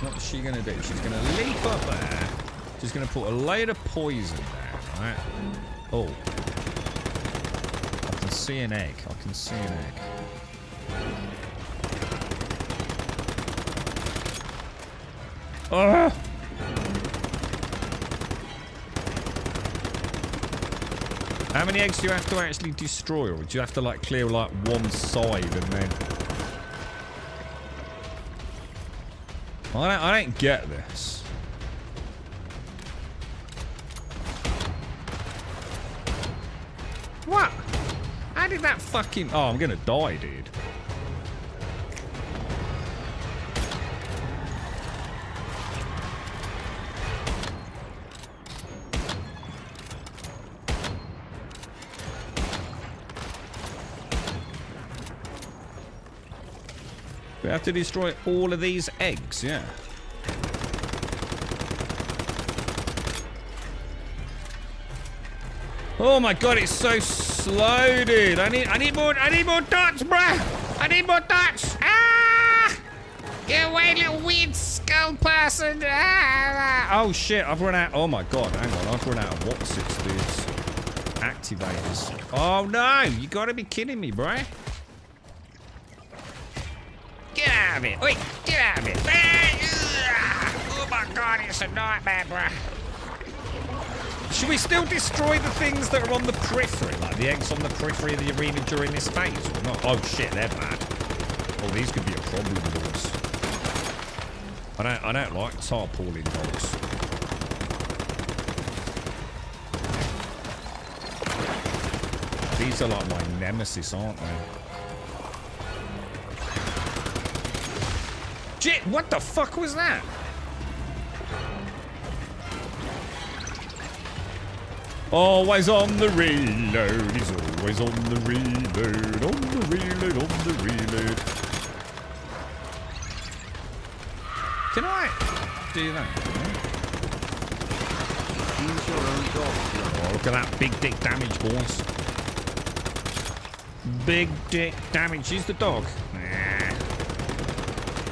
What's she gonna do? She's gonna leap up there. She's gonna put a load of poison there, right? Oh. I can see an egg. I can see an egg. Oh! How many eggs do you have to actually destroy, or do you have to like clear like one side and then? I don't get this. What? How did that fucking? Oh, I'm gonna die, dude. We have to destroy all of these eggs, yeah. Oh my god, it's so slow, dude. I need more dots, bruh. I need more dots. Ah! Get away, little weird skull person. Ah! Oh shit, I've run out. Oh my god, hang on, I've run out of what's it, dudes. Activators. Oh no, you gotta be kidding me, bruh. Get out of it! Wait, get out of it! Oh my god, it's a nightmare, bruh. Should we still destroy the things that are on the periphery? Like the eggs on the periphery of the arena during this phase or not? Oh shit, they're bad. Oh, these could be a problem, boys. I don't like tarpaulin dogs. These are like my nemesis, aren't they? Shit, what the fuck was that? Always on the reload, he's always on the reload, on the reload, on the reload. Can I do that? Use your own dog. Oh, look at that big dick damage, boys. Big dick damage. Use the dog. Nah.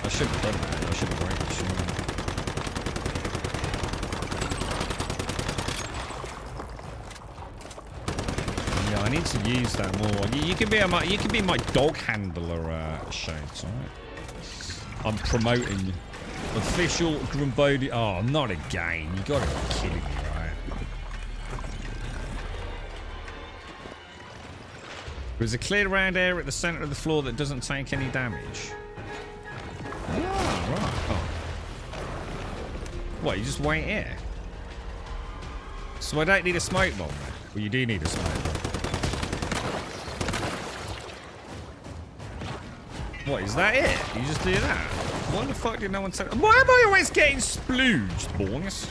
I should have done that. I should have waited. I need to use that more. You can be my dog handler, Shades, alright? I'm promoting official Grumbody. Oh, not again. You gotta be kidding me, right? There's a clear round area at the center of the floor that doesn't take any damage. Oh, right. Oh. What, you just wait here? So I don't need a smoke bomb? Well, you do need a smoke bomb. What, is that it? You just do that? Why the fuck did no one say... Why am I always getting splooged, boys?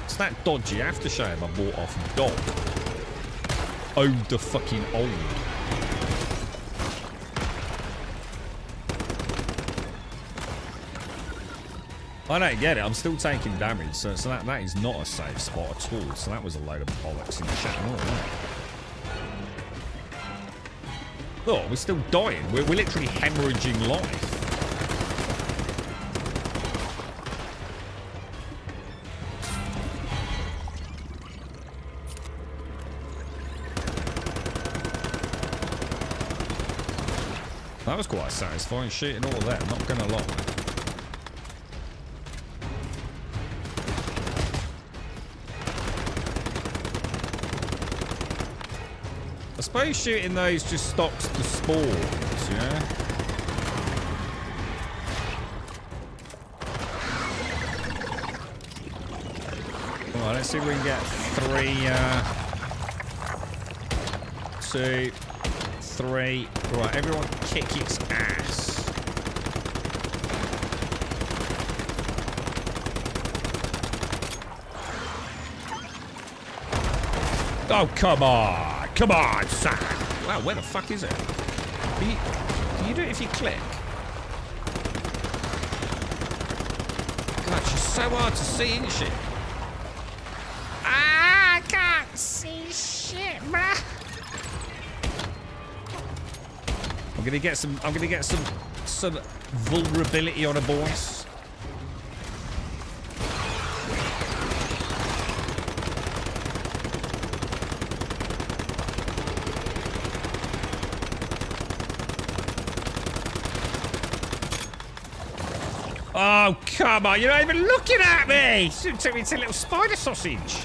It's that dodgy aftershave I bought off Dog. Oh, the fucking old. I don't get it. I'm still taking damage, so that is not a safe spot at all. So that was a load of bollocks in the chat. Oh, we're still dying. We're literally hemorrhaging life. That was quite satisfying shooting all that, not gonna lie. I suppose shooting those just stops the spawns, yeah? Alright, let's see if we can get 3, 2, 3. Right, everyone kick its ass. Oh, come on. Come on, son. Wow, where the fuck is it? Can you do it if you click? God, she's so hard to see, isn't she? Ah, I can't see shit, bruh. I'm gonna get some vulnerability on a boys. Oh, come on. You're not even looking at me. It took me to a little spider sausage.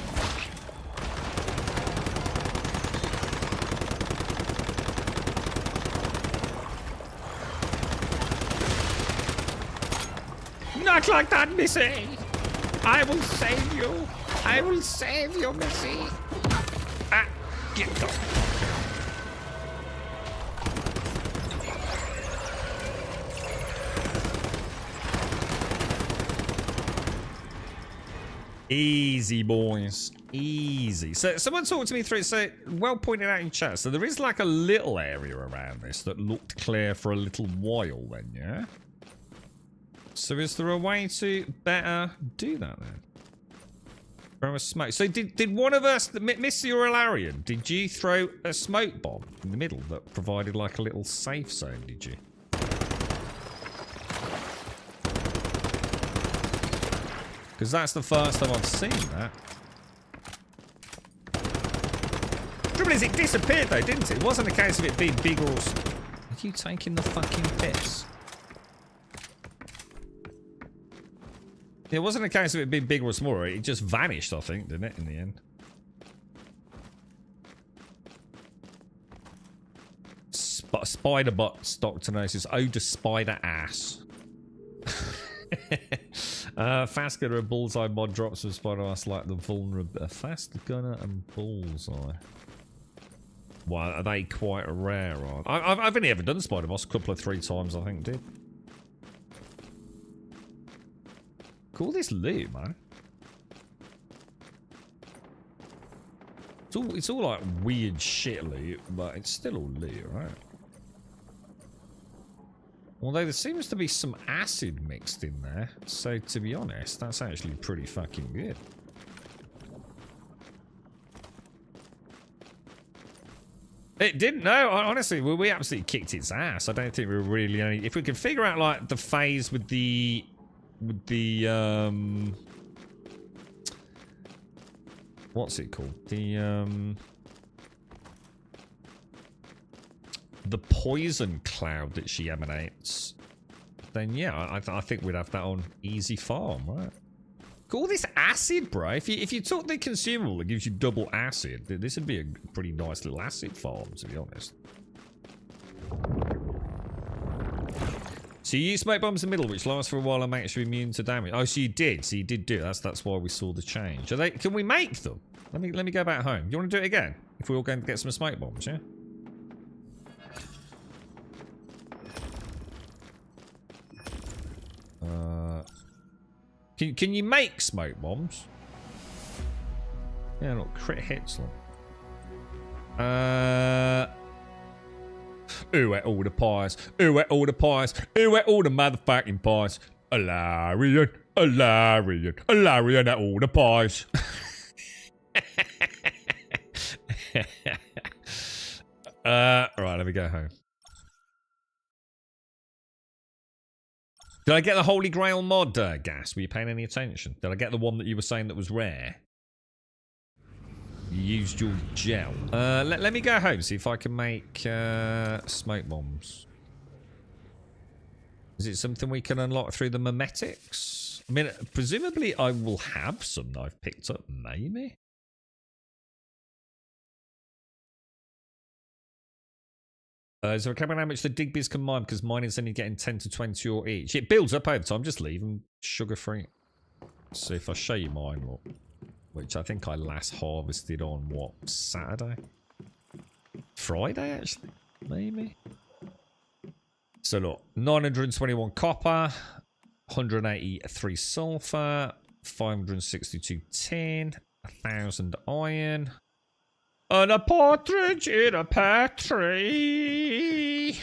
Not like that, Missy. I will save you. I will save you, Missy. Ah, get off. Easy, boys. Easy. So someone talked to me through it. So well pointed out in chat. So there is like a little area around this that looked clear for a little while then, yeah? So is there a way to better do that then? Throw a smoke. So did one of us, Missy or Ilarion, did you throw a smoke bomb in the middle that provided like a little safe zone, did you? Because that's the first time I've seen that. Trouble is, it disappeared though, didn't it? It wasn't a case of it being big or... Are you taking the fucking piss? It wasn't a case of it being bigger or smaller. It just vanished, I think, didn't it, in the end? Spider butts, Dr. Notice. Oh, just spider ass. Fast gunner and bullseye mod drops with spider ass like the vulnerable. Fast gunner and bullseye. Well, are they quite rare? I've only ever done spider moss a couple of 3 times, I think, dude. Cool, this loot, man. It's all like weird shit loot, but it's still all loot, right? Although there seems to be some acid mixed in there, so to be honest, that's actually pretty fucking good. It didn't, no, honestly, we absolutely kicked its ass. I don't think we were really only... If we could figure out, like, the phase with the... What's it called? The poison cloud that she emanates, then yeah, I think we'd have that on easy farm, right? All this acid, bro. If you took the consumable that gives you double acid, this would be a pretty nice little acid farm, to be honest. So you use smoke bombs in the middle, which lasts for a while and makes you immune to damage. Oh, so you did. So you did do it. That's why we saw the change. Are they? Can we make them? Let me go back home. You want to do it again? If we're all going to get some smoke bombs, yeah. Can you make smoke bombs? Yeah, look, crit hits them. Ooh, at all the pies. Ooh, at all the pies. Ooh, at all the motherfucking pies. Alarian, Alarian, Alarian at all the pies. Right, let me go home. Did I get the Holy Grail mod, Gas? Were you paying any attention? Did I get the one that you were saying that was rare? You used your gel. Let me go home, see if I can make smoke bombs. Is it something we can unlock through the memetics? I mean, presumably I will have some that I've picked up, maybe? Is there a cap on how much the Digby's can mine? Because mine is only getting 10 to 20 or each. It builds up over time. Just leave them sugar-free. So if I show you mine, look, which I think I last harvested on, what, Saturday? Friday, actually? Maybe? So look, 921 copper, 183 sulfur, 562 tin, 1,000 iron, and a partridge in a pear tree.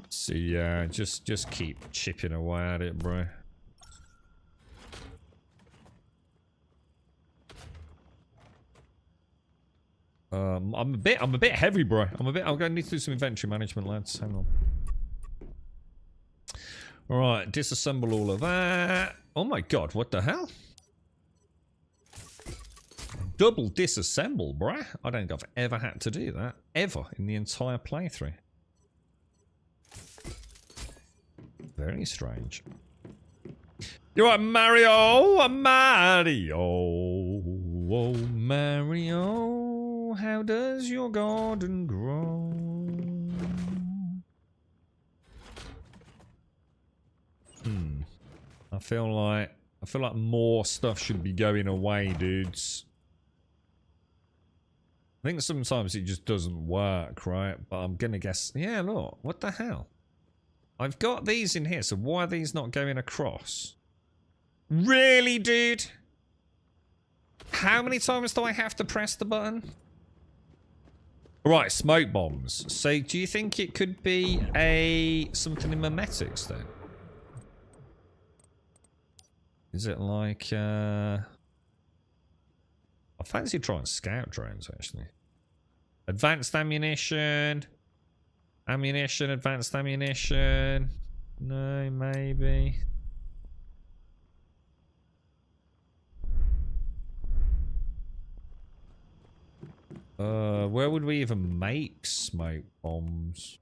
So yeah, just keep chipping away at it, bro. I'm a bit heavy, bro. I'm gonna need to do some inventory management, lads. Hang on. Alright, disassemble all of that. Oh my god, what the hell? Double disassemble, bruh. I don't think I've ever had to do that. Ever in the entire playthrough. Very strange. You're right, Mario! Mario! Oh, Mario. How does your garden grow? I feel like more stuff should be going away, dudes. I think sometimes it just doesn't work, right? But I'm gonna guess... Yeah, look. What the hell? I've got these in here, so why are these not going across? Really, dude? How many times do I have to press the button? Right, smoke bombs. So do you think it could be something in memetics then? Is it like... I fancy trying scout drones, actually. Advanced ammunition. Ammunition, advanced ammunition. No, maybe. Where would we even make smoke bombs?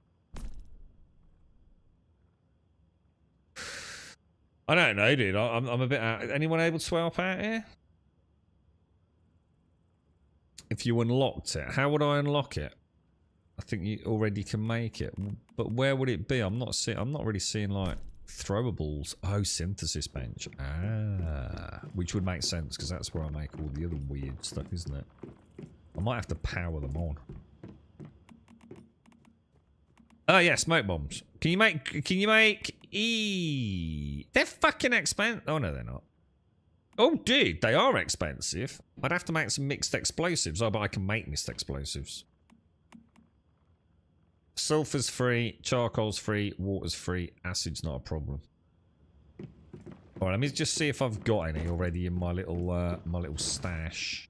I don't know, dude. I'm a bit out. Anyone able to help out here? If you unlocked it, how would I unlock it? I think you already can make it, but where would it be? I'm not really seeing like throwables. Oh, synthesis bench. Ah, which would make sense because that's where I make all the other weird stuff, isn't it? I might have to power them on. Oh yeah, smoke bombs. Can you make They're fucking expensive. Oh no, they're not. Oh dude, they are expensive. I'd have to make some mixed explosives. Oh, but I can make mixed explosives. Sulfur's free, charcoal's free, water's free, acid's not a problem. Alright, let me just see if I've got any already in my little stash.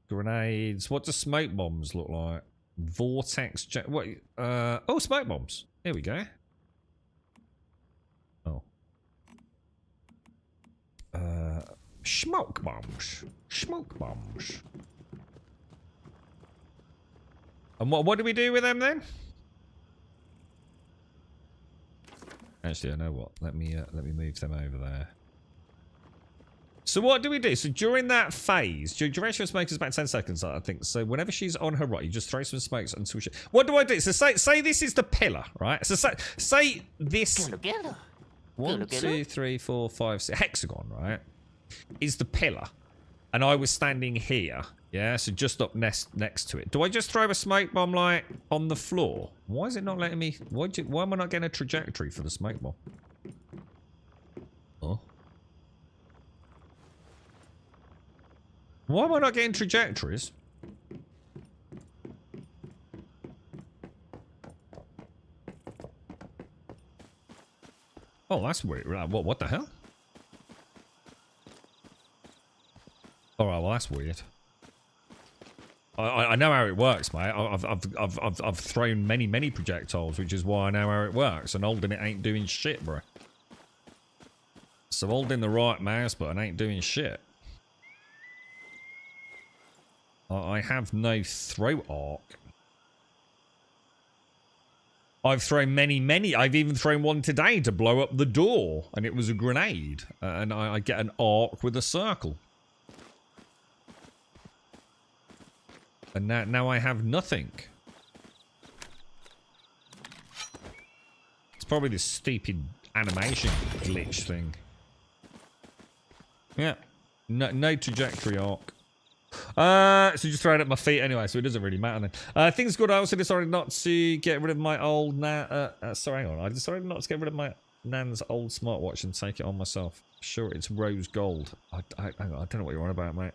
Grenades. What do smoke bombs look like? Vortex. What? Oh, smoke bombs. Here we go. Oh. Smoke bombs. Smoke bombs. And what do we do with them then? Actually, I know what. Let me move them over there. So what do we do? So during that phase, duration of smoke is about 10 seconds, I think. So whenever she's on her right, you just throw some smokes until she... What do I do? So say this is the pillar, right? So say this... 1, 2, 3, 4, 5, 6... Hexagon, right? Is the pillar. And I was standing here. Yeah, so just up next to it. Do I just throw a smoke bomb, like, on the floor? Why is it not letting me... Why am I not getting a trajectory for the smoke bomb? Oh. Why am I not getting trajectories? Oh, that's weird. What the hell? Alright, well, that's weird. I know how it works, mate. I've thrown many projectiles, which is why I know how it works. And holding it ain't doing shit, bro. So holding the right mouse button ain't doing shit. I have no throw arc. I've thrown many. I've even thrown one today to blow up the door, and it was a grenade. And I get an arc with a circle. And now I have nothing. It's probably this stupid animation glitch thing. Yeah. No trajectory arc. So just throw it at my feet anyway, so it doesn't really matter then. Things good. I also decided not to get rid of my old sorry, hang on. I decided not to get rid of my Nan's old smartwatch and take it on myself. Sure, it's rose gold. Hang on, I don't know what you're on about, mate.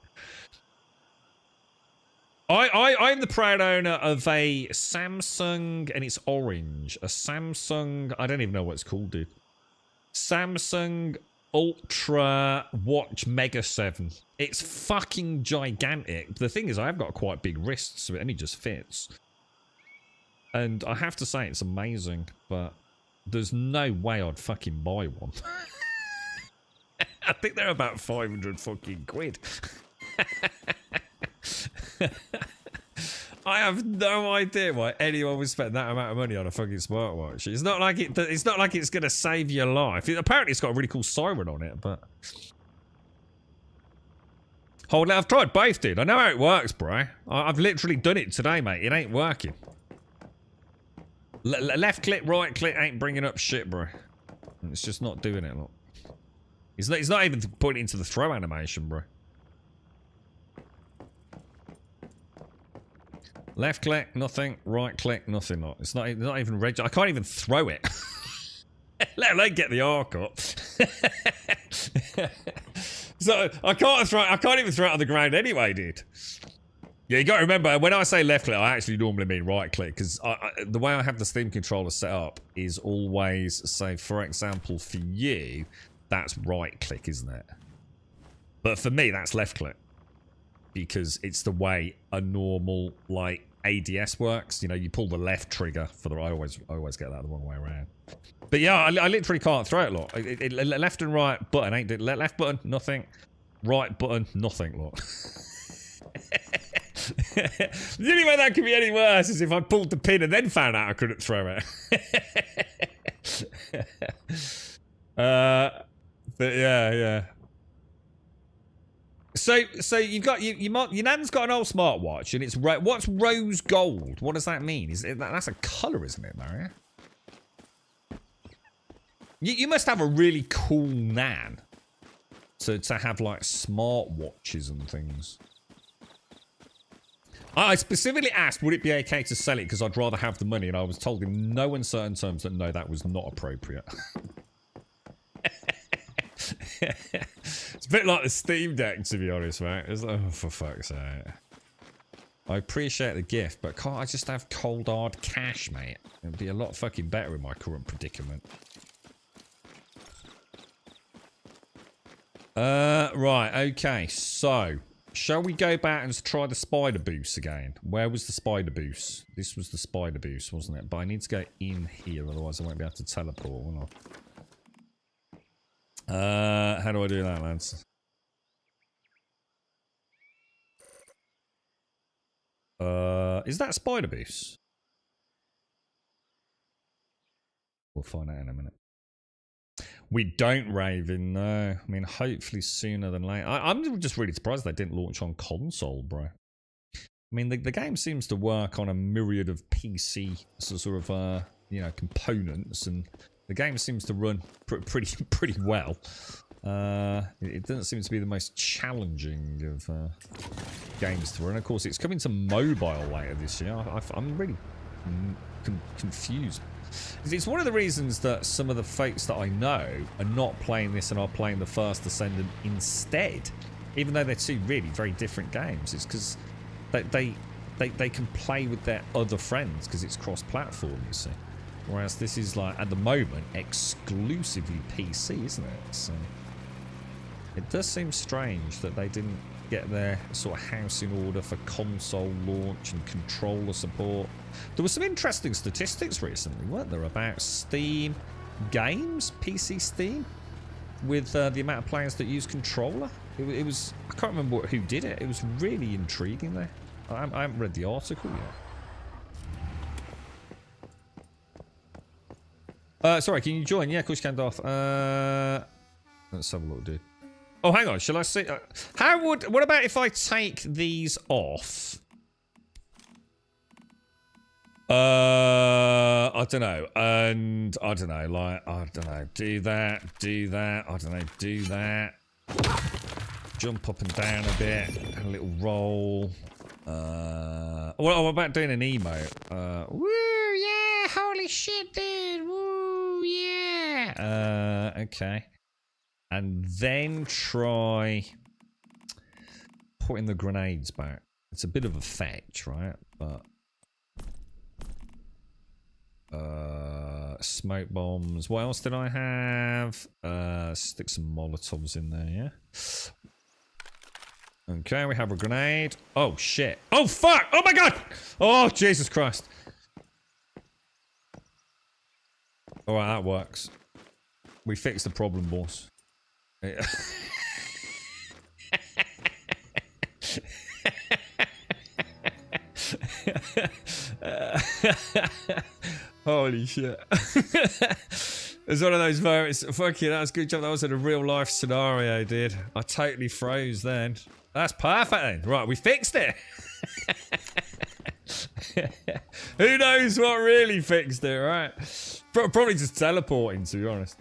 I'm the proud owner of a Samsung, and it's orange. A Samsung, I don't even know what it's called, dude. Samsung Ultra Watch Mega 7. It's fucking gigantic. The thing is, I've got quite big wrists, so it only just fits. And I have to say, it's amazing, but there's no way I'd fucking buy one. I think they're about 500 fucking quid. I have no idea why anyone would spend that amount of money on a fucking smartwatch. It's not like it's gonna save your life. Apparently, it's got a really cool siren on it, but hold on, I've tried both, dude. I know how it works, bro. I've literally done it today, mate. It ain't working. Left click, right click ain't bringing up shit, bro. It's just not doing it. Look. He's not even putting it into the throw animation, bro. Left click, nothing. Right click, nothing. It's not even registered. I can't even throw it. Let alone get the arc up. So I can't even throw it on the ground anyway, dude. Yeah, you got to remember, when I say left click, I actually normally mean right click, because the way I have the Steam controller set up is always, say, for example, for you, that's right click, isn't it? But for me, that's left click. Because it's the way a normal, like, ADS works. You know, you pull the left trigger for the... I always get that the wrong way around. But yeah, I literally can't throw it, look. Left and right button ain't... Left button, nothing. Right button, nothing, look. The only way that could be any worse is if I pulled the pin and then found out I couldn't throw it. But yeah. So you've got your nan's got an old smartwatch and it's what's rose gold? What does that mean? That's a color, isn't it, Mario? You must have a really cool nan to have like smartwatches and things. I specifically asked, would it be okay to sell it because I'd rather have the money, and I was told in no uncertain terms that no, that was not appropriate. It's a bit like the Steam Deck, to be honest, mate. It's like, oh, for fuck's sake. I appreciate the gift, but can't I just have cold hard cash, mate? It'd be a lot fucking better in my current predicament. Right, okay, so shall we go back and try the spider boost again? Where was the spider boost? This was the spider boost, wasn't it? But I need to go in here, otherwise I won't be able to teleport, will I? How do I do that, lads? Is that spider boost? We'll find out in a minute. We don't, Raven, no. I mean, hopefully sooner than later. I'm just really surprised they didn't launch on console, bro. I mean, the game seems to work on a myriad of PC sort of, you know, components, and the game seems to run pretty well. It doesn't seem to be the most challenging of games to run. Of course, it's coming to mobile later this year. I'm really confused. It's one of the reasons that some of the fakes that I know are not playing this and are playing the First Ascendant instead, even though they're two really very different games. It's because they can play with their other friends because it's cross-platform, you see. Whereas this is, like, at the moment, exclusively PC, isn't it? So it does seem strange that they didn't get their sort of house in order for console launch and controller support. There were some interesting statistics recently, weren't there, about Steam games, PC Steam, with the amount of players that use controller. It was, I can't remember who did it. It was really intriguing there. I haven't read the article yet. Sorry, can you join? Yeah, of course you can, Darth. Let's have a look, dude. Oh, hang on. Shall I see? What about if I take these off? I don't know. And I don't know. Like, I don't know. Do that. I don't know. Do that. Jump up and down a bit. A little roll. What about doing an emote? Woo, yeah. Holy shit, dude. Woo, yeah. Okay. And then try putting the grenades back. It's a bit of a fetch, right? But smoke bombs. What else did I have? Stick some Molotovs in there, yeah? Okay, we have a grenade. Oh, shit. Oh, fuck! Oh, my God! Oh, Jesus Christ. Alright, that works. We fixed the problem, boss. Holy shit. It's one of those moments. Fucking, that was a good job. That was in a real life scenario, dude. I totally froze then. That's perfect then. Right, we fixed it. Who knows what really fixed it, right? Probably just teleporting, to be honest.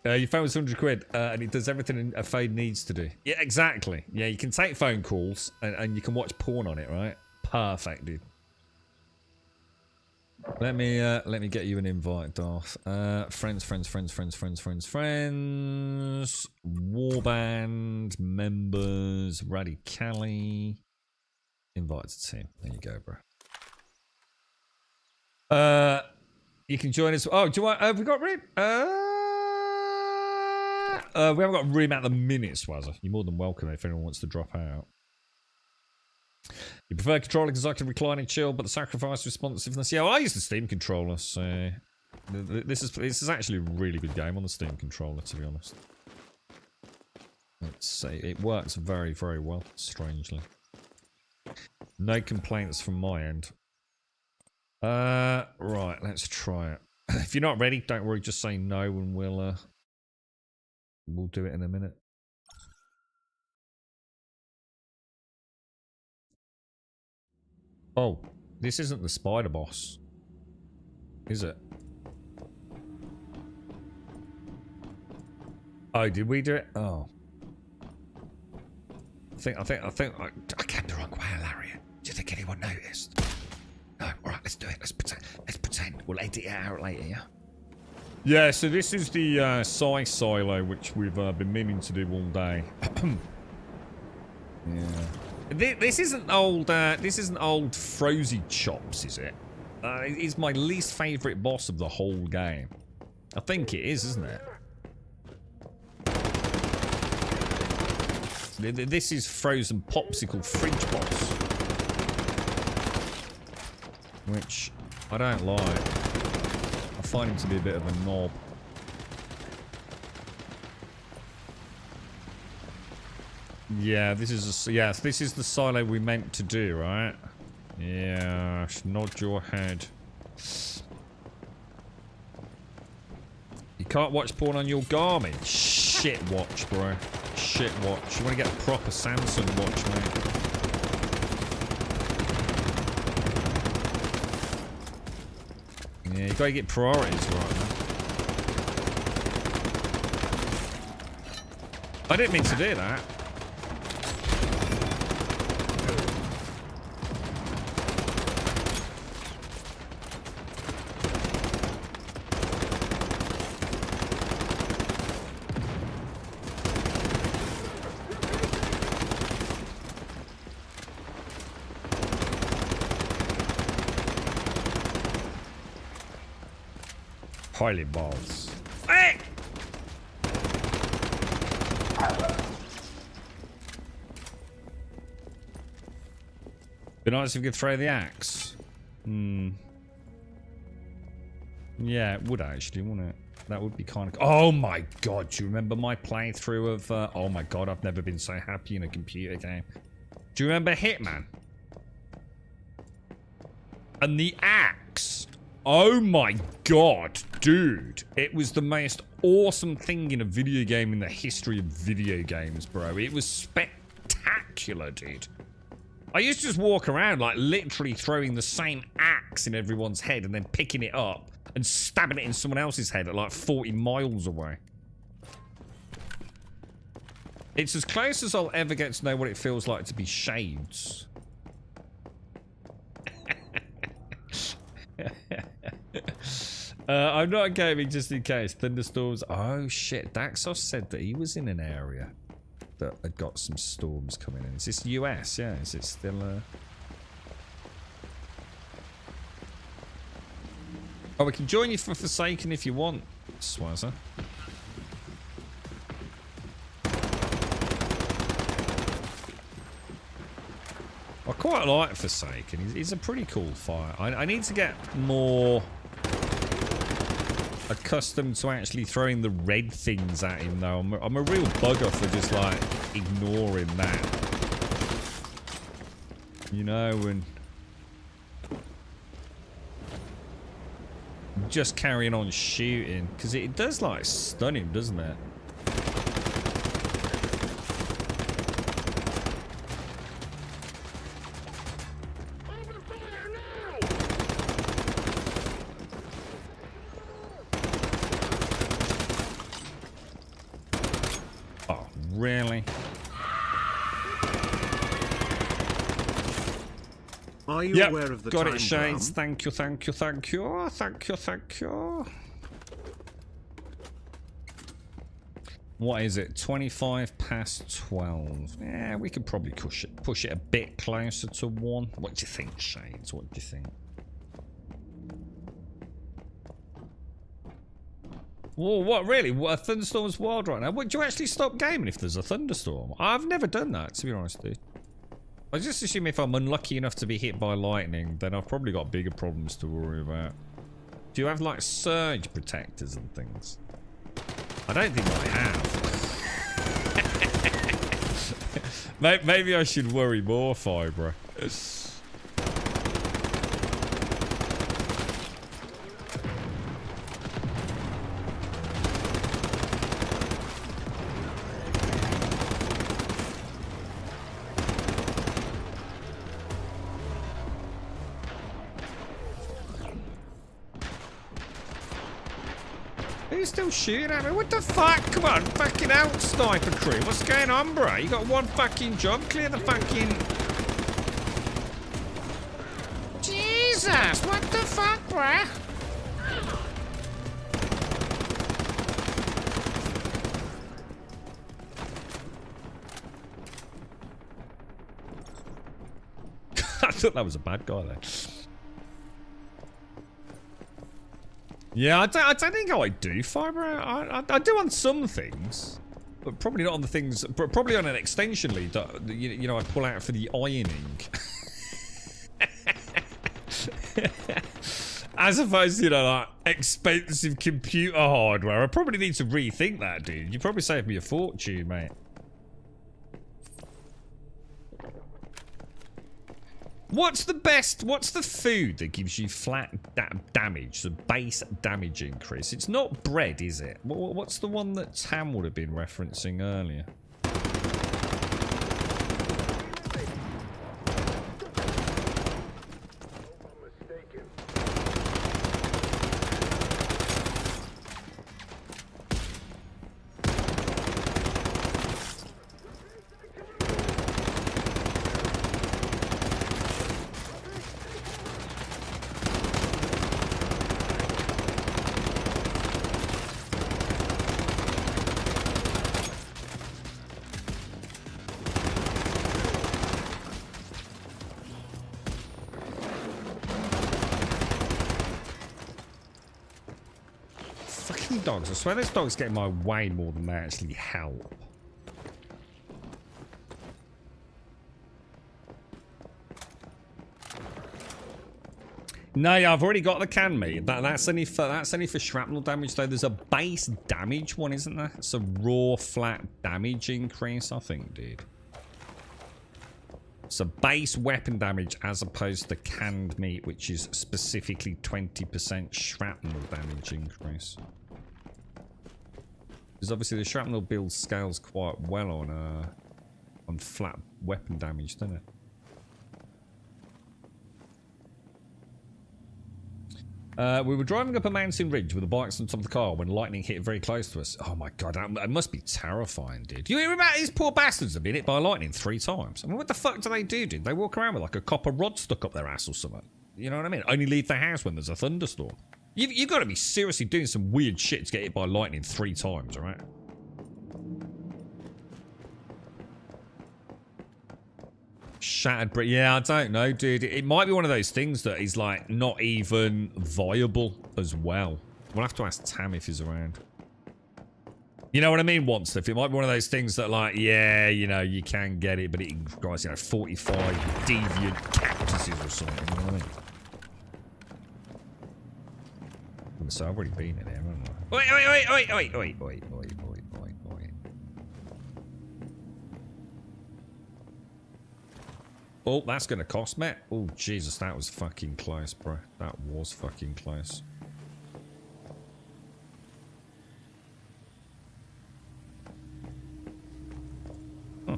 You found £100 and it does everything a phone needs to do. Yeah, exactly. Yeah, you can take phone calls and you can watch porn on it, right? Perfect, dude. Let me get you an invite, Darth. Friends. Warband members, Radicali. Invite to team. There you go, bro. You can join us. Oh, do you want? Have we got room? We haven't got room at the minute, Swazzer. You're more than welcome if anyone wants to drop out. You prefer controller because I can recline and chill, but the sacrifice responsiveness. Yeah, well, I use the Steam controller, so this is actually a really good game on the Steam controller, to be honest. Let's see, it works very, very well. Strangely, no complaints from my end. Right, let's try it. If you're not ready, don't worry. Just say no, and we'll do it in a minute. Oh, this isn't the spider boss, is it? Oh, did we do it? Oh, I think I came the wrong way, Larry. Do you think anyone noticed? No. All right, let's do it. Let's pretend. We'll edit it out later, yeah. Yeah. So this is the Psy silo, which we've been meaning to do all day. Yeah. This isn't old. This isn't old Frozy Chops, is it? It's my least favourite boss of the whole game. I think it is, isn't it? This is Frozen Popsicle Fridge Boss, which I don't like. I find him to be a bit of a knob. Yeah, this is this is the silo we meant to do, right? Yeah, nod your head. You can't watch porn on your Garmin. Shit watch, bro. Shit watch. You want to get a proper Samsung watch, mate. Yeah, you gotta get priorities right, man. I didn't mean to do that. Holy balls. Hey! Be nice if we could throw the axe. Yeah, it would actually, wouldn't it? That would be kind of... Oh my god, do you remember my playthrough of... oh my god, I've never been so happy in a computer game. Do you remember Hitman? And the axe... Oh my god, dude. It was the most awesome thing in a video game in the history of video games, bro. It was spectacular, dude. I used to just walk around, like, literally throwing the same axe in everyone's head and then picking it up and stabbing it in someone else's head at, like, 40 miles away. It's as close as I'll ever get to know what it feels like to be Shades. I'm not gaming just in case. Thunderstorms. Oh shit. Daxos said that he was in an area that had got some storms coming in. Is this US? Yeah. Is it still Oh, we can join you for Forsaken if you want, Swazza. I quite like Forsaken. He's a pretty cool fighter. I need to get more accustomed to actually throwing the red things at him, though. I'm a real bugger for just, like, ignoring that. You know, and just carrying on shooting. Because it does, like, stun him, doesn't it? Really? Are you aware of the got time it, Shades. bomb? Thank you, thank you, thank you, thank you, thank you. What is it? 25 past 12. Yeah, we could probably push it a bit closer to 1. What do you think, Shades? What do you think? Whoa, what, really? What, a thunderstorm's wild right now? What, do you actually stop gaming if there's a thunderstorm? I've never done that, to be honest, dude. I just assume if I'm unlucky enough to be hit by lightning, then I've probably got bigger problems to worry about. Do you have, like, surge protectors and things? I don't think I have. Maybe I should worry more, Fibra. still shooting at me. What the fuck? Come on, fucking out, sniper crew. What's going on, bro? You got one fucking job. Clear the fucking... Jesus, what the fuck, bro? I thought that was a bad guy there. Yeah, I don't think I do fibre. I do on some things, but probably not on the things. Probably on an extension lead that you know I pull out for the ironing, as opposed to like expensive computer hardware. I probably need to rethink that, dude. You probably saved me a fortune, mate. What's the food that gives you flat damage, the base damage increase? It's not bread, is it? What's the one that Tam would have been referencing earlier? Dogs. I swear those dogs get in my way more than they actually help. No, yeah, I've already got the can meat. That's only for shrapnel damage though. There's a base damage one, isn't there? It's a raw flat damage increase, I think, dude. It's a base weapon damage as opposed to canned meat, which is specifically 20% shrapnel damage increase. Because obviously the shrapnel build scales quite well on flat weapon damage, doesn't it? We were driving up a mountain ridge with the bikes on top of the car when lightning hit very close to us. Oh my god, that must be terrifying, dude. You hear about these poor bastards have been hit by lightning 3 times? I mean, what the fuck do they do, dude? They walk around with like a copper rod stuck up their ass or something. You know what I mean? Only leave the house when there's a thunderstorm. You've got to be seriously doing some weird shit to get hit by lightning 3 times, alright? Shattered brick. Yeah, I don't know, dude. It might be one of those things that is like not even viable as well. We'll have to ask Tam if he's around. You know what I mean, Wanstuff? It might be one of those things that like, yeah, you know, you can get it, but it requires, you know, 45 deviant cactuses or something, you know what I mean? So I've already been in there, haven't I? Wait. Oh, that's gonna cost me. Oh, Jesus, that was fucking close, bro. That was fucking close. Huh.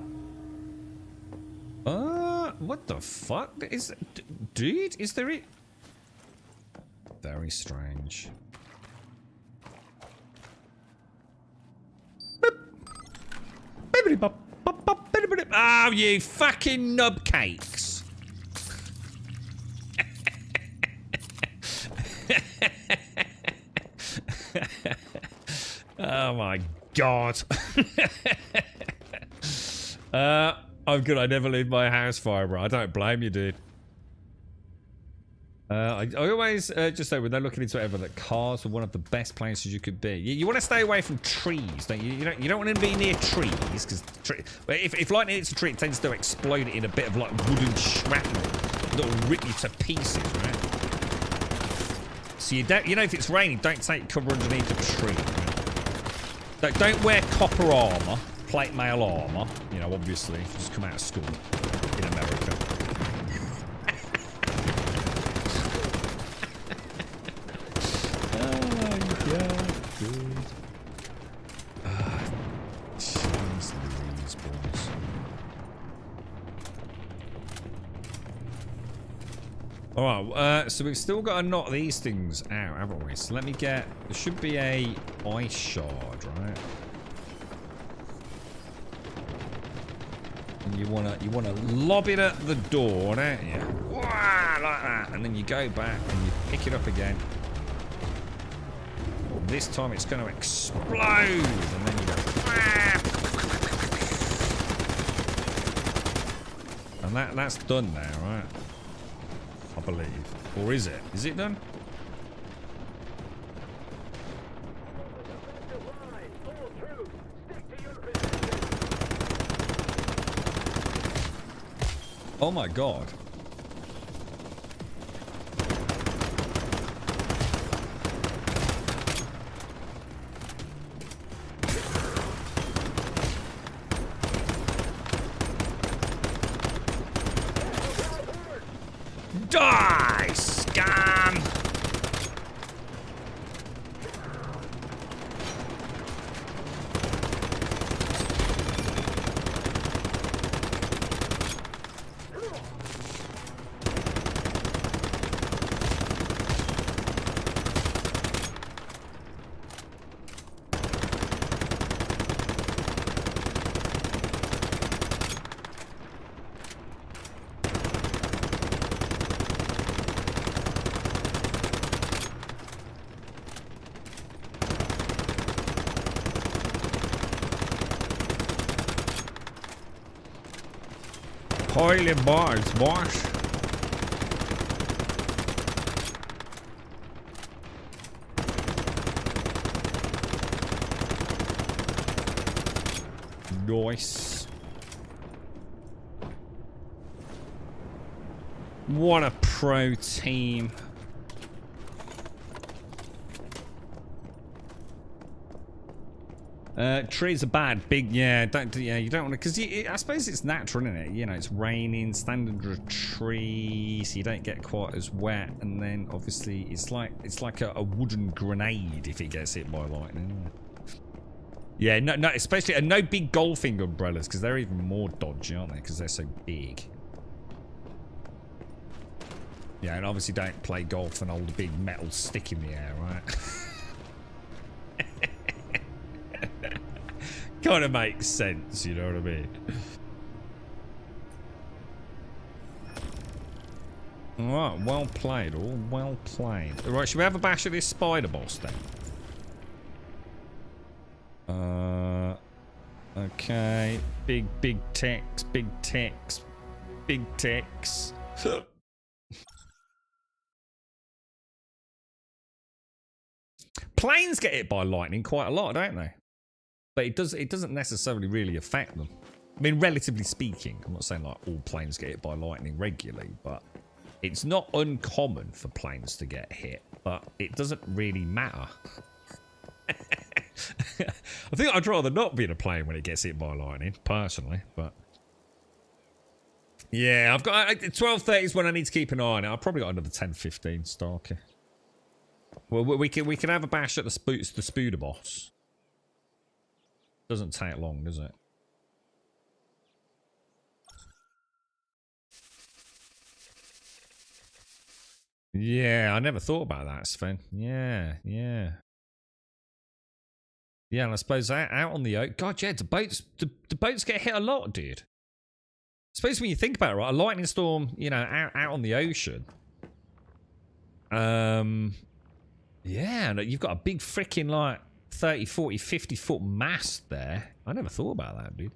What the fuck? Dude, is there it? Very strange. Oh, you fucking nubcakes. Oh my god. I'm good. I never leave my house, Fiber. I don't blame you, dude. I always just say when they're looking into whatever that cars are one of the best places you could be. You want to stay away from trees, don't you? You don't want to be near trees because if lightning hits a tree, it tends to explode it in a bit of like wooden shrapnel that'll rip you to pieces, right? So you don't, you know, if it's raining, don't take cover underneath a tree. Right? Don't wear copper armor, plate mail armor. You know, obviously, if you just come out of school in America. Alright, so we've still got to knock these things out, haven't we? So let me get... There should be a ice shard, right? And you wanna lob it at the door, don't you? Wah, like that. And then you go back and you pick it up again. Well, this time it's going to explode. And then you go... Wah. And that's done now, right? I believe. Or is it? Is it done? Oh my god. Die, scum! Holy balls, boss. Nice. What a pro team. Trees are bad. Big, yeah. You don't want to, because I suppose it's natural, isn't it? You know, it's raining, standard tree, so you don't get quite as wet. And then obviously it's like a wooden grenade if it gets hit by lightning. Yeah, no, especially no big golfing umbrellas, because they're even more dodgy, aren't they? Because they're so big. Yeah, and obviously don't play golf and hold a big metal stick in the air, right? Kind of makes sense, you know what I mean? Alright, well played, all well played. Alright, should we have a bash at this spider boss then? Okay. Big ticks, big ticks, big ticks. Planes get hit by lightning quite a lot, don't they? But it doesn't necessarily really affect them. I mean, relatively speaking, I'm not saying like all planes get hit by lightning regularly, but it's not uncommon for planes to get hit, but it doesn't really matter. I think I'd rather not be in a plane when it gets hit by lightning, personally, but yeah, I've got 12:30 is when I need to keep an eye on it. I've probably got another 10-15 Starkey. Well, we can have a bash at the Spooder boss. Doesn't take long, does it? Yeah, I never thought about that, Sven. Yeah. Yeah, and I suppose out on the oak. God, yeah, the boats get hit a lot, dude. I suppose when you think about it, right, a lightning storm, you know, out on the ocean. Yeah, and you've got a big freaking like 30, 40, 50 foot mast there. I never thought about that, dude.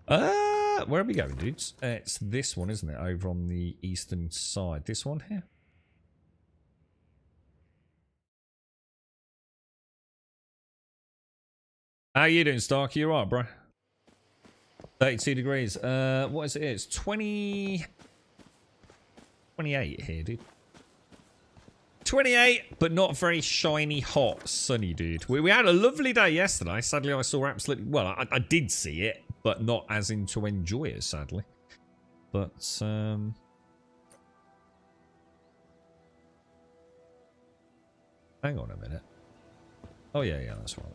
Where are we going, dudes? It's this one, isn't it? Over on the eastern side. This one here. How you doing, Stark? You alright, bro? 32 degrees. What is it? It's 28 here, dude. 28, but not very shiny, hot, sunny, dude. We had a lovely day yesterday. Sadly, I saw absolutely... Well, I did see it, but not as in to enjoy it, sadly. But, hang on a minute. Oh, yeah, that's right.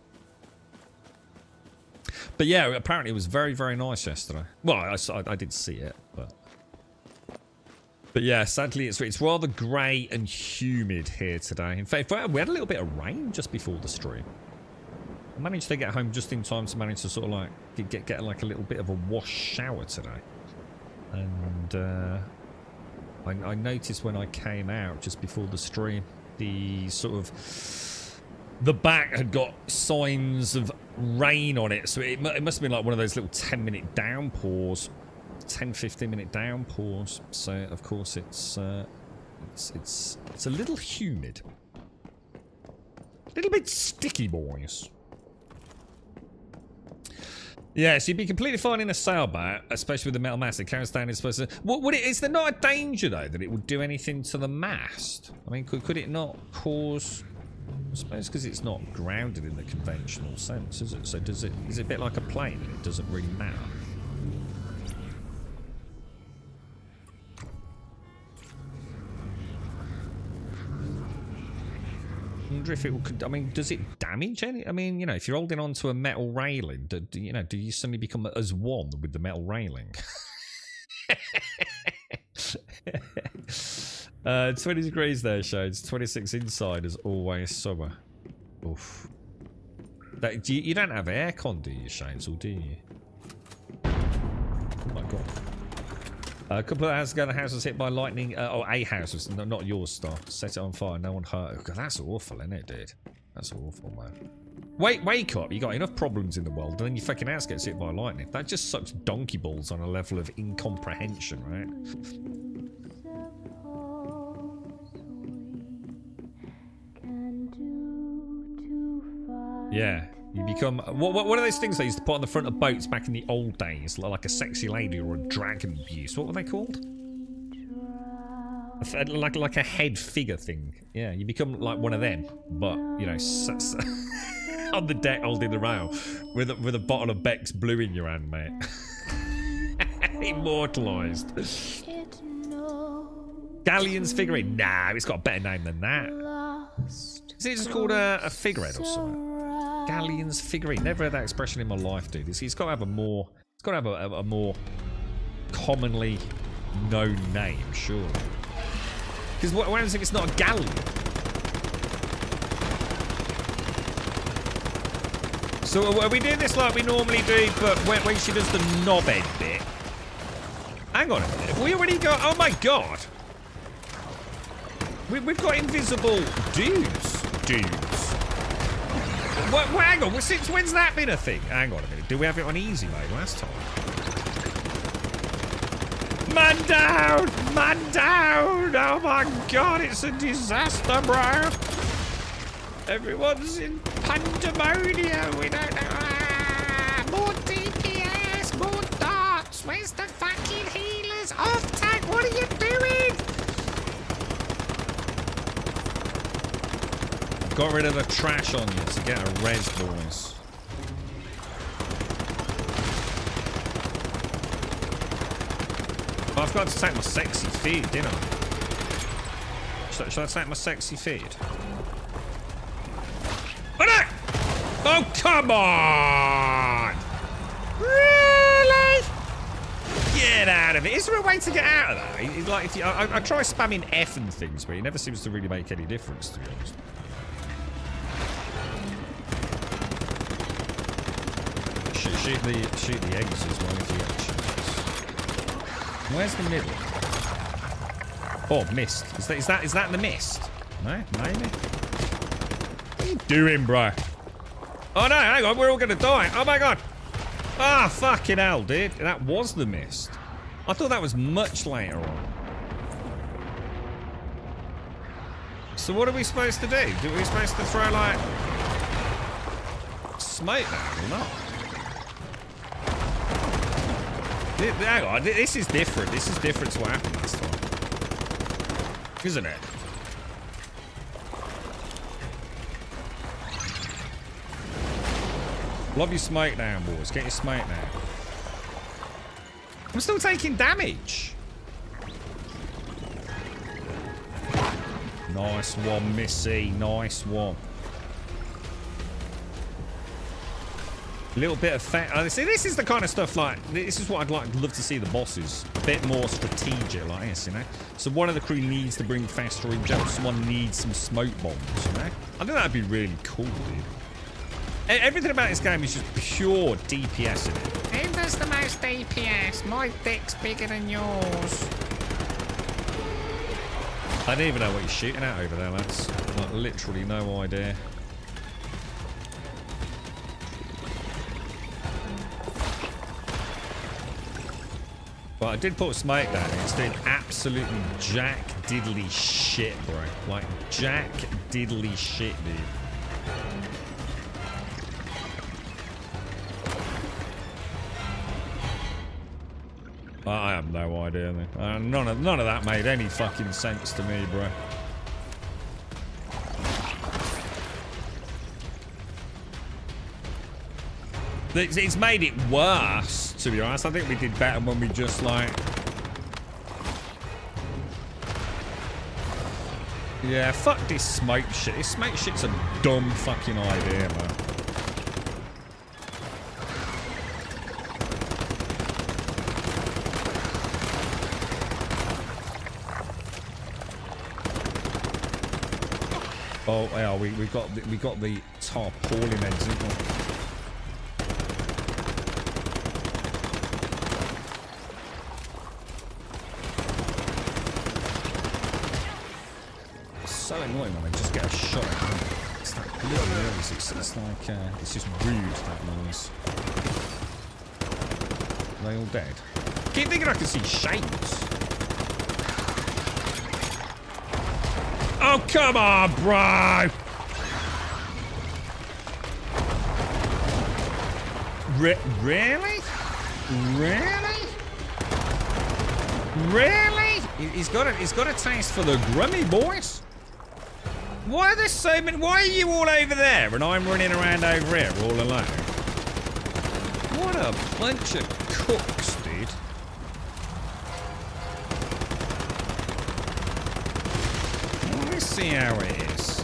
But yeah, apparently it was very, very nice yesterday. Well, I did see it, but... But yeah, sadly, it's rather grey and humid here today. In fact, we had a little bit of rain just before the stream. I managed to get home just in time to manage to sort of like get like a little bit of a wash shower today. And I noticed when I came out just before the stream, the sort of the back had got signs of rain on it, so it must have been like one of those little 10-minute downpours. 10-15-minute downpours, so of course it's a little humid, a little bit sticky, boys. Yeah, so you'd be completely fine in a sailboat, especially with the metal mast. It carries down. It's supposed to. Would it? Is there not a danger though that it would do anything to the mast? I mean, could it not cause? I suppose because it's not grounded in the conventional sense, is it? So does it? Is it a bit like a plane? And it doesn't really matter. I wonder if it could. I mean, does it damage any? I mean, you know, if you're holding onto a metal railing, do you suddenly become as one with the metal railing? 20 degrees there, Shades. 26 inside as always summer. Oof. You don't have aircon, do you, Shades, or do you? Oh my god. A couple of hours ago, the house was hit by lightning. A house was not yours, Star. Set it on fire. No one hurt. Oh, God, that's awful, isn't it, dude? That's awful, man. Wake up. You got enough problems in the world, and then your fucking house gets hit by lightning. That just sucks donkey balls on a level of incomprehension, right? Yeah. You become... What are those things they used to put on the front of boats back in the old days? Like a sexy lady or a dragon abuse. What were they called? Like a head figure thing. Yeah, you become like one of them. But, you know, on the deck holding the rail with a bottle of Beck's Blue in your hand, mate. Immortalised. Galleon's figurine? Nah, it's got a better name than that. Is it just called a figurehead or something? Galleon's figurine. Never heard that expression in my life, dude. It's got to have a more. It's got to have a more commonly known name, surely. Because what happens if it's not a galleon? So are we doing this like we normally do, but when she does the knobhead bit? Hang on a minute. Have we already got? Oh my god! We've got invisible dudes. Hang on, since when's that been a thing? Hang on a minute, did we have it on easy mode last time? Man down! Man down! Oh my god, it's a disaster, bro! Everyone's in pandemonium, we don't know. More DPS, more darts, where's the fucking healers? Off tank, what are you doing? Got rid of the trash on you to get a res, boys. Oh, I've got to take my sexy feed, didn't I? Should I take my sexy feed? Oh no! Oh, come on! Really? Get out of it. Is there a way to get out of that? Like, if I try spamming F and things, but it never seems to really make any difference, to be honest. Shoot the eggs as well if you get chances. Where's the middle? Oh, mist. Is that in the mist? No, maybe. What are you doing, bro? Oh no, hang on, we're all gonna die. Oh my god. Ah, fucking hell, dude. That was the mist. I thought that was much later on. So what are we supposed to do? Are we supposed to throw like smoke down or not? Hang on, this is different. This is different to what happened last time. Isn't it? Love your smoke down, boys. Get your smoke down. I'm still taking damage. Nice one, Missy. Nice one. little bit of fat. See, this is the kind of stuff like, this is what I'd love to see the bosses. A bit more strategic like this, you know? So one of the crew needs to bring faster in gel. Someone needs some smoke bombs, you know? I think that'd be really cool, dude. Everything about this game is just pure DPS in it. Who does the most DPS? My dick's bigger than yours. I don't even know what he's shooting at over there, lads. Like, literally no idea. Well, I did put a smoke down and it's doing absolutely jack diddly shit, bro. Like, jack diddly shit, dude. I have no idea. None of that made any fucking sense to me, bro. It's made it worse, to be honest. I think we did better when we just like... Yeah, fuck this smoke shit. This smoke shit's a dumb fucking idea, man. Oh, yeah, we got the tarpaulin eggs, didn't we? So annoying when I just get a shot at them. It's that little noise. It's like it's just rude, that noise. Are they all dead? Keep thinking I can see shapes. Oh, come on, bro! Really? Really? Really? He's got a taste for the grummy, boys. Why are there so many? Why are you all over there and I'm running around over here all alone? What a bunch of cooks, dude. I see how it is.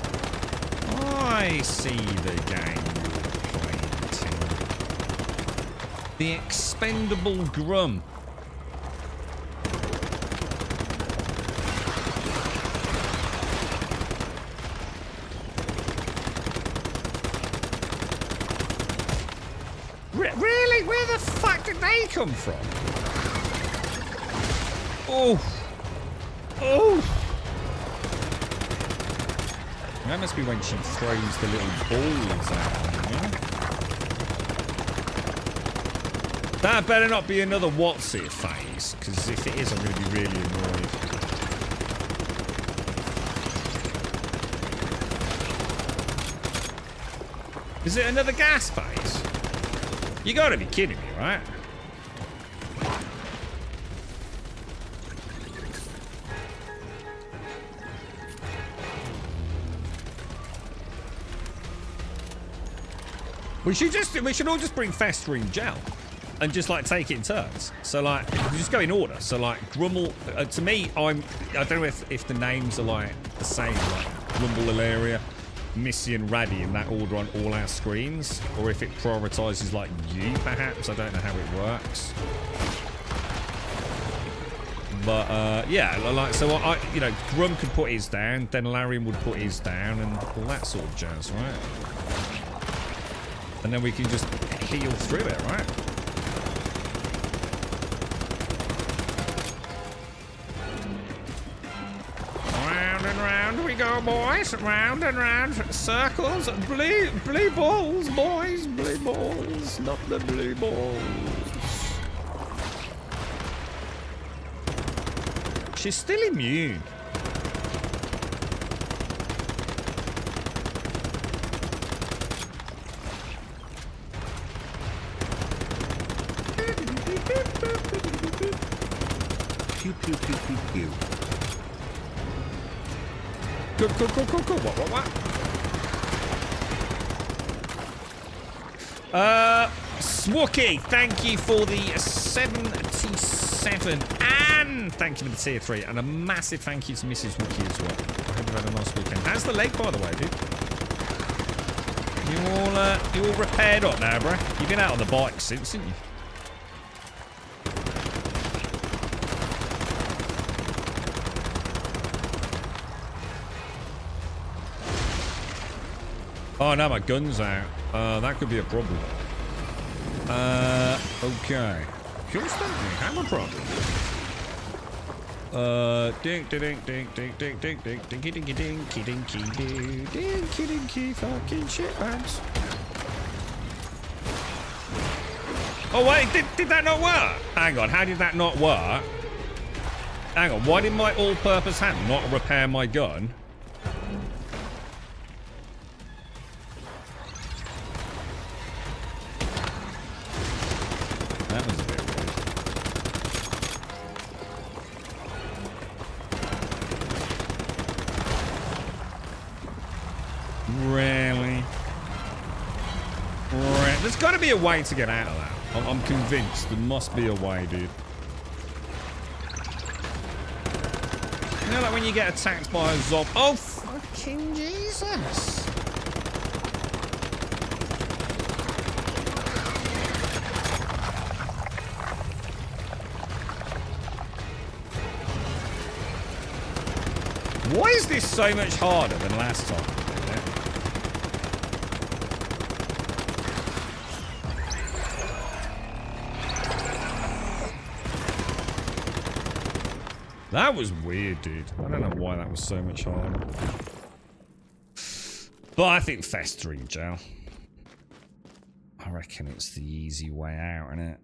I see the game you're playing, Tim. The expendable grum. Really? Where the fuck did they come from? Oh. Oh. That must be when she throws the little balls at them, yeah? That better not be another what's it phase, because if it is, I'm going to be really annoyed. Is it another gas phase? You gotta be kidding me, right? We should all just bring festering gel and just like take it in turns. So like we just go in order. So like Grummel, to me, I don't know if the names are like the same, like Grumble, Ilaria, Missy and Raddy in that order on all our screens, or if it prioritizes like you, perhaps. I don't know how it works. But yeah, like so I you know, Grum could put his down, then Larian would put his down, and all that sort of jazz, right? And then we can just heal through it, right? Round and round we go, boys. Round and round. Circles. Blue balls, boys. Blue balls. Not the blue balls. She's still immune. Pew pew pew pew pew. Cool. What? Swookie, thank you for the 77, and thank you for the tier 3, and a massive thank you to Mrs. Wookie as well. I hope you've had a nice weekend. How's the leg, by the way, dude? You all repaired up now, bro? You've been out on the bike since, haven't you? Oh, no, my gun's out. That could be a problem. Okay. Kill something. Have a problem. Dink, dink, dink, dink, dink, dink, dink, dinky, dinky, dinky, dinky, dinky, dinky, fucking shit bags. Oh, wait, did that not work? Hang on, how did that not work? Hang on, why did my all-purpose hand not repair my gun? That was a bit weird. Really? There's got to be a way to get out of that. I'm convinced there must be a way, dude. You know, like when you get attacked by a zombie. Oh, fucking Jesus. Why is this so much harder than last time? That was weird, dude. I don't know why that was so much harder. But I think festering gel. I reckon it's the easy way out, isn't it?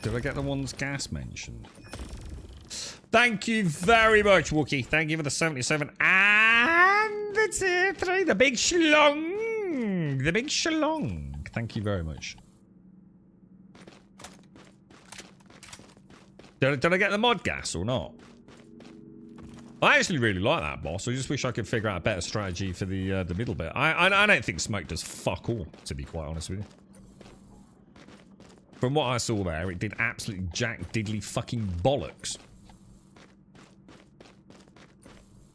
Did I get the one's gas mentioned? Thank you very much, Wookie. Thank you for the 77 and the tier 3. The big shlong. The big shlong. Thank you very much. Did I get the mod gas or not? I actually really like that boss. I just wish I could figure out a better strategy for the middle bit. I don't think smoke does fuck all, to be quite honest with you. From what I saw there, it did absolutely jack diddly fucking bollocks.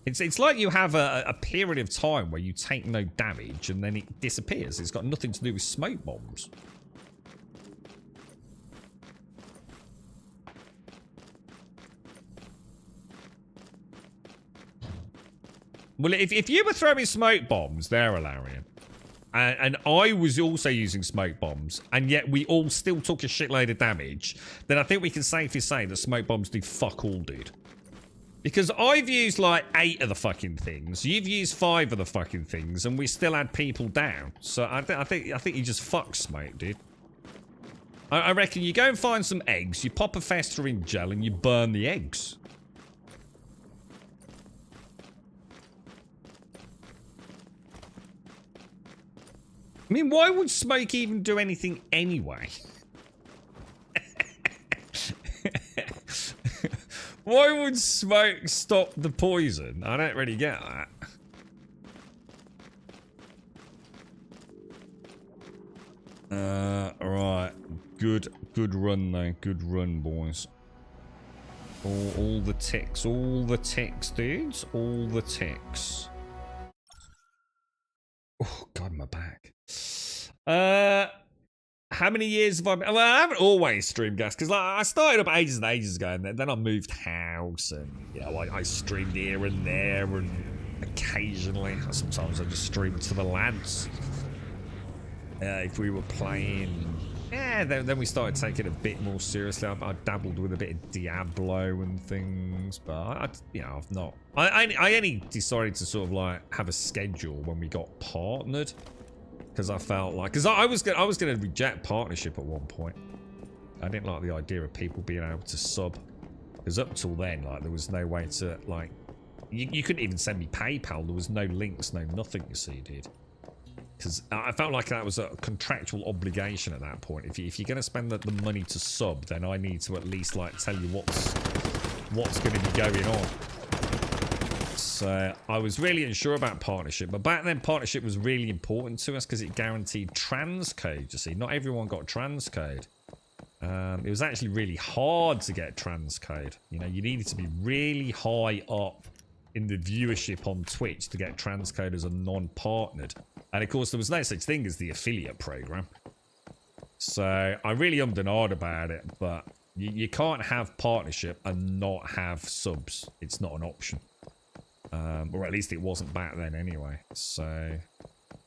It's like you have a period of time where you take no damage and then it disappears. It's got nothing to do with smoke bombs. Well, if you were throwing smoke bombs there, Alarian, and I was also using smoke bombs, and yet we all still took a shitload of damage, then I think we can safely say that smoke bombs do fuck all, dude. Because I've used like 8 of the fucking things, you've used 5 of the fucking things, and we still had people down. So I think you just fuck smoke, dude. I reckon you go and find some eggs, you pop a festering gel, and you burn the eggs. I mean, why would smoke even do anything anyway? Why would smoke stop the poison? I don't really get that. Right. Good run though. Good run, boys. All the ticks. All the ticks, dudes. All the ticks. Oh, God, my back. How many years have I been? Well, I haven't always streamed gas because like, I started up ages and ages ago, and then I moved house, and you know, I streamed here and there, and occasionally, sometimes I just streamed to the lads if we were playing. Yeah, then we started taking it a bit more seriously. I dabbled with a bit of Diablo and things, but I've not. I only decided to sort of like have a schedule when we got partnered. Because I felt like, because I was going to reject partnership at one point. I didn't like the idea of people being able to sub. Because up till then, like, there was no way to, like, you couldn't even send me PayPal. There was no links, no nothing, you see, dude. Because I felt like that was a contractual obligation at that point. If you're going to spend the money to sub, then I need to at least, like, tell you what's going to be going on. So I was really unsure about partnership, but back then partnership was really important to us because it guaranteed transcode. You see, not everyone got transcode. It was actually really hard to get transcode. You know, you needed to be really high up in the viewership on Twitch to get transcoders and non-partnered. And of course, there was no such thing as the affiliate program. So I really ummed and ahed about it, but you can't have partnership and not have subs. It's not an option. Or at least it wasn't back then anyway. So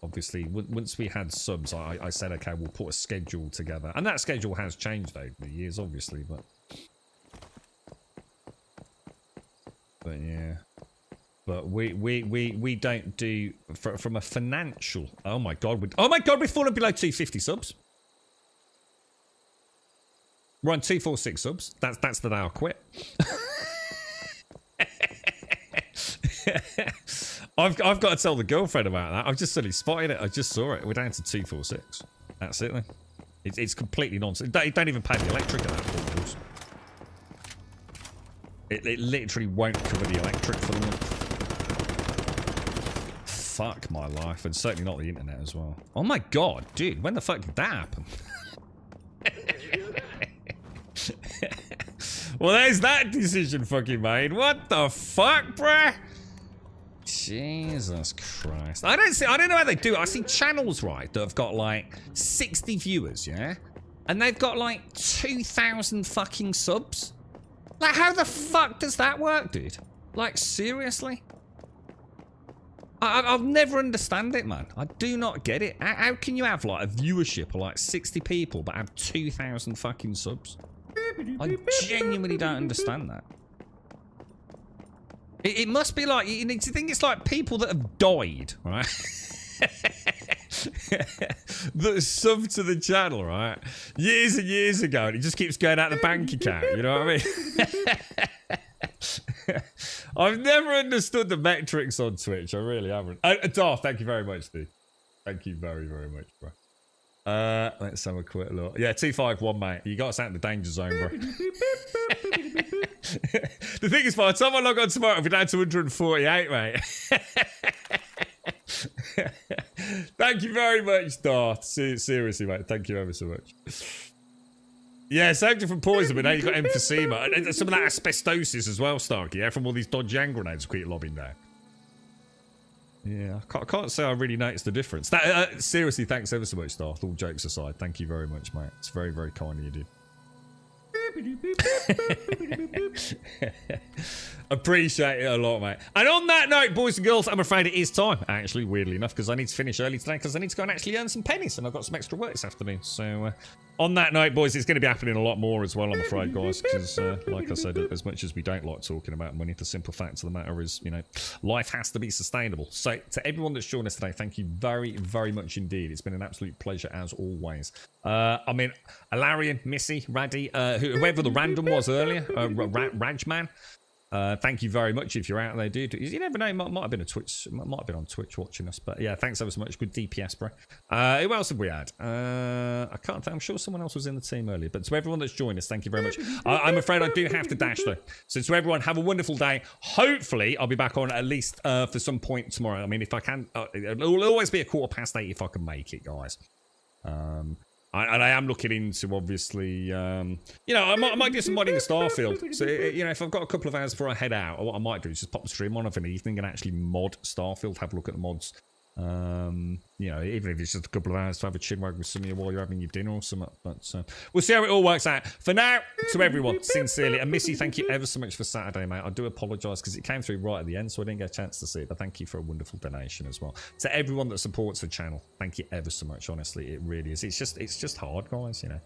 obviously, once we had subs, I said, okay, we'll put a schedule together. And that schedule has changed over the years, obviously, but yeah. But we don't do from a financial. Oh my god, we've fallen below 250 subs. We're on 246 subs. That's the day I quit. I've got to tell the girlfriend about that. I've just suddenly spotted it. I just saw it. We're down to 246. That's it then. It's completely nonsense. It don't even pay the electric at that point. It literally won't cover the electric for the month. Fuck my life, and certainly not the internet as well. Oh my god, dude, when the fuck did that happen? Well, there's that decision fucking made. What the fuck, bruh? Jesus Christ. I don't know how they do it. I see channels, right, that have got like 60 viewers, yeah? And they've got like 2,000 fucking subs. Like, how the fuck does that work, dude? Like, seriously? I'll never understand it, man. I do not get it. How can you have like a viewership of like 60 people but have 2,000 fucking subs? I genuinely don't understand that. It must be like, you need to think it's like people that have died, right? That subbed to the channel, right? Years and years ago, and it just keeps going out the bank account, you know what I mean? I've never understood the metrics on Twitch, I really haven't. Darth, thank you very much, dude. Thank you very, very much, bro. Let's have a quick look. Yeah, 251, mate. You got us out in the danger zone, bro. The thing is, by the time I log on tomorrow, I'll be down to 148, mate. Thank you very much, Darth. Seriously, mate. Thank you ever so much. Yeah, saved you from poison, but now you've got emphysema. And some of that asbestosis as well, Starkey, yeah? From all these dodgy hand grenades we keep lobbing down. Yeah, I can't say I really noticed the difference. Seriously, thanks ever so much, Darth. All jokes aside, thank you very much, mate. It's very, very kind of you, dude. Appreciate it a lot, mate. And on that note, boys and girls, I'm afraid it is time, actually, weirdly enough, because I need to finish early today, because I need to go and actually earn some pennies, and I've got some extra work this afternoon. So, on that note, boys, it's going to be happening a lot more as well, I'm afraid, guys, because, like I said, as much as we don't like talking about money, the simple fact of the matter is, you know, life has to be sustainable. So, to everyone that's joined us today, thank you very, very much indeed. It's been an absolute pleasure, as always. I mean, Alarian, Missy, Raddy, whoever the random was earlier, Rajman. Thank you very much if you're out there, dude. You never know, might have been might have been on Twitch watching us, but yeah, thanks ever so much. Good DPS, bro. Who else have we had? I can't think. I'm sure someone else was in the team earlier, but to everyone that's joined us, thank you very much. I'm afraid I do have to dash though. So to everyone, have a wonderful day. Hopefully, I'll be back on at least for some point tomorrow. I mean, if I can, it'll always be 8:15 if I can make it, guys. And I am looking into, obviously, you know, I might do some modding Starfield. So, you know, if I've got a couple of hours before I head out, what I might do is just pop the stream on of an evening and actually mod Starfield, have a look at the mods. You know, even if it's just a couple of hours to have a chinwag with some of you while you're having your dinner or something. But we'll see how it all works out. For now, to everyone, sincerely. And Missy, thank you ever so much for Saturday, mate. I do apologise because it came through right at the end, so I didn't get a chance to see it. But thank you for a wonderful donation as well. To everyone that supports the channel, thank you ever so much. Honestly, it really is. It's just hard, guys, you know.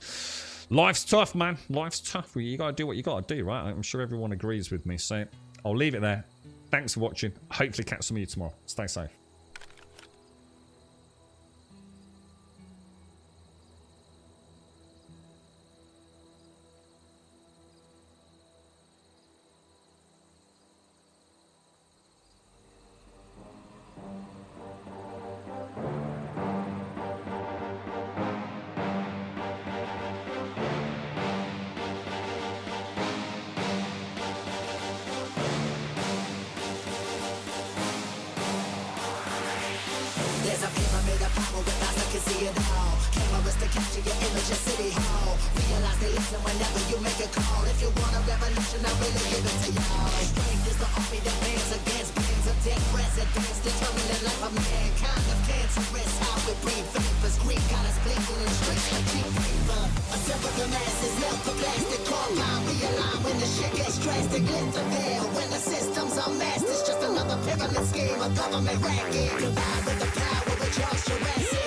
Life's tough, man. Life's tough. You got to do what you got to do, right? I'm sure everyone agrees with me. So I'll leave it there. Thanks for watching. Hopefully catch some of you tomorrow. Stay safe. There's a pyramid of power with eyes that can see it all. Cameras to capture your image in City Hall. Realize they listen whenever you make a call. If you want a revolution, I really give it to y'all. Strength is the army that bands against presidents, determining life of mankind of cancerous. How we breathe vapors, Greek got us blinking in streets like cheap paper. A separate the masses, melt the plastic, compound, realign when the shit gets drastic. Lift the veil when the system's unmasked. It's just another pyramid scheme, a government racket. Combined with the power of Charles Jurassic.